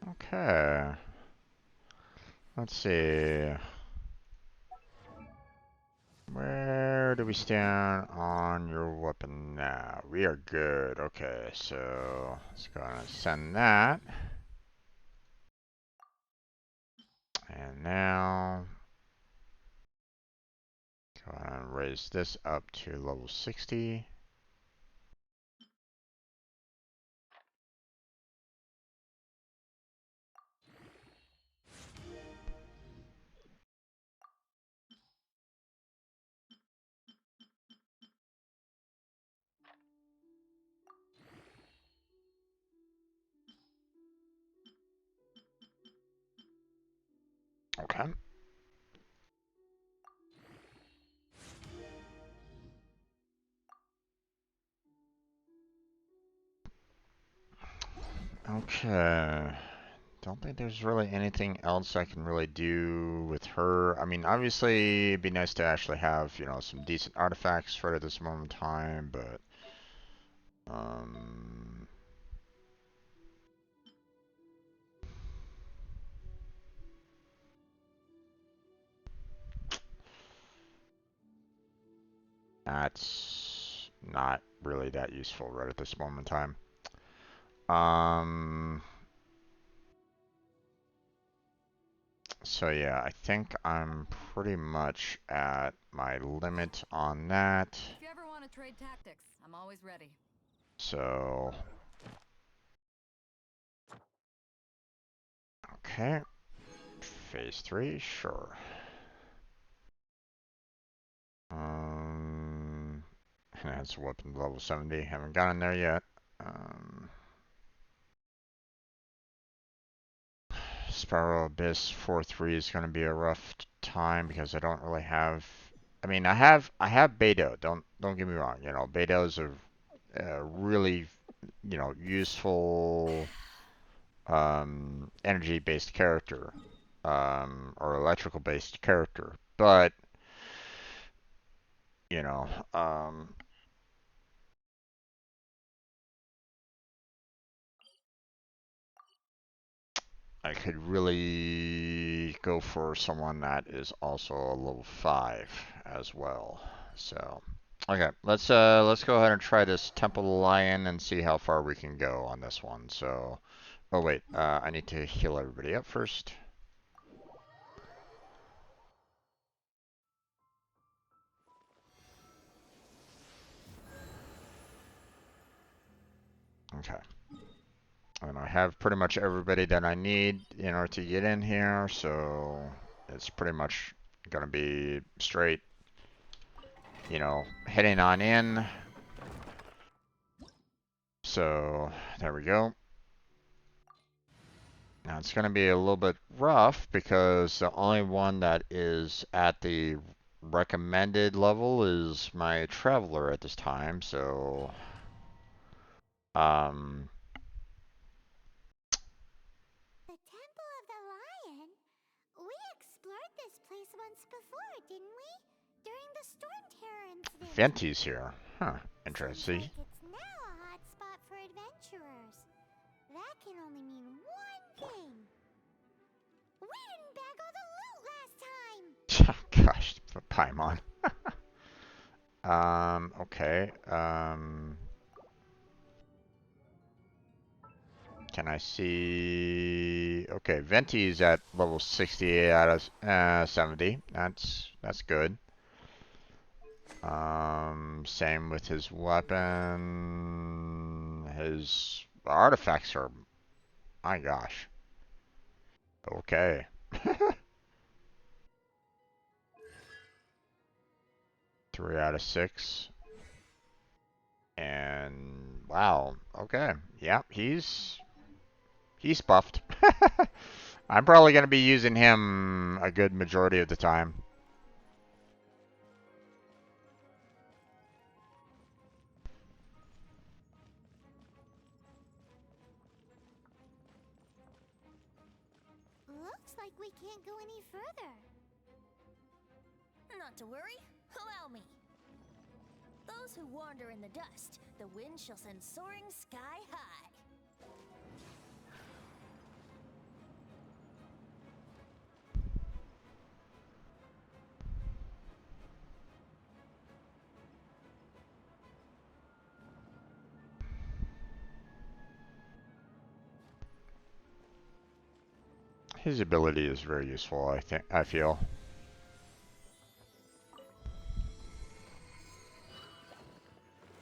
Okay. Let's see. Where do we stand on your weapon now? We are good. Okay, so let's go ahead and send that. And now go ahead and raise this up to level 60. Okay. Okay. Don't think there's really anything else I can really do with her. I mean, obviously, it'd be nice to actually have, you know, some decent artifacts for her at this moment in time, but, um, that's not really that useful right at this moment in time. So yeah, I think I'm pretty much at my limit on that. If you ever want to trade tactics, I'm always ready. So, okay. Phase 3, sure. That's weapon level 70. Haven't gotten there yet. Spiral Abyss 4-3 is going to be a rough time because I don't really have. I mean, I have Beto. Don't get me wrong. You know, Beto is a really, you know, useful energy-based character, or electrical-based character. But you know, I could really go for someone that is also a level 5 as well. So, okay, let's go ahead and try this Temple Lion and see how far we can go on this one. So, oh wait, I need to heal everybody up first. Okay. And I have pretty much everybody that I need in order to get in here, so it's pretty much gonna be straight, you know, heading on in. So there we go. Now it's gonna be a little bit rough because the only one that is at the recommended level is my traveler at this time, so The Temple of the Lion? We explored this place once before, didn't we? During the Storm Terror incident. Venti's here. Huh, Seems interesting. like it's now a hot spot for adventurers. That can only mean one thing. We didn't bag all the loot last time! Gosh, Paimon. Okay. Can I see? Okay, Venti is at level 68 out of 70. That's good. Same with his weapon. His artifacts are, my gosh. Okay. 3 out of 6. And wow. Okay. Yeah, he's buffed. I'm probably going to be using him a good majority of the time. Looks like we can't go any further. Not to worry, allow me. Those who wander in the dust, the wind shall send soaring sky high. His ability is very useful, I feel.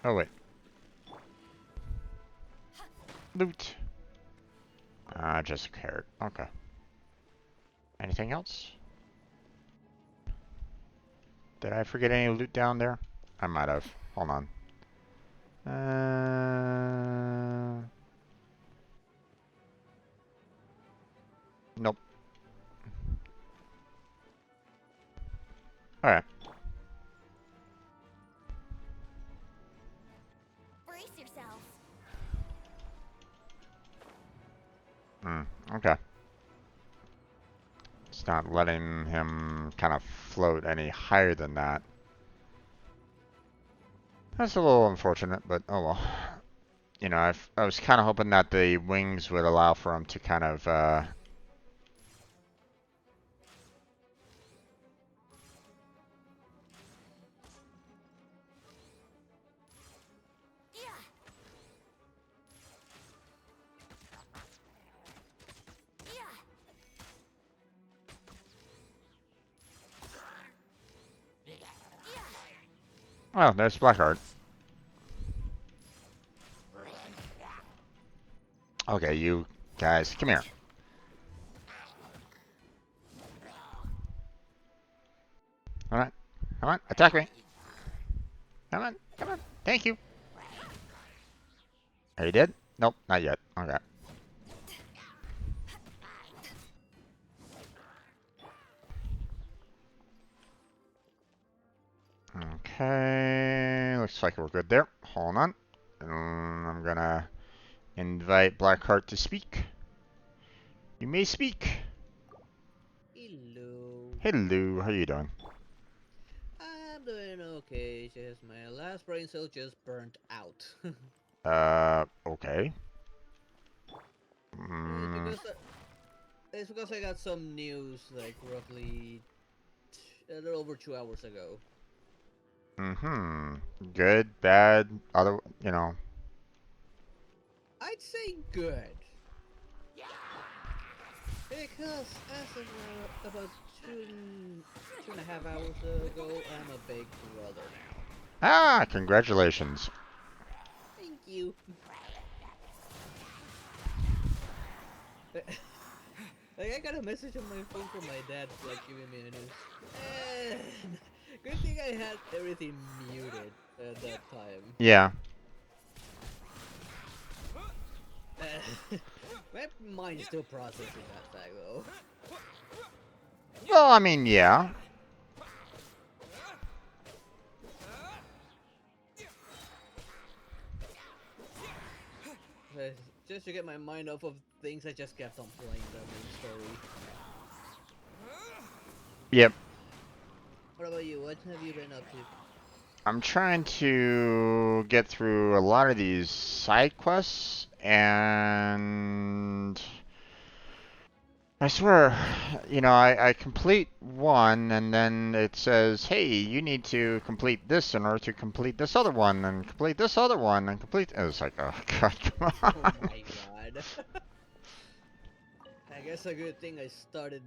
Oh wait. Loot. Just a carrot. Okay. Anything else? Did I forget any loot down there? I might have. Hold on. Nope. Alright. Brace yourselves. Okay. It's not letting him kind of float any higher than that. That's a little unfortunate, but oh well. You know, I was kind of hoping that the wings would allow for him to kind of, Oh, there's Blackheart. Okay, you guys, come here. Come on. Come on, attack me. Come on, come on. Thank you. Are you dead? Nope, not yet. Okay. Okay, looks like we're good there. Hold on. I'm gonna invite Blackheart to speak. You may speak. Hello. Hello, how you doing? I'm doing okay, just my last brain cell just burnt out. Okay. It's because I got some news like roughly a little over 2 hours ago. Mm-hmm. Good, bad, other, you know. I'd say good. Because as of about two and a half hours ago, I'm a big brother now. Ah, congratulations. Thank you. Like, I got a message on my phone from my dad, like, giving me a news. And good thing I had everything muted at that time. Yeah. My mind's still processing that fact, though. Well, I mean, yeah. Just to get my mind off of things, I just kept on playing the main story. Yep. What about you? What have you been up to? I'm trying to get through a lot of these side quests, and I swear, you know, I complete one, and then it says, hey, you need to complete this in order to complete this other one, and complete this other one, and complete... And it's like, oh, God, come on. Oh my God. I guess a good thing I started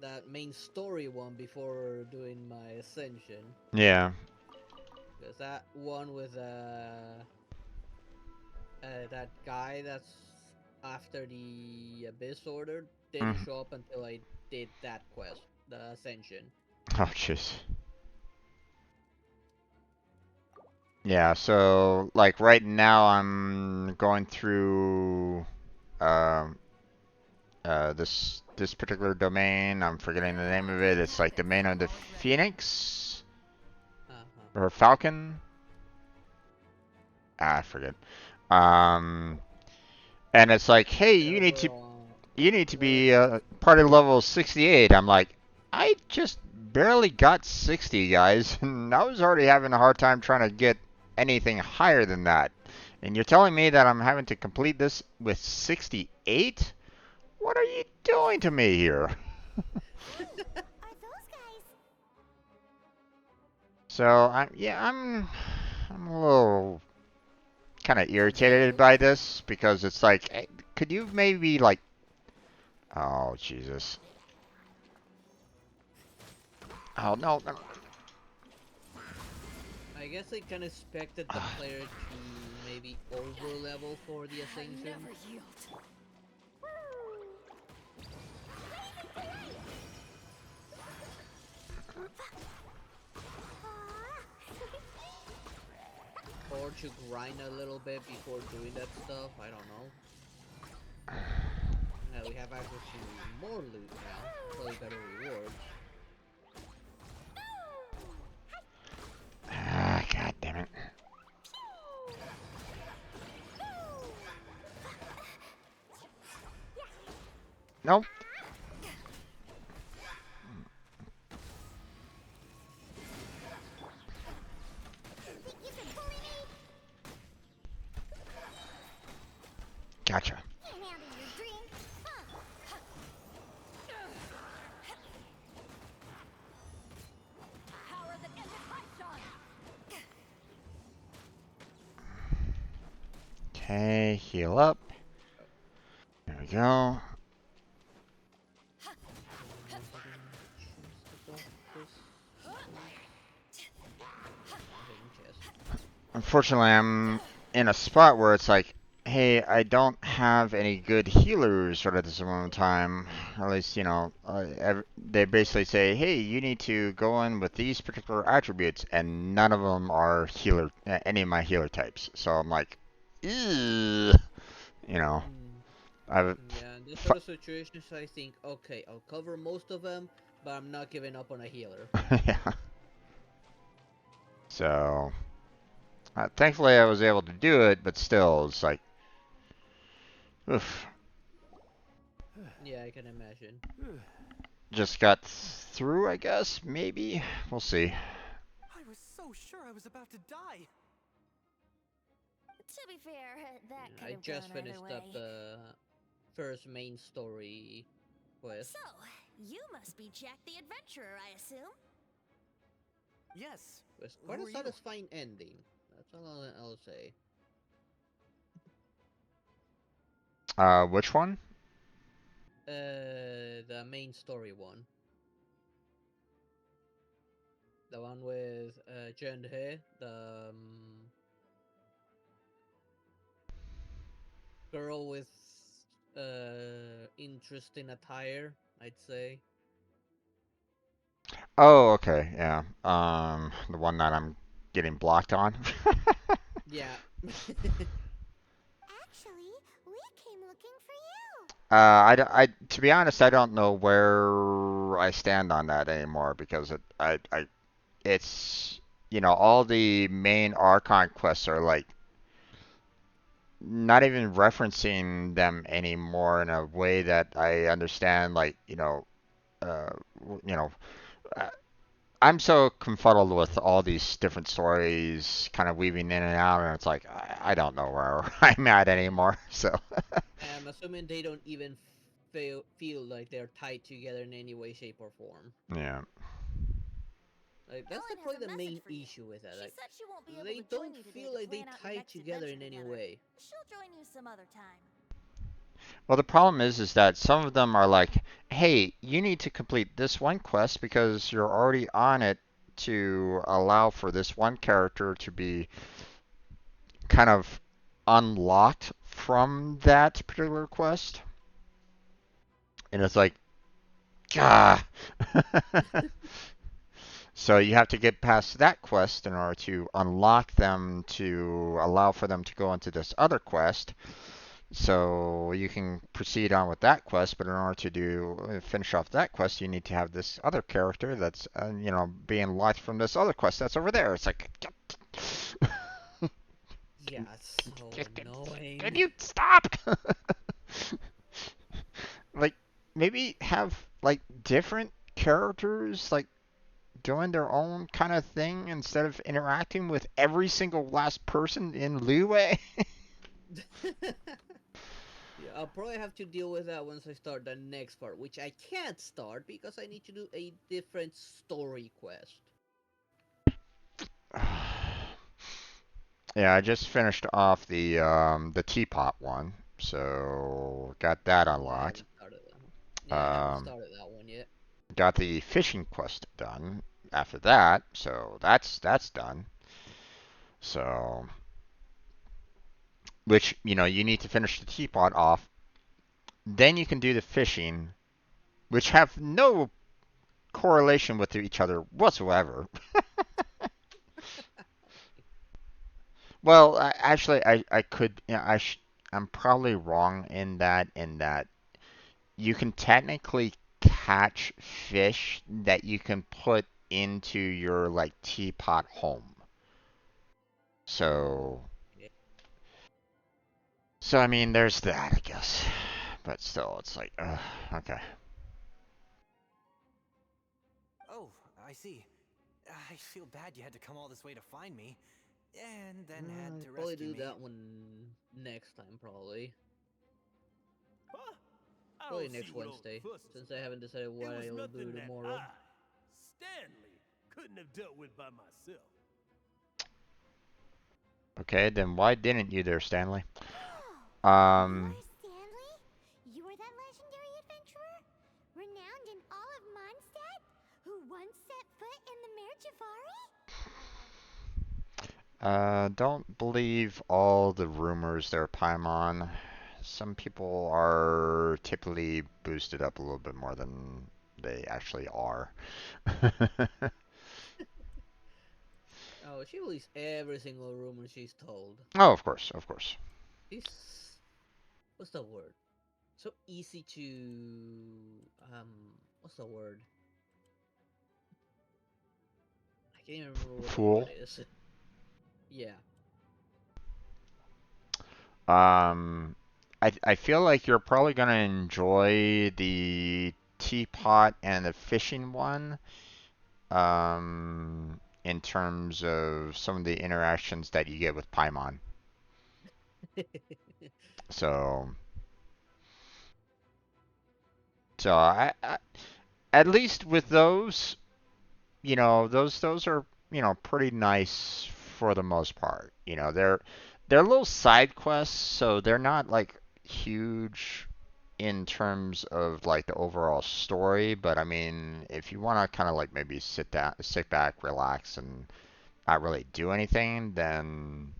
that main story one before doing my ascension. Yeah. Because that one with that guy that's after the Abyss Order didn't show up until I did that quest, the Ascension. Oh, jeez. Yeah, so, like, right now I'm going through, this particular domain. I'm forgetting the name of it. It's like Domain of the Phoenix? Or Falcon? I forget. And it's like, hey, you need to be party level 68. I'm like, I just barely got 60, guys, and I was already having a hard time trying to get anything higher than that. And you're telling me that I'm having to complete this with 68? What are you doing to me here? So I'm a little kind of irritated by this because it's like, hey, could you maybe like, oh Jesus, oh no, no. I guess I kind of expected the player to maybe over level for the Ascension. Or to grind a little bit before doing that stuff, I don't know. We have access to more loot now, probably better rewards. Ah, god damn it. Nope. Gotcha. Okay, heal up. There we go. Unfortunately, I'm in a spot where it's like, hey, I don't have any good healers right at this moment in time. At least, you know, they basically say, hey, you need to go in with these particular attributes, and none of them are healer, any of my healer types. So I'm like, ew, you know, I've. Yeah, in this sort of situations, I think, okay, I'll cover most of them, but I'm not giving up on a healer. Yeah. So, thankfully, I was able to do it, but still, it's like, oof. Yeah, I can imagine. Just got through, I guess, maybe. We'll see. I was so sure I was about to die. To be fair, that could I have just gone finished either up way. the first main story quest. So, you must be Jack the Adventurer, I assume? Yes. It's quite a satisfying ending. That's all I'll say. Which one? The main story one. The one with Jen He, the girl with interesting attire, I'd say. Oh, okay, yeah. The one that I'm getting blocked on. Yeah. Actually, we came looking for you. To be honest, I don't know where I stand on that anymore because it's, you know, all the main Archon quests are like not even referencing them anymore in a way that I understand. Like, uh, you know, uh, I'm so confuddled with all these different stories kind of weaving in and out, and it's like I don't know where I'm at anymore. So I'm assuming they don't even feel like they're tied together in any way, shape, or form. yeah. Like that's probably the main issue with that. Like She won't be able they to join don't you today feel to like they plan out your tie next together adventure in any together. way. She'll join you some other time. Well, the problem is that some of them are like, hey, you need to complete this one quest because you're already on it to allow for this one character to be kind of unlocked from that particular quest. And it's like, gah. So you have to get past that quest in order to unlock them to allow for them to go into this other quest. So you can proceed on with that quest, but in order to finish off that quest, you need to have this other character that's being unlocked from this other quest that's over there. It's like, yeah, it's so annoying. Can you stop? Like maybe have like different characters like doing their own kind of thing instead of interacting with every single last person in Leeway. Yeah, I'll probably have to deal with that once I start the next part, which I can't start because I need to do a different story quest. Yeah, I just finished off the teapot one, so got that Yeah, I unlocked. haven't started that one. Yeah, I haven't started that one yet. Got the fishing quest done after that, so that's done. So, which you need to finish the teapot off, then you can do the fishing, which have no correlation with each other whatsoever. Well, actually, I could, I'm probably wrong in that you can technically catch fish that you can put into your like teapot home. So, Yeah. so I mean, there's that, I guess. But still, it's like, okay. Oh, I see. I feel bad you had to come all this way to find me, and then had to Probably rescue do me. that one next time, probably. Huh? I Probably don't see next what all Wednesday, the fuss is since I about. haven't decided It what was I'll do nothing that tomorrow. Stanley, couldn't have dealt with by myself. Okay, then why didn't you there, Stanley? You are Um, Stanley? You are that legendary adventurer? Renowned in all of Mondstadt? Who once set foot in the Mare Jafari? don't believe all the rumors there, Paimon. Some people are typically boosted up a little bit more than they actually are. Oh, she believes every single rumor she's told. Oh, of course, of course. She's... what's the word? So easy to... what's the word? I can't even remember what the word Fool. is. Yeah. I feel like you're probably gonna enjoy the teapot and the fishing one. In terms of some of the interactions that you get with Paimon. So, so at least with those, those are, pretty nice for the most part. They're little side quests, so they're not like huge in terms of like the overall story, but I mean, if you want to kind of like maybe sit back, relax, and not really do anything, then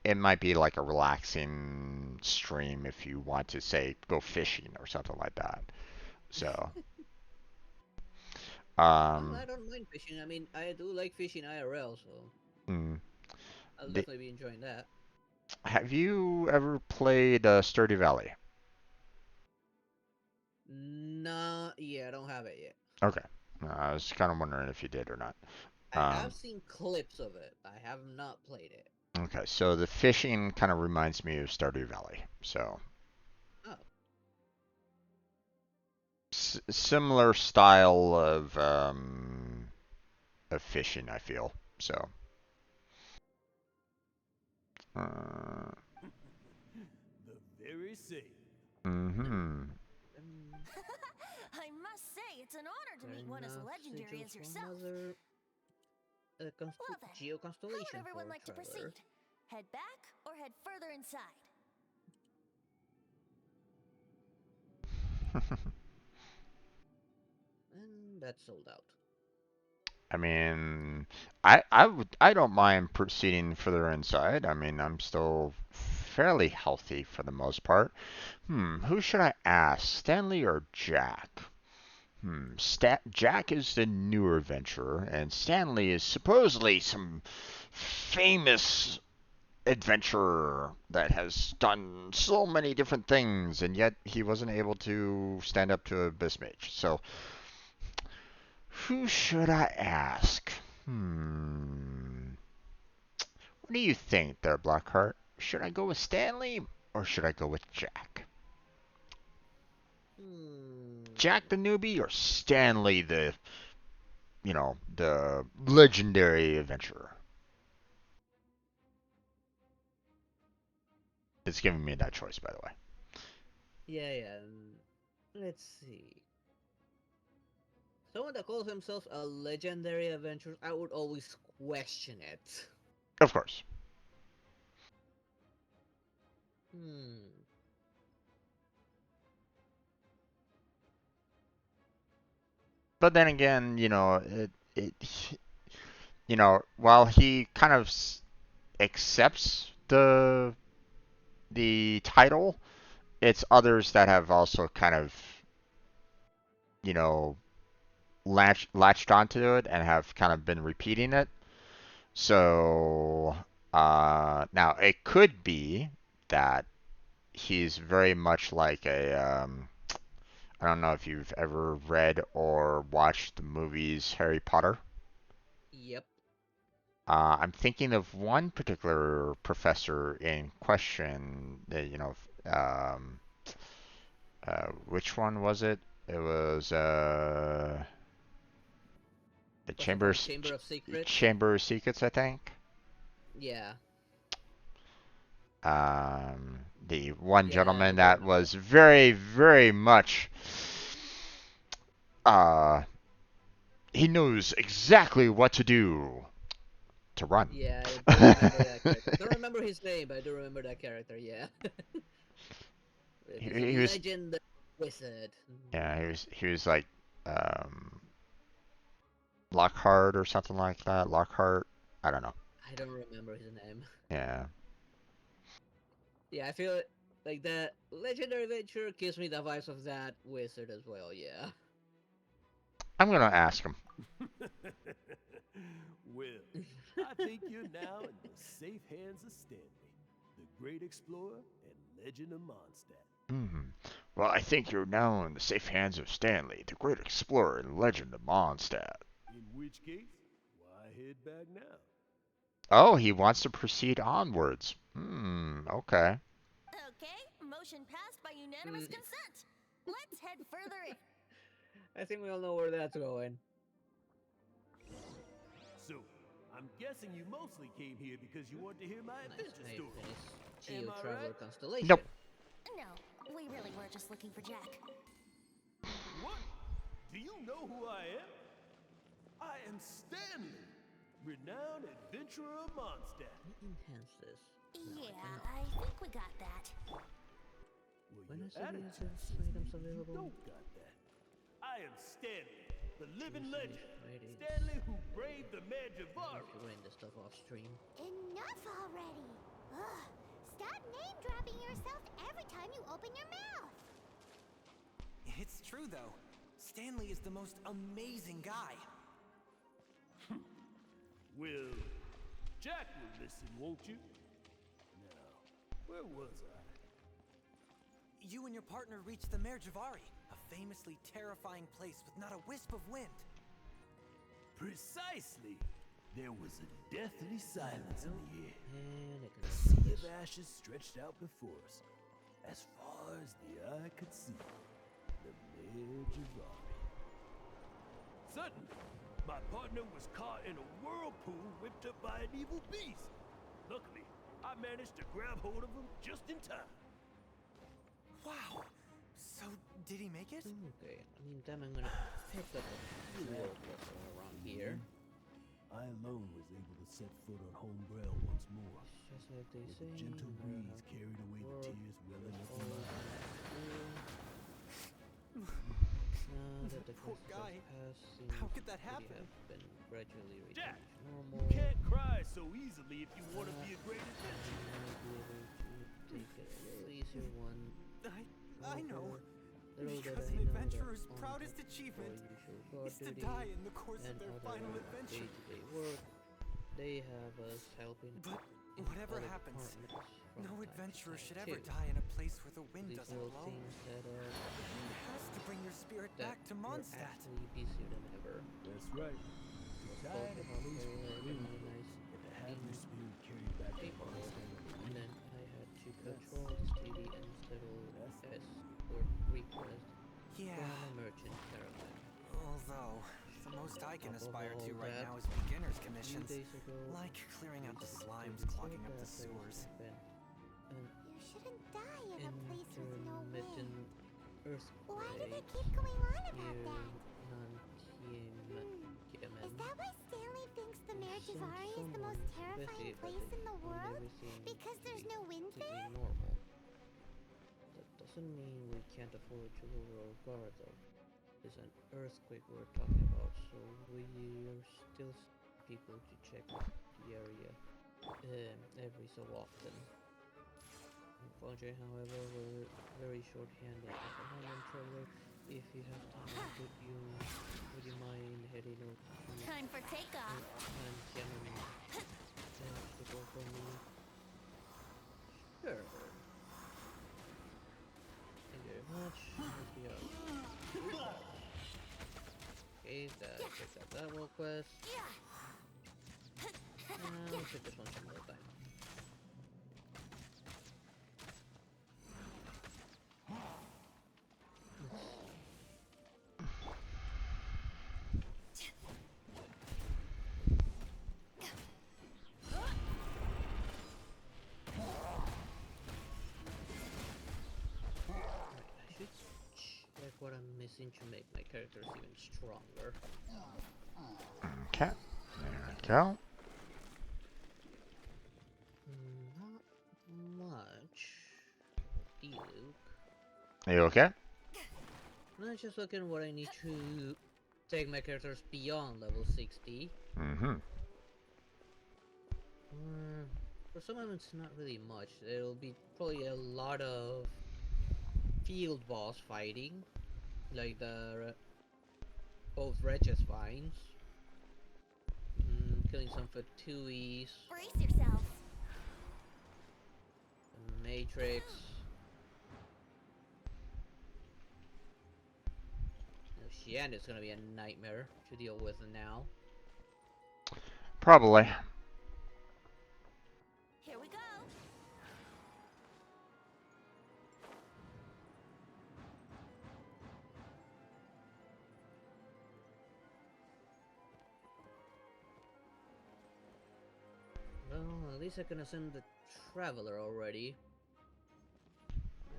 it might be like a relaxing stream if you want to say go fishing or something like that. So, Well, um, I don't mind fishing. I mean, I do like fishing IRL, so mm, I'll the, definitely be enjoying that. have you ever played Sturdy Valley? No, yeah, I don't have it yet. Okay, I was kind of wondering if you did or not. I have seen clips of it. I have not played it. Okay, so the fishing kind of reminds me of Stardew Valley. So, Oh. Similar style of fishing, I feel. So, The very same. mm-hmm. I must say, it's an honor to meet one as legendary as yourself. Well then, Geo how Constellation would everyone like to trailer. proceed? Head back or head further inside? And that's sold out. I mean, I don't mind proceeding further inside. I mean, I'm still fairly healthy for the most part. Who should I ask? Stanley or Jack? Jack is the newer adventurer, and Stanley is supposedly some famous adventurer that has done so many different things, and yet he wasn't able to stand up to Abyss Mage. So, who should I ask? What do you think there, Blackheart? Should I go with Stanley or should I go with Jack? Jack the newbie or Stanley the legendary adventurer? It's giving me that choice, by the way. Yeah. Let's see. Someone that calls themselves a legendary adventurer, I would always question it. Of course. But then again, while he kind of accepts the title, it's others that have also kind of, you know, latched onto it and have kind of been repeating it. So now it could be that he's very much like a I don't know if you've ever read or watched the movies Harry Potter. Yep. I'm thinking of one particular professor in question. Which one was it? It was the Chamber of Secrets. Chamber of Secrets, I think. Yeah. The one Yeah, gentleman the that one. was very, very much uh, he knows exactly what to do to run. Yeah, I do remember that character. I don't remember his name, but I do remember that character. Yeah. This He was, legend wizard. yeah, he was like Lockhart or something like that. Lockhart, I don't know. I don't remember his name. Yeah. Yeah, I feel like that legendary adventure gives me the vibes of that wizard as well. Yeah. I'm gonna ask him. Well, I think you're now in the safe hands of Stanley, the great explorer and legend of Mondstadt. Hmm. Well, I think you're now in the safe hands of Stanley, the great explorer and legend of Mondstadt. In which case, why head back now? Oh, he wants to proceed onwards. Okay. Okay, motion passed by unanimous consent. Let's head further in. I think we all know where that's going. So, I'm guessing you mostly came here because you want to hear my adventure story. Geo Traveler Constellation. Nope. No, we really were just looking for Jack. What? Do you know who I am? I am Stanley, renowned adventurer of Mondstadt. Enhance this. Yeah, I think we got that. Well, When your I said attitude answers, says items you available. don't got that. I am Stanley, the living Usage legend. ratings. Stanley who braved the Manjivari. Figuring this stuff off stream. Enough already! Ugh! Stop name dropping yourself every time you open your mouth! It's true, though. Stanley is the most amazing guy. Well, Jack will listen, won't you? Now, where was I? You and your partner reached the Merjavari, a famously terrifying place with not a wisp of wind. Precisely. There was a deathly silence in the air. And I A can sea see of this. ashes stretched out before us, as far as the eye could see. The Merjavari. Suddenly, my partner was caught in a whirlpool whipped up by an evil beast. Luckily, I managed to grab hold of him just in time. Wow. So, did he make it? Okay, meantime I'm gonna pick up a few world vessels around here. I alone was able to set foot on home ground once more. Just like they With say, a gentle no breeze matter carried away the what tears welling up in all my eyes. Now that the Poor crisis guy. has passed, seems How could that that happen? have been gradually Jack, returning to you normal. can't cry so easily if you want to be a great adventurer. You might be able to take it a little easier one. I know. Little did Because I an know adventurer's that on proudest top of achievement our usual guard is to duty die in the course and of their other final adventure. day-to-day work, they have us helping But in whatever other happens, departments from no time to adventurer time should ever too. die in a place where the wind These doesn't little blow. things that are It has to bring your spirit that back to we're Mondstadt. actually busier than ever. That's right. To die in a place with wind and to have your spirit carried back to Mondstadt on the And wind. then I had to control the steady and settle escort request Yeah. from a merchant caravan. Although, the most I can Top of aspire to all right that, now is beginner's a few commissions. days ago, Like clearing out the we slimes succeeded clogging so up the bad there was sewers. An You shouldn't die in a place with no intermittent wind. earthquake Why do they keep going on about near that? Yemen. Is that why Stanley thinks the Merjavari is the most Somewhat terrifying investigated, but place in the they world? never seem Because to there's be no wind completely there? normal. That doesn't mean we can't afford to lower our guard though. It's an earthquake we're talking about, so we are still people to check the area every so often. Unfortunately, however, we're very short-handed at the moment, Trevor. If you have time, would you mind heading over to Time for takeoff. Tiananmen to go for me? Sure. Okay, check out that world quest. We'll check this one some more time. Check what I'm missing to make my characters even stronger. Okay, there we go. Not much. Luke. Are you okay? I'm just looking what I need to take my characters beyond level 60. Mm-hmm. For some of them, it's not really much. It'll be probably a lot of field boss fighting, like the both Regis vines, killing some Fatuis, Brace yourselves. the Matrix. Xian is gonna be a nightmare to deal with now. Probably. Here we go. Well, at least I can assume the Traveler already.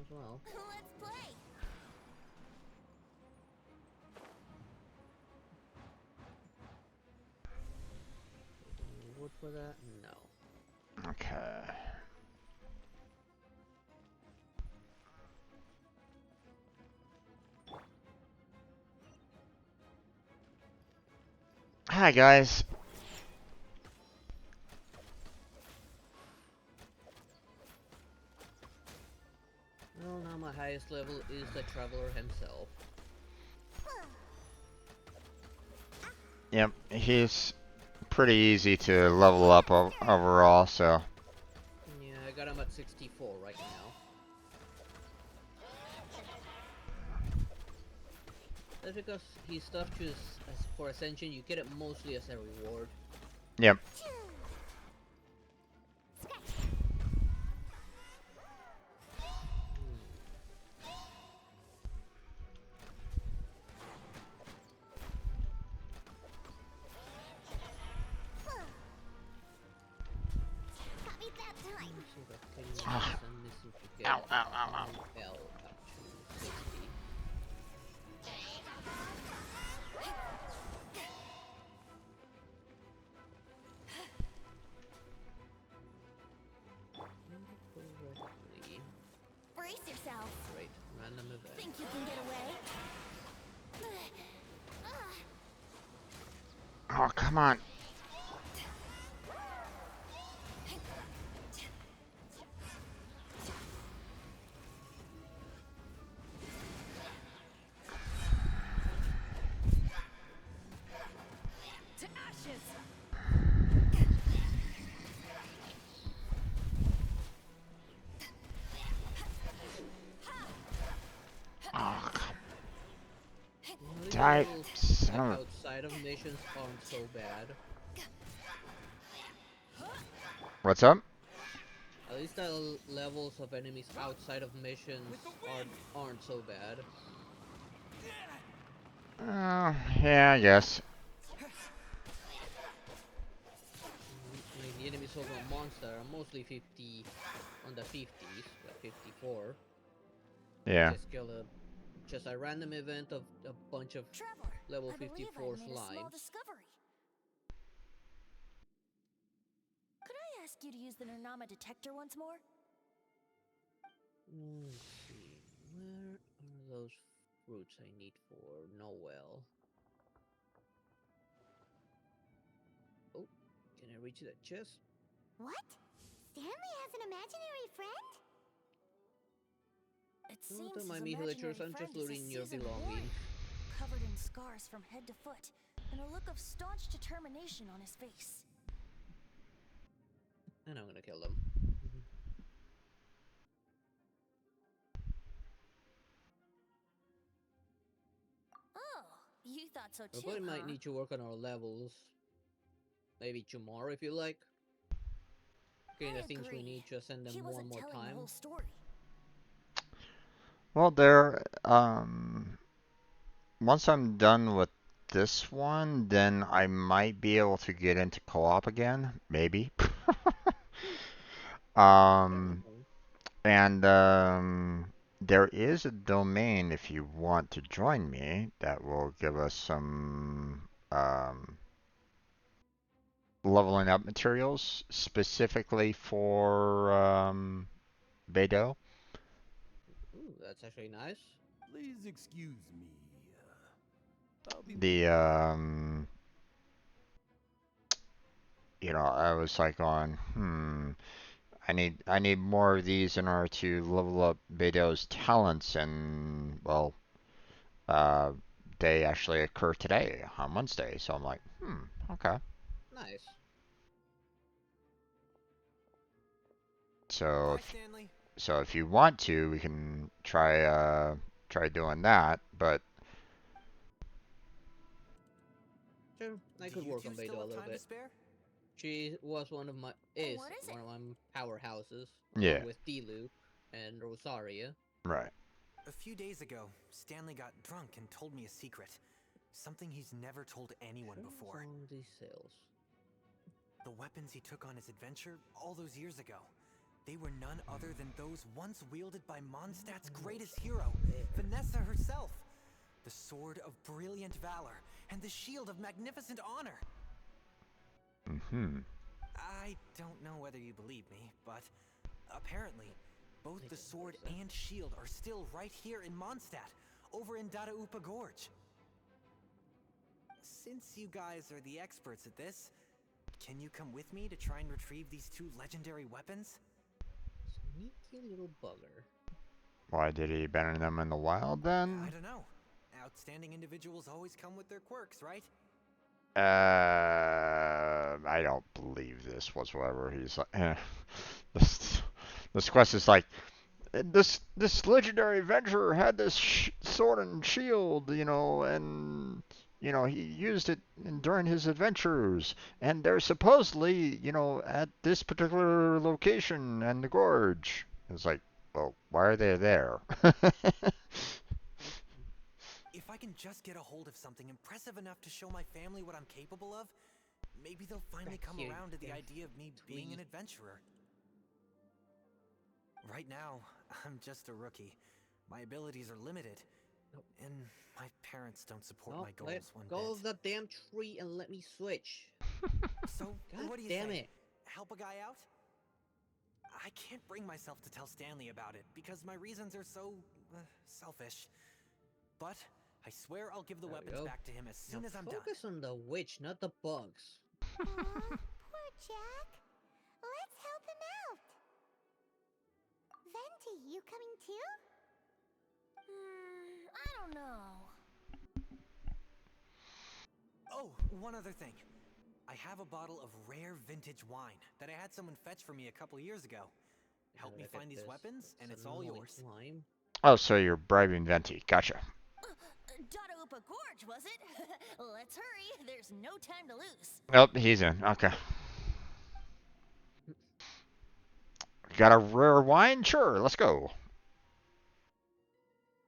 As well. Let's play. Any wood for that? No. Okay. Hi guys. Well, now my highest level is the Traveler himself. Yep, he's pretty easy to level up overall, so. Yeah, I got him at 64 right now. That's because his stuff for Ascension, you get it mostly as a reward. Yep. Ah. Ow, ow, ow, ow. Brace yourself. Great, random event. Think you can get away? Oh, come on. To ashes. Oh, Well, die, levels, son of a- outside of missions aren't so bad. What's up? At least the levels of enemies outside of missions aren't so bad. Yeah, I guess. Like the enemies over a monster are mostly 50 on the 50s, like 54. Yeah. Just a random event of a bunch of level 54 slime. Could I ask you to use the Nernama detector once more? Let's see, where are those fruits I need for Noel? Oh, can I reach that chest? What? Stanley has an imaginary friend? It Don't seems mind his me, villagers, imaginary I'm just friend is a looting your seasoned belongings. warrior, covered in scars from head to foot, and a look of staunch determination on his face. And I'm gonna kill them. Oh, you thought so We too, probably huh? might need to work on our levels. Maybe tomorrow if you like. Okay, I the things we agree. need to send them He one wasn't more telling the time. whole story. Well, there. Once I'm done with this one, then I might be able to get into co-op again. Maybe. um. And there is a domain if you want to join me that will give us some leveling up materials specifically for Beidou. Ooh, that's actually nice. Please excuse me. I'll be The I was like on I need more of these in order to level up Beidou's talents, and well, uh, they actually occur today on Wednesday. So I'm like, okay. Nice. So Bye, if, Stanley. so if you want to, we can try doing that. But Sure, I Do could you work two on still Beidou a have little time to bit. spare? She was one of my What is one it? of my powerhouses, yeah, along with Dilu and Rosaria. right. A few days ago, Stanley got drunk and told me a secret. Something he's never told anyone before. On these sales. The weapons he took on his adventure all those years ago. They were none other than those once wielded by Mondstadt's greatest hero, Vanessa herself. The sword of brilliant valor and the shield of magnificent honor. Mm-hmm. I don't know whether you believe me, but apparently, both the sword and shield are still right here in Mondstadt, over in Dadaupa Gorge. Since you guys are the experts at this, can you come with me to try and retrieve these two legendary weapons? Sneaky little bugger. Why did he abandon them in the wild then? I don't know. Outstanding individuals always come with their quirks, right? I don't believe this whatsoever. He's like, this quest is like, this legendary adventurer had this sword and shield, and he used it during his adventures, and they're supposedly, at this particular location and the gorge. It's like, well, why are they there? If I can just get a hold of something impressive enough to show my family what I'm capable of, maybe they'll finally come around to the idea of me being an adventurer. Right now, I'm just a rookie. My abilities are limited, and my parents don't support my goals one Go bit. of the damn tree and let me switch. So, God what do you damn say? it. Help a guy out? I can't bring myself to tell Stanley about it because my reasons are so selfish. But I swear I'll give the weapons back to him as soon as I'm done. Focus on the witch, not the bugs. Aw, poor Jack. Let's help him out. Venti, you coming too? I don't know. Oh, one other thing. I have a bottle of rare vintage wine that I had someone fetch for me a couple years ago. Help me find these weapons, and it's all yours. Oh, so you're bribing Venti. Gotcha. Dadaupa Gorge, was it? Let's hurry. There's no time to lose. Oh, he's in. Okay. Got a rare wine? Sure, let's go.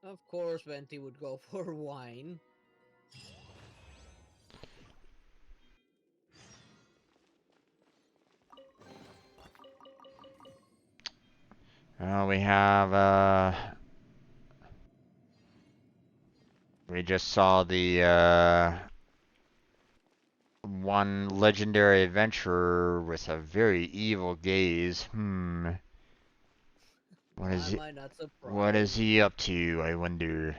Of course, Venti would go for wine. We have, we just saw the, one legendary adventurer with a very evil gaze. What is Why am I not surprised? What is he up to, I wonder?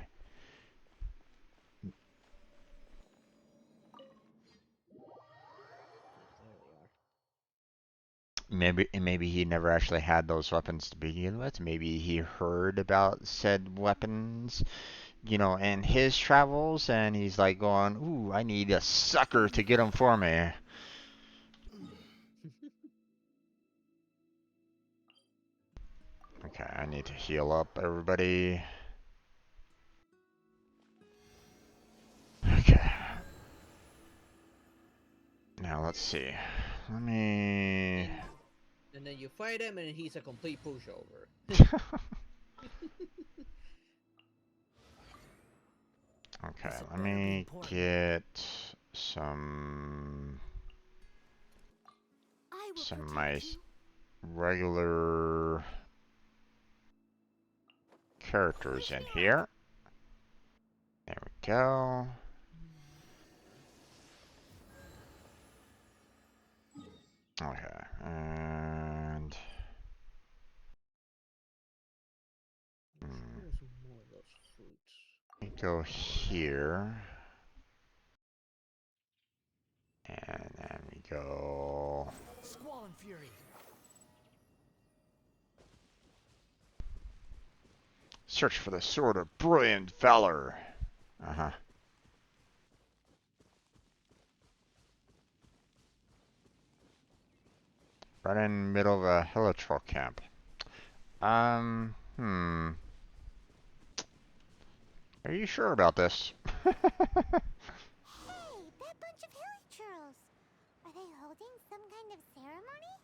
Maybe he never actually had those weapons to begin with. Maybe he heard about said weapons, in his travels, and he's like going, "Ooh, I need a sucker to get them for me." Okay, I need to heal up everybody. Okay. Now let's see. Let me. And then you fight him, and he's a complete pushover. Okay, let me get some nice regular characters in here. There we go. Okay, and we go here, and then we go. Squall and Fury. Search for the sword of brilliant valor. Uh-huh. Right in the middle of a heliotrope camp. Are you sure about this? Hey, that bunch of hilly churls. Are they holding some kind of ceremony?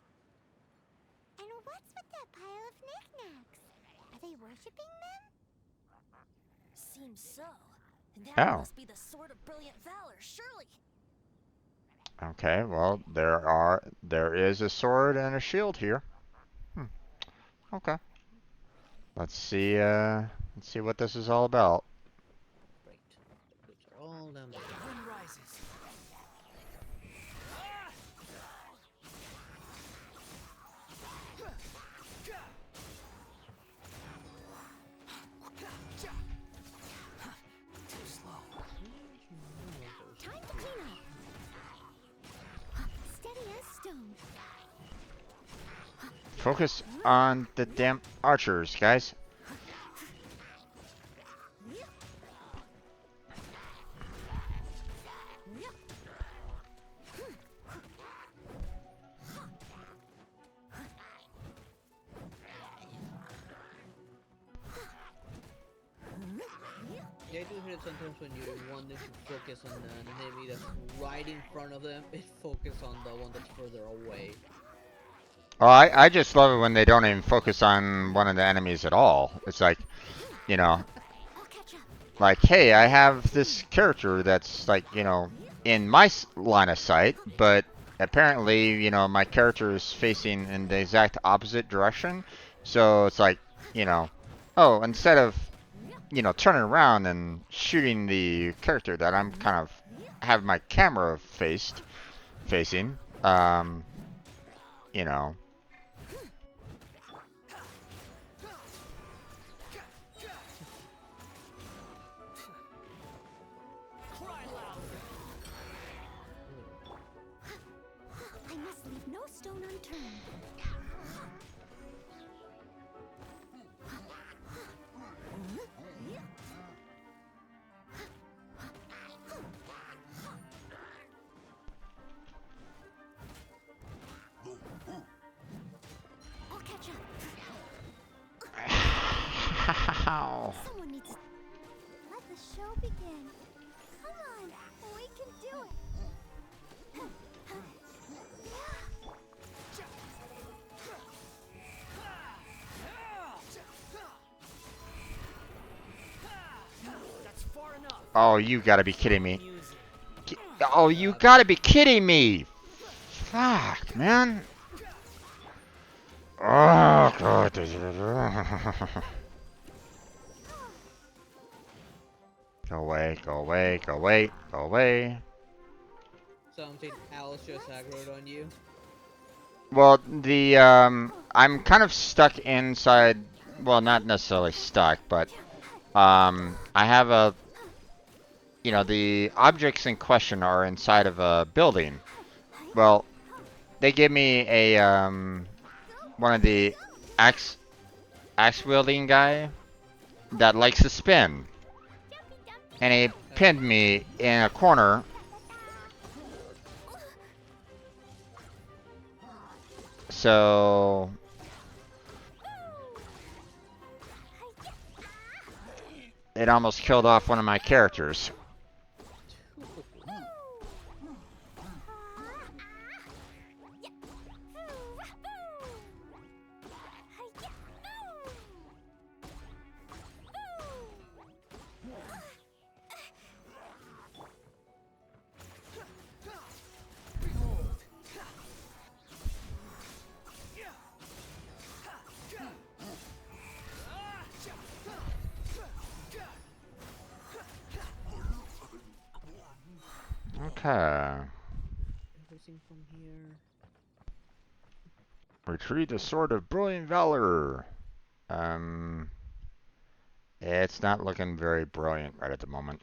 And what's with that pile of knickknacks? Are they worshipping them? Seems so. And that Oh. must be the Sword of Brilliant Valor, surely. Okay, well, there is a sword and a shield here. Okay. Let's see what this is all about. Right. The goods are all down there. Wind rises. Too slow. Time to clean up. Steady as stone. Focus on the damn archers, guys. Yeah, I do hear it sometimes when you want them to focus on an enemy that's right in front of them, it focuses on the one that's further away. Oh, I just love it when they don't even focus on one of the enemies at all. It's like, you know, like, hey, I have this character that's like, you know, in my line of sight, but apparently, you know, my character is facing in the exact opposite direction. So it's like, you know, oh, instead of, you know, turning around and shooting the character that I'm kind of have my camera facing, you know. I must leave no stone unturned. I'll catch up. Ow. Someone needs to Let the show begin. Come on, we can do it. That's far enough. Oh, you gotta be kidding me. Oh, you gotta be kidding me. Fuck, man. Oh, God. Go away, go away, go away, go away. Something else just aggroed on you. Well, I'm kind of stuck inside, well, not necessarily stuck, but, I have a, you know, the objects in question are inside of a building. Well, they give me a, one of the axe wielding guy that likes to spin. And he pinned me in a corner. So it almost killed off one of my characters. Okay. Everything from here. Retrieve the Sword of Brilliant Valor. It's not looking very brilliant right at the moment.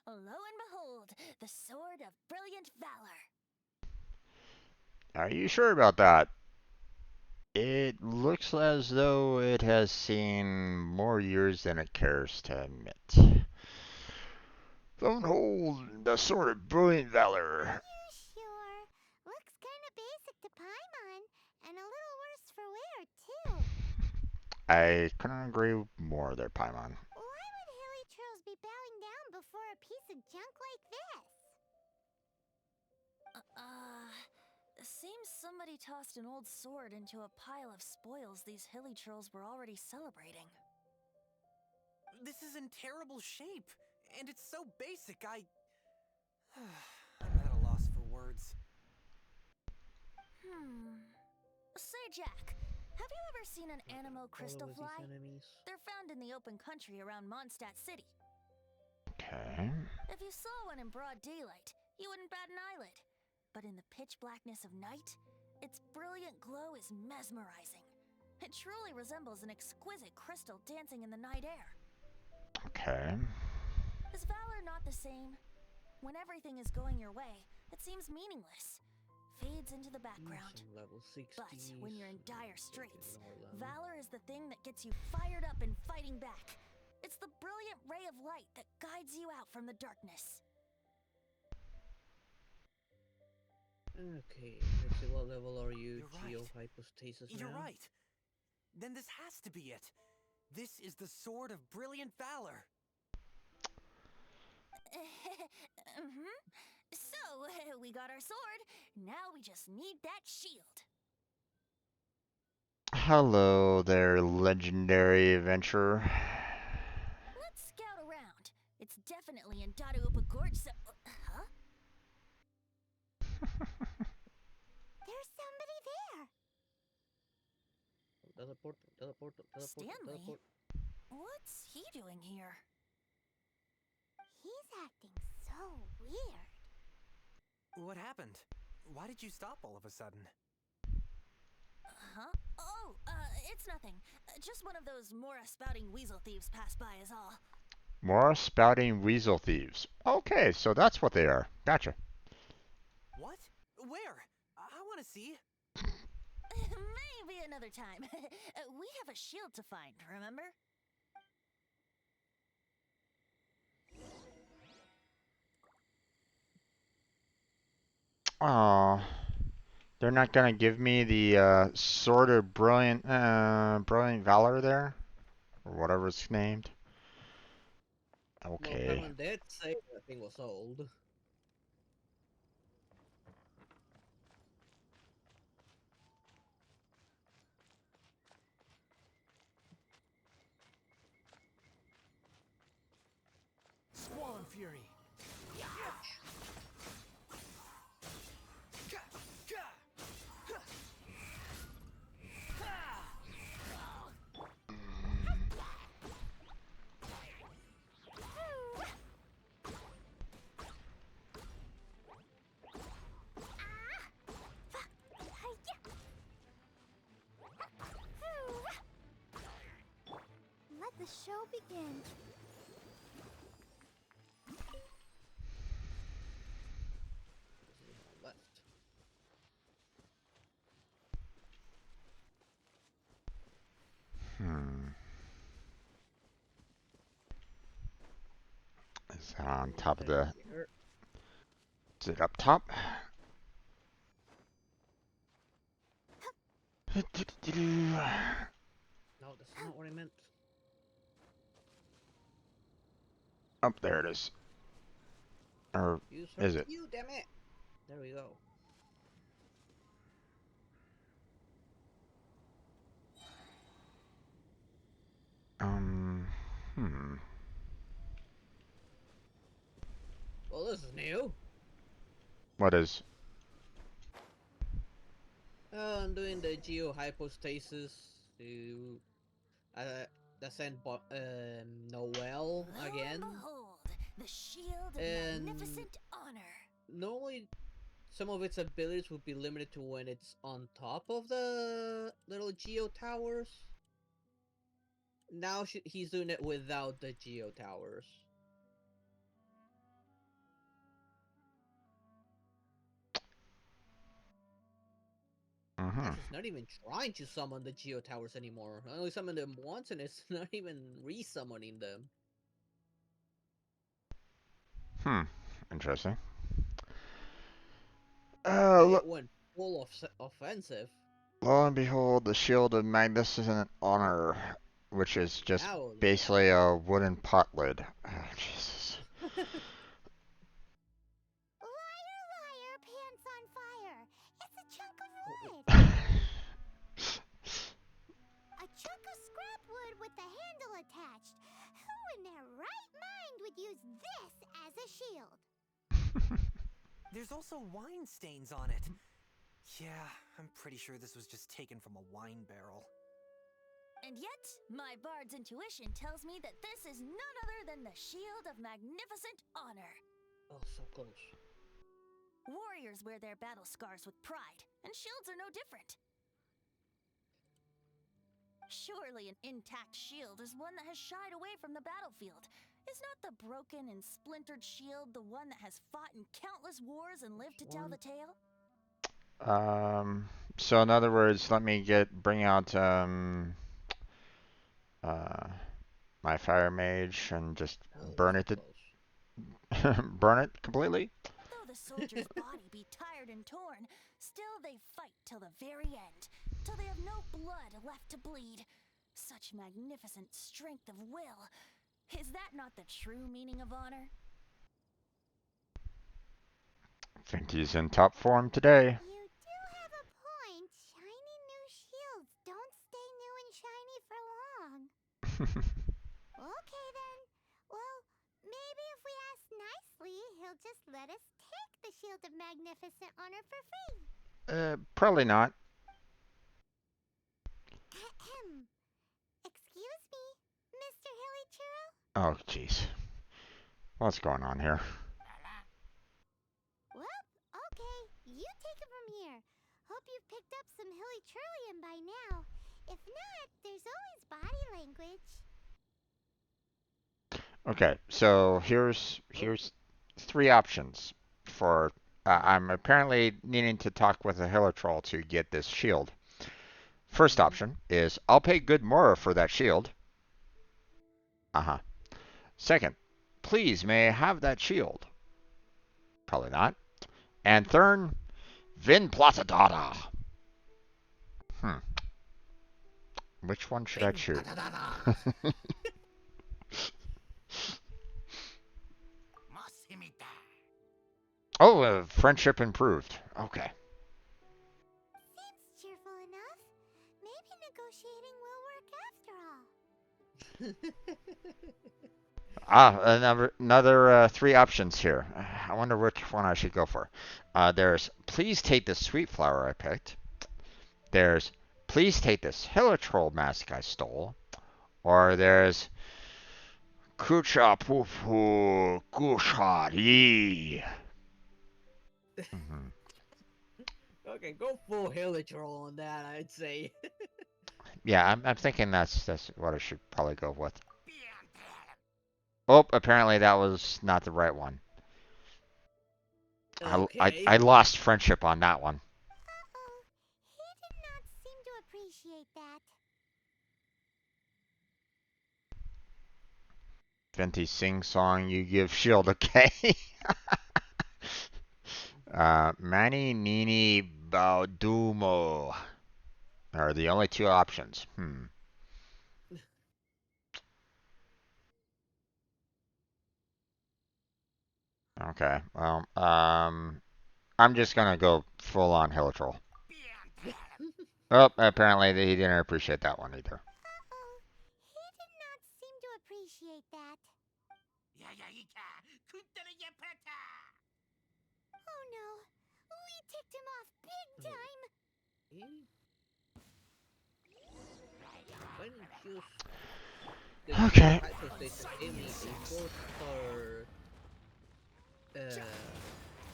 Lo and behold, the Sword of Brilliant Valor. Are you sure about that? It looks as though it has seen more years than it cares to admit. Don't hold the Sword of Brilliant Valor. Sure. Looks kinda basic to Paimon, and a little worse for wear, too. I couldn't agree more there, Paimon. Why would hilly trolls be bowing down before a piece of junk like this? Seems somebody tossed an old sword into a pile of spoils these hilly trolls were already celebrating. This is in terrible shape, and it's so basic, I'm at a loss for words. Say, Jack, have you ever seen an anemo crystal fly? They're found in the open country around Mondstadt City. Okay. If you saw one in broad daylight, you wouldn't bat an eyelid. But in the pitch blackness of night, its brilliant glow is mesmerizing. It truly resembles an exquisite crystal dancing in the night air. Okay. Is Valor not the same? When everything is going your way, it seems meaningless. Fades into the background. But when you're in dire straits, Valor is the thing that gets you fired up and fighting back. It's the brilliant ray of light that guides you out from the darkness. Okay, let's see, what level are you, Geo-Hypostasis now? You're right. Then this has to be it. This is the Sword of Brilliant Valor. So, we got our sword. Now we just need that shield. Hello there, legendary adventurer. Let's scout around. It's definitely in Dadaupa Gorge, so... Huh? There's somebody there. Teleport. Stanley? What's he doing here? He's acting so weird. What happened? Why did you stop all of a sudden? Huh? Oh, it's nothing. Just one of those Mora spouting weasel thieves passed by is all. More spouting weasel thieves. Okay, so that's what they are. Gotcha. What? Where? I want to see. Maybe another time. We have a shield to find, remember? Aw. They're not gonna give me the Sword of Brilliant Valor there? Or whatever it's named. Okay. Well, Paimon did say that thing was old. Squall Fury. Let the show begin. Left. Is that on top of the... Is it up top? No, that's not what I meant. Oh, there it is. Or is it? You, damn it! There we go. Well, this is new. What is? I'm doing the Geo-Hypostasis to... sent Noel again. Behold, the shield of And magnificent honor. normally, some of its abilities would be limited to when it's on top of the little geo towers. Now he's doing it without the geo towers. It's not even trying to summon the geo towers anymore. I only summoned them once, and it's not even re-summoning them. Interesting. It went full offensive. Lo and behold, the Shield of Magnificent Honor, which is just basically a wooden pot lid. Oh, Jesus. Liar, liar, pants on fire. It's a chunk of wood. A chunk of scrap wood with the handle attached. Who in their right mind would use this as a shield? There's also wine stains on it. Yeah, I'm pretty sure this was just taken from a wine barrel. And yet, my bard's intuition tells me that this is none other than the Shield of Magnificent Honor. Oh, so close. Warriors wear their battle scars with pride, and shields are no different. Surely an intact shield is one that has shied away from the battlefield. Is not the broken and splintered shield the one that has fought in countless wars and lived to tell the tale? So in other words, let me bring out my fire mage and just burn it burn it completely. Though the soldier's body be tired and torn, still they fight till the very end, till they have no blood left to bleed. Such magnificent strength of will. Is that not the true meaning of honor? Venti's in top form today. You do have a point. Shiny new shields don't stay new and shiny for long. Okay then. Well, maybe if we ask nicely, he'll just let us take the Shield of Magnificent Honor for free. Probably not. Excuse me, Mr. Hilly Churro? Oh, jeez. What's going on here? Well, okay, you take it from here. Hope you've picked up some Hilly Churlian by now. If not, there's always body language. Okay, so here's 3 options for. I'm apparently needing to talk with a Hilitroll to get this shield. First option is I'll pay good more for that shield. Second, please may I have that shield? Probably not. And third, Vin Platadata. Which one should I choose? Oh, friendship improved. Okay. Seems cheerful enough. Maybe negotiating will work after all. Another 3 options here. I wonder which one I should go for. There's please take this sweet flower I picked. There's please take this Hilitroll mask I stole. Or there's Kucha Pufu Kushari. Okay, go full Hilitroll on that, I'd say. Yeah, I'm thinking that's what I should probably go with. Oh, apparently that was not the right one. Okay. Uh-oh. I lost friendship on that one. He did not seem to appreciate that. Venti sing song, you give shield, okay? Mani, Nini, Baudumo are the only 2 options. Okay, well, I'm just gonna go full on Hilitroll. Oh, apparently he didn't appreciate that one either. Uh-oh. He did not seem to appreciate that. Oh no. We ticked him off big time. Why don't you Okay. Hyperspace gave me a 4-star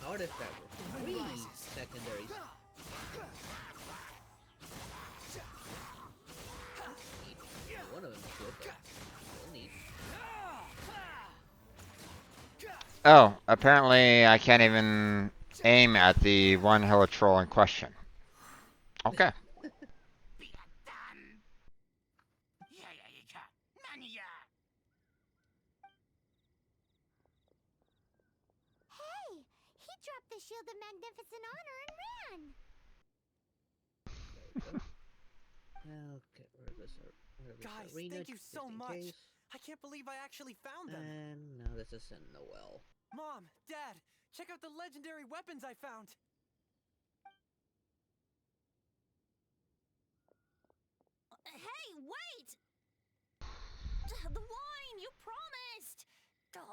artifact with 3 secondaries. One of them is good. Still neat. Oh, apparently I can't even aim at the one helitroll in question. Okay. Hey! He dropped the Shield of Magnificent Honor and ran! I'll get rid of this Guys, arena thank you just so in much. case. I can't believe I actually found them. And now this is in Noel. Mom, Dad, check out the legendary weapons I found. Hey, wait! The wine, you promised! And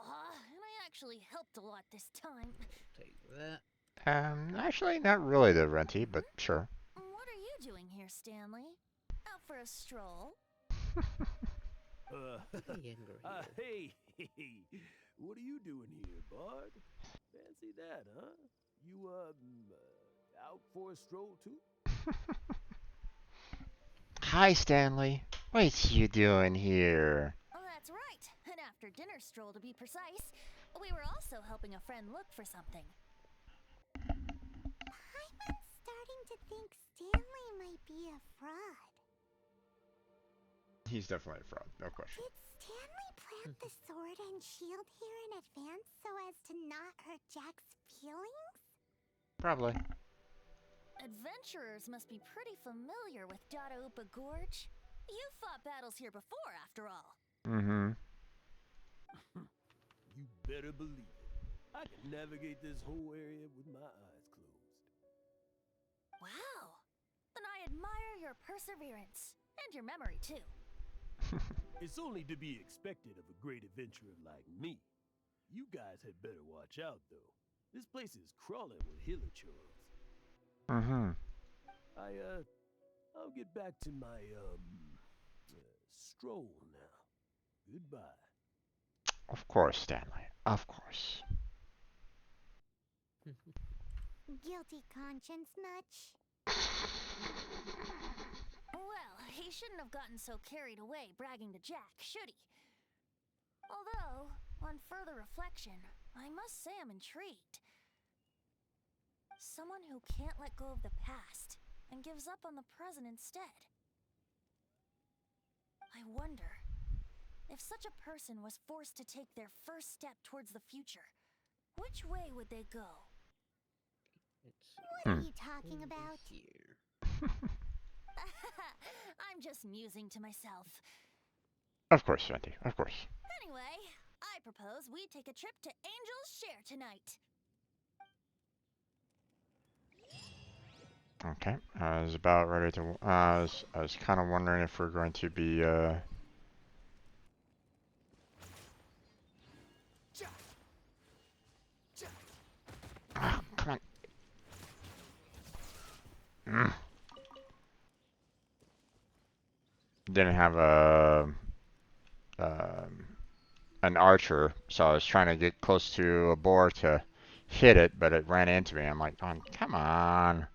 I actually helped a lot this time. Take that. Actually, not really the Venti, but sure. What are you doing here, Stanley? Out for a stroll? Hey, what are you doing here, Bard? Fancy that, huh? You, out for a stroll too? Hi, Stanley. What's you doing here? Oh, that's right. An after-dinner stroll, to be precise. We were also helping a friend look for something. I'm starting to think Stanley might be a fraud. He's definitely a fraud, no question. Did Stanley plant the sword and shield here in advance so as to not hurt Jack's feelings? Probably. Adventurers must be pretty familiar with Dadaupa Gorge. You fought battles here before, after all. Mm-hmm. You better believe it. I can navigate this whole area with my eyes closed. Wow. Then I admire your perseverance. And your memory, too. It's only to be expected of a great adventurer like me. You guys had better watch out, though. This place is crawling with hilichurls. Mm-hmm. I'll get back to my, stroll now. Goodbye. Of course, Stanley. Of course. Guilty conscience much? Well, he shouldn't have gotten so carried away bragging to Jack, should he? Although, on further reflection, I must say I'm intrigued. Someone who can't let go of the past and gives up on the present instead. I wonder, if such a person was forced to take their first step towards the future, which way would they go? What are you talking about? I'm just musing to myself. Of course, Venti. Of course. Anyway, I propose we take a trip to Angel's Share tonight. Okay. I was about ready to. I was kind of wondering if we're going to be. Oh, come on. Didn't have an archer, so I was trying to get close to a boar to hit it, but it ran into me. I'm like, oh, come on.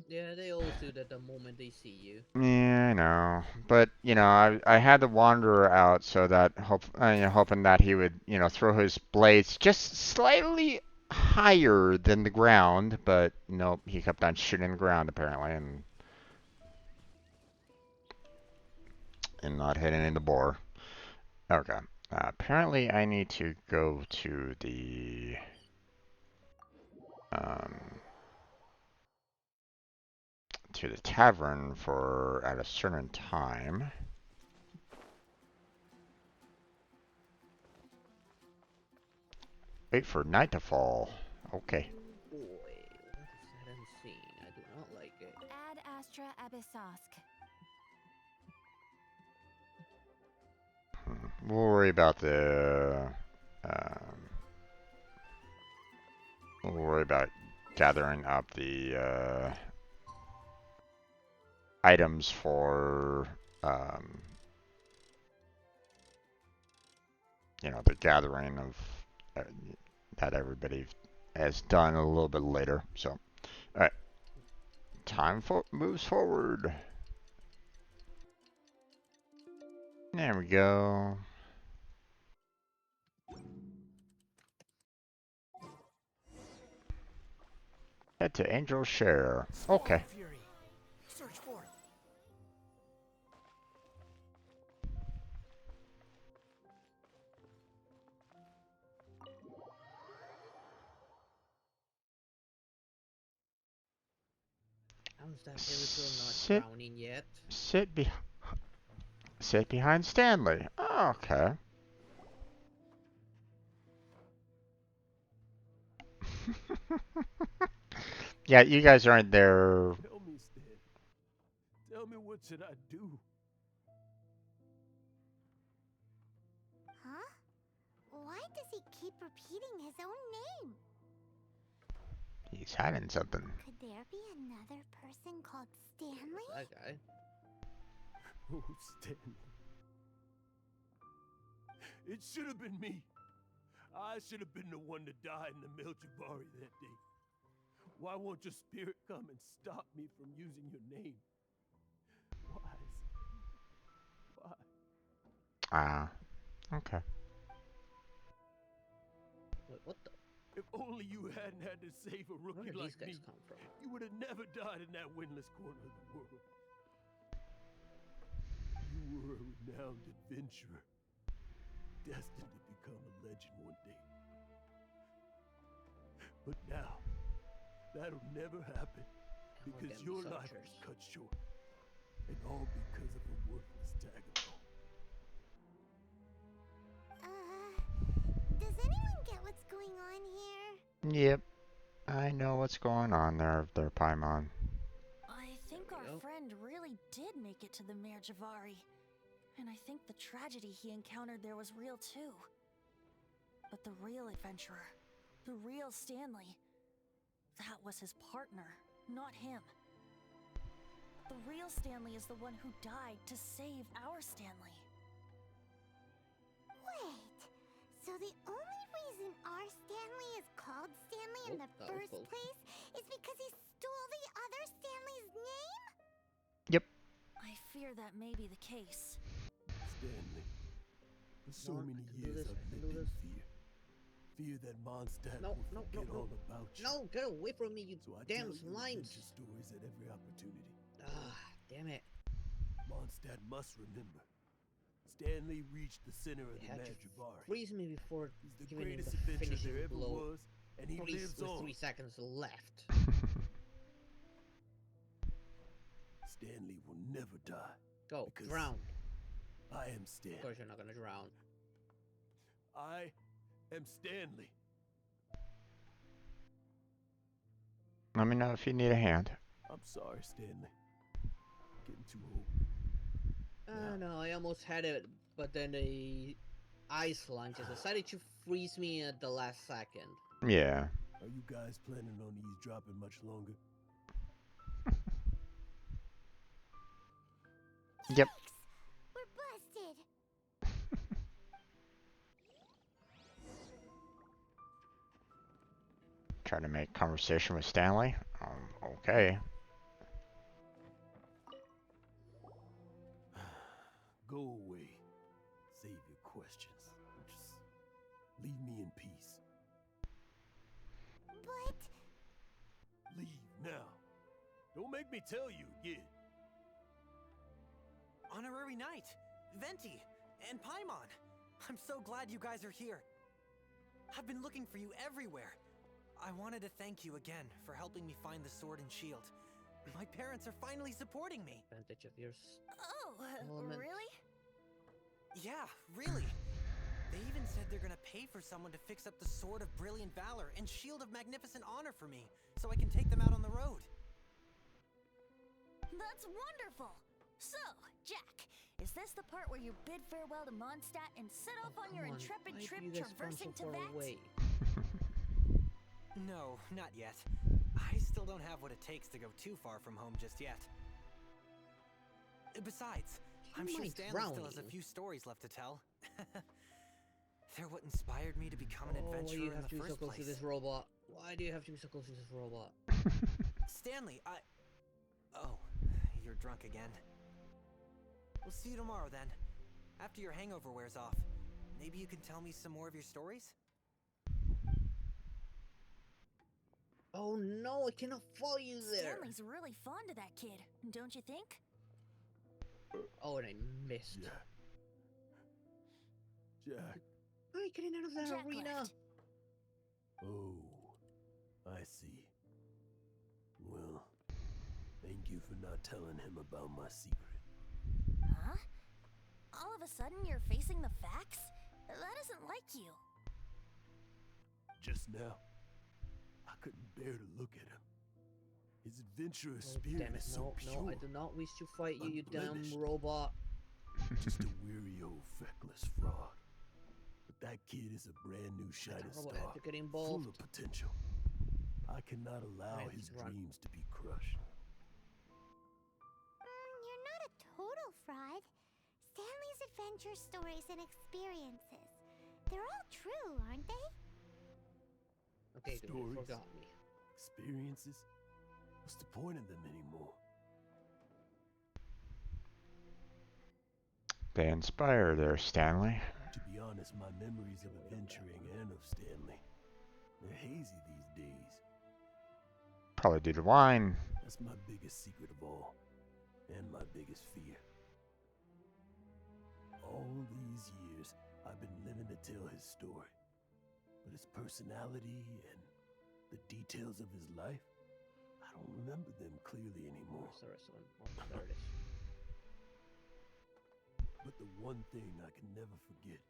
Yeah, they always do that the moment they see you. Yeah, I know, but you know, I had the wanderer out so that hoping that he would throw his blades just slightly higher than the ground, but nope, he kept on shooting the ground apparently and not hitting the boar. Okay, apparently I need to go to the tavern for at a certain time. Wait for night to fall. Okay. Boy, what is that unseen? I do not like it. Ad Astra Abyssosk. We'll worry about we'll worry about gathering up the items for you know, the gathering of that everybody has done a little bit later. So, all right, time moves forward. There we go. Head to Angel's Share. Okay. Fury. Search for it. How's that Illager not Sit, drowning yet? sit behind Stanley. Oh, okay. Yeah, you guys aren't there. Tell me, Stan. Tell me, what should I do? Huh? Why does he keep repeating his own name? He's hiding something. Could there be another person called Stanley? That guy. Oh, Stanley. It should have been me. I should have been the one to die in the Melchibari that day. Why won't your spirit come and stop me from using your name? Why? Why? Ah, okay. Wait, what the? If only you hadn't had to save a rookie Where did like these guys me, come from? you would have never died in that windless corner of the world. You were a renowned adventurer, destined to become a legend one day. But now, that'll never happen, because your life was cut short, and all because of a worthless tag-along. Does anyone get what's going on here? Yep. I know what's going on there, Paimon. I think our friend really did make it to the Mare Javari. And I think the tragedy he encountered there was real too. But the real adventurer, the real Stanley, that was his partner, not him. The real Stanley is the one who died to save our Stanley. Wait, so the only reason our Stanley is called Stanley in the first place is because he stole the other Stanley's name? Yep. I fear that may be the case. Stanley, for so many years I've lived in fear. Fear that Mondstadt will forget all about you. No, get away from me, you so damn I tell slimes. You stories at every opportunity. Ah, damn it. Mondstadt must remember. Stanley reached the center of the Mare Javari. Freeze me before He's the giving him greatest the adventurer finishing there ever blow. was, and he Freeze lives with on. 3 seconds left. Stanley will never die. Go, drown. I am Stanley. Of course you're not gonna drown. I am Stanley. Let me know if you need a hand. I'm sorry, Stanley. Getting too old. No, I almost had it, but then the ice lunch decided to freeze me at the last second. Yeah. Are you guys planning on eavesdropping much longer? Yep. We're busted. Try to make conversation with Stanley. Okay. Go away. Save your questions. Just leave me in peace. But... Leave now. Don't make me tell you again. Honorary Knight, Venti, and Paimon. I'm so glad you guys are here. I've been looking for you everywhere. I wanted to thank you again for helping me find the sword and shield. My parents are finally supporting me. Advantage of yours. Oh, really? Yeah, really. They even said they're gonna pay for someone to fix up the Sword of Brilliant Valor and Shield of Magnificent Honor for me, so I can take them out on the road. That's wonderful! So, Jack, is this the part where you bid farewell to Mondstadt and set off on your intrepid trip traversing to Venti? No, not yet. I still don't have what it takes to go too far from home just yet. Besides, I'm sure Stanley still has a few stories left to tell. They're what inspired me to become an adventurer you in have the to be so first close place. to this robot? Why do you have to be so close to this robot? Stanley, Oh, you're drunk again. We'll see you tomorrow then. After your hangover wears off. Maybe you can tell me some more of your stories? Oh no, I cannot follow you there! Stanley's really fond of that kid, don't you think? Oh, and I missed. Jack. How are you getting out of that Jack arena? left. Oh, I see. Well, thank you for not telling him about my secret. Huh? All of a sudden you're facing the facts? That isn't like you. Just now, I couldn't bear to look at him. His adventurous Oh, spirit damn it, is so no, pure. no, I do not wish to fight you, you dumb unblemished. robot. Just a weary old feckless fraud. But that kid is a brand new shining robot star, had to get full involved. of potential. I cannot allow his dreams to be crushed. You're not a total fraud. Stanley's adventure stories and experiences. They're all true, aren't they? Okay, dude, you Stories, forgot me. experiences. What's the point of them anymore? They inspire there, Stanley. To be honest, my memories of adventuring and of Stanley, they're hazy these days. Probably due to wine. That's my biggest secret of all, and my biggest fear. All these years, I've been living to tell his story. But his personality and the details of his life, I don't remember them clearly anymore. There it is. But the one thing I can never forget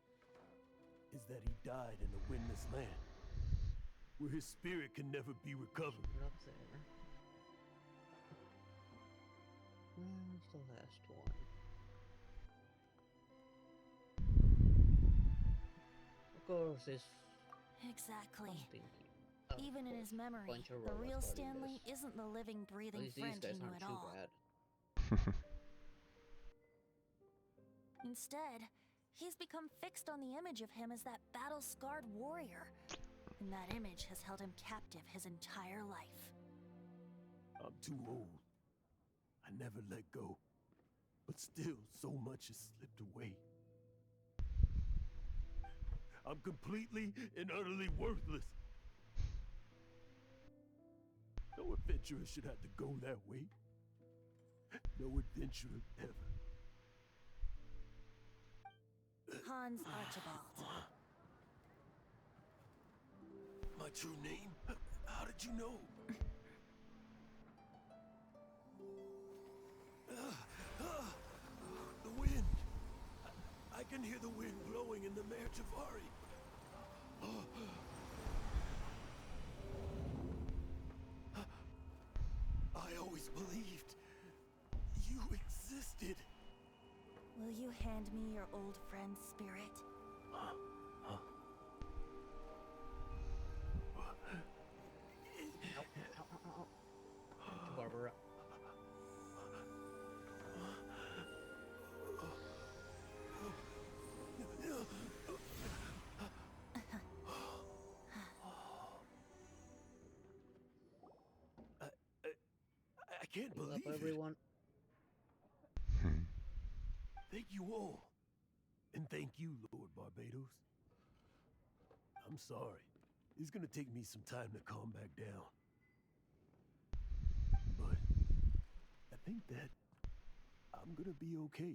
is that he died in a windless land, where his spirit can never be recovered. Up there. Where's the last one? Of course, this. Exactly. Oh, Even in his memory, bunch of the robots real fighting Stanley this. isn't the living, At breathing least friend these guys he knew aren't at too all. bad. Instead, he's become fixed on the image of him as that battle-scarred warrior. And that image has held him captive his entire life. I'm too old. I never let go. But still, so much has slipped away. I'm completely and utterly worthless. No adventurer should have to go that way. No adventurer ever. Hans Archibald. My true name? How did you know? The wind. I can hear the wind blowing in the Mare Javari. I always believed you existed. Will you hand me your old friend's spirit? Barbara. I can't believe it. Everyone. Thank you all. And thank you, Lord Barbados. I'm sorry. It's gonna take me some time to calm back down. But I think that I'm gonna be okay.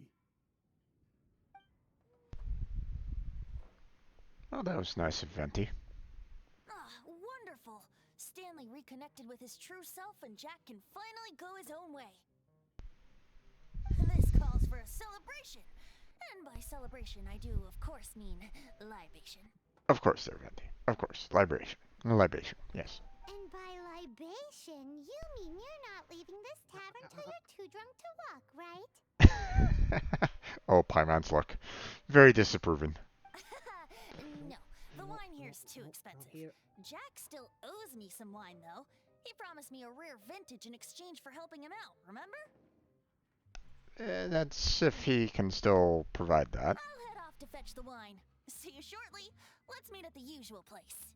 Oh, that was nice of Venti. Ah, wonderful! Stanley reconnected with his true self and Jack can finally go his own way. This calls for a celebration! And by celebration, I do, of course, mean libation. Of course, there, Venti. Of course. Libation. Libation, yes. And by libation, you mean you're not leaving this tavern till you're too drunk to walk, right? Oh, Paimon's look. Very disapproving. No, the wine here's too expensive. Jack still owes me some wine, though. He promised me a rare vintage in exchange for helping him out, remember? That's if he can still provide that. I'll head off to fetch the wine. See you shortly. Let's meet at the usual place.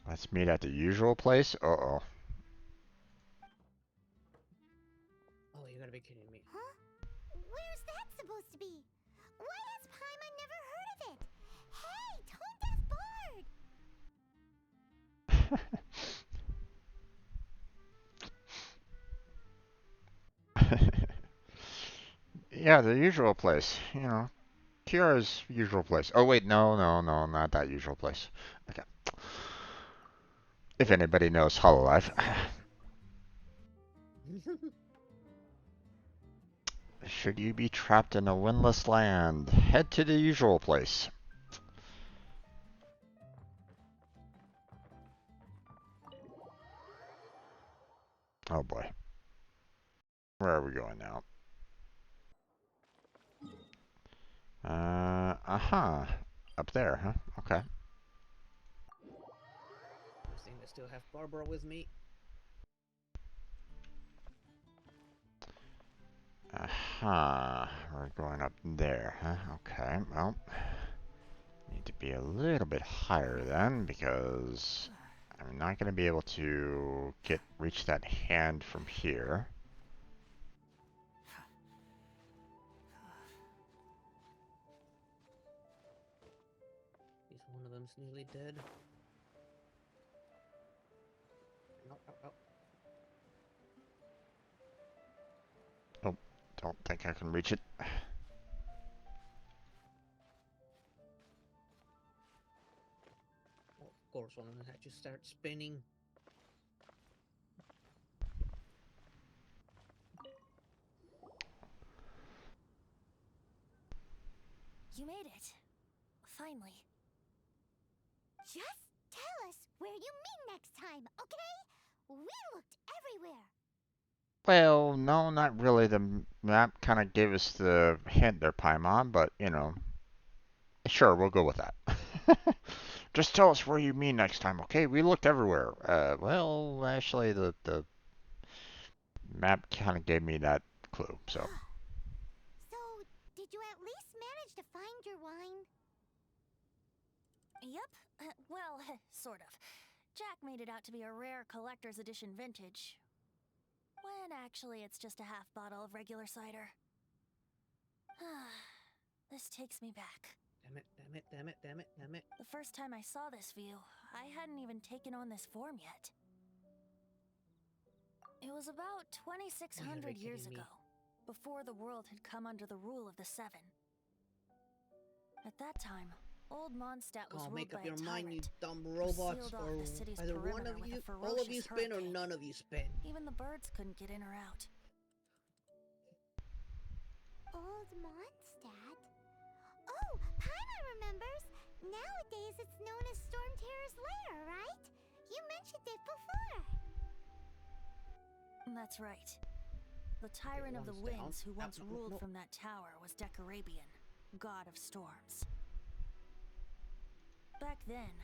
Let's meet at the usual place? Uh-oh. Oh, you gotta be kidding me. Huh? Where's that supposed to be? Why has Paimon never heard of it? Hey, Tone Deaf Bard! Yeah, the usual place. You know, Kiara's usual place. Oh, wait, no, not that usual place. Okay. If anybody knows Hololive. Should you be trapped in a windless land, head to the usual place. Oh boy. Where are we going now? Up there, huh? Okay. I think I still have Barbara with me. We're going up there, huh? Okay, well. Need to be a little bit higher then, because I'm not going to be able to reach that hand from here. Is one of them's nearly dead? Oh, don't think I can reach it. Well, of course, one of them had to start spinning. You made it. Finally. Just tell us where you meet next time, okay? We looked everywhere. Well, no, not really. The map kind of gave us the hint there, Paimon, but, you know. Sure, we'll go with that. Just tell us where you mean next time, okay? We looked everywhere. Well, actually, the map kind of gave me that clue, so. So, did you at least manage to find your wine? Yep. Well, sort of. Jack made it out to be a rare collector's edition vintage. When actually it's just a half bottle of regular cider. This takes me back. Damn it. The first time I saw this view, I hadn't even taken on this form yet. It was about 2,600 years ago, before the world had come under the rule of the Seven. At that time, Old Mondstadt was ruled by a tyrant. Mind, you dumb robots, or either one of you, all of you spin, or none of you spin. Even the birds couldn't get in or out. Old Mondstadt? Oh, Paimon remembers! Nowadays it's known as Storm Terror's lair, right? You mentioned it before. That's right. The Tyrant of the Winds who once ruled from that tower was Decarabian, god of storms. Back then,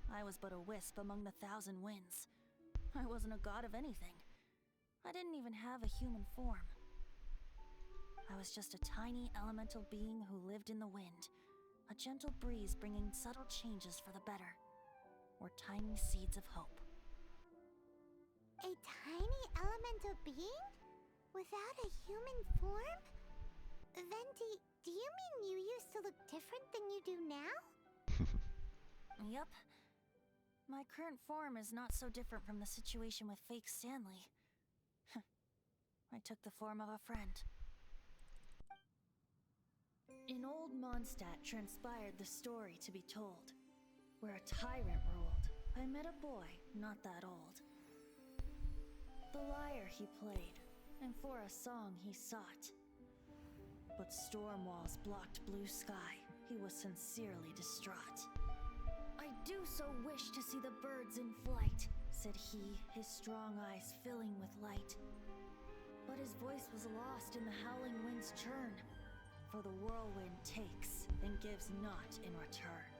I was but a wisp among the thousand winds. I wasn't a god of anything. I didn't even have a human form. I was just a tiny elemental being who lived in the wind, a gentle breeze bringing subtle changes for the better, or tiny seeds of hope. A tiny elemental being? Without a human form? Venti, do you mean you used to look different than you do now? Yup. My current form is not so different from the situation with fake Stanley. I took the form of a friend. In Old Mondstadt transpired the story to be told. Where a tyrant ruled, I met a boy not that old. The lyre he played, and for a song he sought. But storm walls blocked blue sky. He was sincerely distraught. I do so wish to see the birds in flight, said he, his strong eyes filling with light. But his voice was lost in the howling wind's churn, for the whirlwind takes and gives not in return.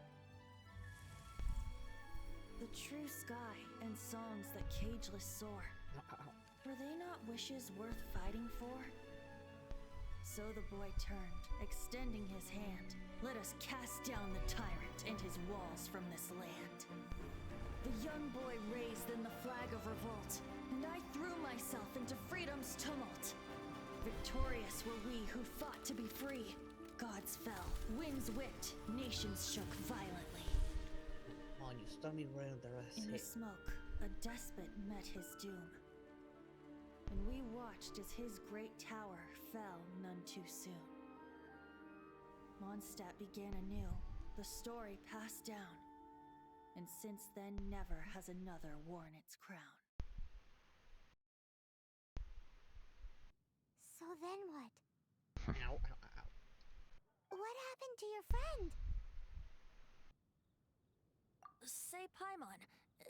The true sky and songs that cageless soar, were they not wishes worth fighting for? So the boy turned, extending his hand. Let us cast down the tyrant and his walls from this land. The young boy raised then the flag of revolt, and I threw myself into freedom's tumult. Victorious were we who fought to be free. Gods fell, winds whipped, nations shook violently. On you, stummy round the rest. In the smoke, a despot met his doom. And we watched as his great tower fell none too soon. Mondstadt began anew, the story passed down, and since then never has another worn its crown. So then what? Ow, ow, ow. What happened to your friend? Say, Paimon,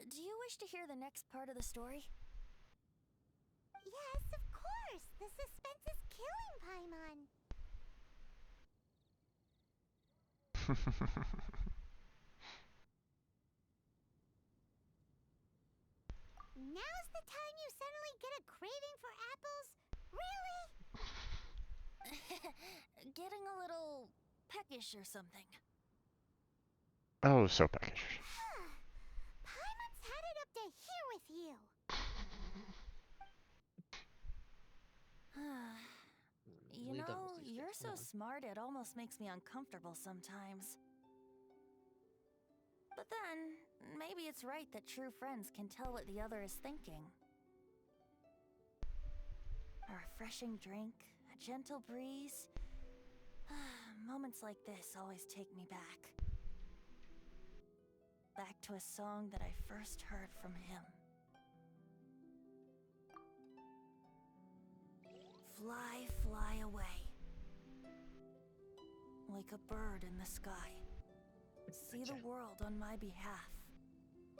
do you wish to hear the next part of the story? Yes, of course! The suspense is killing Paimon! Now's the time you suddenly get a craving for apples? Really? Getting a little peckish or something. Oh, so peckish. Paimon's had it up to here with you! You know, you're so smart it almost makes me uncomfortable sometimes. But then, maybe it's right that true friends can tell what the other is thinking. A refreshing drink, a gentle breeze. Moments like this always take me back. Back to a song that I first heard from him. Fly, fly away. Like a bird in the sky. See the world on my behalf.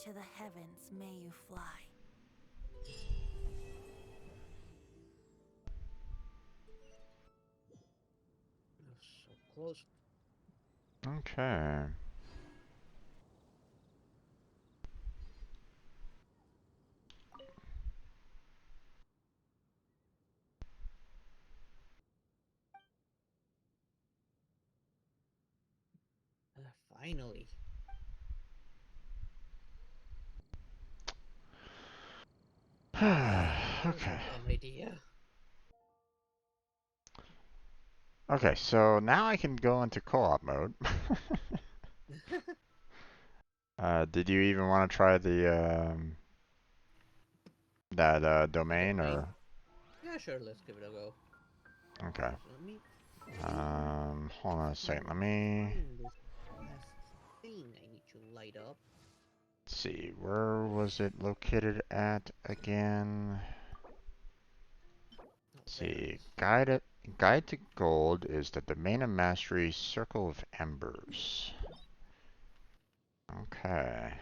To the heavens may you fly. So close. Okay. Finally. Okay. Dumb idea. Okay, so now I can go into co-op mode. Did you even want to try the that domain or? Yeah, sure. Let's give it a go. Okay. So let me. Hold on a second. Let me Find this last thing I need to light up. see. Where was it located at again? Let's see. Guide to Gold is the domain of mastery Circle of Embers. Okay.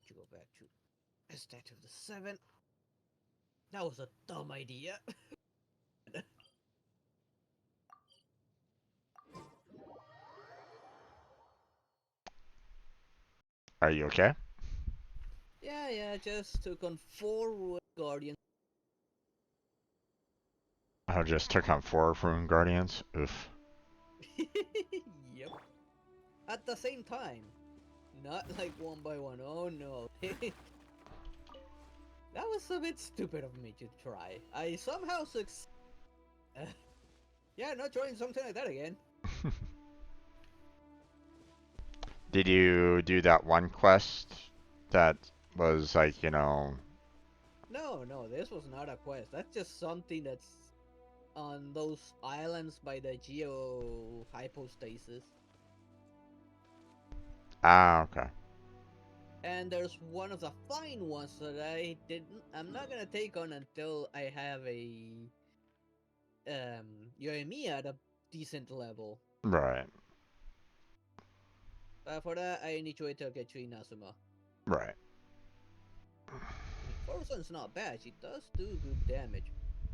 To go back to Estate of the Seven. That was a dumb idea. Are you okay? Yeah, just took on 4 Ruined Guardians. I just took on 4 Rune Guardians. Oof. Yep. At the same time. Not like one by one. Oh no. That was a bit stupid of me to try. I somehow succeeded. Yeah, not trying something like that again. Did you do that one quest that was like, you know... No, this was not a quest. That's just something that's on those islands by the geo hypostasis. Ah, okay. And there's one of the fine ones that I'm not gonna take on until I have a Yoemi at a decent level. Right. For that I need to wait till I get to Inazuma. Right. First one's not bad, she does do good damage.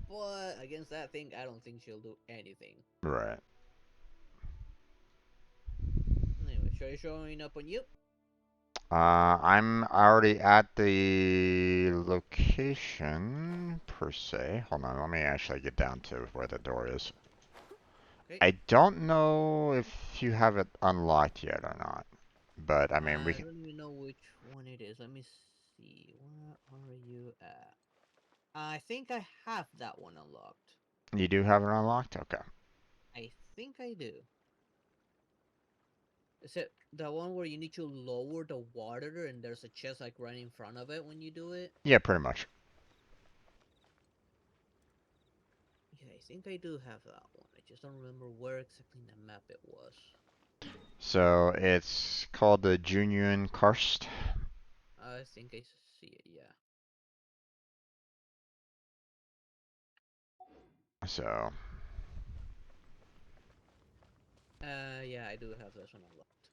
But against that thing I don't think she'll do anything. Right. Anyway, should I showing up on you? I'm already at the location, per se. Hold on, let me actually get down to where the door is. Okay. I don't know if you have it unlocked yet or not. But, I mean, we I can... don't even know which one it is. Let me see. Where are you at? I think I have that one unlocked. You do have it unlocked? Okay. I think I do. Is it the one where you need to lower the water and there's a chest like right in front of it when you do it? Yeah, pretty much. Yeah, I think I do have that one. I just don't remember where exactly in the map it was. So, it's called the Junyuan Karst. I think I see it, yeah. So... Yeah, I do have this one unlocked.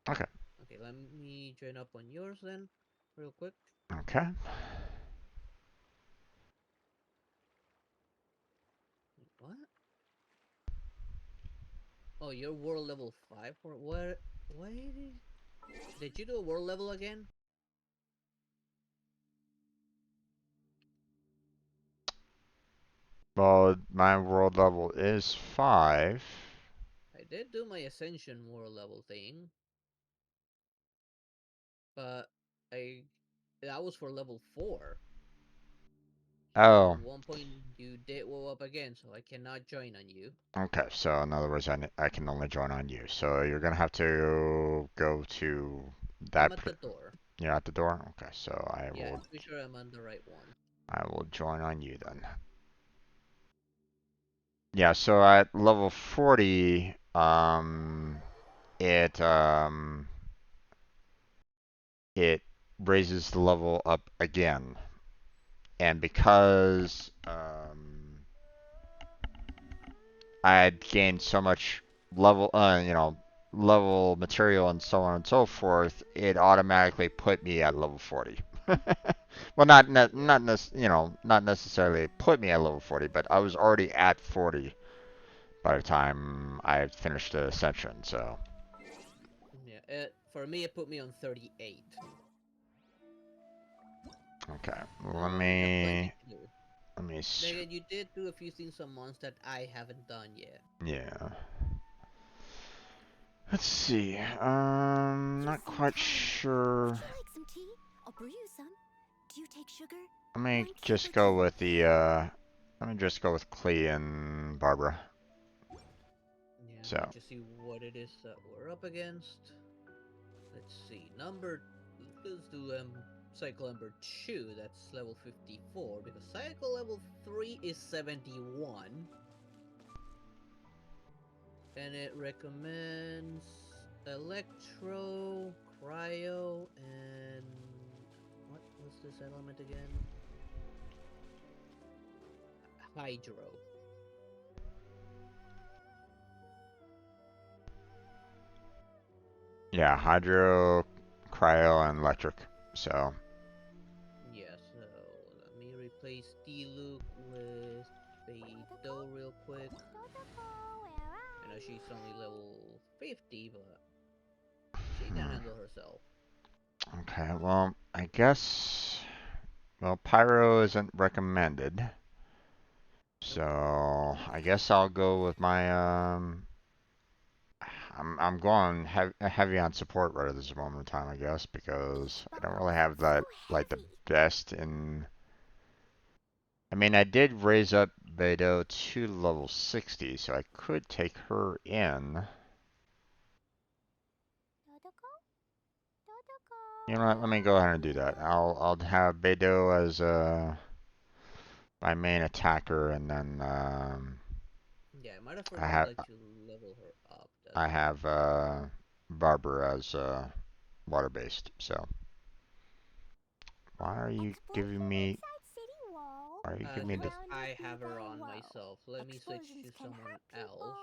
Okay. Okay, let me join up on yours then, real quick. Okay. What? Oh, you're world level 5? Or what? Why did you do a world level again? Well, my world level is 5. I did do my ascension world level thing. But that was for level 4. Oh. At one point you did go up again, so I cannot join on you. Okay, so in other words, I can only join on you. So you're gonna have to go to that. I'm at the door. You're at the door? Okay, so I Yeah, will... I'm pretty sure I'm on the right one. I will join on you then. Yeah, so at level 40, it it raises the level up again. And because I had gained so much level, level material and so on and so forth, it automatically put me at level 40. Well, not necessarily put me at level 40, but I was already at 40 by the time I had finished the ascension. So yeah, for me it put me on 38. okay, Let me. Again, you did do a few things on months that I haven't done yet. Yeah. Let's see. Not quite sure. Would you like some tea? I'll brew you some. Do you take sugar? Let me just go with the let me just go with Clee and Barbara. Yeah, So. let me just see what it is that we're up against. Let's see. Let's do cycle number 2, that's level 54, because cycle level 3 is 71. And it recommends Electro, Cryo, and what was this element again? Hydro. Yeah, Hydro, Cryo, and Electric. So. Yeah, so let me replace D-Luke with Beidou real quick. I know she's only level 50, but she can handle herself. Okay, well, I guess... Well, Pyro isn't recommended. So, I guess I'll go with my, I'm going heavy on support right at this moment in time, I guess, because I don't really have that, like, the best in... I mean, I did raise up Beidou to level 60, so I could take her in. You know what, let me go ahead and do that. I'll have Beidou as, my main attacker, and then, Yeah, I might have forgot like to level her up. I have Barbara as water-based, so why are you giving me? Why are you giving me the? I have her on myself. Let me switch to someone else.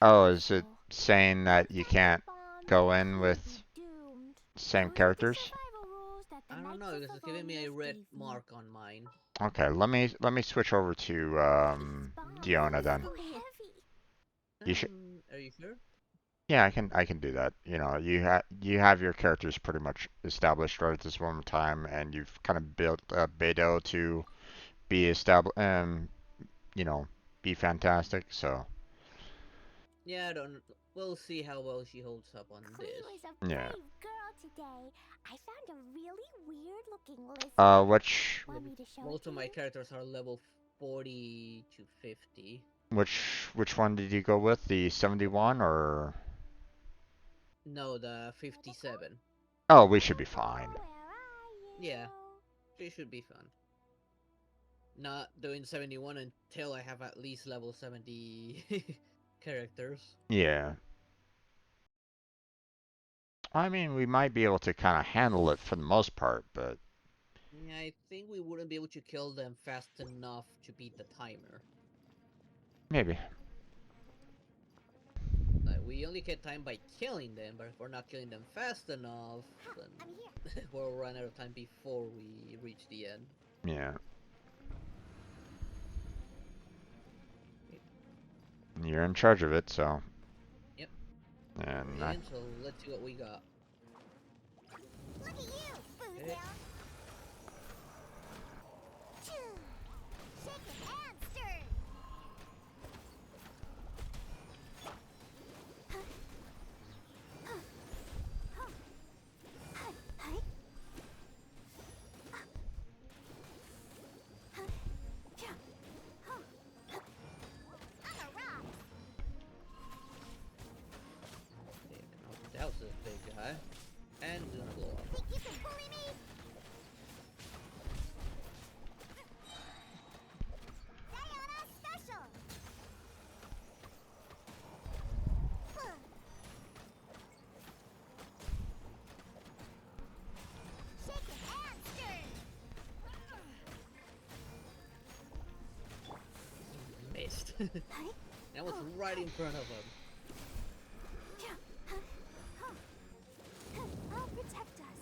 Oh, is it saying that you can't go in with same characters? I don't know. It's giving me a red mark on mine. Okay, let me switch over to Diona then. You should. Are you sure? Yeah, I can do that. You have your characters pretty much established right at this moment in time, and you've kind of built Beto to be established, be fantastic. So Yeah, I don't. We'll see how well she holds up on Clee this. was a yeah. brave girl today. I found a really weird-looking lizard. Which Want me to show Most it to of my you? characters are level 40 to 50. which one did you go with? The 71 or? No, the 57. Oh, we should be fine. Yeah, she should be fun. Not doing 71 until I have at least level 70 characters. Yeah. I mean, we might be able to kind of handle it for the most part, but Yeah, I think we wouldn't be able to kill them fast enough to beat the timer. maybe. Like, we only get time by killing them, but if we're not killing them fast enough, then we'll run out of time before we reach the end. Yeah. You're in charge of it, so. Yep. And And so let's see what we got. Look at you, food Okay. down. Shaken and stirred. That was a big guy. And he's gonna blow up. Think you can bully me? Diana special. Shaken and stirred. Missed. That was right in front of him. I'll protect us.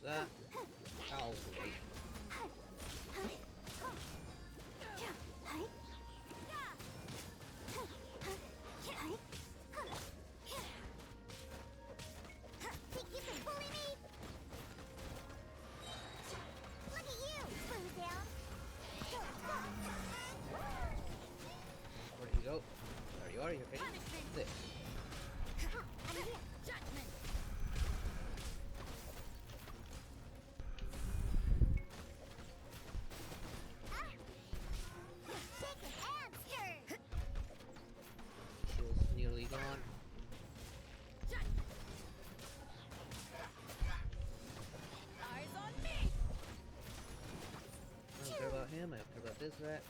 That. Ow, wait. Think you can bully me? Look at you, food down. Where do you go? There you are, you're getting this. I'm here. Judgment. Shaken and stirred. Shield's nearly gone. Eyes on me. I don't care about him, I don't care about this, that.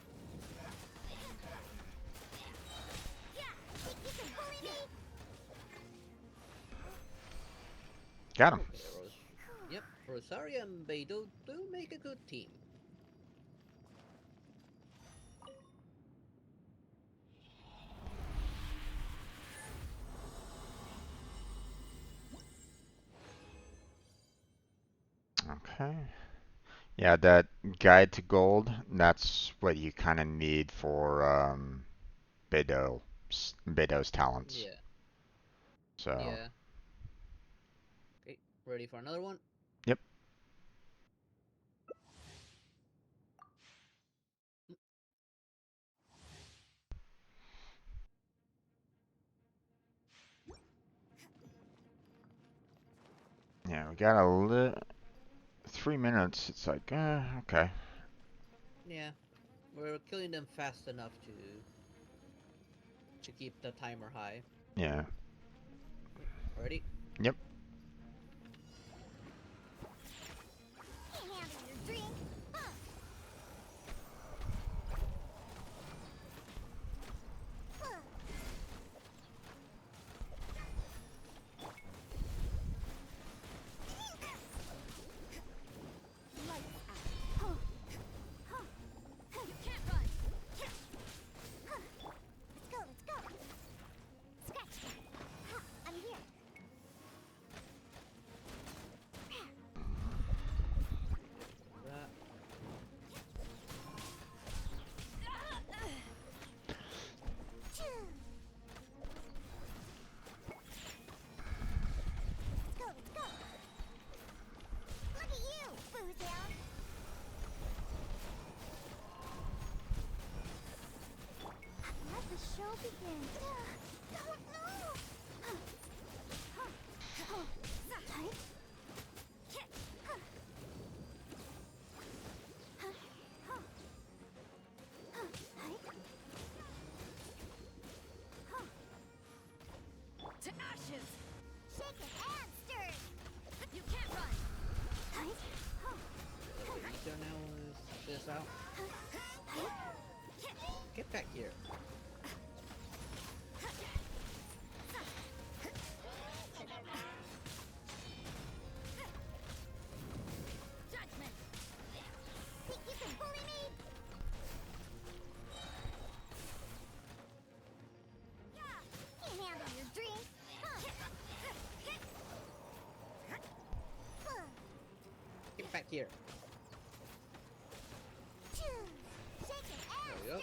Think you can bully me? got him. Okay, Yep, Rosaria and Beidou do make a good team. Okay. Yeah, that guide to gold, that's what you kind of need for Bedo's talents. Yeah. So, Yeah. Okay, ready for another one? yep. Yeah, we got 3 minutes. It's like, okay. Yeah. We're killing them fast enough to keep the timer high. Yeah. Ready? Yep. Can't handle your drink. Huh. You can't run. Let's go. Scratch that. I'm here. To ashes! Shake it and stir! You can't run! Easier now is this out. Get back here. Judgment! Think you can bully me? Can't handle your drink. Get back here. There we go.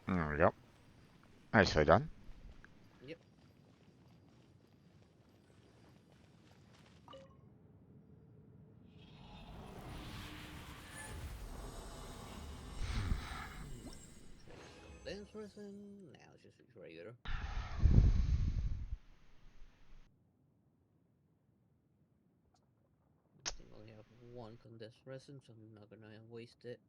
There we go. Nicely done. Yep. Dance person. Now it's just regular. I think I only have one condensed resin, so I'm not gonna waste it.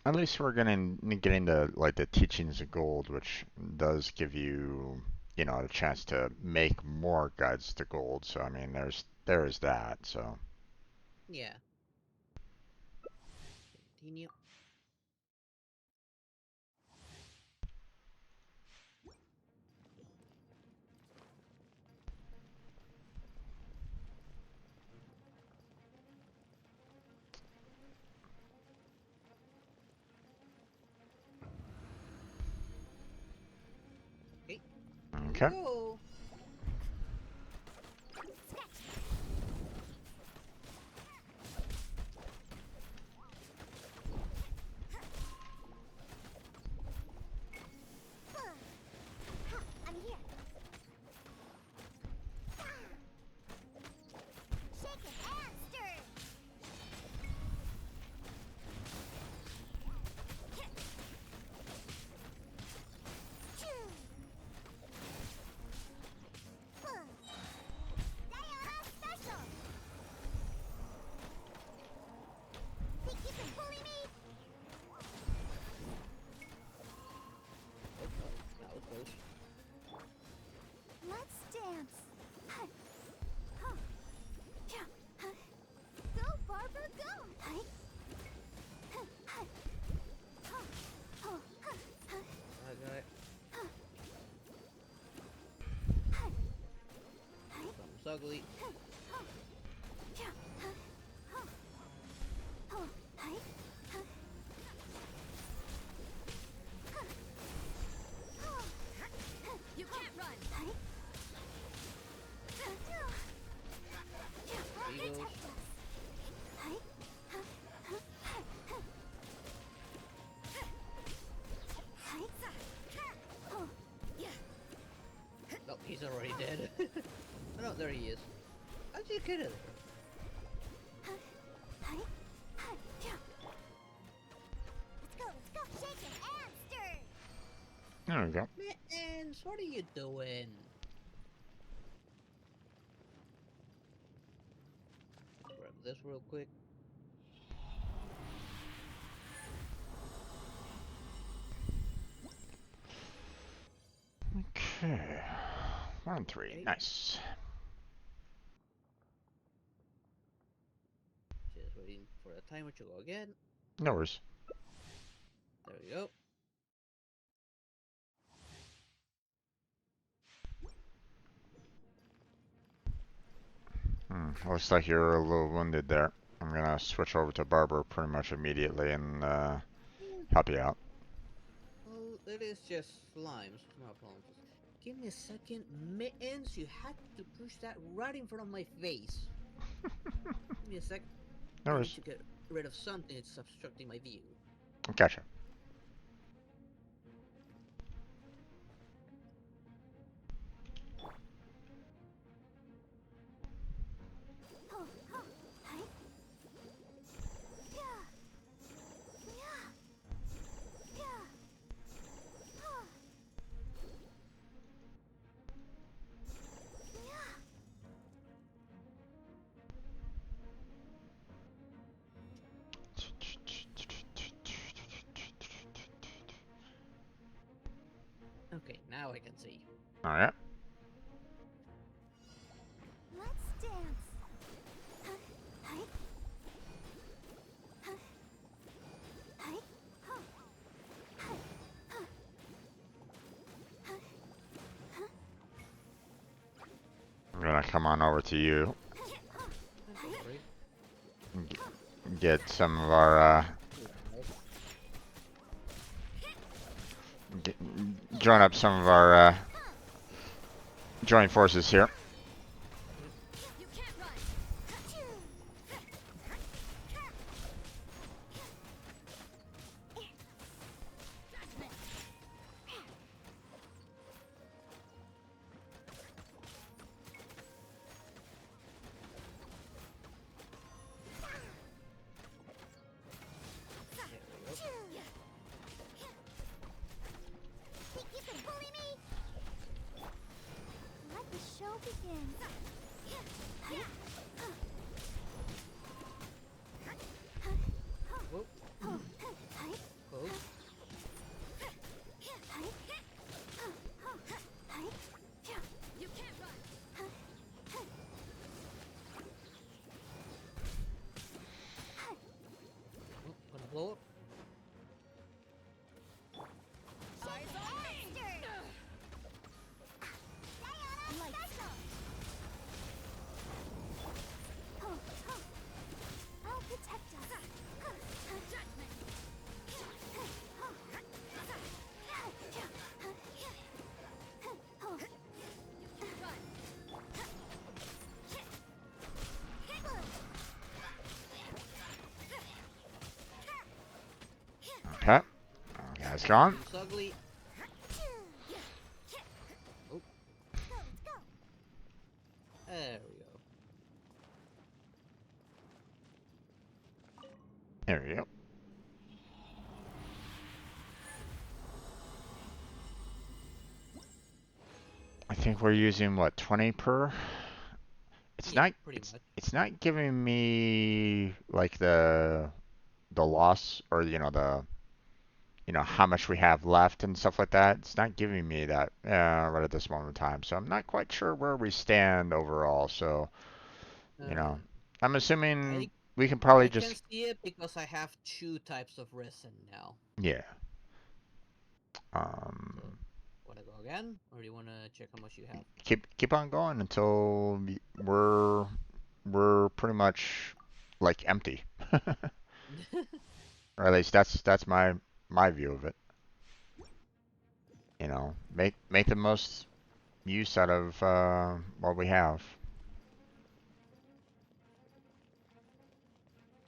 At least we're getting the like the teachings of gold, which does give you, you know, a chance to make more guides to gold. So I mean, there is that. So Yeah. Continue. okay. Go. I'm here. Shake it and stir. Diana special. Think you can bully me? That was close. Let's dance. Go, Barbara, go! I got it. Something's ugly. You can't run! Eagles. Oh, he's already dead. Oh, no, there he is. How'd you get it? Let's go, shake it and stir! There we go. Mittens, what are you doing? Grab this real quick. Okay. 1 and 3. Okay. Nice. Just waiting for the timer to go again. No worries. There we go. Looks like you're a little wounded there. I'm gonna switch over to Barber pretty much immediately and help you out. Well, it is just slimes. No problem. Give me a second. Mittens, you had to push that right in front of my face. Give me a sec. No I worries. need to get rid of something that's obstructing my view. Gotcha. Okay, now I can see. All right. Let's dance. Hi. I'm gonna come on over to you. Get some of our join up some of our joint forces here. Blow up. I'll protect us. Okay. That's gone. It's ugly. Oh. There we go. There we go. I think we're using what, 20 per? It's Yeah, not pretty much. it's not giving me like the loss, or how much we have left and stuff like that. It's not giving me that right at this moment in time. So I'm not quite sure where we stand overall. So, I'm assuming we can probably I can just see it because I have 2 types of resin now. yeah. Wanna go again, or do you wanna check how much you have? Keep on going until we're pretty much like empty. Or at least that's my view of it. Make the most use out of what we have.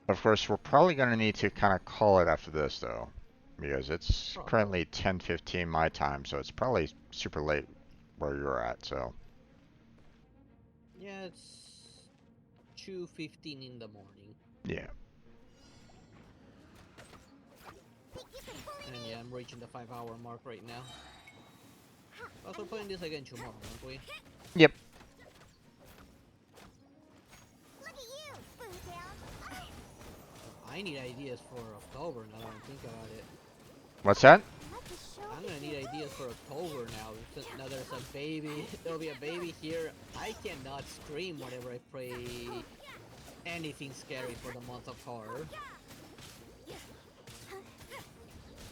Of course, we're probably going to need to kind of call it after this, though, because it's currently 10:15 my time, so it's probably super late where you're at. So Yeah, it's 2:15 in the morning. yeah. And yeah, I'm reaching the 5-hour mark right now. But we're playing this again tomorrow, aren't we? Yep. I need ideas for October now that I think about it. What's that? I'm gonna need ideas for October now. Now there's a baby. There'll be a baby here. I cannot scream whenever I play anything scary for the month of horror.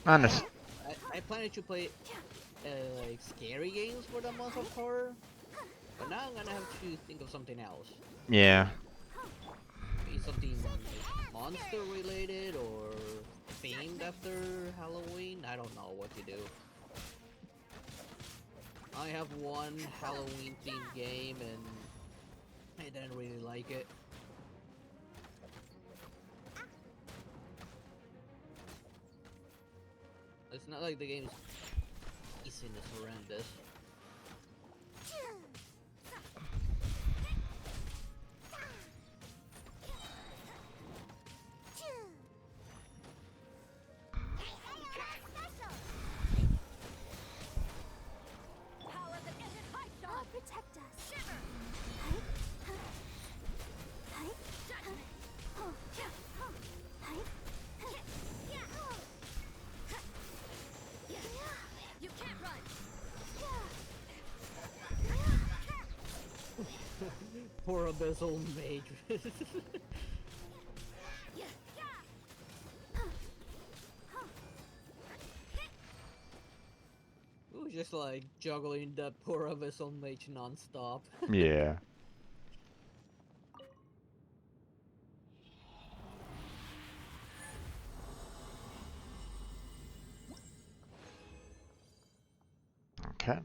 I planned to play like scary games for the month of horror, but now I'm gonna have to think of something else. Yeah. Maybe something like monster related or themed after Halloween. I don't know what to do. I have one Halloween themed game and I didn't really like it. It's not like the game's pacing is horrendous. Protect us. You can't run. poor abyssal mage. Ooh, just like juggling the poor abyssal mage non-stop. Yeah. Okay.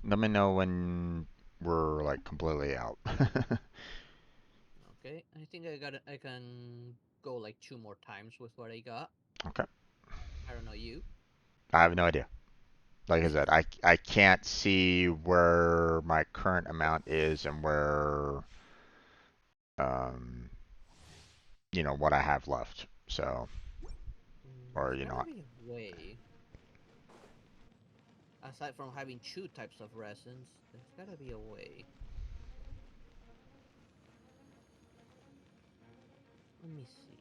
Let me know when we're like completely out. Okay, I think I can go like 2 more times with what I got. Okay. I don't know you. I have no idea. Like I said, I can't see where my current amount is and where um what I have left. So, or There's gotta be a way. Aside from having 2 types of resins, there's gotta be a way. Let me see.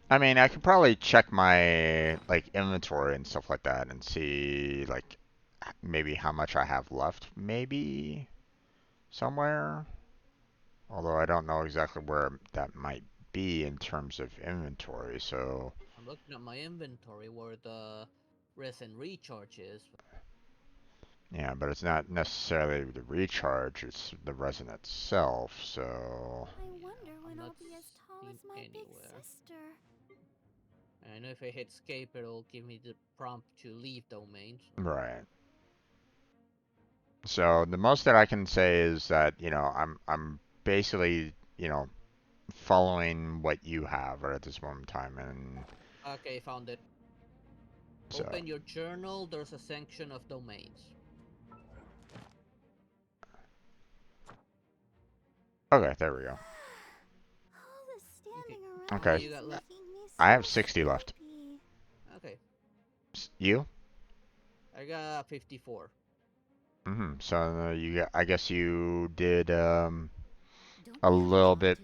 I mean, I could probably check my like inventory and stuff like that and see like maybe how much I have left, maybe somewhere. Although I don't know exactly where that might be in terms of inventory, so I'm looking at my inventory where the resin recharge is. yeah, but it's not necessarily the recharge, it's the resin itself, so I wonder when I'll be as tall as my big sister. I know if I hit escape, it'll give me the prompt to leave domains. right. So the most that I can say is that, I'm basically, following what you have right at this moment in time, and Okay, found it. so Open your journal, there's a section of domains. okay, there we go. Okay, You got left. I have 60 left. Okay. You? I got 54. So I guess you did a little bit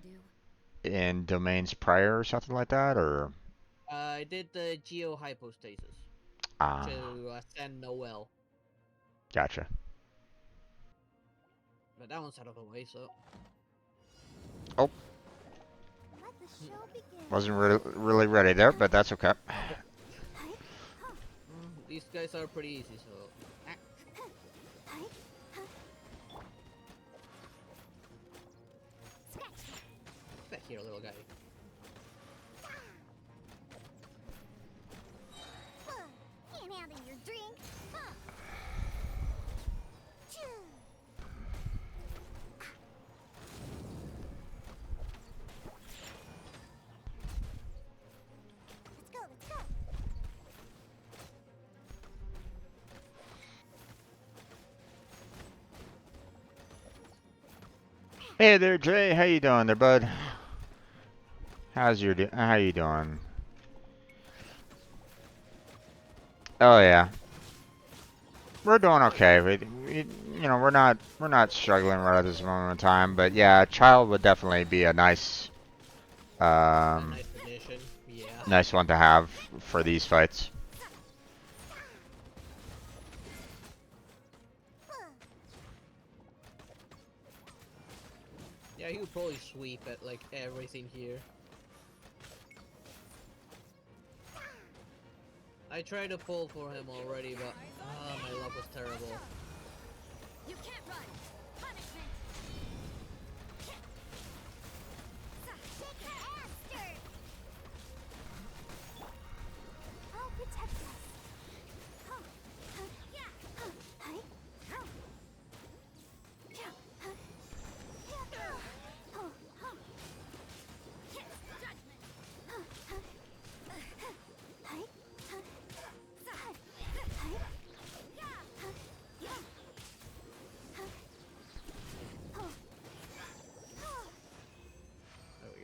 in domains prior or something like that, or I did the geo hypostasis ah, to ascend Noel, gotcha. but that one's out of the way, so. Oh, wasn't really ready there, but that's okay. These guys are pretty easy, so. Back here, little guy. Can't handle your drink. Let's go, let's go. Hey there, Jay. How you doing there, bud? How you doing? Oh yeah, we're doing okay. We're not struggling right at this moment in time, but yeah, a child would definitely be a nice Nice addition. Yeah. nice one to have for these fights. Yeah, he would probably sweep at like everything here. I tried to pull for him already, but my luck was terrible. You can't run. Punishment. Take your ass, dirt. I'll protect us.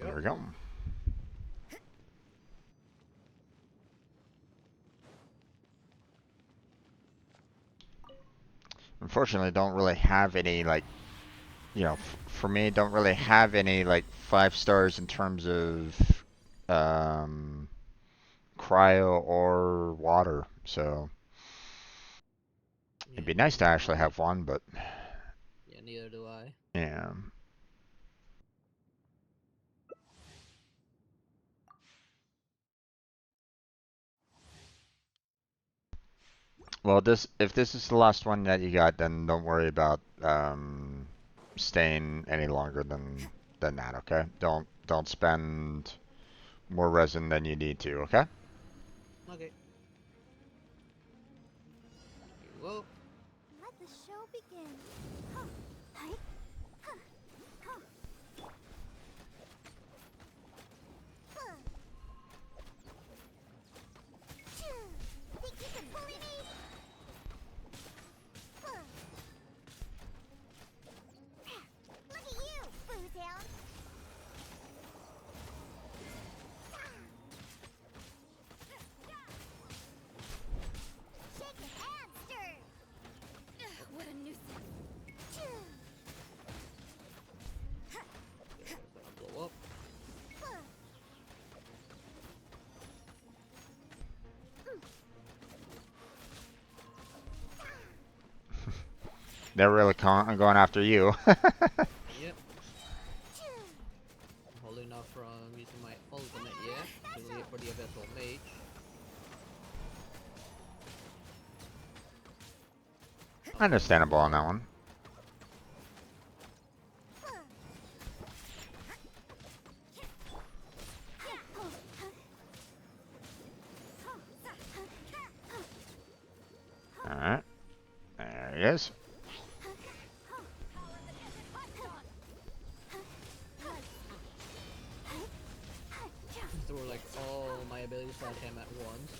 There we go. Unfortunately, don't really have any like, for me, don't really have any like 5 stars in terms of cryo or water. So It'd be nice to actually have one, but yeah, neither do I. yeah. Well, if this is the last one that you got, then don't worry about staying any longer than that. Okay? Don't spend more resin than you need to. Okay? Okay. Well, Let the show begin. Huh. Hi. Huh. Huh. Huh. Phew. Think you can bully me? Huh. Look at you, Bootown. Shake it and stir. What a nuisance. it's gonna blow up. They're really going after you. Yep. I'm holding off from using my ultimate yet to leave for the eventual mage. Understandable on that one. Alright. There he is. Through like all my abilities at him at once.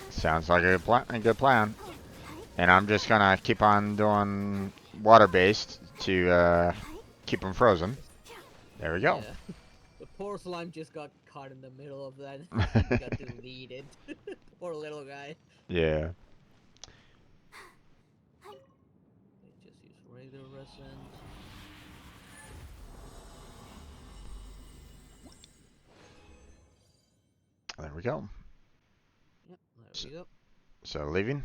Sounds like a good plan. And I'm just gonna keep on doing water-based to keep them frozen. There we go. Yeah. The poor slime just got caught in the middle of that. He got deleted. Poor little guy. Yeah. Just use regular resin. There we go. Yep, there we go. So leaving?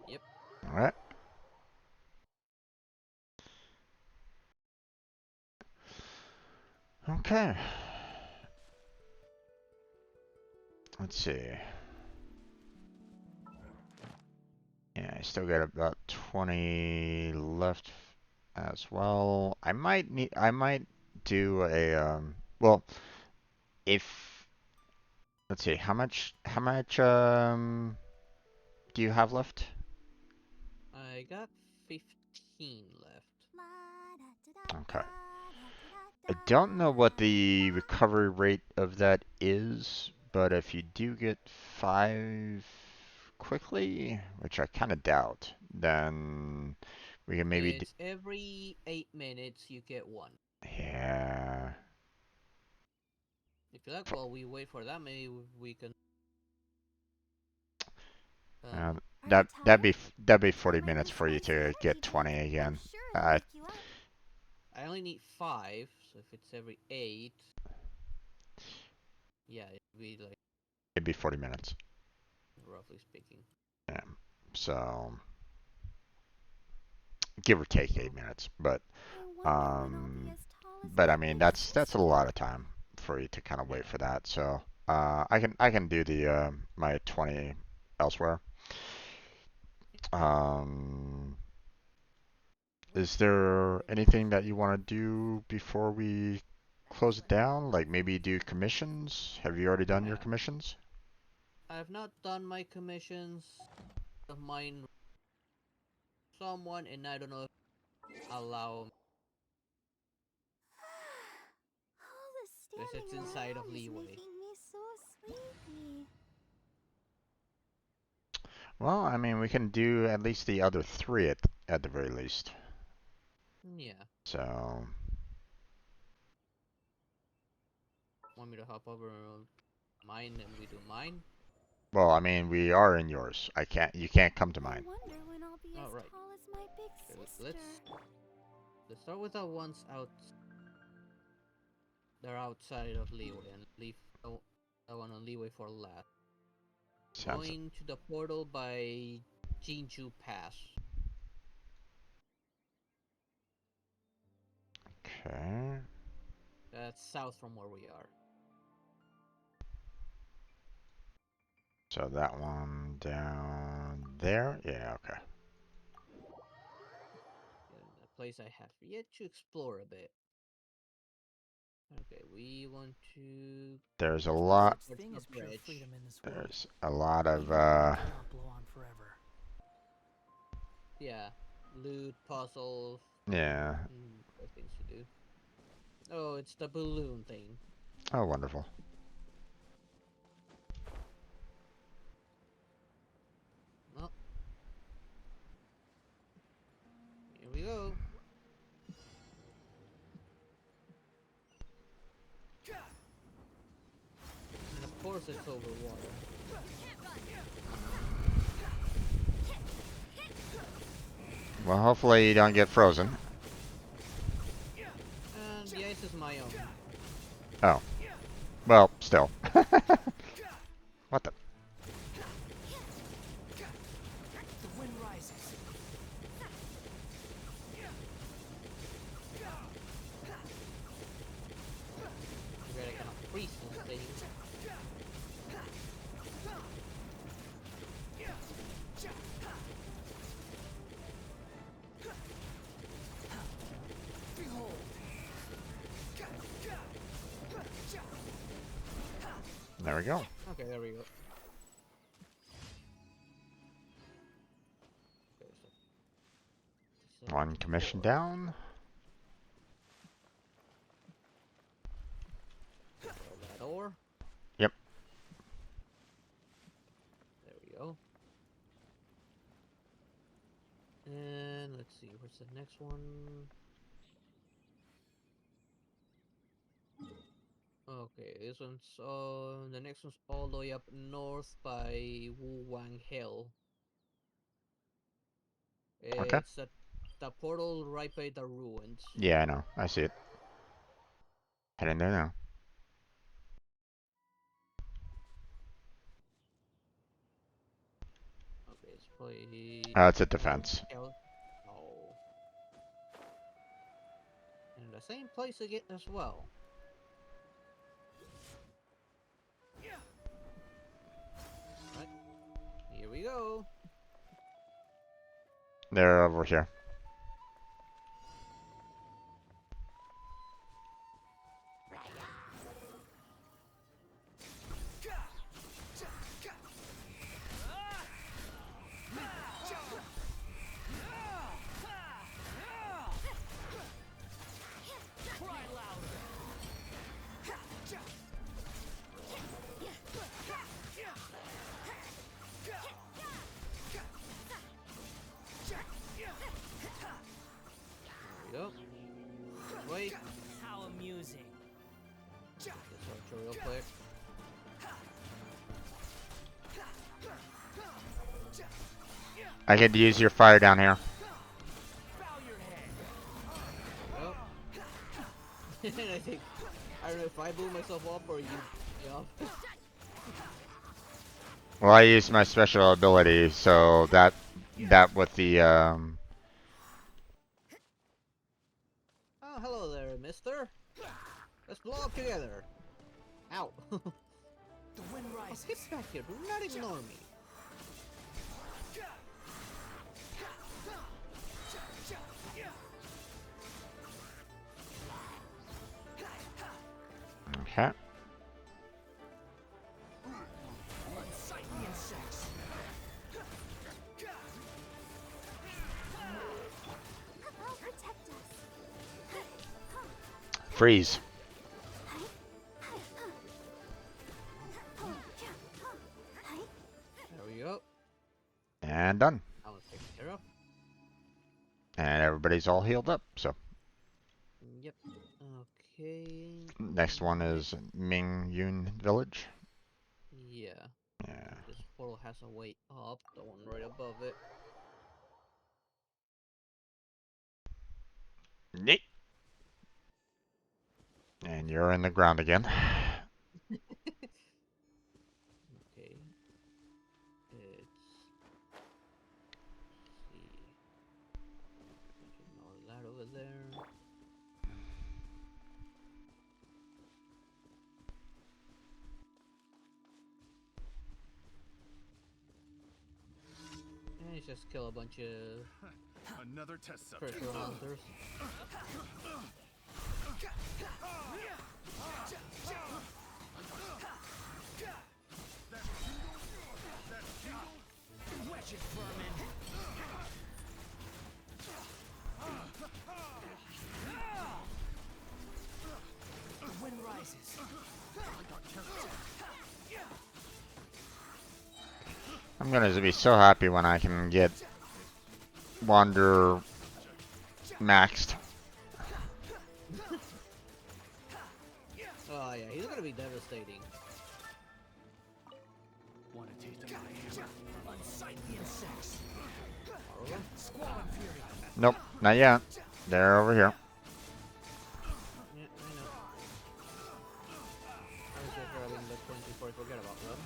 Yep. Alright. Okay. Let's see. Yeah, I still got about 20 left as well. I might do a well, if let's see, how much do you have left? I got 15 left. Okay. I don't know what the recovery rate of that is, but if you do get 5 quickly, which I kind of doubt, then we can maybe It's every 8 minutes you get one. yeah. If you like, while we wait for that, maybe we can. That'd be 40 minutes for you to get 20 again. I only need 5, so if it's every 8, yeah, it'd be 40 minutes. Roughly speaking. Yeah. So give or take 8 minutes, but I mean that's a lot of time for you to kind of wait for that. So I can do the my 20 elsewhere. Is there anything that you want to do before we close it down? Like maybe do commissions? Have you already done your commissions? I have not done my commissions of mine. Someone, and I don't know if allow. Because it's inside of leeway. Well, I mean, we can do at least the other 3 at the very least. Yeah. So. Want me to hop over mine and we do mine? Well, I mean, we are in yours. You can't come to mine. Oh, right. Okay, let's start with the ones out. They're outside of leeway and leave that one on leeway for last. Sounds Going to the portal by Jinju Pass. okay. That's south from where we are. So that one down there? Yeah, okay. A place I have yet to explore a bit. Okay, we want to... There's a lot. Thing is pure freedom in this world. There's a lot of cannot blow on forever. Yeah, loot, puzzles. Yeah. Things to do. Oh, it's the balloon thing. Oh, wonderful. Well, here we go. And of course it's over water. Well, hopefully you don't get frozen. And the ice is my own. Oh. Well, still. What the? The wind rises. Really cannot freeze this thing. There we go. Okay, there we go. One commission down. That door. Yep. There we go. And let's see, where's the next one? Okay, this one's the next one's all the way up north by Wu Wang Hill. Okay. It's at the portal right by the ruins. Yeah, I know. I see it. Heading there now. Okay, it's probably... It's a defense. Oh. And the same place again as well. Right. Here we go. They're over here. There we go. Wait. How amusing. This archer real quick. I could use your fire down here. Well, I think I don't know if I blew myself up or you up. Well, I used my special ability, so that with the Oh, hello there, mister. Let's blow up together. Ow. The wind rises. Get back here. Do not ignore me. Okay. Unsightly insects. Protect us. Freeze. There we go. And done. That was taken care of. And everybody's all healed up, so. Yep. Okay. Next one is Ming Yun Village. Yeah. Yeah. This portal has a way up, the one right above it. Neat. And you're in the ground again. Okay. just kill a bunch of Another test subject. treasure hunters. Wretched vermin. The wind rises. I'm gonna be so happy when I can get Wander maxed. Oh yeah, he's gonna be devastating. Want a taste of my hammer? Unsightly insects. Over. Squalling fury. Nope, not yet. They're over here. Yeah, I know. I was just grabbing the coins before I forget about them.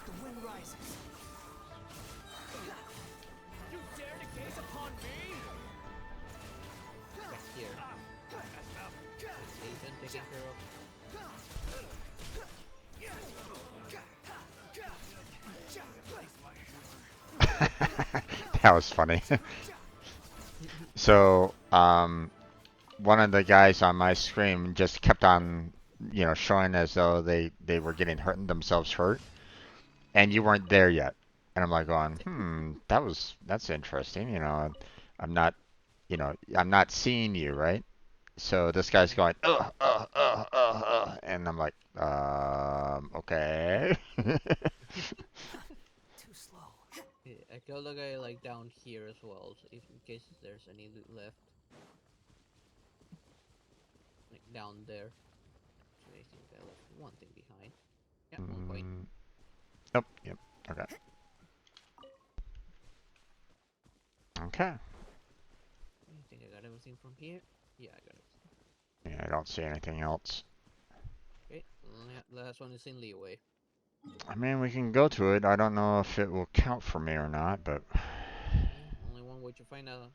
The wind rises. You dare to gaze upon me? Back here. Agent taken care of. That was funny. So, one of the guys on my screen just kept on, you know, showing as though they were getting hurt themselves hurt, and you weren't there yet. And I'm like going, that's interesting. You know, I'm not, you know, I'm not seeing you, right? So this guy's going, and I'm like, okay. Too slow. Yeah, I killed a guy like down here as well, so if in case there's any loot left. Like down there. So I think I left one thing behind. Yeah, 1 point. Nope. Yep. Okay. Okay. I think I got everything from here. Yeah, I got everything. Yeah, I don't see anything else. Okay, last one is in leeway. I mean, we can go to it. I don't know if it will count for me or not, but Only one way to find out.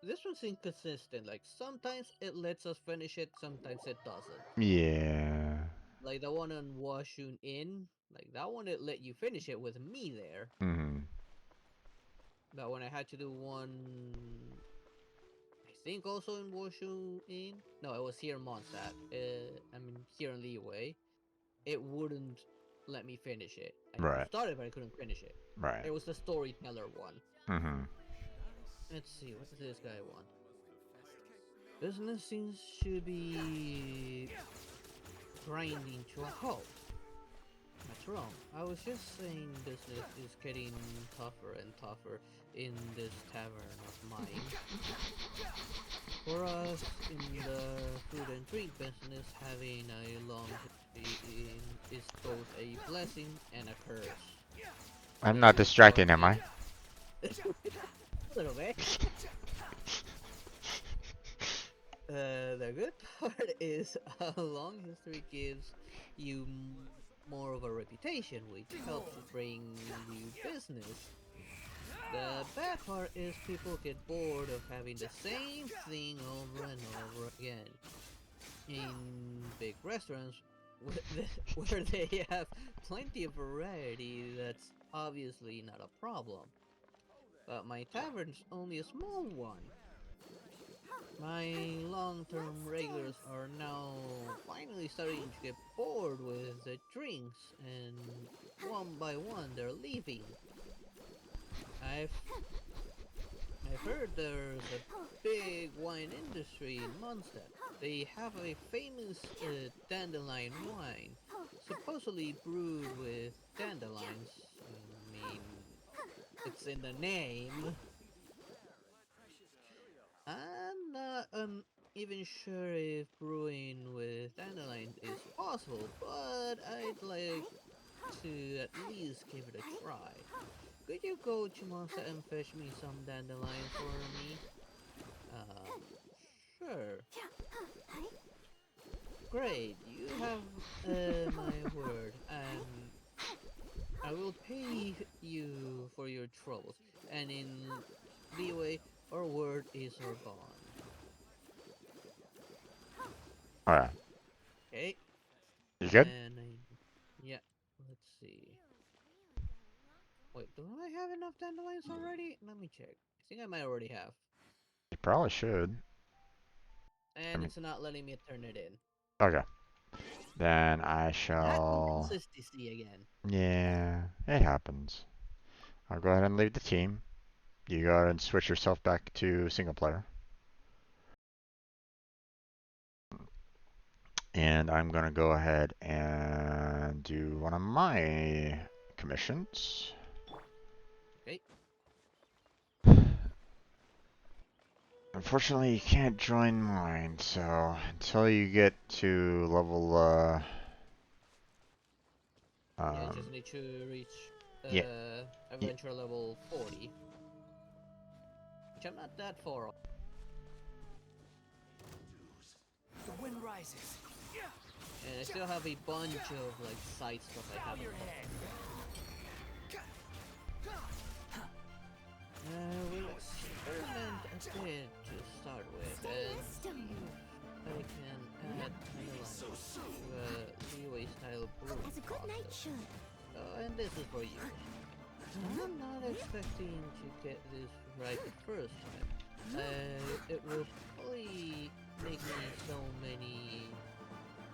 This one's inconsistent. Like sometimes it lets us finish it, sometimes it doesn't. yeah. Like the one on Washun Inn, like that one it let you finish it with me there. Hmm. But when I had to do one, I think also in Washun Inn. No, it was here in Mondstadt. I mean here in Leeway. It wouldn't let me finish it. I Right. started, but I couldn't finish it. Right. It was the storyteller one. Mm-hmm. Let's see, what does this guy want? Business seems to be grinding to a halt. That's wrong. I was just saying business is getting tougher and tougher in this tavern of mine. For us, in the food and drink business, having a long history is both a blessing and a curse. I'm not distracting, am I? A little bit. The good part is a long history gives you more of a reputation, which helps you bring new business. The bad part is people get bored of having the same thing over and over again. In big restaurants, where they have plenty of variety, that's obviously not a problem. But my tavern's only a small one. My long-term regulars are now finally starting to get bored with the drinks, and one by one they're leaving. I've heard there's a big wine industry in Mondstadt. They have a famous dandelion wine, supposedly brewed with dandelions. I mean, it's in the name. I'm not even sure if brewing with dandelion is possible, but I'd like to at least give it a try. Could you go to Monster and fetch me some dandelion for me? Sure. Great, you have my word, and I will pay you for your troubles. And in leeway, our word is our bond. Alright. Okay. You good? And see. Wait, do I have enough dandelions already? Let me check. I think I might already have. You probably should. And it's not letting me turn it in. Okay. Then I That shall... inconsistency again. Yeah, it happens. I'll go ahead and leave the team. You go ahead and switch yourself back to single player. And I'm going to go ahead and do one of my commissions. Okay. Unfortunately, you can't join mine, so until you get to level, yeah, just need to reach adventure level 40. Which I'm not that far off. The wind rises. And I still have a bunch of like side stuff I haven't done. We'll experiment a bit to start with, and see if I can add dandelions to a leeway style brew process. And this is for you. I'm not expecting to get this right the first time. It will probably take me so many...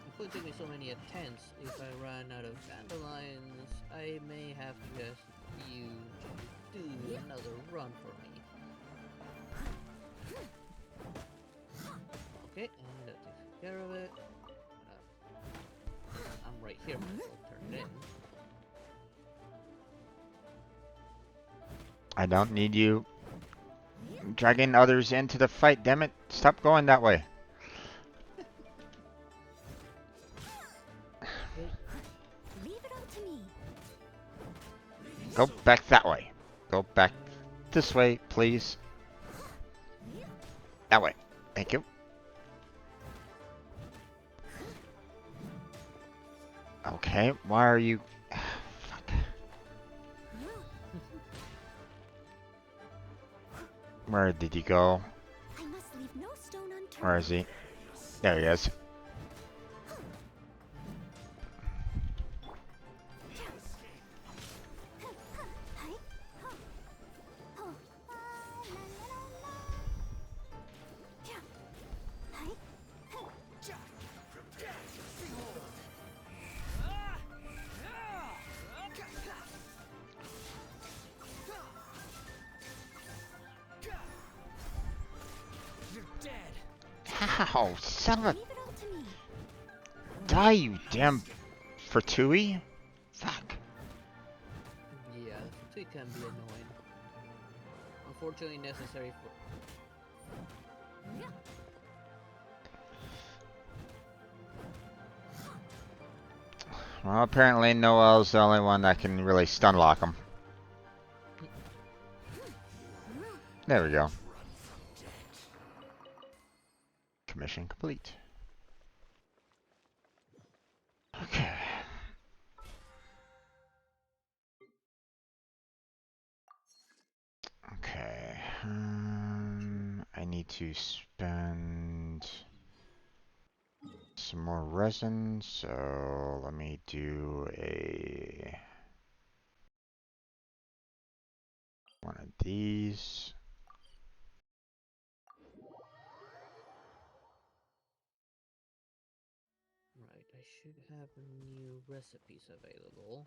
It could take me so many attempts if I run out of dandelions. I may have to ask you to do another run for me. Okay, and that takes care of it. I'm right here, I'll turn it in. I don't need you dragging others into the fight, damn it. Stop going that way. Leave it up to me. Go back that way. Go back this way, please. That way. Thank you. Okay, why are you... Fuck. Where did he go? I must leave no stone unturned. Where is he? There he is. Ow, son of a... Die, you damn Fertui. Fuck. Yeah, it can be annoying. Unfortunately necessary for... Well, apparently Noel's the only one that can really stun lock him. There we go. Commission complete. Okay. Okay. I need to spend some more resin, so let me do one of these. Right, I should have new recipes available.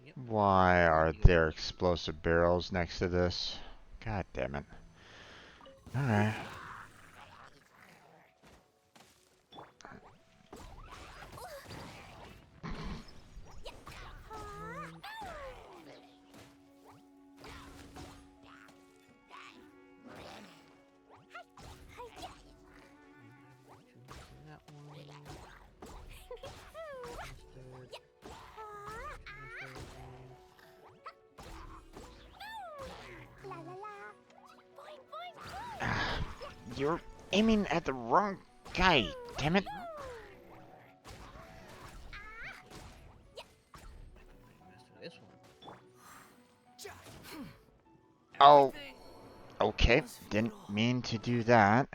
Yep. Why are there explosive barrels next to this? God damn it. Alright. You're aiming at the wrong guy, damn it. Oh, okay. Didn't mean to do that.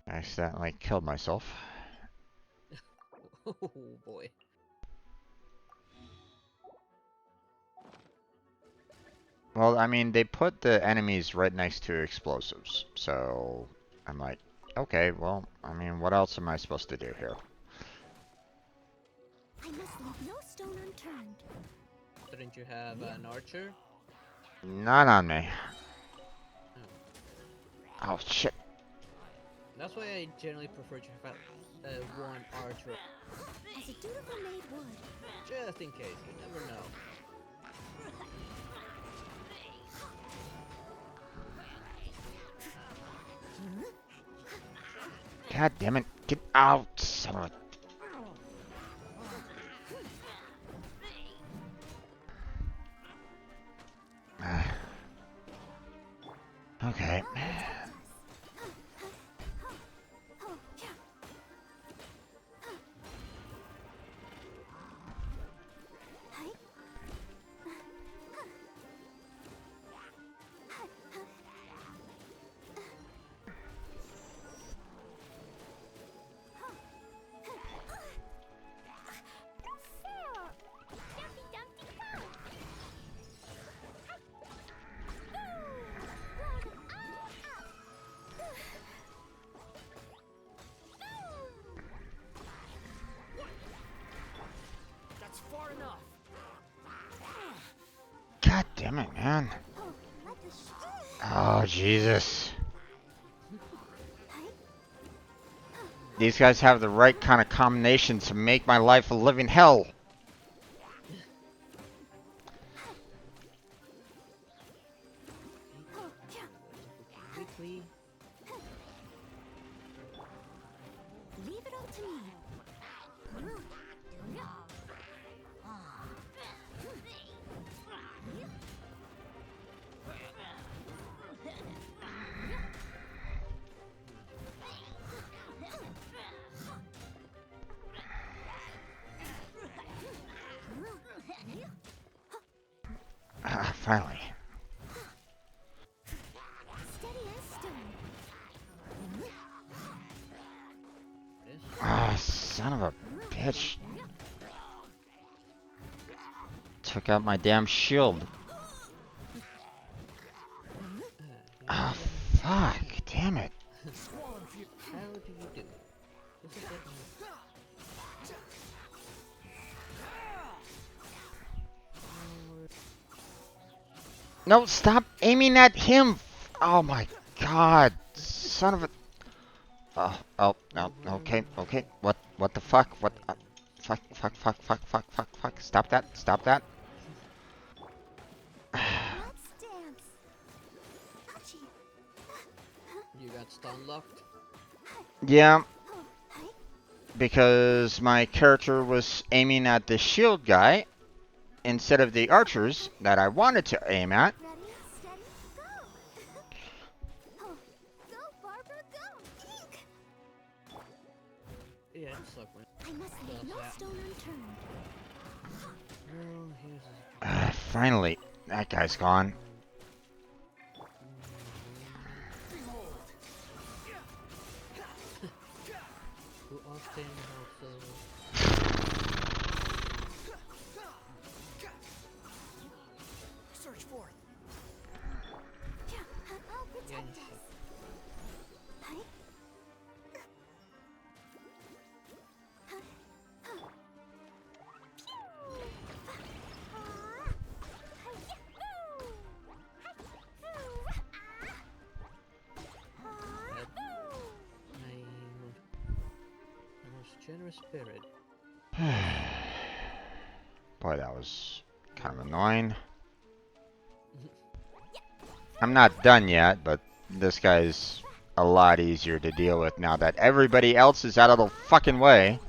I accidentally killed myself. Oh boy. Well, I mean, they put the enemies right next to explosives, so I'm like, okay, well, I mean, what else am I supposed to do here? I must leave no stone unturned. Didn't you have an archer? Not on me. Oh, shit. That's why I generally prefer to have one archer. As a dutiful maid would. Just in case, you never know. God damn it. Get out, son of a... Okay. That's far enough. God damn it, man. Oh, Jesus. These guys have the right kind of combination to make my life a living hell. Quickly. Leave it all to me. Finally. Ah, son of a bitch. Took out my damn shield. Oh, fuck. Damn it. How do you do? No, stop aiming at him. Oh my god. Son of a... Oh, no, okay. What the fuck? What? Fuck. Stop that. Let's dance. You got stun locked? Yeah. Because my character was aiming at the shield guy instead of the archers that I wanted to aim at. Ready, steady, go. Go, Barbara, go. Eek. Yeah, it sucked, man. I must leave no stone unturned. Well, here's Finally, that guy's gone. who often also Search for it. I'll protect us. generous spirit. Boy, that was kind of annoying. I'm not done yet, but this guy's a lot easier to deal with now that everybody else is out of the fucking way.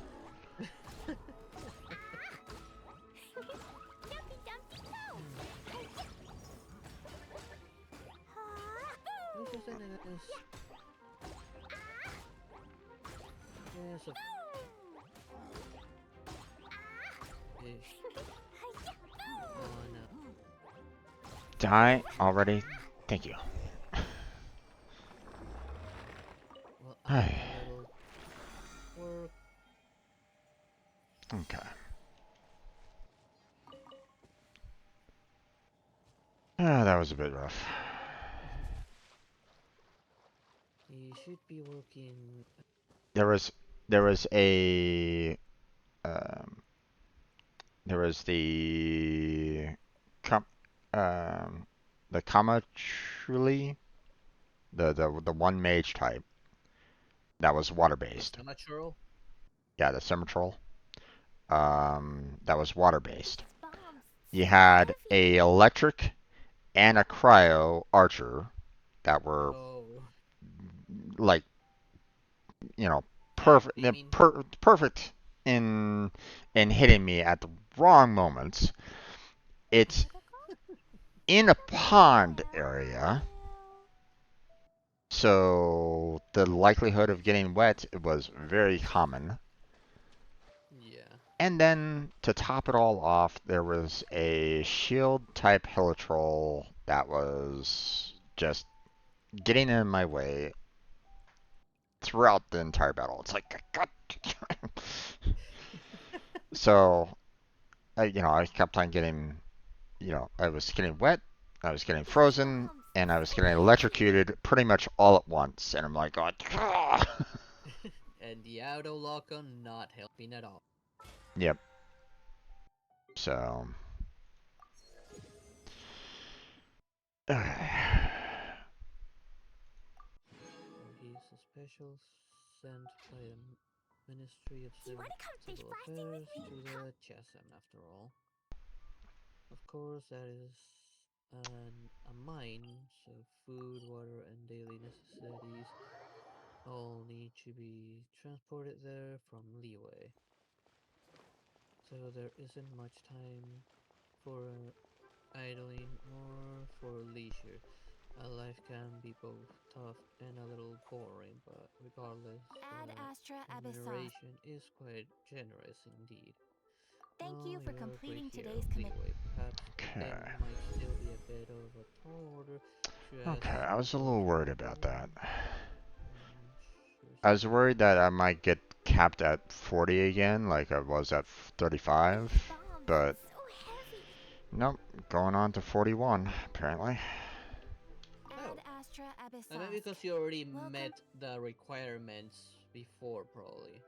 Die already? Thank you. Well, That was a bit rough. He should be working. There was a there was com the Kamachuli, the one mage type that was water based. The natural. Yeah, the Semitrol. That was water based. You had a electric and a cryo archer that were like, you know, perfect in hitting me at the wrong moments. It's in a pond area, so the likelihood of getting wet was very common. Yeah. And then to top it all off, there was a shield type Helitrol that was just getting in my way throughout the entire battle. It's like, God. So, I kept on getting, I was getting wet, I was getting frozen, and I was getting electrocuted pretty much all at once. And I'm like, God. And the auto lock-on not helping at all. Yep. So. He's a special sent by the Ministry of Civil Affairs to the Chasm, after all. Of course, that is a mine, so food, water, and daily necessities all need to be transported there from Leeway. So there isn't much time for idling or for leisure. Life can be both tough and a little boring, but regardless, remuneration is quite generous indeed. Thank you for completing today's commitment. Perhaps it might still be a bit of a tall order to ask. Okay, I was a little worried about that. I was worried that I might get capped at 40 again, like I was at 35, but nope, going on to 41, apparently. And maybe because you already met the requirements before, probably.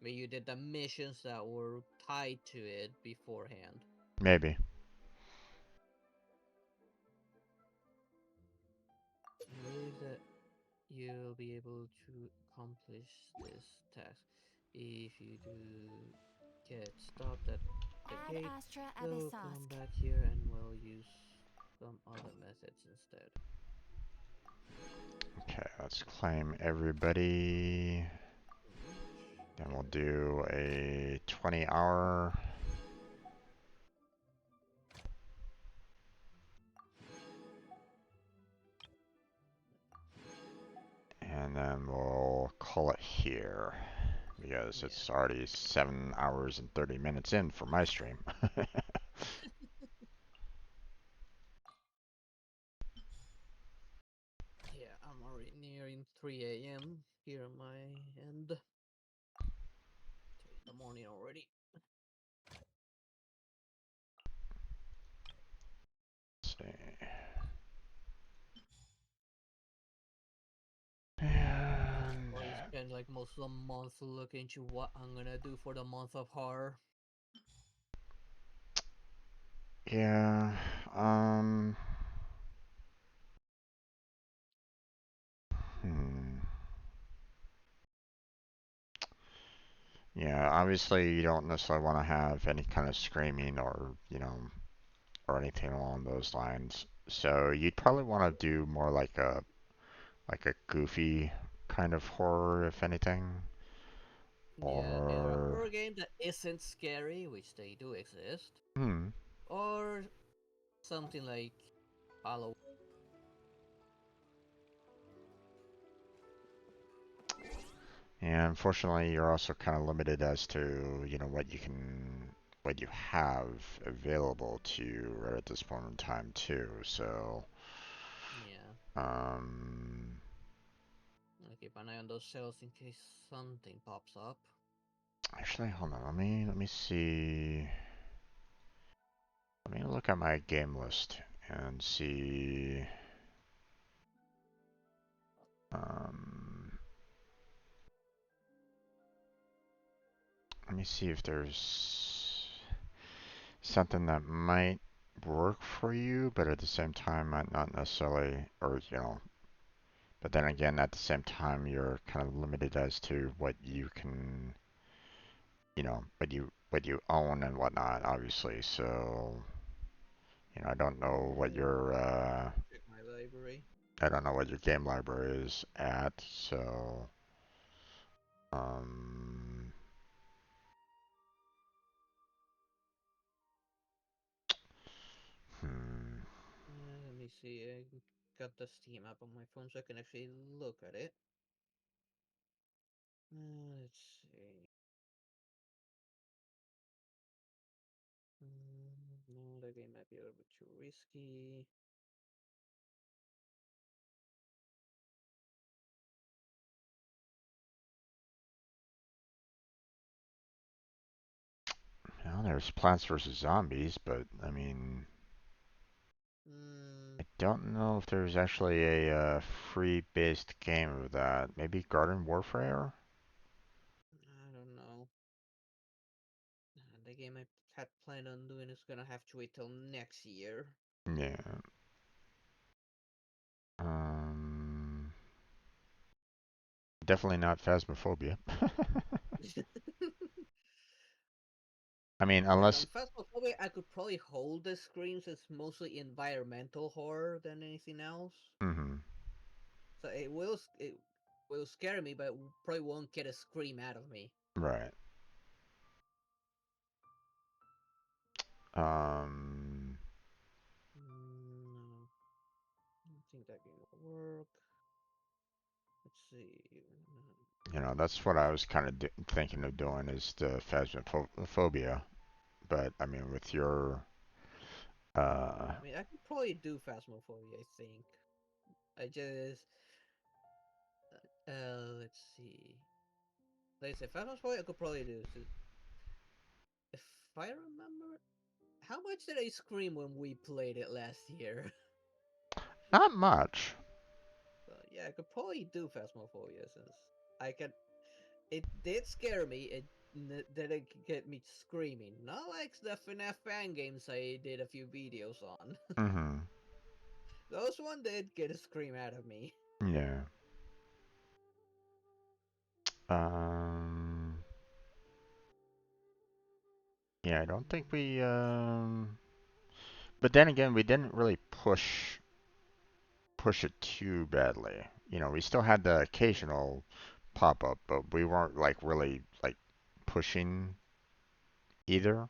Maybe you did the missions that were tied to it beforehand. Maybe. I believe that you'll be able to accomplish this task. If you do get stopped at the gate, you'll come back here and we'll use some other methods instead. Okay, let's claim everybody. Then we'll do a 20-hour. And then we'll call it here, because it's already 7 hours and 30 minutes in for my stream. Yeah, I'm already nearing 3 a.m. here on my end. 3 in the morning already. Let's see. And I spend like most of the month looking into what I'm gonna do for the month of horror. yeah, yeah, obviously you don't necessarily want to have any kind of screaming or, or anything along those lines. So you'd probably want to do more like a goofy kind of horror, if anything. Yeah, either a horror game that isn't scary, which they do exist, or something like Halloween. Yeah, unfortunately, you're also kind of limited as to, what you have available to you right at this point in time too. So, Yeah. I'll keep an eye on those sales in case something pops up. Actually, hold on. Let me see. Let me look at my game list and see. Um, Let me see if there's something that might work for you, but at the same time might not necessarily, or but then again, at the same time, you're kind of limited as to what you can, what you own and whatnot, obviously. So, I don't know what your Check my library. I don't know what your game library is at. So, um, hmm. Let me see. I got the Steam app on my phone so I can actually look at it. Let's see. No, that game might be a little bit too risky. Well, there's Plants vs Zombies, but I mean, I don't know if there's actually a free-based game of that. Maybe Garden Warfare? I don't know. The game I had planned on doing is gonna have to wait till next year. Yeah. Definitely not Phasmophobia. I mean, Like on unless. Phasmophobia, I could probably hold the screams. It's mostly environmental horror than anything else. Mhm. So it will scare me, but it probably won't get a scream out of me. Right. No, I don't think that game will work. Let's see. That's what I was kind of thinking of doing is the Phasmophobia, but I mean, with your. I mean, I could probably do Phasmophobia. I think. I just let's see. Like I said, Phasmophobia I could probably do. So if I remember, how much did I scream when we played it last year? Not much. So yeah, I could probably do Phasmophobia since I can. It did scare me. It didn't get me screaming. Not like the FNAF fan games I did a few videos on. Mhm. Those one did get a scream out of me. Yeah. Um. Yeah, I don't think we. But then again, we didn't really push it too badly. We still had the occasional pop up, but we weren't like really like pushing either.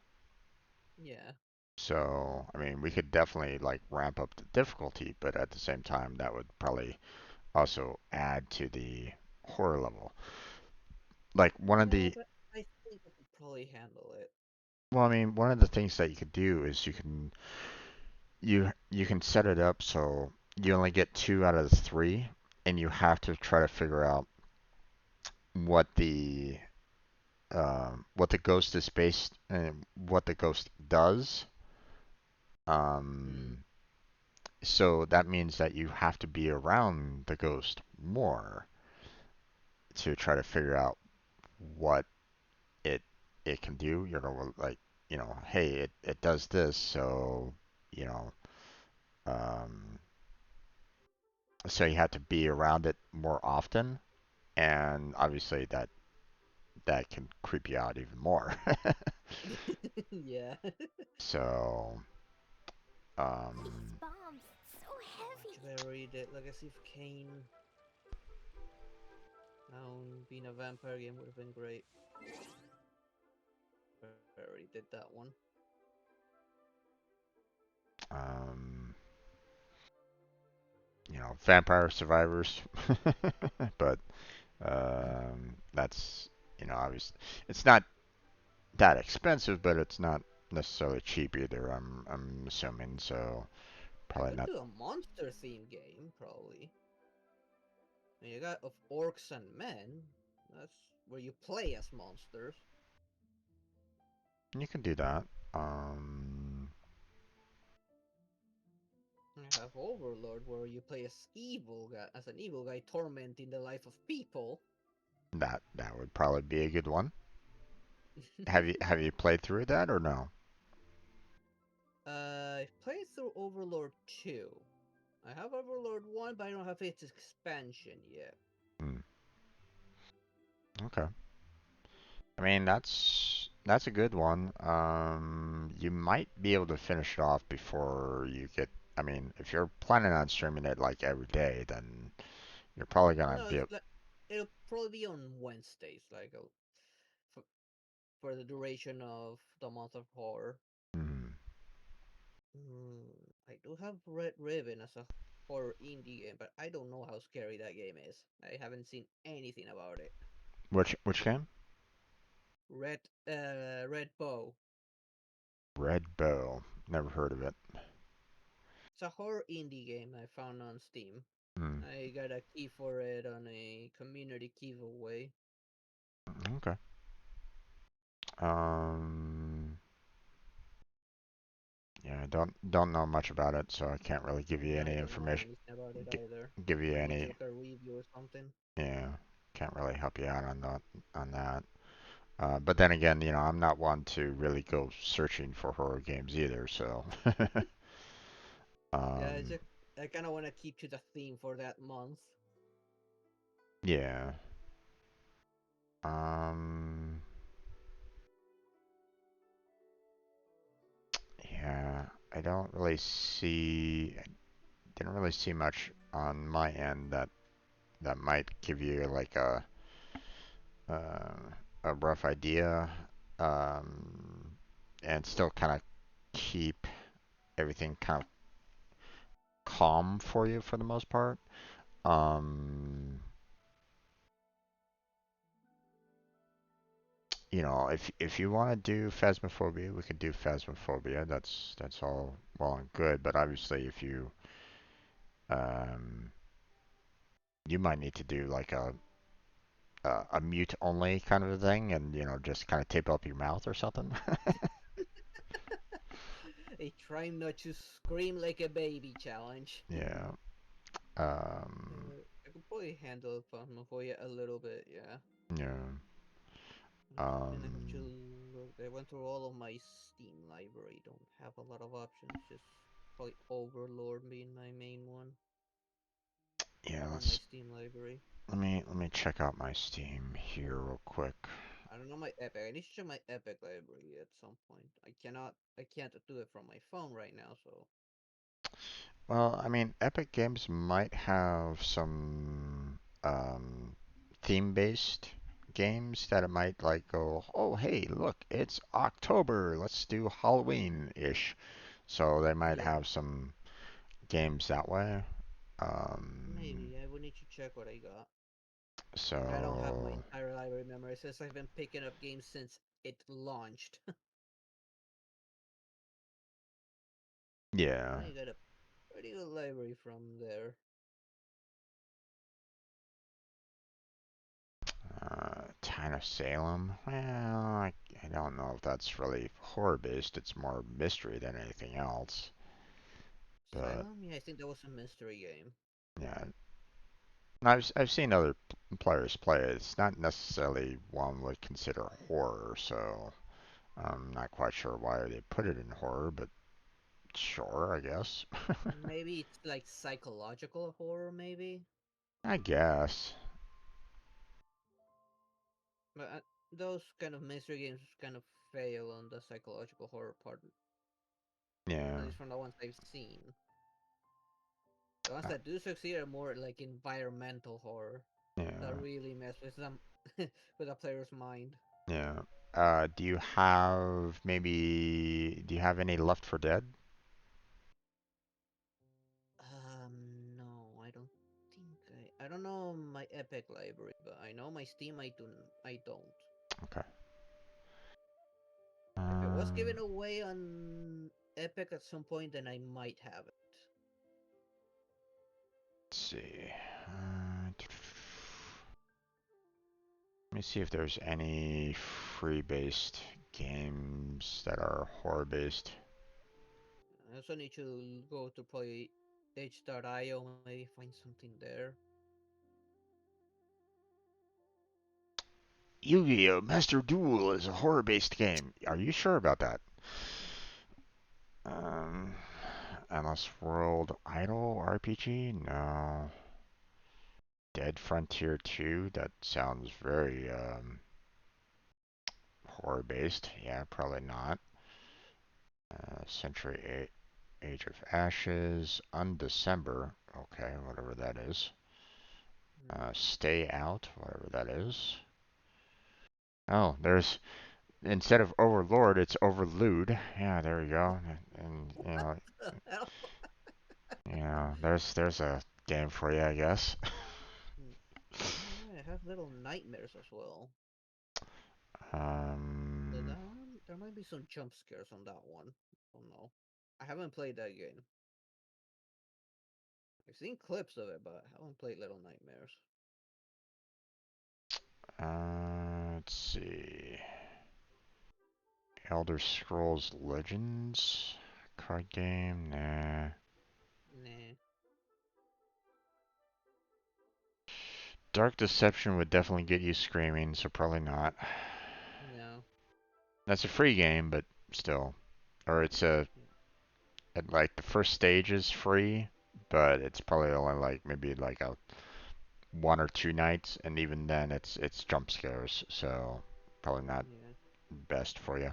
Yeah. So, I mean, we could definitely like ramp up the difficulty, but at the same time, that would probably also add to the horror level. Like one of Yeah, the, but I think I could probably handle it. well, I mean, one of the things that you could do is you can set it up so you only get 2 out of 3, and you have to try to figure out what the ghost is based and what the ghost does. Um, so that means that you have to be around the ghost more to try to figure out what it it can do. Like hey, it does this, so you know, um, so you have to be around it more often, and obviously that can creep you out even more. Yeah. So, These um, bombs, so heavy. Should I read it? Legacy of Kain. Being a vampire game would have been great. I already did that one. um, Vampire Survivors, but that's obviously it's not that expensive, but it's not necessarily cheap either. I'm assuming so. I Probably could not. do a monster theme game, probably. And you got of orcs and men. That's where you play as monsters. You can do that. Um, I have Overlord, where you play as an evil guy, tormenting the life of people. That would probably be a good one. Have you played through that or no? I've played through Overlord 2. I have Overlord 1, but I don't have its expansion yet. Hmm. Okay. I mean, that's a good one. You might be able to finish it off before you get. I mean, if you're planning on streaming it like every day, then you're probably gonna No, be. it's like it'll probably be on Wednesdays, like for, for the duration of the month of horror. Hmm. I do have Red Ribbon as a horror indie game, but I don't know how scary that game is. I haven't seen anything about it. Which game? Red Bow. Red Bow. Never heard of it. It's a horror indie game I found on Steam. Hmm. I got a key for it on a community giveaway. Okay. Um. Yeah, I don't know much about it, so I can't really give you Yeah, I any don't know information. anything about it G either. give you I need to any. look at a review or something. Yeah, can't really help you out on that. But then again, I'm not one to really go searching for horror games either, so. Yeah, um, I kind of want to keep to the theme for that month. yeah. Um, yeah, I didn't really see much on my end that might give you like uh, a rough idea, um, and still kind of keep everything kind of calm for you for the most part. Um, if you want to do Phasmophobia, we could do Phasmophobia. That's all well and good, but obviously if um, you might need to do like a mute only kind of a thing, and just kind of tape up your mouth or something. A try not to scream like a baby challenge. Yeah. Um, I could probably handle Phasmophobia a little bit, yeah. yeah. And I have to Um, look. I went through all of my Steam library. Don't have a lot of options. Just probably Overlord being my main one yeah. on my Steam library. Let me check out my Steam here real quick. I don't know my Epic. I need to check my Epic library at some point. I can't do it from my phone right now, so. Well, I mean, Epic Games might have some theme-based games that it might like go, oh, hey, look, it's October, let's do Halloween-ish. So they might Yeah, have some games that way. Um, maybe. I would need to check what I got. I don't have my so entire library memorized since I've been picking up games since it launched. yeah, I got a pretty good library from there. Town of Salem. Well, I don't know if that's really horror-based. It's more mystery than anything else. But Asylum? Yeah, I think that was a mystery game. yeah, I've seen other players play it. It's not necessarily one would consider horror, so I'm not quite sure why they put it in horror, but sure, I guess. Maybe it's like psychological horror, maybe? I guess. But those kind of mystery games kind of fail on the psychological horror part, Yeah. at least from the ones I've seen. The ones Uh, that do succeed are more like environmental horror that yeah. really mess with them, with a player's mind. Yeah. Do you have any Left for Dead? No, I don't think I don't know my Epic library, but I know my Steam I don't. Okay. If it was Um, given away on Epic at some point, then I might have it. let's see. Let me see if there's any free-based games that are horror-based. I also need to go to play itch.io, maybe find something there. Yu-Gi-Oh! Master Duel is a horror-based game. Are you sure about that? Um, Endless World Idol RPG? No. Dead Frontier 2? That sounds very, horror-based. Yeah, probably not. Century Age of Ashes. Undecember. Okay, whatever that is. Stay Out, whatever that is. Oh, there's instead of Overlord, it's Overlude. Yeah, there you go. And there's a game for you, I guess. I have Little Nightmares as well. Um, There might be some jump scares on that one. Oh no, I haven't played that game. I've seen clips of it, but I haven't played Little Nightmares. let's see. Elder Scrolls Legends card game. Nah. Nah. Dark Deception would definitely get you screaming, so probably not. No. That's a free game, but still. Or it's like the first stage is free, but it's probably only like maybe like a 1 or 2 nights, and even then it's jump scares, so probably not best for you.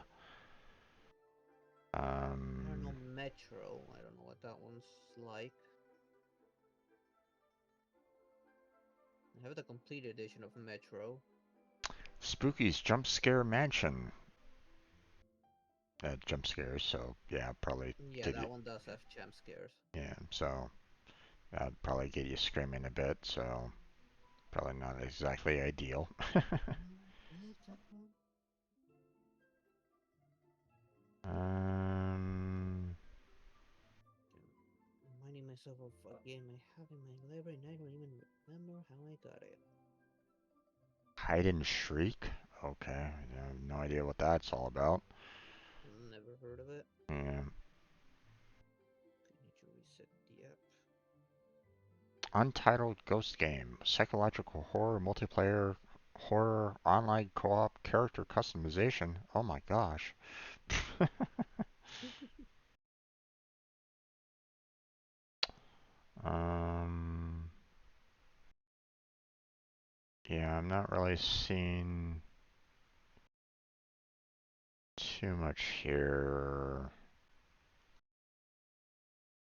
I don't know Metro. I don't know what that one's like. I have the complete edition of Metro. Spooky's Jump Scare Mansion. Jump scares, so yeah, probably Yeah, get you. that one does have jump scares. Yeah, so that'd probably get you screaming a bit, so probably not exactly ideal. um. Reminding myself of a game I have in my library and I don't even remember how I got it. Hide and Shriek? Okay, I have no idea what that's all about. Never heard of it. Yeah. Need to reset the app. Untitled Ghost Game. Psychological horror, multiplayer horror, online co-op, character customization. Oh my gosh. um... Yeah, I'm not really seeing too much here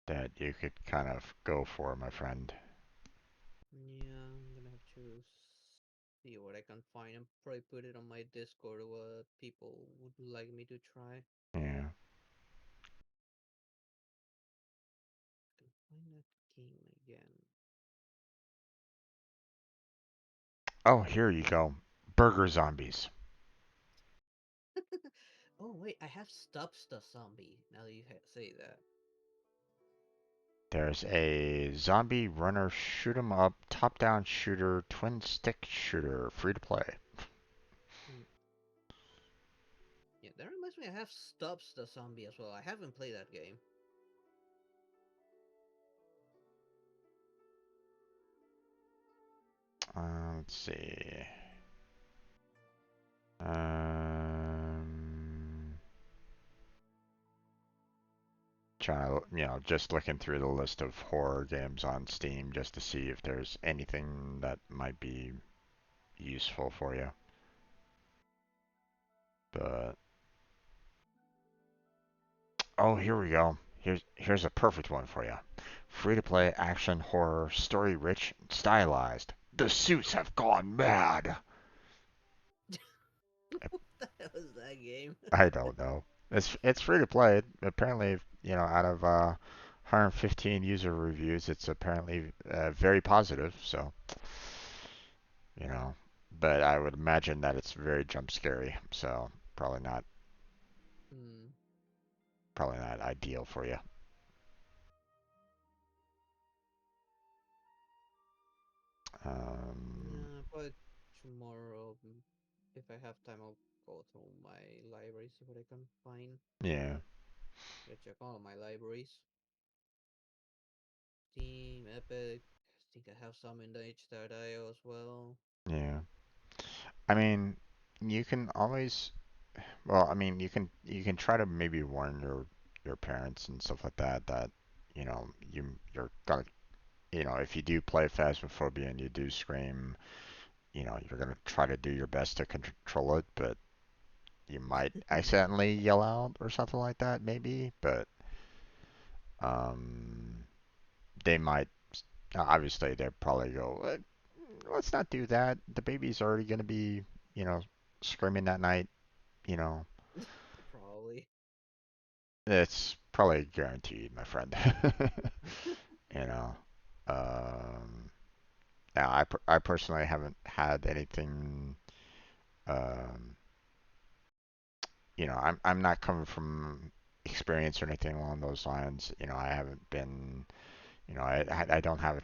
that you could kind of go for, my friend. Yeah, I'm gonna have to see what I can find and probably put it on my Discord what people would like me to try. Yeah. I can find that game again. Oh, here you go. Burger Zombies. Oh wait, I have Stubbs the Zombie, now that you say that. There's a zombie runner shoot 'em up, top-down shooter, twin stick shooter, free to play. Yeah, that reminds me I have Stubbs the Zombie as well. I haven't played that game. Let's see. Trying to, just looking through the list of horror games on Steam just to see if there's anything that might be useful for you. But oh, here we go. Here's a perfect one for you. Free to play action horror, story rich, stylized. The suits have gone mad. What the hell is that game? I don't know. It's free to play. Apparently, out of 115 user reviews, it's apparently very positive. So, you know, but I would imagine that it's very jump scary. So probably not ideal for you. Probably tomorrow, if I have time, I'll go through my library, see what I can find. Yeah. Check all my libraries. Steam, Epic. I think I have some in the itch.io as well. Yeah. I mean, you can always, well, I mean, you can try to maybe warn your parents and stuff like that that, you're gonna, if you do play Phasmophobia and you do scream, you're gonna try to do your best to control it, but you might accidentally yell out or something like that, maybe, but um, they might, obviously, they'd probably go, let's not do that. The baby's already gonna be, you know, screaming that night, you know. Probably. It's probably guaranteed, my friend. You know. Um, Now, I personally haven't had anything. Um, I'm not coming from experience or anything along those lines. I haven't been. I don't have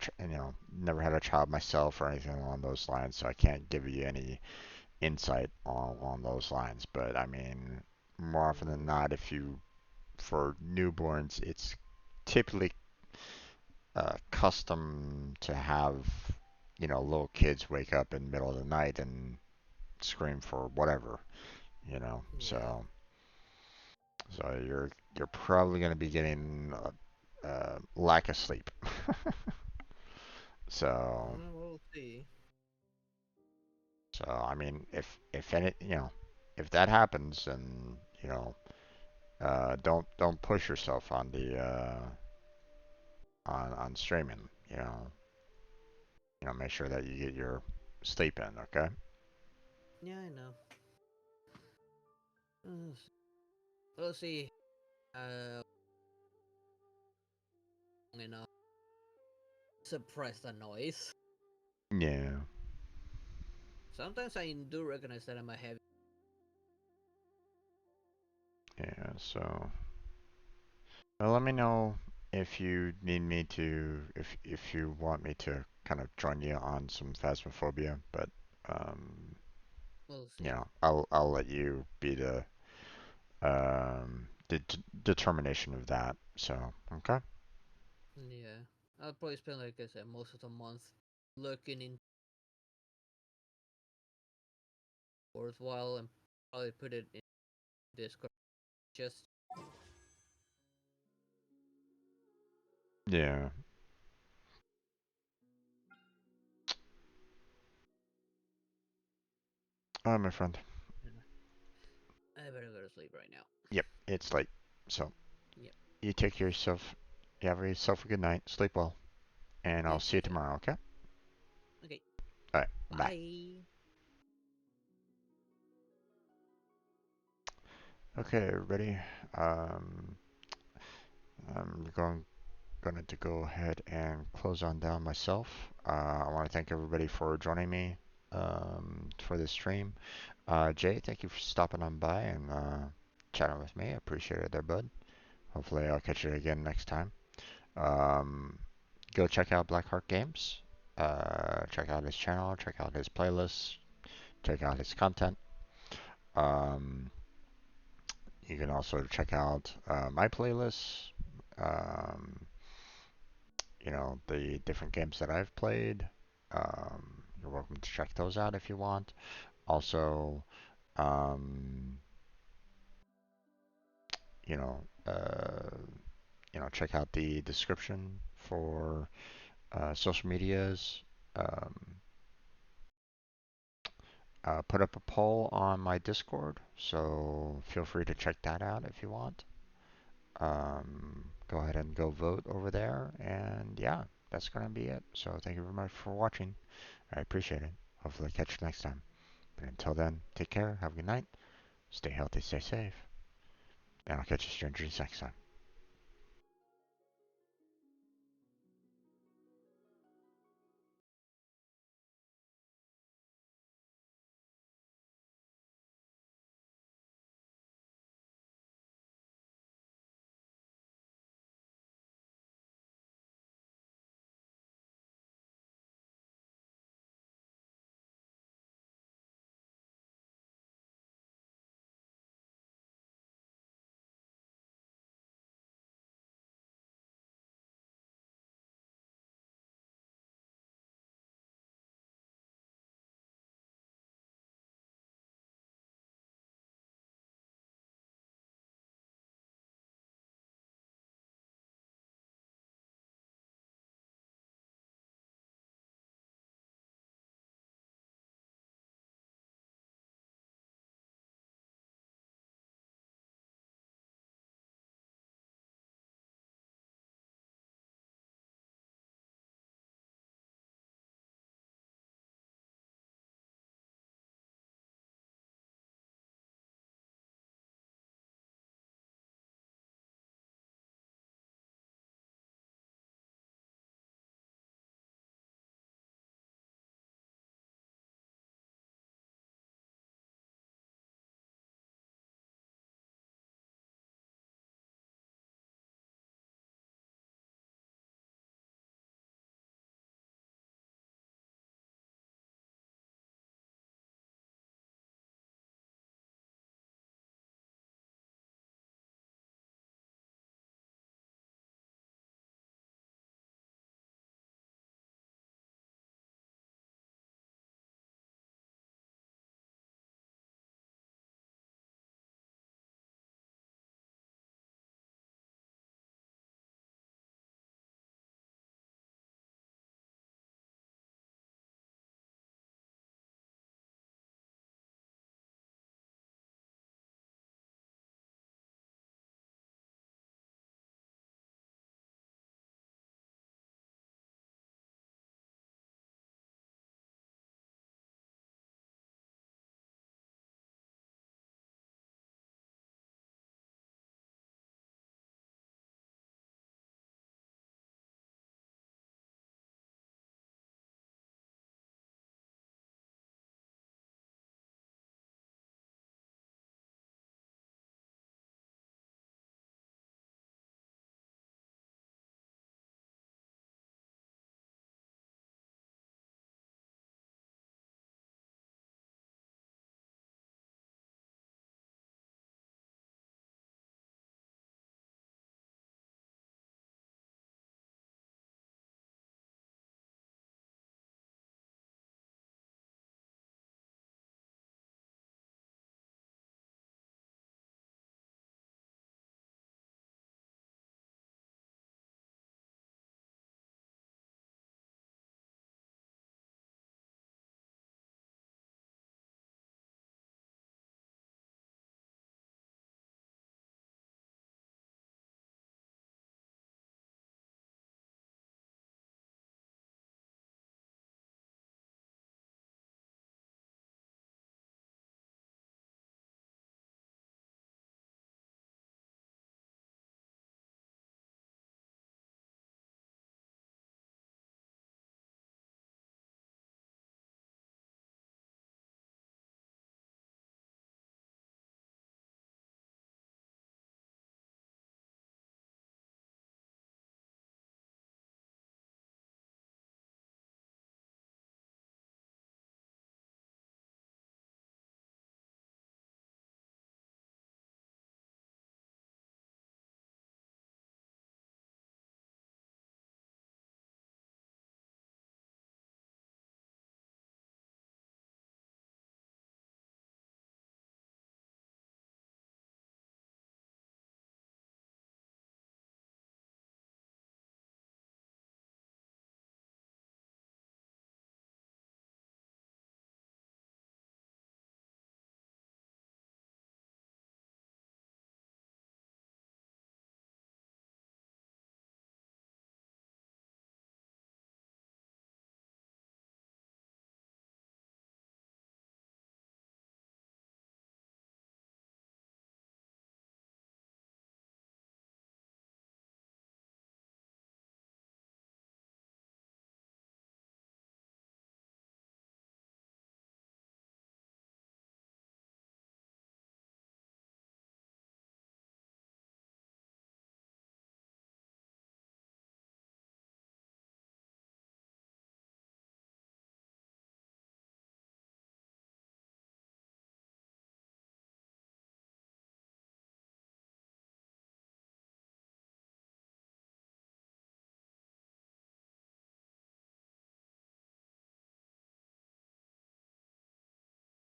never had a child myself or anything along those lines, so I can't give you any insight on those lines. But I mean, more often than not, for newborns, it's typically custom to have little kids wake up in the middle of the night and scream for whatever. Yeah. So you're probably going to be getting lack of sleep. So We'll see. so I mean, if any, if that happens, then don't push yourself on the on streaming. Make sure that you get your sleep in. Okay. Yeah, I know. We'll see. Enough. Suppress the noise. Yeah. Sometimes I do recognize that I'm a heavy. Yeah. So well, let me know if you need me to, if you want me to kind of join you on some Phasmophobia, but um, We'll see. I'll let you be the determination of that. So okay. Yeah, I'll probably spend, like I said, most of the month looking in worthwhile and probably put it in Discord. Just Yeah. All right, my friend. I better go to sleep right now. Yep, it's late. So Yep. you take care of yourself. You have yourself a good night. Sleep well, and I'll You see too, you Jack. tomorrow. Okay. Okay. All right. Bye. Bye. Okay, everybody. Um, I'm going to go ahead and close on down myself. I want to thank everybody for joining me for this stream. Jay, thank you for stopping on by and chatting with me. I appreciate it there, bud. Hopefully, I'll catch you again next time. Um, Go check out Blackheart Games. Check out his channel. Check out his playlists. Check out his content. Um, you can also check out my playlists. Um, the different games that I've played. You're welcome to check those out if you want. Also, um, you know, uh, check out the description for social medias. Um, put up a poll on my Discord, so feel free to check that out if you want. Go ahead and go vote over there, and yeah, that's gonna be it. So thank you very much for watching. I appreciate it. Hopefully, catch you next time. But until then, take care, have a good night, stay healthy, stay safe, and I'll catch you strangers next time.